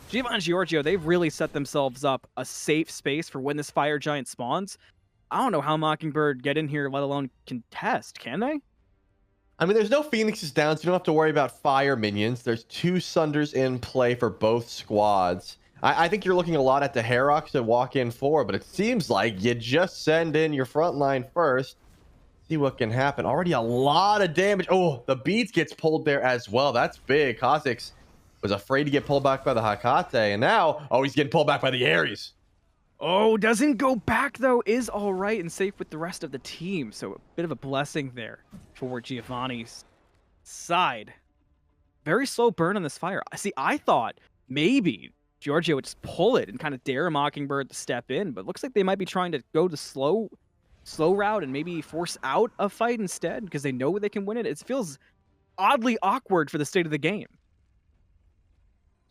Giovanni Giorgio, they've really set themselves up a safe space for when this fire giant spawns. I don't know how Mockingbird get in here, let alone contest, can they? I mean, there's no Phoenixes down, so you don't have to worry about fire minions. There's 2 Sunders in play for both squads. I think you're looking a lot at the Herox to walk in for, but it seems like you just send in your front line first. See what can happen. Already a lot of damage. Oh, the Beats gets pulled there as well. That's big. Kha'Zix was afraid to get pulled back by the Hakate, and now, oh, he's getting pulled back by the Ares. Oh, doesn't go back, though. Is all right and safe with the rest of the team. So a bit of a blessing there for Giovanni's side. Very slow burn on this fire. See, I thought maybe Giorgio would just pull it and kind of dare Mockingbird to step in, but looks like they might be trying to go the slow route and maybe force out a fight instead because they know they can win it. It feels oddly awkward for the state of the game.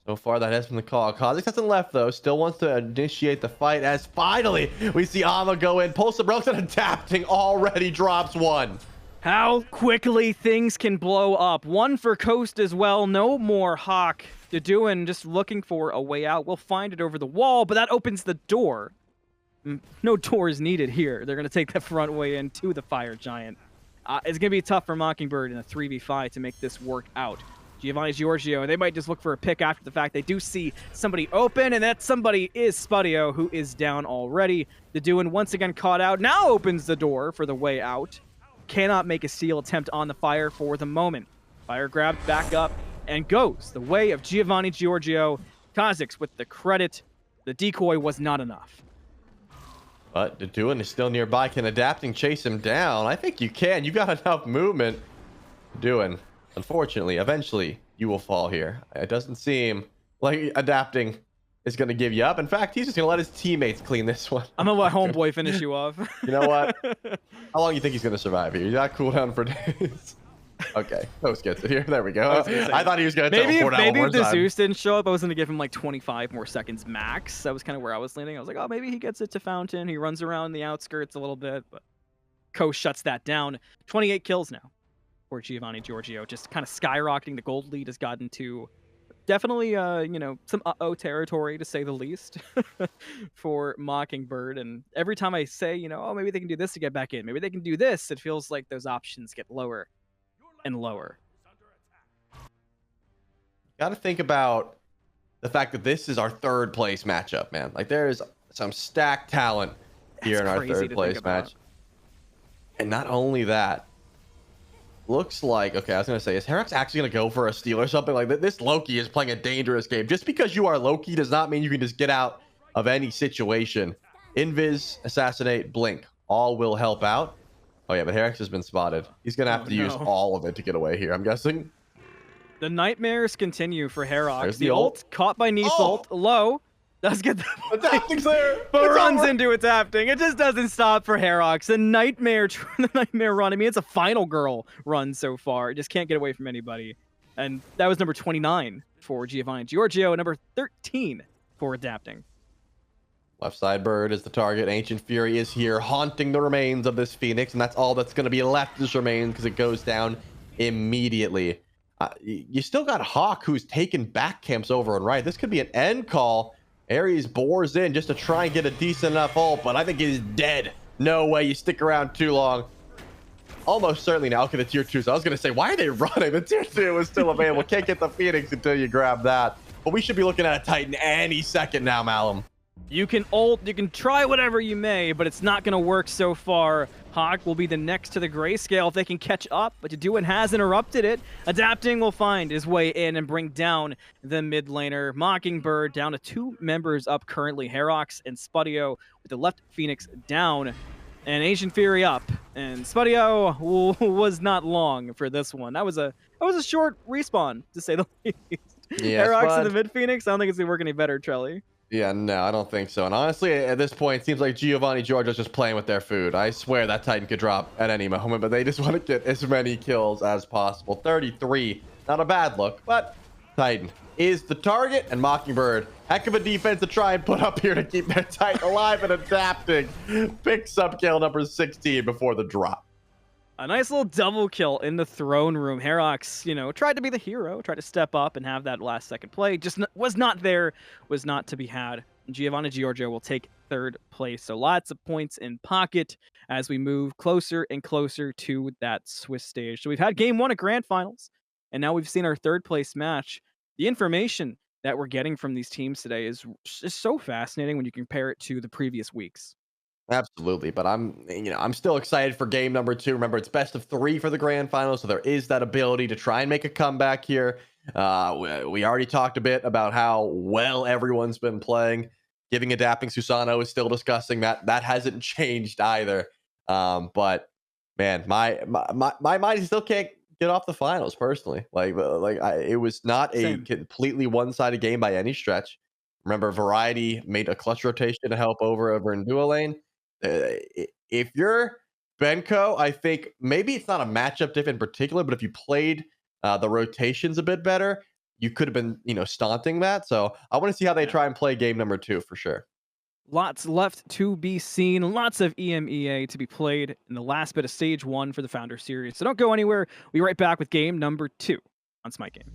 So far, that has been the call. Kha'Zix hasn't left, though. Still wants to initiate the fight as finally we see Ama go in. Pulse of Relics and adapting already drops one. How quickly things can blow up. One for Coast as well. No more Hawk. Deduin just looking for a way out. We'll find it over the wall, but that opens the door. No doors needed here. They're going to take the front way into the Fire Giant. It's going to be tough for Mockingbird in a 3v5 to make this work out. Giovanni Giorgio, they might just look for a pick after the fact. They do see somebody open, and that somebody is Spudio, who is down already. Deduin once again caught out. Now opens the door for the way out. Cannot make a steal attempt on the fire for the moment. Fire grabbed back up and goes the way of Giovanni Giorgio. Kha'Zix with the credit. The decoy was not enough. But Deduin is still nearby. Can adapting chase him down? I think you can. You got enough movement. Deduin, unfortunately, eventually you will fall here. It doesn't seem like adapting is going to give you up. In fact, he's just going to let his teammates clean this one. I'm going to let Homeboy finish you off. You know what? How long do you think he's going to survive here? He's not cooldown for days. Okay, Coast gets it here. There we go. I thought he was going to maybe if the Zeus didn't show up, I was going to give him like 25 more seconds max. That was kind of where I was leaning. I was like, oh, maybe he gets it to Fountain. He runs around the outskirts a little bit, but Coast shuts that down. 28 kills now for Giovanni Giorgio. Just kind of skyrocketing. The gold lead has gotten to definitely, you know, some uh-oh territory, to say the least, for Mockingbird. And every time I say, you know, oh, maybe they can do this to get back in, maybe they can do this, it feels like those options get lower and lower. Got to think about the fact that this is our third place matchup, man. Like there is some stacked talent here in our crazy third to place think about. match. And not only that, looks like, okay, I was going to say, is hi-rez actually going to go for a steal or something? Like this Loki is playing a dangerous game. Just because you are Loki does not mean you can just get out of any situation. Invis, assassinate, blink. All will help out. Oh, yeah, but hi-rez has been spotted. He's going to have to use all of it to get away here, I'm guessing. The nightmares continue for hi-rez. There's The the ult. ult caught by Neith's ult. Low. Does get the Adapting's there. but It's runs over. into adapting. It just doesn't stop for hi-rez. The nightmare run. I mean, it's a final girl run so far. It just can't get away from anybody. And that was number 29 for Giovanni Giorgio, number 13 for adapting. Left side bird is the target. Ancient Fury is here, haunting the remains of this Phoenix, and that's all that's going to be left of this remains because it goes down immediately. You still got Hawk, who's taken back camps over and right. This could be an end call. Ares bores in just to try and get a decent enough ult, but I think he's dead. No way you stick around too long. Almost certainly now. Okay, the tier 2. So I was going to say, why are they running? The tier 2 is still available. Can't get the Phoenix until you grab that. But we should be looking at a Titan any second now, Malum. You can ult, you can try whatever you may, but it's not going to work so far. Hawk will be the next to the grayscale if they can catch up, but Yaduin has interrupted it. Adapting will find his way in and bring down the mid laner. Mockingbird down to 2 members up currently, hi-rez and Spudio, with the left Phoenix down, and Ancient Fury up. And Spudio was not long for this one. That was a short respawn, to say the least. Yeah, hi-rez and the mid Phoenix, I don't think it's going to work any better, Trelly. Yeah, no, I don't think so. And honestly, at this point, it seems like Giovanni Giorgio's just playing with their food. I swear that Titan could drop at any moment, but they just want to get as many kills as possible. 33, not a bad look, but Titan is the target, and Mockingbird, heck of a defense to try and put up here to keep their Titan alive and adapting. Picks up kill number 16 before the drop. A nice little double kill in the throne room. hi-rez, tried to be the hero, tried to step up and have that last second play. Just was not there, was not to be had. Giovanni Giorgio will take third place. So lots of points in pocket as we move closer and closer to that Swiss stage. So we've had game 1 of Grand Finals, and now we've seen our third place match. The information that we're getting from these teams today is so fascinating when you compare it to the previous weeks. Absolutely, but I'm still excited for game number 2. Remember, it's best of 3 for the grand final, so there is that ability to try and make a comeback here. We already talked a bit about how well everyone's been playing. Giving adapting Susano is still discussing that. That hasn't changed either. But man, my mind still can't get off the finals personally. It was not a completely one-sided game by any stretch. Remember, Variety made a clutch rotation to help over in dual lane. If you're Benko, I think maybe it's not a matchup diff in particular, but if you played the rotations a bit better, you could have been, staunting that. So I want to see how they try and play game number 2 for sure. Lots left to be seen. Lots of EMEA to be played in the last bit of stage 1 for the Founder Series. So don't go anywhere. We'll be right back with game number 2 on SMITE Game.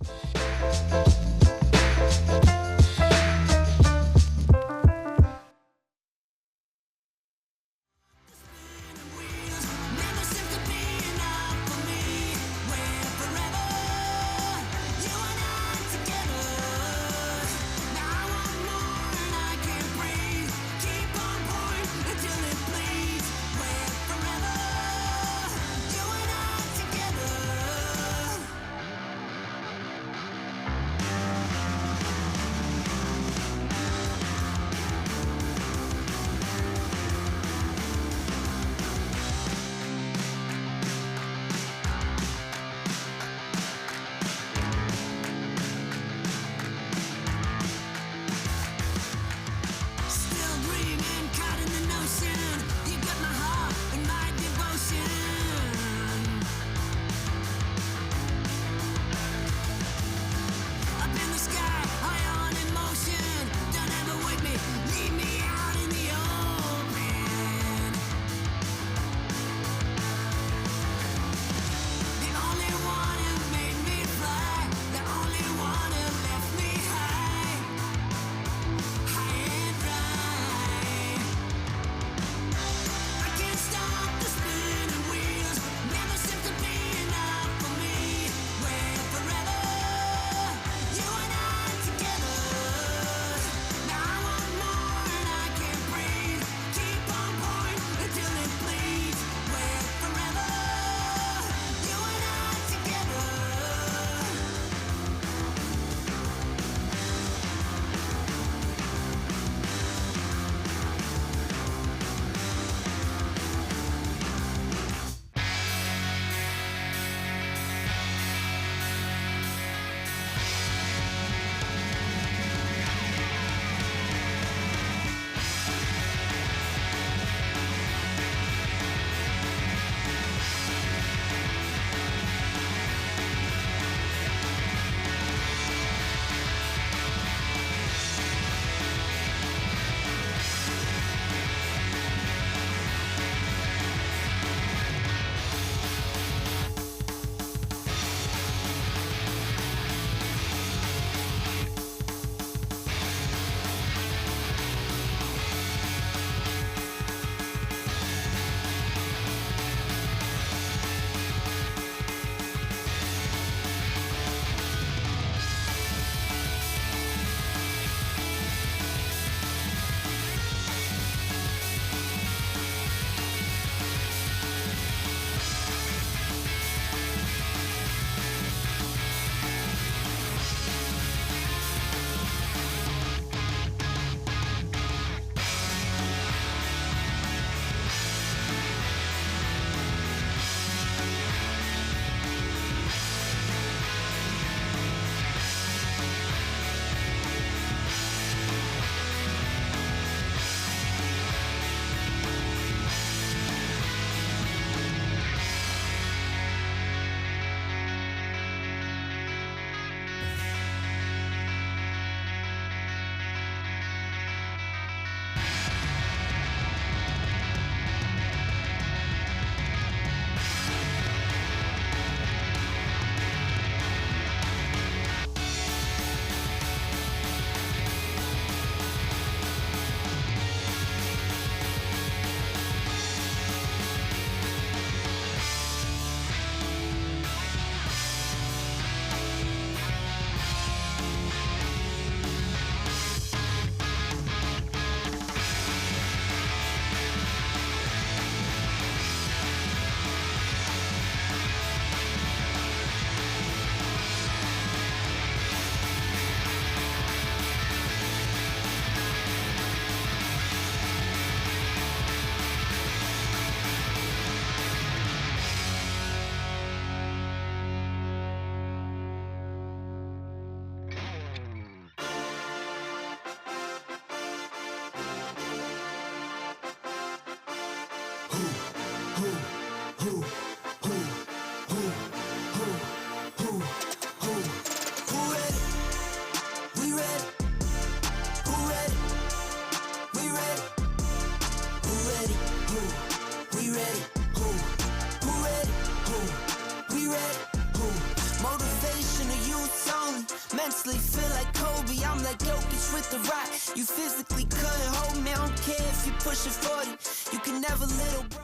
mentally feel like Kobe. I'm like Jokic with the rock. You physically couldn't hold me. I don't care if you pushing 40. You can never little bro.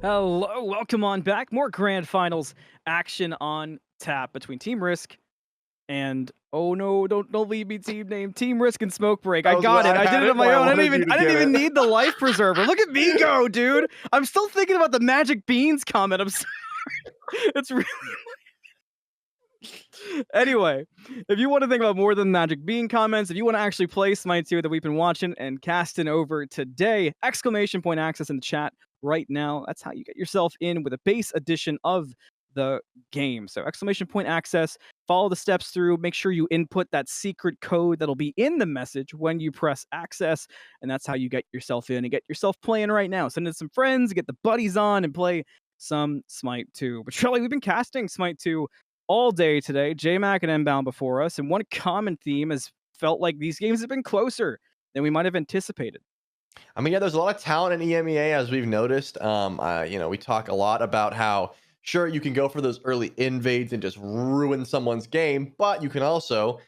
Hello, welcome on back. More grand finals action on tap between Team Risk and oh no, don't leave me team name. Team Risk and Smoke Break. I got it. I did it on my own. I didn't even need the life preserver. Look at me go, dude. I'm still thinking about the magic beans comment. I'm sorry. It's really Anyway, if you want to think about more than magic bean comments, if you want to actually play Smite 2 that we've been watching and casting over today, exclamation point access in the chat right now. That's how you get yourself in with a base edition of the game. So exclamation point access, follow the steps through, make sure you input that secret code that'll be in the message when you press access, and that's how you get yourself in and get yourself playing right now. Send in some friends, get the buddies on, and play some Smite 2. But surely we've been casting Smite 2 all day today, JMac and Mbound before us, and one common theme has felt like these games have been closer than we might have anticipated. I mean, yeah, there's a lot of talent in EMEA, as we've noticed. We talk a lot about how, sure, you can go for those early invades and just ruin someone's game, but you can also,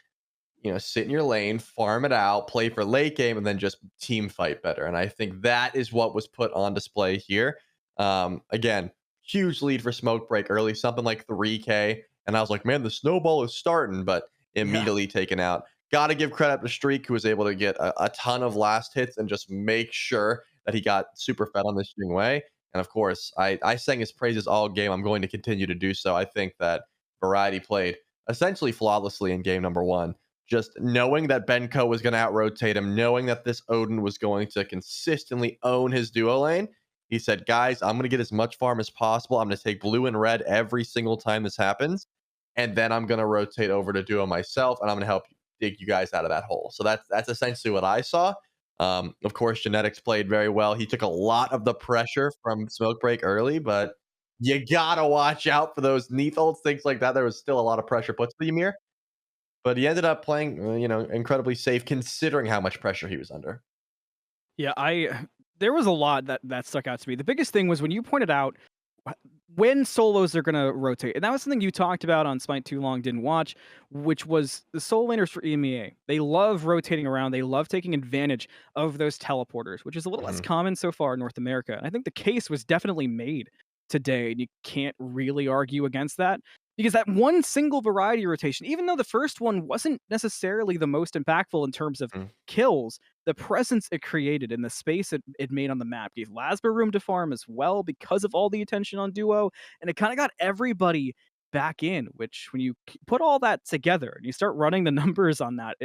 sit in your lane, farm it out, play for late game, and then just team fight better. And I think that is what was put on display here. Again, huge lead for Smoke Break early, something like 3K. And I was like, man, the snowball is starting, but immediately taken out. Got to give credit to Streak, who was able to get a ton of last hits and just make sure that he got super fed on this Jingwei. And of course, I sang his praises all game. I'm going to continue to do so. I think that Variety played essentially flawlessly in game number 1. Just knowing that Benko was going to out-rotate him, knowing that this Odin was going to consistently own his duo lane, he said, guys, I'm going to get as much farm as possible. I'm going to take blue and red every single time this happens. And then I'm going to rotate over to duo myself, and I'm going to help dig you guys out of that hole. So that's essentially what I saw. Of course, Genetics played very well. He took a lot of the pressure from Smoke Break early, but you got to watch out for those Neath ults, things like that. There was still a lot of pressure put to the Ymir. But he ended up playing, incredibly safe considering how much pressure he was under. Yeah, there was a lot that stuck out to me. The biggest thing was when you pointed out when solos are going to rotate. And that was something you talked about on Smite Too Long Didn't Watch, which was the solo laners for EMEA. They love rotating around. They love taking advantage of those teleporters, which is a little less common so far in North America. And I think the case was definitely made today, and you can't really argue against that. Because that one single variety rotation, even though the first one wasn't necessarily the most impactful in terms of kills, the presence it created and the space it made on the map gave Lasber room to farm as well because of all the attention on duo, and it kind of got everybody back in, which when you put all that together and you start running the numbers on that,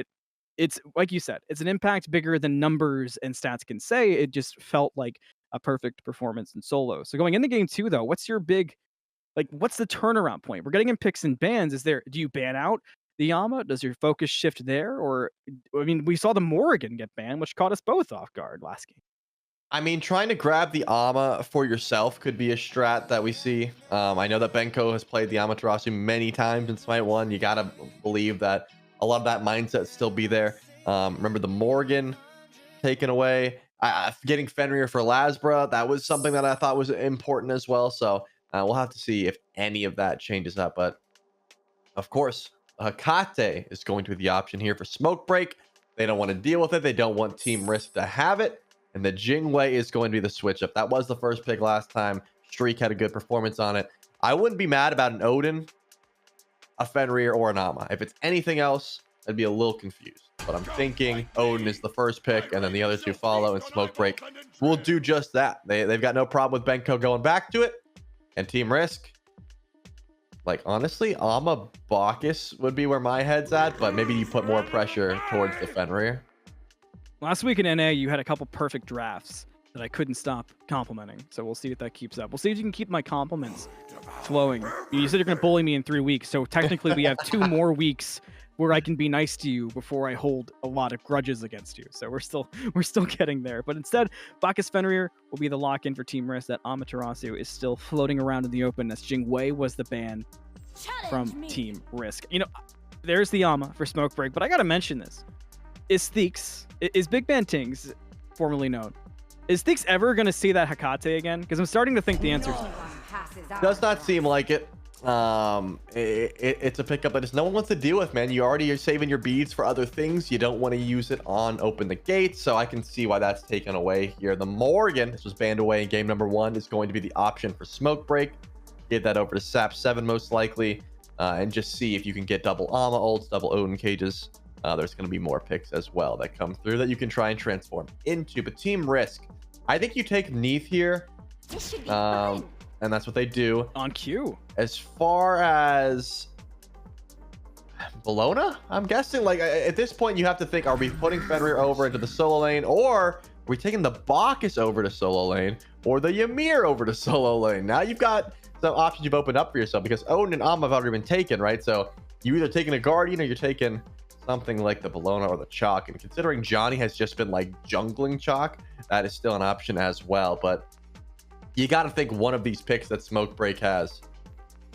it's like you said, it's an impact bigger than numbers and stats can say. It just felt like a perfect performance in solo. So going into game 2, though, what's your big... what's the turnaround point? We're getting in picks and bans. Do you ban out the Yama? Does your focus shift there? Or, I mean, we saw the Morrigan get banned, which caught us both off guard last game. I mean, trying to grab the Ama for yourself could be a strat that we see. I know that Benko has played the Amaterasu many times in Smite 1. You got to believe that a lot of that mindset still be there. Remember the Morgan taken away. Getting Fenrir for Lasbra, that was something that I thought was important as well. So we'll have to see if any of that changes up. But of course, Hakate is going to be the option here for Smoke Break. They don't want to deal with it. They don't want Team Risk to have it. And the Jingwei is going to be the switch up. That was the first pick last time. Streak had a good performance on it. I wouldn't be mad about an Odin, a Fenrir, or an Ama. If it's anything else, I'd be a little confused. But I'm thinking Odin is the first pick, and then the other two follow, and Smoke Break will do just that. They've got no problem with Benko going back to it. And Team Risk, honestly, Ama Bacchus would be where my head's at, but maybe you put more pressure towards the Fenrir. Last week in NA, you had a couple perfect drafts that I couldn't stop complimenting. So we'll see if that keeps up. We'll see if you can keep my compliments flowing. You said you're going to bully me in 3 weeks, so technically we have 2 more weeks where I can be nice to you before I hold a lot of grudges against you. So we're still getting there. But instead, Bacchus Fenrir will be the lock-in for Team Risk. That Amaterasu is still floating around in the open as Jingwei was the ban from Team Risk. There's the Ama for Smoke Break, but I got to mention this. is Theeks, is Big Man Tings, formerly known, is Theeks ever going to see that Hecate again? Because I'm starting to think the answer is no. Does not seem like it. It's a pickup that just no one wants to deal with, man. You already are saving your beads for other things. You don't want to use it on Open the Gates, so I can see why that's taken away here. The Morgan, this was banned away in game number 1, is going to be the option for Smoke Break. Get that over to Sap 7 most likely, and just see if you can get double Ama ults, double Odin cages. There's going to be more picks as well that come through that you can try and transform into. But Team Risk, I think you take Neath here. And that's what they do On cue. as far as Bologna. I'm guessing, like, at this point you have to think, are we putting Fenrir over into the solo lane, or are we taking the Bacchus over to solo lane, or the Ymir over to solo lane? Now you've got some options you've opened up for yourself, because Odin and Amma have already been taken, right? So you're either taking a Guardian or you're taking something like the Bologna or the Chalk. And considering Johnny has just been like jungling Chalk, that is still an option as well. But you got to think one of these picks that Smoke Break has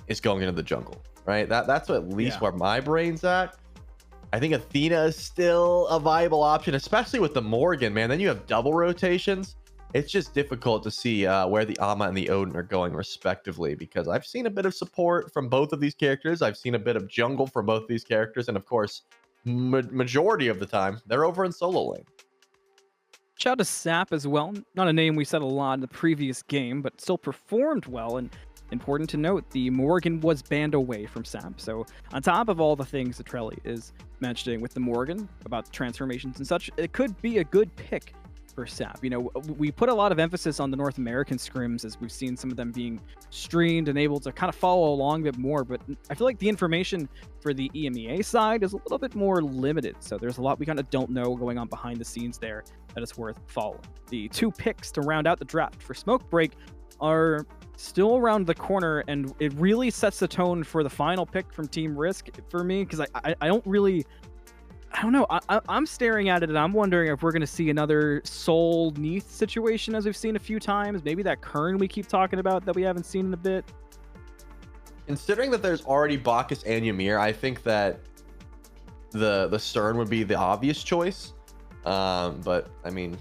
is going into the jungle, right? That's at least where my brain's at. I think Athena is still a viable option, especially with the Morgan, man. Then you have double rotations. It's just difficult to see where the Amma and the Odin are going respectively, because I've seen a bit of support from both of these characters. I've seen a bit of jungle from both of these characters. And of course, majority of the time, they're over in solo lane. Shout out to Sap as well. Not a name we said a lot in the previous game, but still performed well. And important to note, the Morgan was banned away from Sap. So on top of all the things that Trelly is mentioning with the Morgan about transformations and such, it could be a good pick for Sap. You know, we put a lot of emphasis on the North American scrims, as we've seen some of them being streamed and able to kind of follow along a bit more, but I feel like the information for the EMEA side is a little bit more limited. So there's a lot we kind of don't know going on behind the scenes there that is worth following. The 2 picks to round out the draft for Smoke Break are still around the corner, and it really sets the tone for the final pick from Team Risk for me, because I don't know. I'm staring at it and I'm wondering if we're going to see another Soul Neath situation as we've seen a few times. Maybe that Kern we keep talking about that we haven't seen in a bit. Considering that there's already Bacchus and Ymir, I think that the Stern would be the obvious choice. But I mean,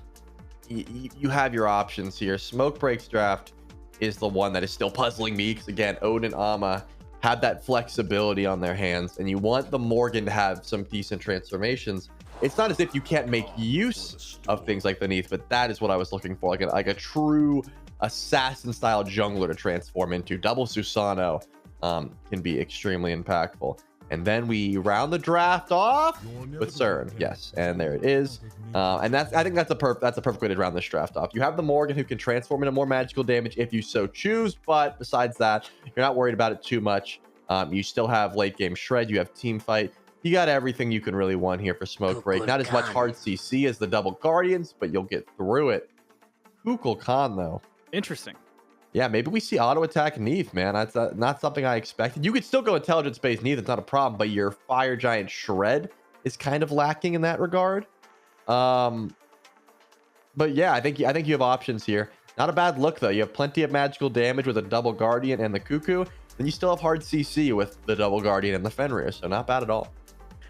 you have your options here. Smoke Break's draft is the one that is still puzzling me, because again, Odin and Amma have that flexibility on their hands, and you want the Morgan to have some decent transformations. It's not as if you can't make use of things like the Neath, but that is what I was looking for, like a true assassin style jungler to transform into. Double Susano can be extremely impactful. And then we round the draft off with CERN. Yes, and there it is. And I think that's a perfect way to round this draft off. You have the Morgan, who can transform into more magical damage if you so choose, but besides that, you're not worried about it too much. You still have late game shred. You have team fight. You got everything you can really want here for Smoke Break. Not as much hard CC as the double Guardians, but you'll get through it. Kukul Khan, though. Interesting. Yeah, maybe we see auto attack Neath, man. That's not something I expected. You could still go intelligence based Neath, it's not a problem, but your Fire Giant Shred is kind of lacking in that regard. But yeah, I think you have options here. Not a bad look though. You have plenty of magical damage with a double Guardian and the Cuckoo. Then you still have hard CC with the double Guardian and the Fenrir, so not bad at all.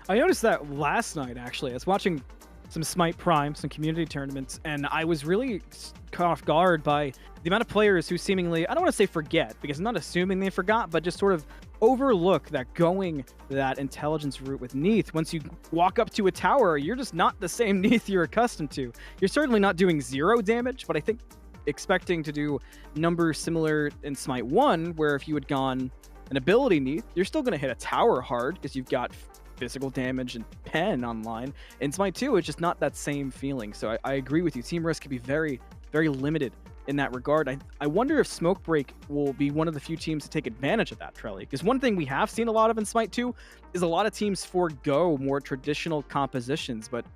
I noticed that last night, actually. I was watching some Smite Prime, some community tournaments, and I was really caught off guard by the amount of players who seemingly, I don't want to say forget, because I'm not assuming they forgot, but just sort of overlook that going that intelligence route with Neath. Once you walk up to a tower, you're just not the same Neath you're accustomed to. You're certainly not doing 0 damage, but I think expecting to do numbers similar in Smite 1, where if you had gone an ability Neath, you're still going to hit a tower hard because you've got physical damage and pen online. In Smite 2, it's just not that same feeling. So I agree with you. Team Risk could be very, very limited in that regard. I wonder if Smoke Break will be one of the few teams to take advantage of that, Trelly. Because one thing we have seen a lot of in Smite 2 is a lot of teams forego more traditional compositions. But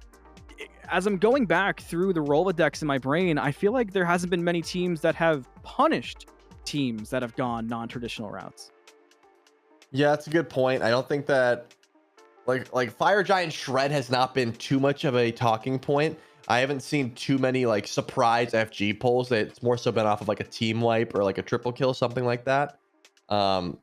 as I'm going back through the Rolodex in my brain, I feel like there hasn't been many teams that have punished teams that have gone non-traditional routes. Yeah, that's a good point. I don't think that like Fire Giant Shred has not been too much of a talking point. I haven't seen too many like surprise FG pulls. It's more so been off of like a team wipe or like a triple kill, something like that. And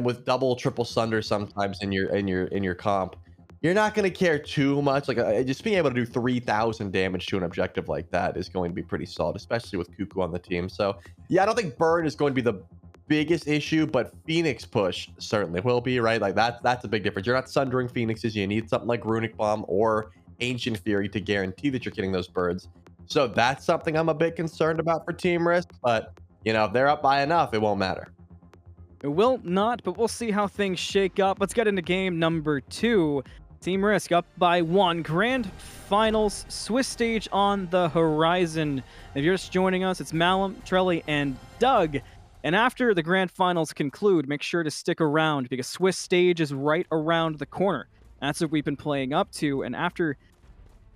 with double triple sunder sometimes in your comp, you're not going to care too much. Like just being able to do 3,000 damage to an objective like that is going to be pretty solid, especially with Cuckoo on the team. So yeah, I don't think burn is going to be the biggest issue, but Phoenix push certainly will be, right? Like that's a big difference. You're not sundering Phoenixes. You need something like Runic Bomb or Ancient Fury to guarantee that you're getting those birds. So that's something I'm a bit concerned about for Team Risk, but you know, if they're up by enough, it won't matter. It will not, but we'll see how things shake up. Let's get into game number 2. Team Risk up by 1. Grand Finals, Swiss stage on the horizon. If you're just joining us, it's Malum, Trelly, and Doug. And after the Grand Finals conclude, make sure to stick around because Swiss stage is right around the corner. That's what we've been playing up to. And after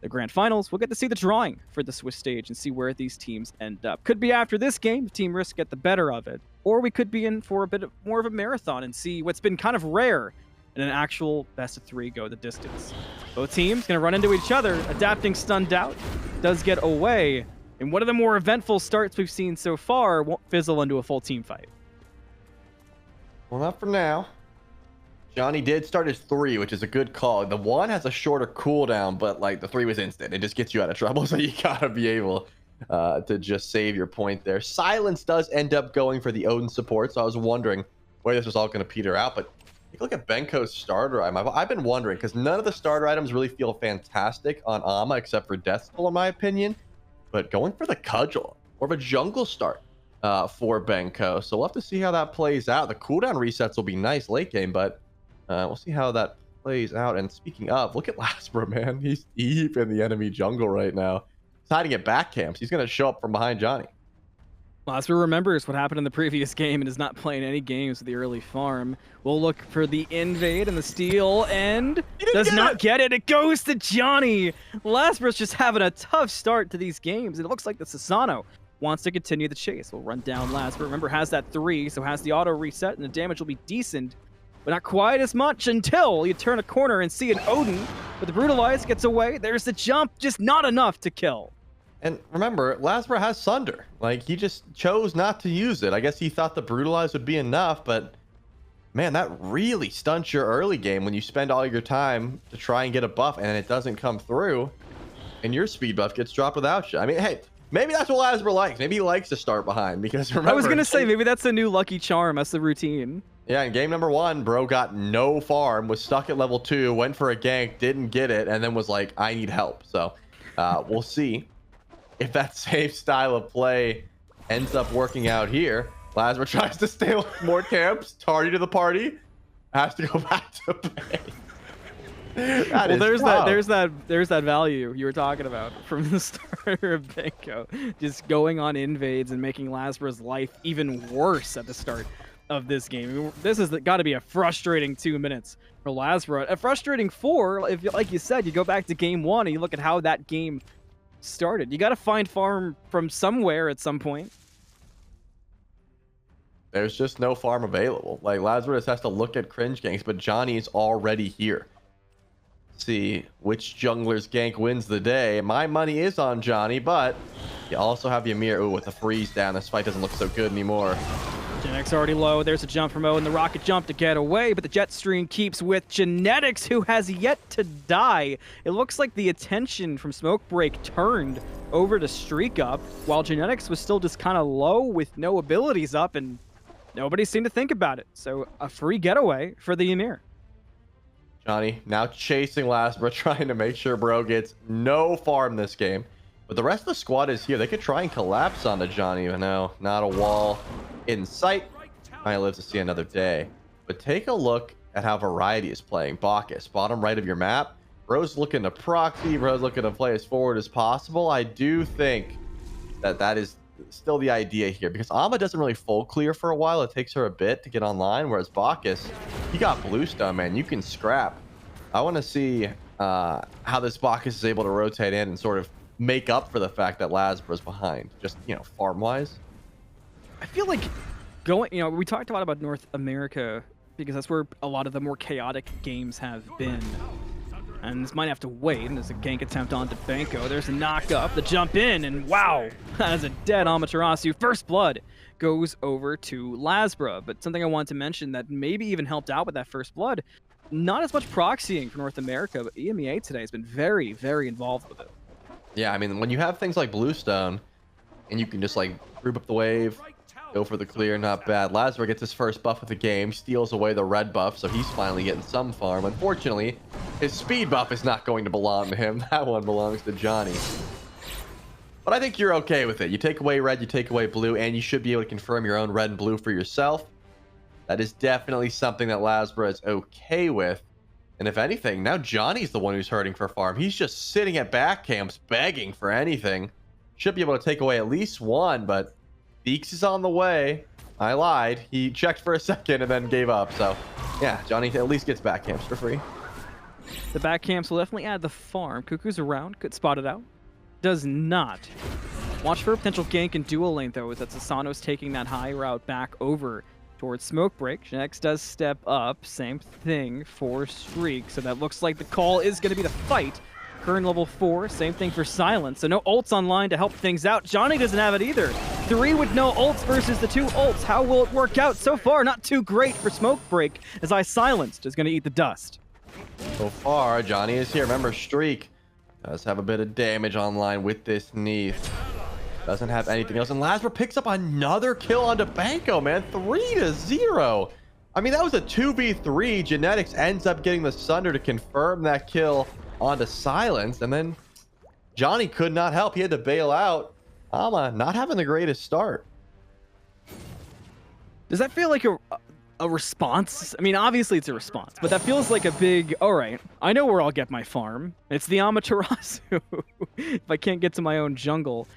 the Grand Finals, we'll get to see the drawing for the Swiss stage and see where these teams end up. Could be after this game if Team Risk get the better of it. Or we could be in for a bit more of a marathon and see what's been kind of rare in an actual best-of-3 go the distance. Both teams going to run into each other. Adapting Stunned Out does get away. And one of the more eventful starts we've seen so far won't fizzle into a full team fight. Well, not for now. Johnny did start his 3, which is a good call. The 1 has a shorter cooldown, but like the 3 was instant. It just gets you out of trouble, so you gotta be able to just save your point there. Silence does end up going for the Odin support, so I was wondering where this was all going to peter out. But take a look at Benko's starter item. I've been wondering, because none of the starter items really feel fantastic on Ama, except for Death Skull, in my opinion. But going for the Cudgel, more of a jungle start for Benko. So we'll have to see how that plays out. The cooldown resets will be nice late game, but we'll see how that plays out. And speaking of, look at Lasbra, man. He's deep in the enemy jungle right now. He's hiding at back camps. He's going to show up from behind Johnny. Lasbra remembers what happened in the previous game and is not playing any games with the early farm. We'll look for the invade and the steal, and does not get it. It goes to Johnny. Lasbra's just having a tough start to these games. It looks like the Sasano wants to continue the chase. We'll run down Lasbra. Remember, has that 3, so has the auto reset, and the damage will be decent, but not quite as much until you turn a corner and see an Odin. But the Brutalize gets away. There's the jump, just not enough to kill. And remember, Lasbra has Sunder. Like, he just chose not to use it. I guess he thought the Brutalize would be enough, but man, that really stunts your early game when you spend all your time to try and get a buff and it doesn't come through, and your speed buff gets dropped without you. I mean, hey, maybe that's what Lasbra likes. Maybe he likes to start behind, because remember... I was going to say, maybe that's a new lucky charm. That's the routine. Yeah, in game number 1, bro got no farm, was stuck at level 2, went for a gank, didn't get it, and then was like, I need help. So we'll see if that same style of play ends up working out here. Lasbra tries to stay with more camps. Tardy to the party. Has to go back to base. Well, there's that value you were talking about from the starter of Benko. Just going on invades and making Lasbra's life even worse at the start of this game. I mean, this has got to be a frustrating 2 minutes for Lasbra. A frustrating 4, if, like you said, you go back to game 1 and you look at how that game started. You got to find farm from somewhere at some point. There's just no farm available. Like, Lasbra just has to look at cringe ganks, but Johnny's already here. See which jungler's gank wins the day. My money is on Johnny, but you also have Ymir. Ooh, with the freeze down, this fight doesn't look so good anymore. Genetics already low. There's a jump from Owen, the rocket jump to get away, but the jet stream keeps with Genetics, who has yet to die. It looks like the attention from Smoke Break turned over to Streak Up, while Genetics was still just kind of low with no abilities up, and nobody seemed to think about it. So a free getaway for the Ymir. Johnny now chasing Lasbra, trying to make sure bro gets no farm this game. But the rest of the squad is here. They could try and collapse onto Johnny, but no, not a wall in sight. I live to see another day. But take a look at how Variety is playing. Bacchus, bottom right of your map. Bro's looking to proxy. Bro's looking to play as forward as possible. I do think that is still the idea here, because Ama doesn't really full clear for a while. It takes her a bit to get online, whereas Bacchus, he got Bluestone, man. You can scrap. I want to see how this Bacchus is able to rotate in and sort of make up for the fact that Lasbra's behind, just, you know, farm-wise. I feel like going, you know, we talked a lot about North America because that's where a lot of the more chaotic games have been. And this might have to wait. And there's a gank attempt onto Benko. There's a knock up, the jump in, and wow, that is a dead Amaterasu. First blood goes over to Lasbra. But something I wanted to mention that maybe even helped out with that first blood not as much proxying for North America, but EMEA today has been very, very involved with it. Yeah, I mean, when you have things like Bluestone, and you can just like group up the wave, go for the clear, not bad. Lazar gets his first buff of the game, steals away the red buff, so he's finally getting some farm. Unfortunately, his speed buff is not going to belong to him. That one belongs to Johnny. But I think you're okay with it. You take away red, you take away blue, and you should be able to confirm your own red and blue for yourself. That is definitely something that Lasbra is okay with. And if anything, now Johnny's the one who's hurting for farm. He's just sitting at back camps begging for anything. Should be able to take away at least one, but Deeks is on the way. I lied. He checked for a second and then gave up. So, yeah, Johnny at least gets back camps for free. The back camps will definitely add the farm. Cuckoo's around. Could spot it out. Does not. Watch for a potential gank in dual lane, though, as Asano's taking that high route back over towards Smoke Break. Genex does step up. Same thing for Streak. So that looks like the call is going to be the fight. Current level 4. Same thing for Silence. So no ults online to help things out. Johnny doesn't have it either. 3 with no ults versus the 2 ults. How will it work out? So far, not too great for Smoke Break, as Silenced is going to eat the dust. So far, Johnny is here. Remember, Streak does have a bit of damage online with this Neath. Doesn't have anything else. And Lasbra picks up another kill onto Banco, man. 3-0. I mean, that was a 2v3. Genetics ends up getting the Sunder to confirm that kill onto Silence. And then Johnny could not help. He had to bail out. Ama not having the greatest start. Does that feel like a response? I mean, obviously it's a response, but that feels like a big, all right, I know where I'll get my farm. It's the Amaterasu. If I can't get to my own jungle.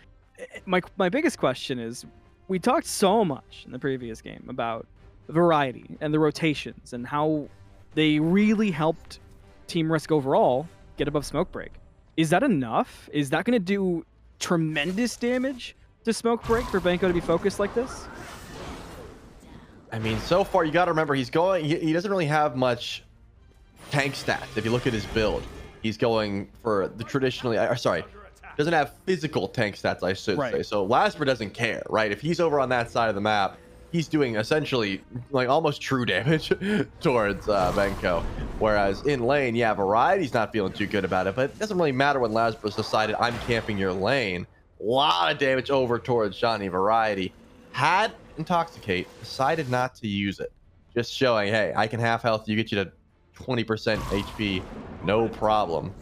My biggest question is, we talked so much in the previous game about variety and the rotations and how they really helped Team Risk overall get above Smoke Break. Is that enough? Is that going to do tremendous damage to Smoke Break for Banco to be focused like this? I mean, so far, you got to remember, he doesn't really have much tank stats. If you look at his build, he's going for the traditionally, doesn't have physical tank stats, I should say. So Lasper doesn't care, right? If he's over on that side of the map, he's doing essentially like almost true damage towards Banco. Whereas in lane, yeah, Variety's not feeling too good about it, but it doesn't really matter when Lasper's decided I'm camping your lane. A lot of damage over towards Johnny. Variety had Intoxicate, decided not to use it. Just showing, hey, I can half health you, get you to 20% HP, no problem.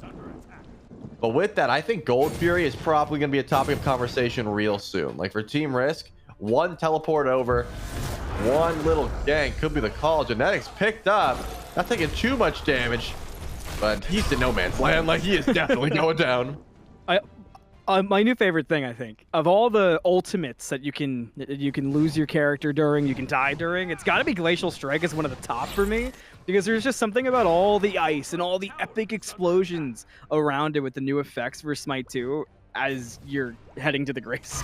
But with that, I think Gold Fury is probably going to be a topic of conversation real soon. Like for Team Risk, one teleport over, one little gank could be the call. Genetics picked up, not taking too much damage, but he's in no man's land. Like he is definitely going down. My new favorite thing, I think, of all the ultimates that you can lose your character during, you can die during, it's got to be Glacial Strike as one of the top for me, because there's just something about all the ice and all the epic explosions around it with the new effects for Smite 2 as you're heading to the Grace.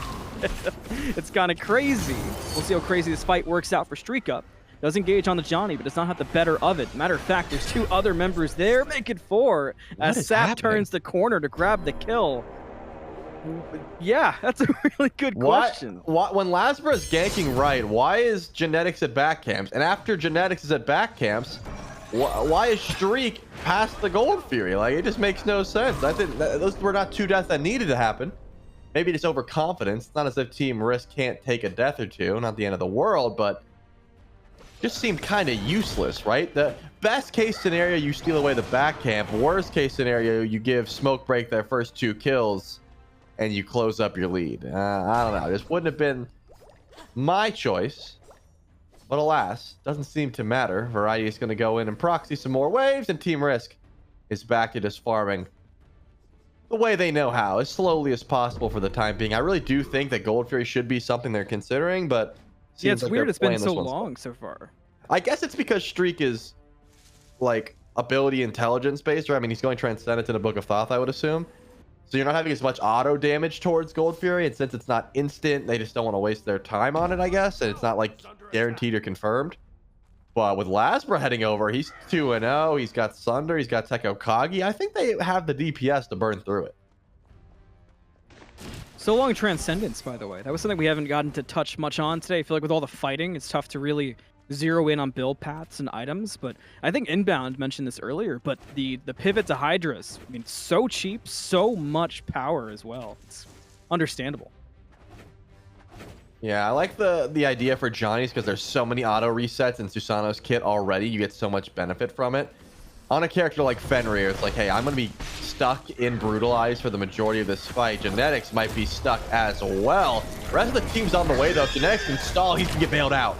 It's kind of crazy. We'll see how crazy this fight works out for Streak Up. Does engage on the Johnny, but does not have the better of it. Matter of fact, there's 2 other members there, make it 4 as Sap turns the corner to grab the kill. Yeah, that's a really good question. When Lasbra is ganking right, why is Genetics at back camps? And after Genetics is at back camps, why is Streak past the Gold Fury? Like, it just makes no sense. I think those were not 2 deaths that needed to happen. Maybe just overconfidence. It's not as if Team Risk can't take a death or 2. Not the end of the world, but just seemed kind of useless, right? The best case scenario, you steal away the back camp. Worst case scenario, you give Smoke Break their first 2 kills and you close up your lead. I don't know. This wouldn't have been my choice. But alas, doesn't seem to matter. Variety is going to go in and proxy some more waves, and Team Risk is back to just farming the way they know how, as slowly as possible for the time being. I really do think that Gold Fury should be something they're considering, but yeah, it's weird it's been so long so far. I guess it's because Streak is like ability intelligence based, right? I mean, he's going Transcendent in a Book of Thoth, I would assume. So you're not having as much auto damage towards Gold Fury, and since it's not instant, they just don't want to waste their time on it, I guess. And it's not like guaranteed or confirmed. But with Lasbra heading over, he's 2-0. He's got Sunder. He's got Tekko Kagi. I think they have the DPS to burn through it. So long Transcendence, by the way. That was something we haven't gotten to touch much on today. I feel like with all the fighting, it's tough to really zero in on build paths and items, but I think Inbound mentioned this earlier, but the pivot to hi-rez, I mean, so cheap, so much power as well. It's understandable. Yeah, I like the idea for Johnny's because there's so many auto resets in Susano's kit already. You get so much benefit from it. On a character like Fenrir, it's like, hey, I'm going to be stuck in Brutalize for the majority of this fight. Genetics might be stuck as well. The rest of the team's on the way, though. If Genetics can stall, he can get bailed out.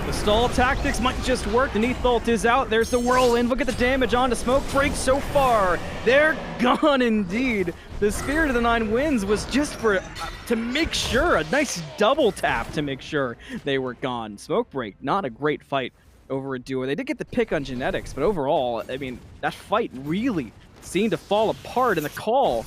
The stall tactics might just work. The Neath ult is out. There's the whirlwind. Look at the damage onto Smoke Break so far. They're gone indeed. The Spirit of the Nine Winds was just for to make sure, a nice double tap to make sure they were gone. Smoke Break, not a great fight over a duo. They did get the pick on Genetics, but overall, I mean, that fight really seemed to fall apart, and the call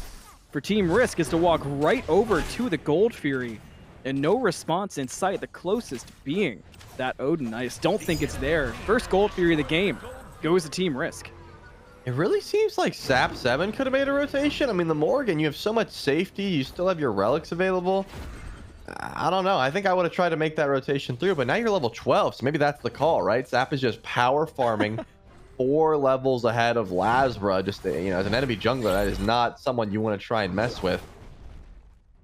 for Team Risk is to walk right over to the Gold Fury, and no response in sight, the closest being that Odin. I just don't think it's there. First Gold Fury of the game goes to Team Risk. It really seems like Sap 7 could have made a rotation. I mean, the Morgan, you have so much safety. You still have your relics available. I don't know. I think I would have tried to make that rotation through, but now you're level 12, so maybe that's the call, right? Sap is just power farming 4 levels ahead of Lazra. Just, you know, as an enemy jungler, that is not someone you want to try and mess with.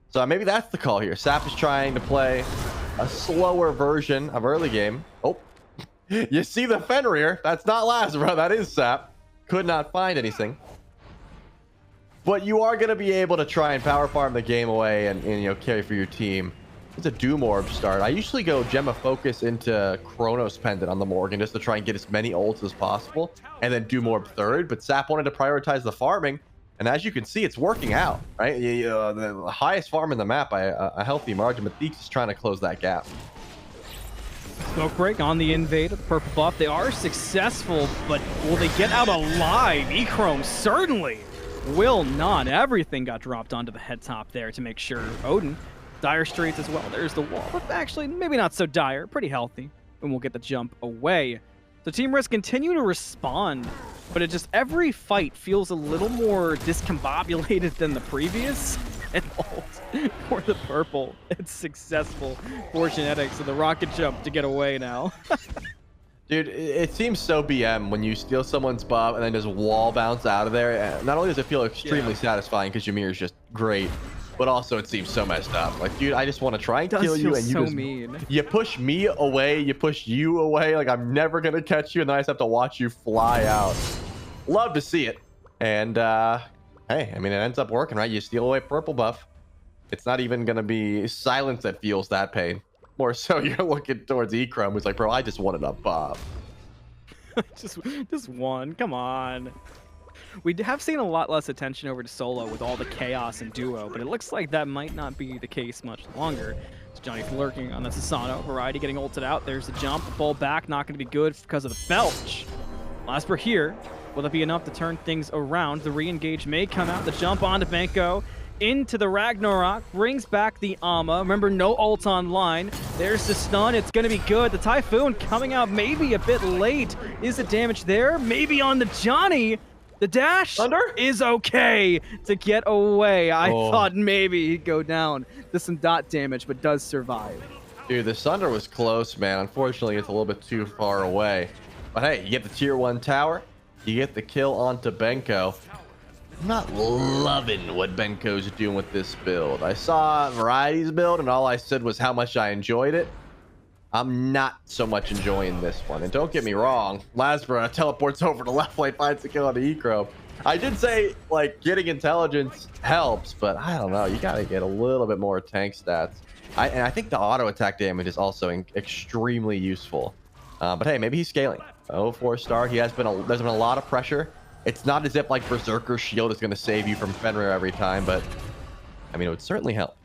So maybe that's the call here. Sap is trying to play a slower version of early game. Oh, you see the Fenrir. That's not Lazra. That is Sap. Could not find anything. But you are going to be able to try and power farm the game away and you know, carry for your team. It's a Doom Orb start. I usually go Gemma Focus into Chronos Pendant on the Morgan just to try and get as many ults as possible. And then Doom Orb third. But Sap wanted to prioritize the farming. And as you can see, it's working out, right? The highest farm in the map by a healthy margin. But Theeks is trying to close that gap. Smoke Break on the invade of the purple buff. They are successful, but will they get out alive? E-Chrome certainly will not. Everything got dropped onto the head top there to make sure. Odin, dire straits as well. There's the wall, but actually maybe not so dire, pretty healthy, and we'll get the jump away. So Team Risk continue to respond, but it just every fight feels a little more discombobulated than the previous. And ult for the purple. It's successful for Genetics, and the rocket jump to get away now. Dude, it seems so BM when you steal someone's buff and then just wall bounce out of there. Not only does it feel extremely satisfying because Ymir is just great, but also it seems so messed up. Like, dude, I just want to try and kill you, and you so just mean. You push me away, you push you away. Like, I'm never gonna catch you, and then I just have to watch you fly out. Love to see it. And hey, I mean, it ends up working, right? You steal away purple buff. It's not even gonna be silence that feels that pain. More so, you're looking towards E-Chrome, who's like, bro, I just wanted a buff. just one. Come on. We have seen a lot less attention over to solo with all the chaos and duo, but it looks like that might not be the case much longer. So Johnny's lurking on the Susano. Variety getting ulted out. There's the jump. The ball back. Not going to be good because of the belch. Last per here. Will that be enough to turn things around? The re-engage may come out. The jump onto Benko. Into the Ragnarok, brings back the Ama. Remember, no ult online. There's the stun. It's going to be good. The Typhoon coming out maybe a bit late. Is the damage there? Maybe on the Johnny. The dash Thunder is okay to get away. I thought maybe he'd go down to some dot damage, but does survive. Dude, the Thunder was close, man. Unfortunately, it's a little bit too far away. But hey, you get the tier 1 tower. You get the kill onto Benko. I'm not loving what Benko's doing with this build. I saw Variety's build, and all I said was how much I enjoyed it. I'm not so much enjoying this one. And don't get me wrong, Lazra teleports over to left lane, finds the kill on the E-Chrome. I did say, like, getting intelligence helps, but I don't know. You got to get a little bit more tank stats. And I think the auto attack damage is also extremely useful. But hey, maybe he's scaling. 4-star. There's been a lot of pressure. It's not as if like Berserker Shield is going to save you from Fenrir every time, but I mean, it would certainly help.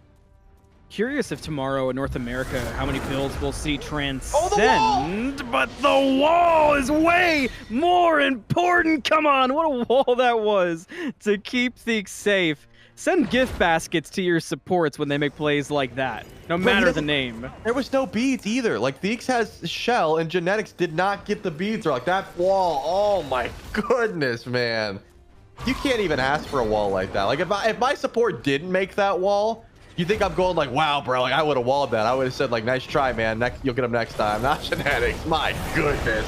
Curious if tomorrow in North America, how many builds we'll see transcend, but the wall is way more important. Come on, what a wall that was to keep Theeks safe. Send gift baskets to your supports when they make plays like that, no matter the name. There was no beads either. Like, Theeks has Shell, and Genetics did not get the beads. Like, that wall, oh my goodness, man. You can't even ask for a wall like that. Like, if my support didn't make that wall, You think I'm going like, wow, bro, like I would have walled that. I would have said like, nice try, man. You'll get him next time. Not shenanigans. My goodness.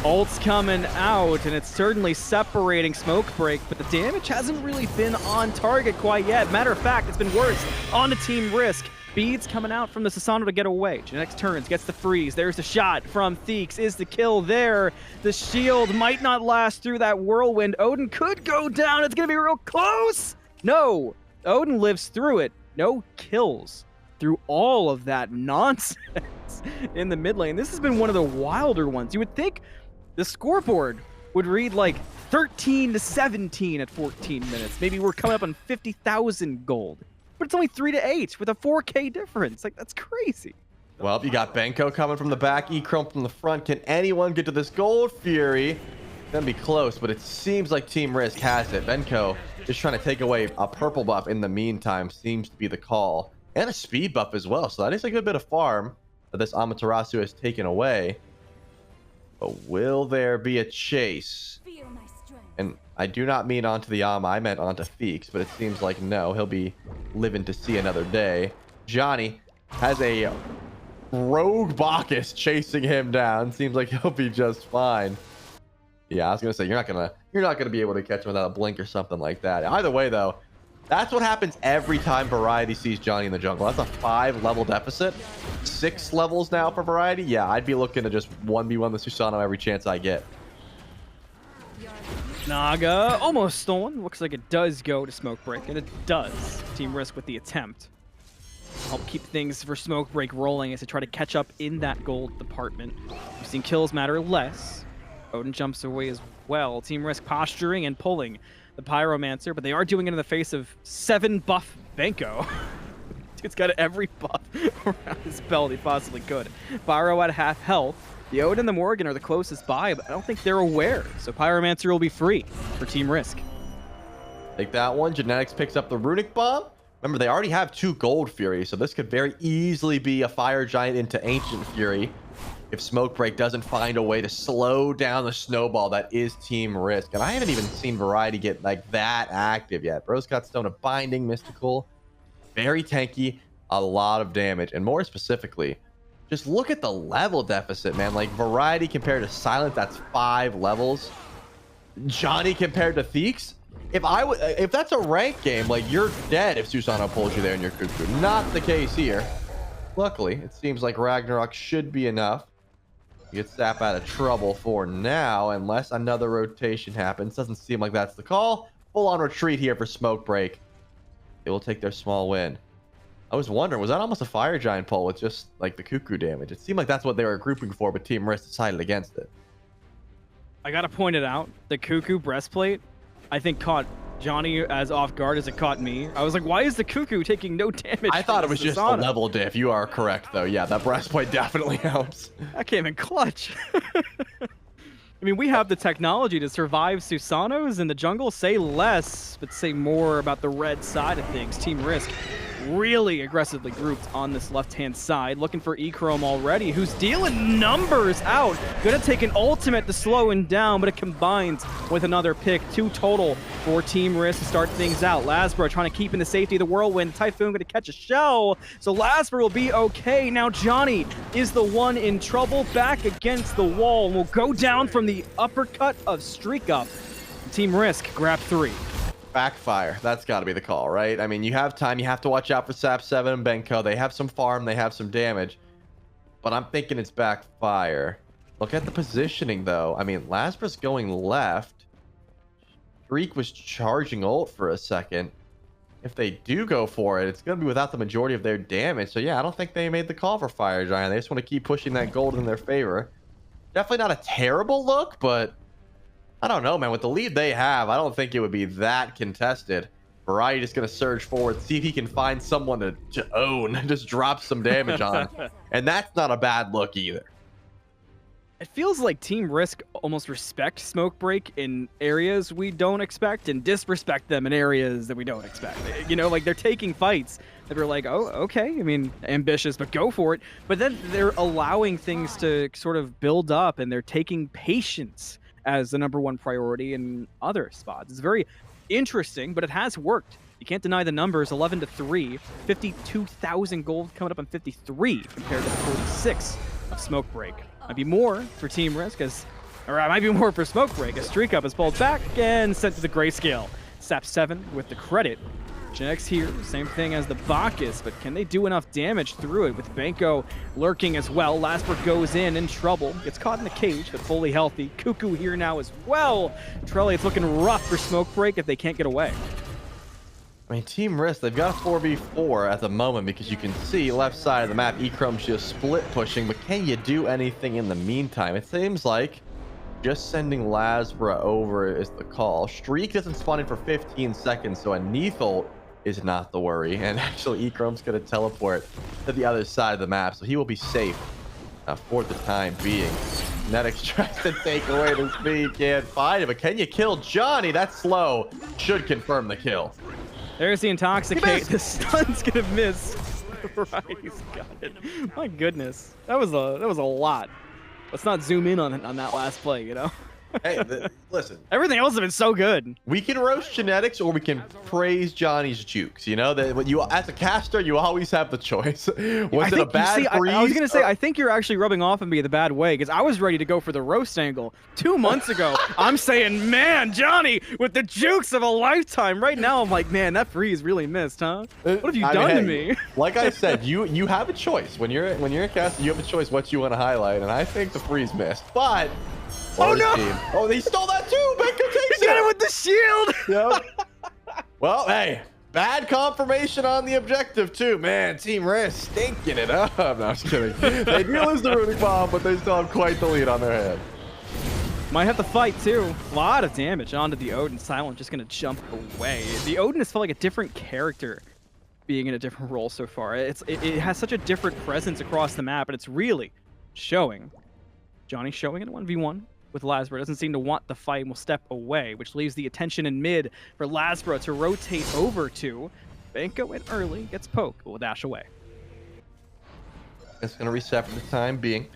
Ult's coming out, and it's certainly separating Smoke Break, but the damage hasn't really been on target quite yet. Matter of fact, it's been worse on the Team Risk. Beads coming out from the Susano to get away. Genetics turns, gets the freeze. There's the shot from Theeks. Is the kill there? The shield might not last through that whirlwind. Odin could go down. It's going to be real close. No, Odin lives through it. No kills through all of that nonsense in the mid lane. This has been one of the wilder ones. You would think the scoreboard would read like 13 to 17 at 14 minutes. Maybe we're coming up on 50,000 gold. But it's only 3 to 8 with a 4K difference. Like, that's crazy. Well, you got Benko coming from the back, E-Chrome from the front. Can anyone get to this Gold Fury? Gonna be close, but it seems like Team Risk has it. Benko just trying to take away a purple buff in the meantime seems to be the call. And a speed buff as well, so that is a good bit of farm that this Amaterasu has taken away. But will there be a chase? And I do not mean onto the Ama, I meant onto Theeks, but it seems like no, he'll be living to see another day. Johnny has a rogue Bacchus chasing him down. Seems like he'll be just fine. Yeah, I was gonna say you're not gonna be able to catch him without a blink or something like that. Either way though, that's what happens every time Variety sees Johnny in the jungle. That's a 5-level deficit. 6 levels now for Variety. Yeah, I'd be looking to just 1v1 the Susano every chance I get. Naga almost stolen. Looks like it does go to Smoke Break, and it does. Team Risk with the attempt. Help keep things for Smoke Break rolling as they try to catch up in that gold department. We've seen kills matter less. Odin jumps away as well. Team Risk posturing and pulling the Pyromancer, but they are doing it in the face of 7 buff Benko. Dude's got every buff around his belt he possibly could. Pyro at half health. The Odin and the Morgan are the closest by, but I don't think they're aware. So Pyromancer will be free for Team Risk. Take that one. Genetics picks up the Runic Bomb. Remember, they already have 2 Gold Fury, so this could very easily be a Fire Giant into Ancient Fury if Smoke Break doesn't find a way to slow down the snowball that is Team Risk. And I haven't even seen Variety get like that active yet. Bro's got Stone of Binding, Mystical, very tanky, a lot of damage. And more specifically, just look at the level deficit, man. Like Variety compared to Silent, that's 5 levels. Johnny compared to Theeks. If that's a rank game, like you're dead if Susano pulls you there in your cuckoo. Not the case here. Luckily, it seems like Ragnarok should be enough to get Sap out of trouble for now, unless another rotation happens. Doesn't seem like that's the call. Full on retreat here for Smoke Break. They will take their small win. I was wondering, was that almost a Fire Giant pull with just like the cuckoo damage? It seemed like that's what they were grouping for, but Team Risk decided against it. I gotta point it out. The Cuckoo breastplate, I think, caught Johnny as off guard as it caught me. I was like, why is the Cuckoo taking no damage? I thought it was just a Susano? level diff. You are correct, though. Yeah, that breastplate definitely helps. That came in clutch. I mean, we have the technology to survive Susanos in the jungle. Say less, but say more about the red side of things. Team Risk really aggressively grouped on this left-hand side, looking for E-Chrome already, who's dealing numbers out. Gonna take an ultimate to slow him down, but it combines with another pick. 2 total for Team Risk to start things out. Lasbro trying to keep in the safety of the whirlwind. Typhoon gonna catch a shell, so Lasbro will be okay. Now Johnny is the one in trouble, back against the wall, and will go down from the uppercut of Streak Up. Team Risk grab 3. Backfire. That's got to be the call, right? I mean, you have time. You have to watch out for Sap 7 and Benko. They have some farm. They have some damage. But I'm thinking it's backfire. Look at the positioning, though. I mean, Lasbro's going left. Streak was charging ult for a second. If they do go for it, it's going to be without the majority of their damage. So, yeah, I don't think they made the call for Fire Giant. They just want to keep pushing that gold in their favor. Definitely not a terrible look, but I don't know, man. With the lead they have, I don't think it would be that contested. Variety is going to surge forward, see if he can find someone to own, just drop some damage on. And that's not a bad look either. It feels like Team Risk almost respect Smoke Break in areas we don't expect and disrespect them in areas that we don't expect. You know, like they're taking fights that are like, oh, okay, I mean, ambitious, but go for it. But then they're allowing things to sort of build up, and they're taking patience as the #1 priority in other spots. It's very interesting, but it has worked You can't deny the numbers, 11-3, 52,000 gold coming up on 53 compared to the 46 of Smoke Break. Might be more for Team Risk, or it might be more for Smoke Break, as Streak Up is pulled back and sent to the grayscale. Sap 7 with the credit. Genex here, same thing as the Bacchus, but can they do enough damage through it with Banco lurking as well? Lasper goes in trouble, gets caught in the cage, but fully healthy. Cuckoo here now as well. Trelly, it's looking rough for Smoke Break if they can't get away. I mean, Team Risk, they've got a 4v4 at the moment because you can see left side of the map, Echrom's just split pushing, but can you do anything in the meantime? It seems like just sending Lasbra over is the call. Streak doesn't spawn in for 15 seconds, so a Neathult is not the worry. And actually, Echrom's going to teleport to the other side of the map, so he will be safe for the time being. Netix tries to take away the speed, can't find it, but can you kill Johnny? That's slow. Should confirm the kill. There's the Intoxicate. The stun's going to miss. Right, he's got it. My goodness. That was a lot. Let's not zoom in on that last play, you know? Hey, listen. Everything else has been so good. We can roast genetics or we can praise Johnny's jukes. You know that when you, as a caster, you always have the choice. Was it a bad freeze? I was gonna say, I think you're actually rubbing off on me the bad way because I was ready to go for the roast angle 2 months ago. I'm saying, man, Johnny with the jukes of a lifetime. Right now, I'm like, man, that freeze really missed, huh? What have you done to me? Like I said, you have a choice when you're a caster. You have a choice what you want to highlight, and I think the freeze missed, but. Oh no! Oh, they stole that too. Becca takes he got it with the shield. Yep. Well, hey, bad confirmation on the objective too, man. Team Risk stinking it up. No, I'm just kidding. They do lose the runic bomb, but they still have quite the lead on their hand. Might have to fight too. A lot of damage onto the Odin. Silent just gonna jump away. The Odin has felt like a different character, being in a different role so far. It has such a different presence across the map, and it's really showing. Johnny showing in a 1v1. With Lasbra, doesn't seem to want the fight and will step away, which leaves the attention in mid for Lasbra to rotate over to. Banco in early, gets poked, but will dash away. It's going to reset for the time being.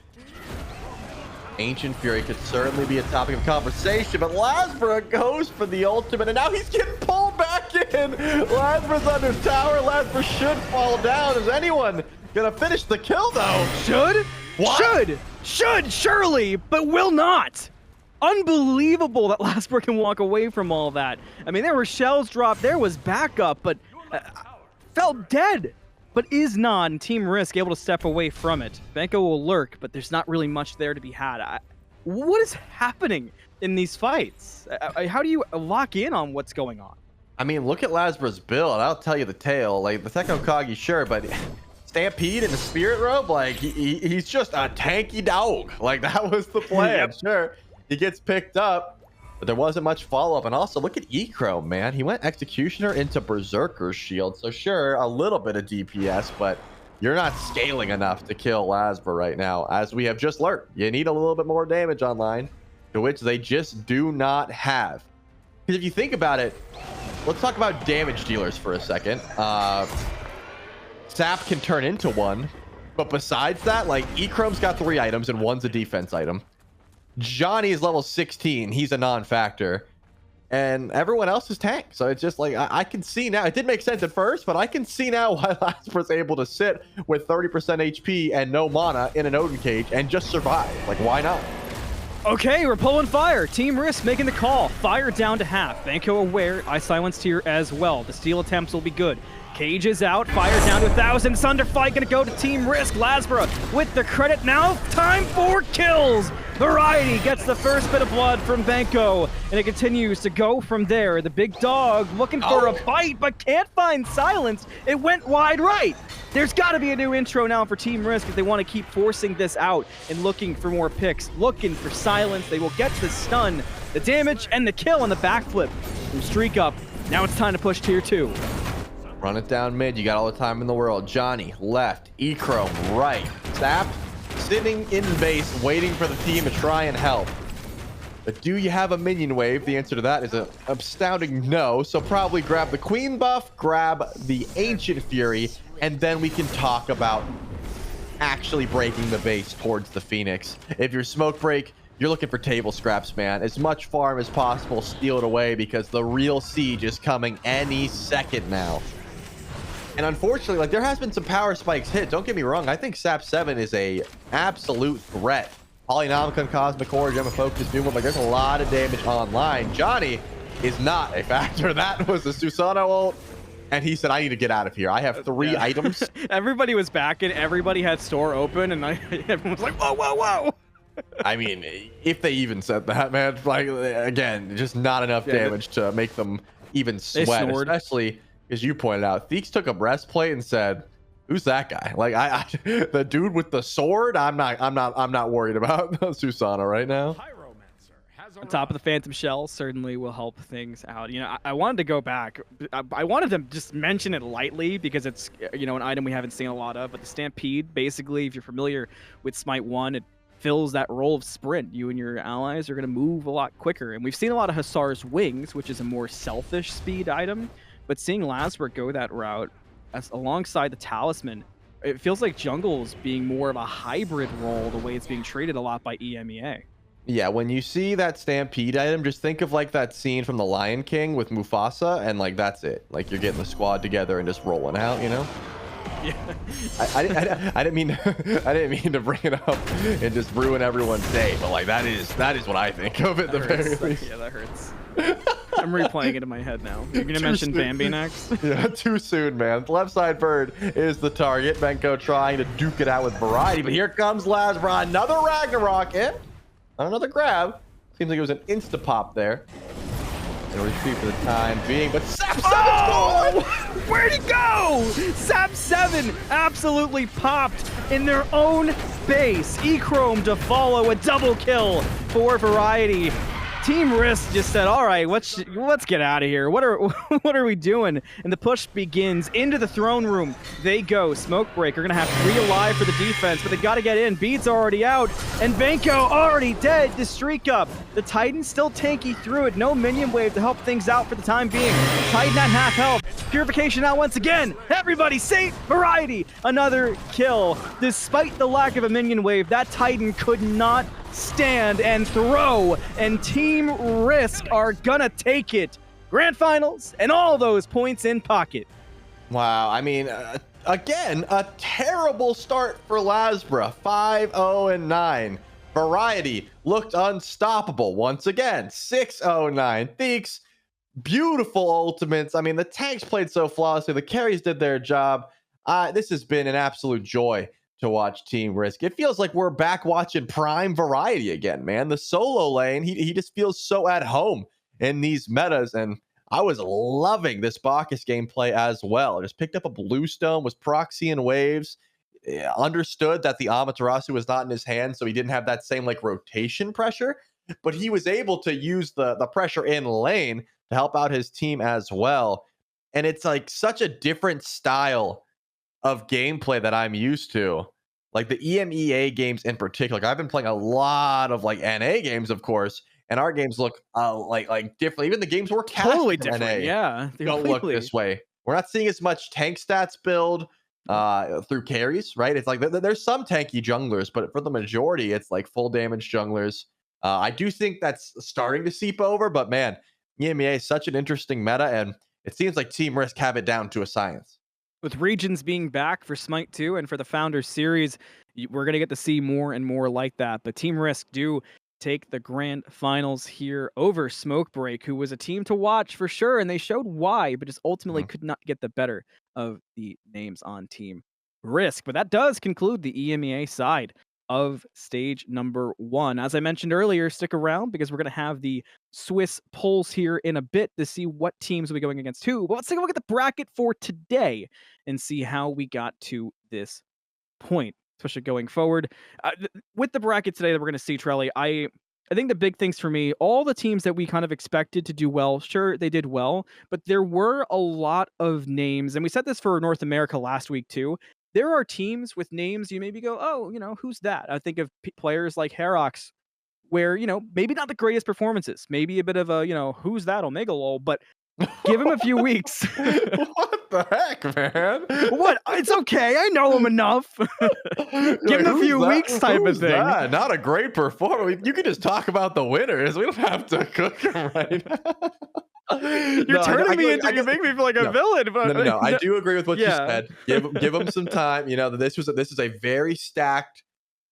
Ancient Fury could certainly be a topic of conversation, but Lasbra goes for the ultimate, and now he's getting pulled back in. Lasbra's under tower. Lasbra should fall down. Is anyone going to finish the kill, though? Should? What? Should, surely, but will not. Unbelievable that Lasbra can walk away from all that. I mean, there were shells dropped, there was backup, but felt dead. But is not, and Team Risk able to step away from it. Banco will lurk, but there's not really much there to be had. What is happening in these fights? How do you lock in on what's going on? I mean, look at Lasbra's build. I'll tell you the tale. Like, the Tekno Kagi, sure, but Stampede in the Spirit Robe, like, he's just a tanky dog. Like, that was the plan. Yep. Sure, he gets picked up, but there wasn't much follow-up. And also, look at Echrome, man. He went Executioner into Berserker's Shield. So, sure, a little bit of DPS, but you're not scaling enough to kill Lasbra right now. As we have just learned, you need a little bit more damage online, to which they just do not have. Because if you think about it, let's talk about damage dealers for a second. Sap can turn into one, but besides that, like, Echrome's got 3 items and one's a defense item. Johnny is level 16. He's a non-factor. And everyone else is tank. So it's just like, I can see now. It didn't make sense at first, but I can see now why Lasbra's able to sit with 30% HP and no mana in an Odin cage and just survive. Like, why not? Okay, we're pulling fire. Team Risk making the call. Fire down to half. Banco aware. I silenced here as well. The steal attempts will be good. Cage is out. Fire down to 1,000. Sunder fight gonna go to Team Risk. Lasbra with the credit now. Time for kills. Variety gets the first bit of blood from Banco, and it continues to go from there. The big dog looking for a bite, but can't find Silence. It went wide right. There's got to be a new intro now for Team Risk if they want to keep forcing this out and looking for more picks, looking for Silence. They will get the stun, the damage, and the kill on the backflip from Streak Up. Now it's time to push tier 2. Run it down mid. You got all the time in the world. Johnny left. Echrome right. Sap sitting in base waiting for the team to try and help. But do you have a minion wave? The answer to that is an astounding no. So probably grab the Queen buff, grab the Ancient Fury, and then we can talk about actually breaking the base towards the Phoenix. If you're Smoke Break, you're looking for table scraps, man. As much farm as possible, steal it away, because the real siege is coming any second now. And unfortunately, like, there has been some power spikes hit. Don't get me wrong. I think SAP 7 is a absolute threat. Polynomicon, Cosmic Core, Gemma Focus, Doom, like, there's a lot of damage online. Johnny is not a factor. That was the Susano ult. And he said, I need to get out of here. I have 3 items. Everybody was back and everybody had store open, and everyone was like, whoa, whoa, whoa. I mean, if they even said that, man, like, again, just not enough damage to make them even sweat, especially as you pointed out. Theeks took a breastplate and said, who's that guy? Like, the dude with the sword, I'm not worried about Susano right now. On top of the Phantom Shell certainly will help things out. You know, I wanted to go back. I wanted to just mention it lightly because it's, you know, an item we haven't seen a lot of. But the Stampede, basically, if you're familiar with Smite 1, it fills that role of sprint. You and your allies are going to move a lot quicker. And we've seen a lot of Hussar's Wings, which is a more selfish speed item. But seeing Lasberg go that route alongside the Talisman, it feels like jungle's being more of a hybrid role the way it's being treated a lot by EMEA. Yeah, when you see that Stampede item, just think of like that scene from The Lion King with Mufasa, and like that's it. Like you're getting the squad together and just rolling out, you know? Yeah. I didn't mean I didn't mean to bring it up and just ruin everyone's day, but like that is what I think of at the very least. Yeah, that hurts. I'm replaying it in my head now. You're gonna mention Bambi next? Yeah, too soon, man. The left side bird is the target. Benko trying to duke it out with variety, but here comes Lasbra, another Ragnarok in. Another grab. Seems like it was an insta pop there. And retreat for the time being, but SAP 7's where'd he go? SAP 7 absolutely popped in their own base. E-Chrome to follow a double kill for Variety. Team Risk just said, all right, let's get out of here. What are we doing? And the push begins into the throne room. They go. Smokebreaker gonna have 3 alive for the defense, but they gotta get in. Bede's already out, and Benko already dead. The streak up. The Titan's still tanky through it. No minion wave to help things out for the time being. Titan at half health. Purification out once again. Everybody save Variety. Another kill. Despite the lack of a minion wave, that Titan could not stand and throw, and Team Risk are gonna take it. Grand Finals and all those points in pocket. Wow, I mean, again, a terrible start for Lasbra. 5-0-9. Variety looked unstoppable once again. 6-0-9. Theeks, beautiful ultimates. I mean, the tanks played so flawlessly. The carries did their job. This has been an absolute joy to watch Team Risk. It feels like we're back watching prime Variety again, man. The solo lane, he just feels so at home in these metas, and I was loving this Bacchus gameplay as well. I just picked up a Bluestone, was proxying waves, understood that the Amaterasu was not in his hand, so he didn't have that same like rotation pressure, but he was able to use the pressure in lane to help out his team as well. And it's like such a different style of gameplay that I'm used to, like the EMEA games in particular. Like I've been playing a lot of like NA games, of course, and our games look like different. Even the games we're casting totally different. NA Yeah, don't look this way. We're not seeing as much tank stats build through carries, right? It's like there's some tanky junglers, but for the majority, it's like full damage junglers. I do think that's starting to seep over, but man, EMEA is such an interesting meta, and it seems like Team Risk have it down to a science. With Regions being back for Smite 2 and for the Founders Series, we're going to get to see more and more like that. But Team Risk do take the grand finals here over Smokebreak, who was a team to watch for sure, and they showed why, but just ultimately could not get the better of the names on Team Risk. But that does conclude the EMEA side of stage number 1. As I mentioned earlier, stick around because we're going to have the Swiss polls here in a bit to see what teams will be going against who. But let's take a look at the bracket for today and see how we got to this point, especially going forward. With the bracket today that we're going to see, Trelly, I think the big things for me, all the teams that we kind of expected to do well, sure, they did well, but there were a lot of names, and we said this for North America last week too. There are teams with names you maybe go, oh, you know, who's that? I think of players like Herox, where, you know, maybe not the greatest performances, maybe a bit of a, you know, who's that Omega lol, but give him a few weeks. What the heck, man? What? It's okay. I know him enough. Give him a few weeks type of thing. That? Not a great performance. You can just talk about the winners. We don't have to cook them right now. You're turning me into. You make me feel like a villain. But No. I do agree with what you said. Give them some time. You know, this is a very stacked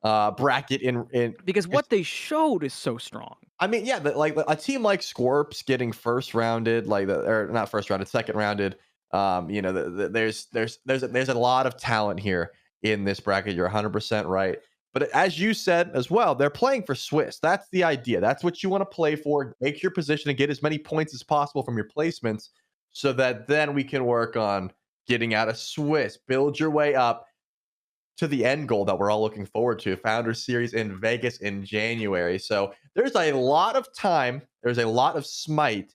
bracket in because what they showed is so strong. I mean, yeah, like a team like Scorps getting first rounded, or not first rounded, second rounded. You know, there's a lot of talent here in this bracket. You're 100% right. But as you said as well, they're playing for Swiss. That's the idea. That's what you want to play for. Make your position and get as many points as possible from your placements, so that then we can work on getting out of Swiss. Build your way up to the end goal that we're all looking forward to, Founders Series in Vegas in January. So there's a lot of time. There's a lot of SMITE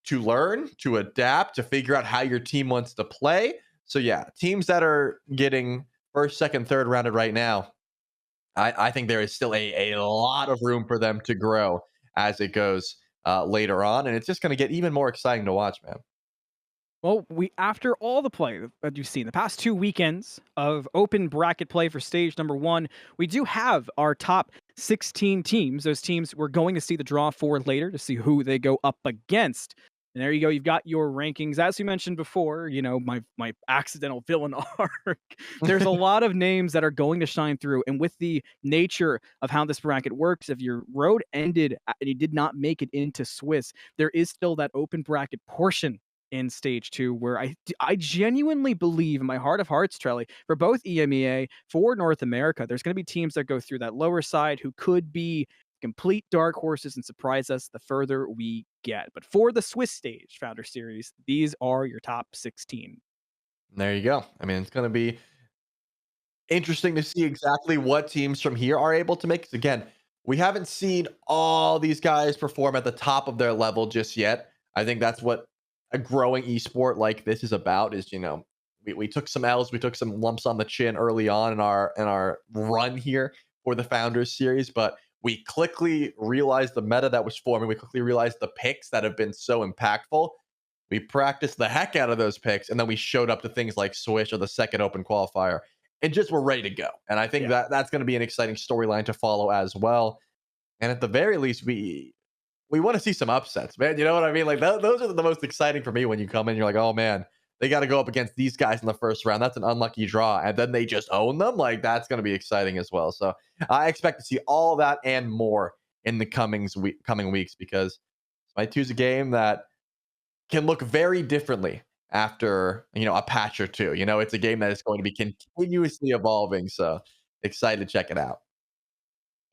to learn, to adapt, to figure out how your team wants to play. So yeah, teams that are getting first, second, third rounded right now, I think there is still a lot of room for them to grow as it goes later on. And it's just going to get even more exciting to watch, man. Well, after all the play that you've seen, the past 2 weekends of open bracket play for stage number 1, we do have our top 16 teams. Those teams we're going to see the draw for later to see who they go up against. And there you go. You've got your rankings. As you mentioned before, you know, my accidental villain arc. There's a lot of names that are going to shine through. And with the nature of how this bracket works, if your road ended and you did not make it into Swiss, there is still that open bracket portion in stage 2, where I genuinely believe in my heart of hearts, Trelly, for both EMEA, for North America, there's going to be teams that go through that lower side who could be complete dark horses and surprise us the further we get. But for the Swiss stage Founder Series, these are your top 16. There you go. I mean, it's going to be interesting to see exactly what teams from here are able to make. 'Cause again, we haven't seen all these guys perform at the top of their level just yet. I think that's what a growing esport like this is about, is, you know, we took some L's, we took some lumps on the chin early on in our run here for the Founders Series, but we quickly realized the meta that was forming. We quickly realized the picks that have been so impactful. We practiced the heck out of those picks, and then we showed up to things like Swish or the second open qualifier, and just were ready to go. And I think that's going to be an exciting storyline to follow as well. And at the very least, we want to see some upsets, man. You know what I mean? Like those are the most exciting for me when you come in. You're like, oh man, they got to go up against these guys in the first round. That's an unlucky draw, and then they just own them. Like that's going to be exciting as well. So I expect to see all that and more in the coming weeks, because SMITE 2 is a game that can look very differently after, you know, a patch or two. You know, it's a game that is going to be continuously evolving. So excited to check it out.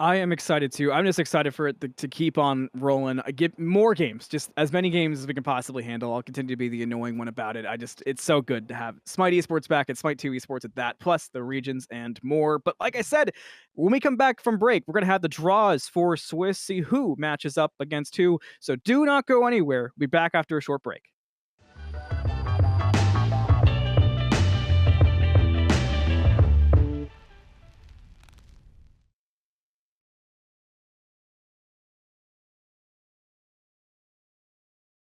I am excited too. I'm just excited for it to keep on rolling. I get more games, just as many games as we can possibly handle. I'll continue to be the annoying one about it. It's so good to have SMITE Esports back at SMITE 2 Esports at that, plus the regions and more. But like I said, when we come back from break, we're going to have the draws for Swiss, see who matches up against who. So do not go anywhere. We'll be back after a short break.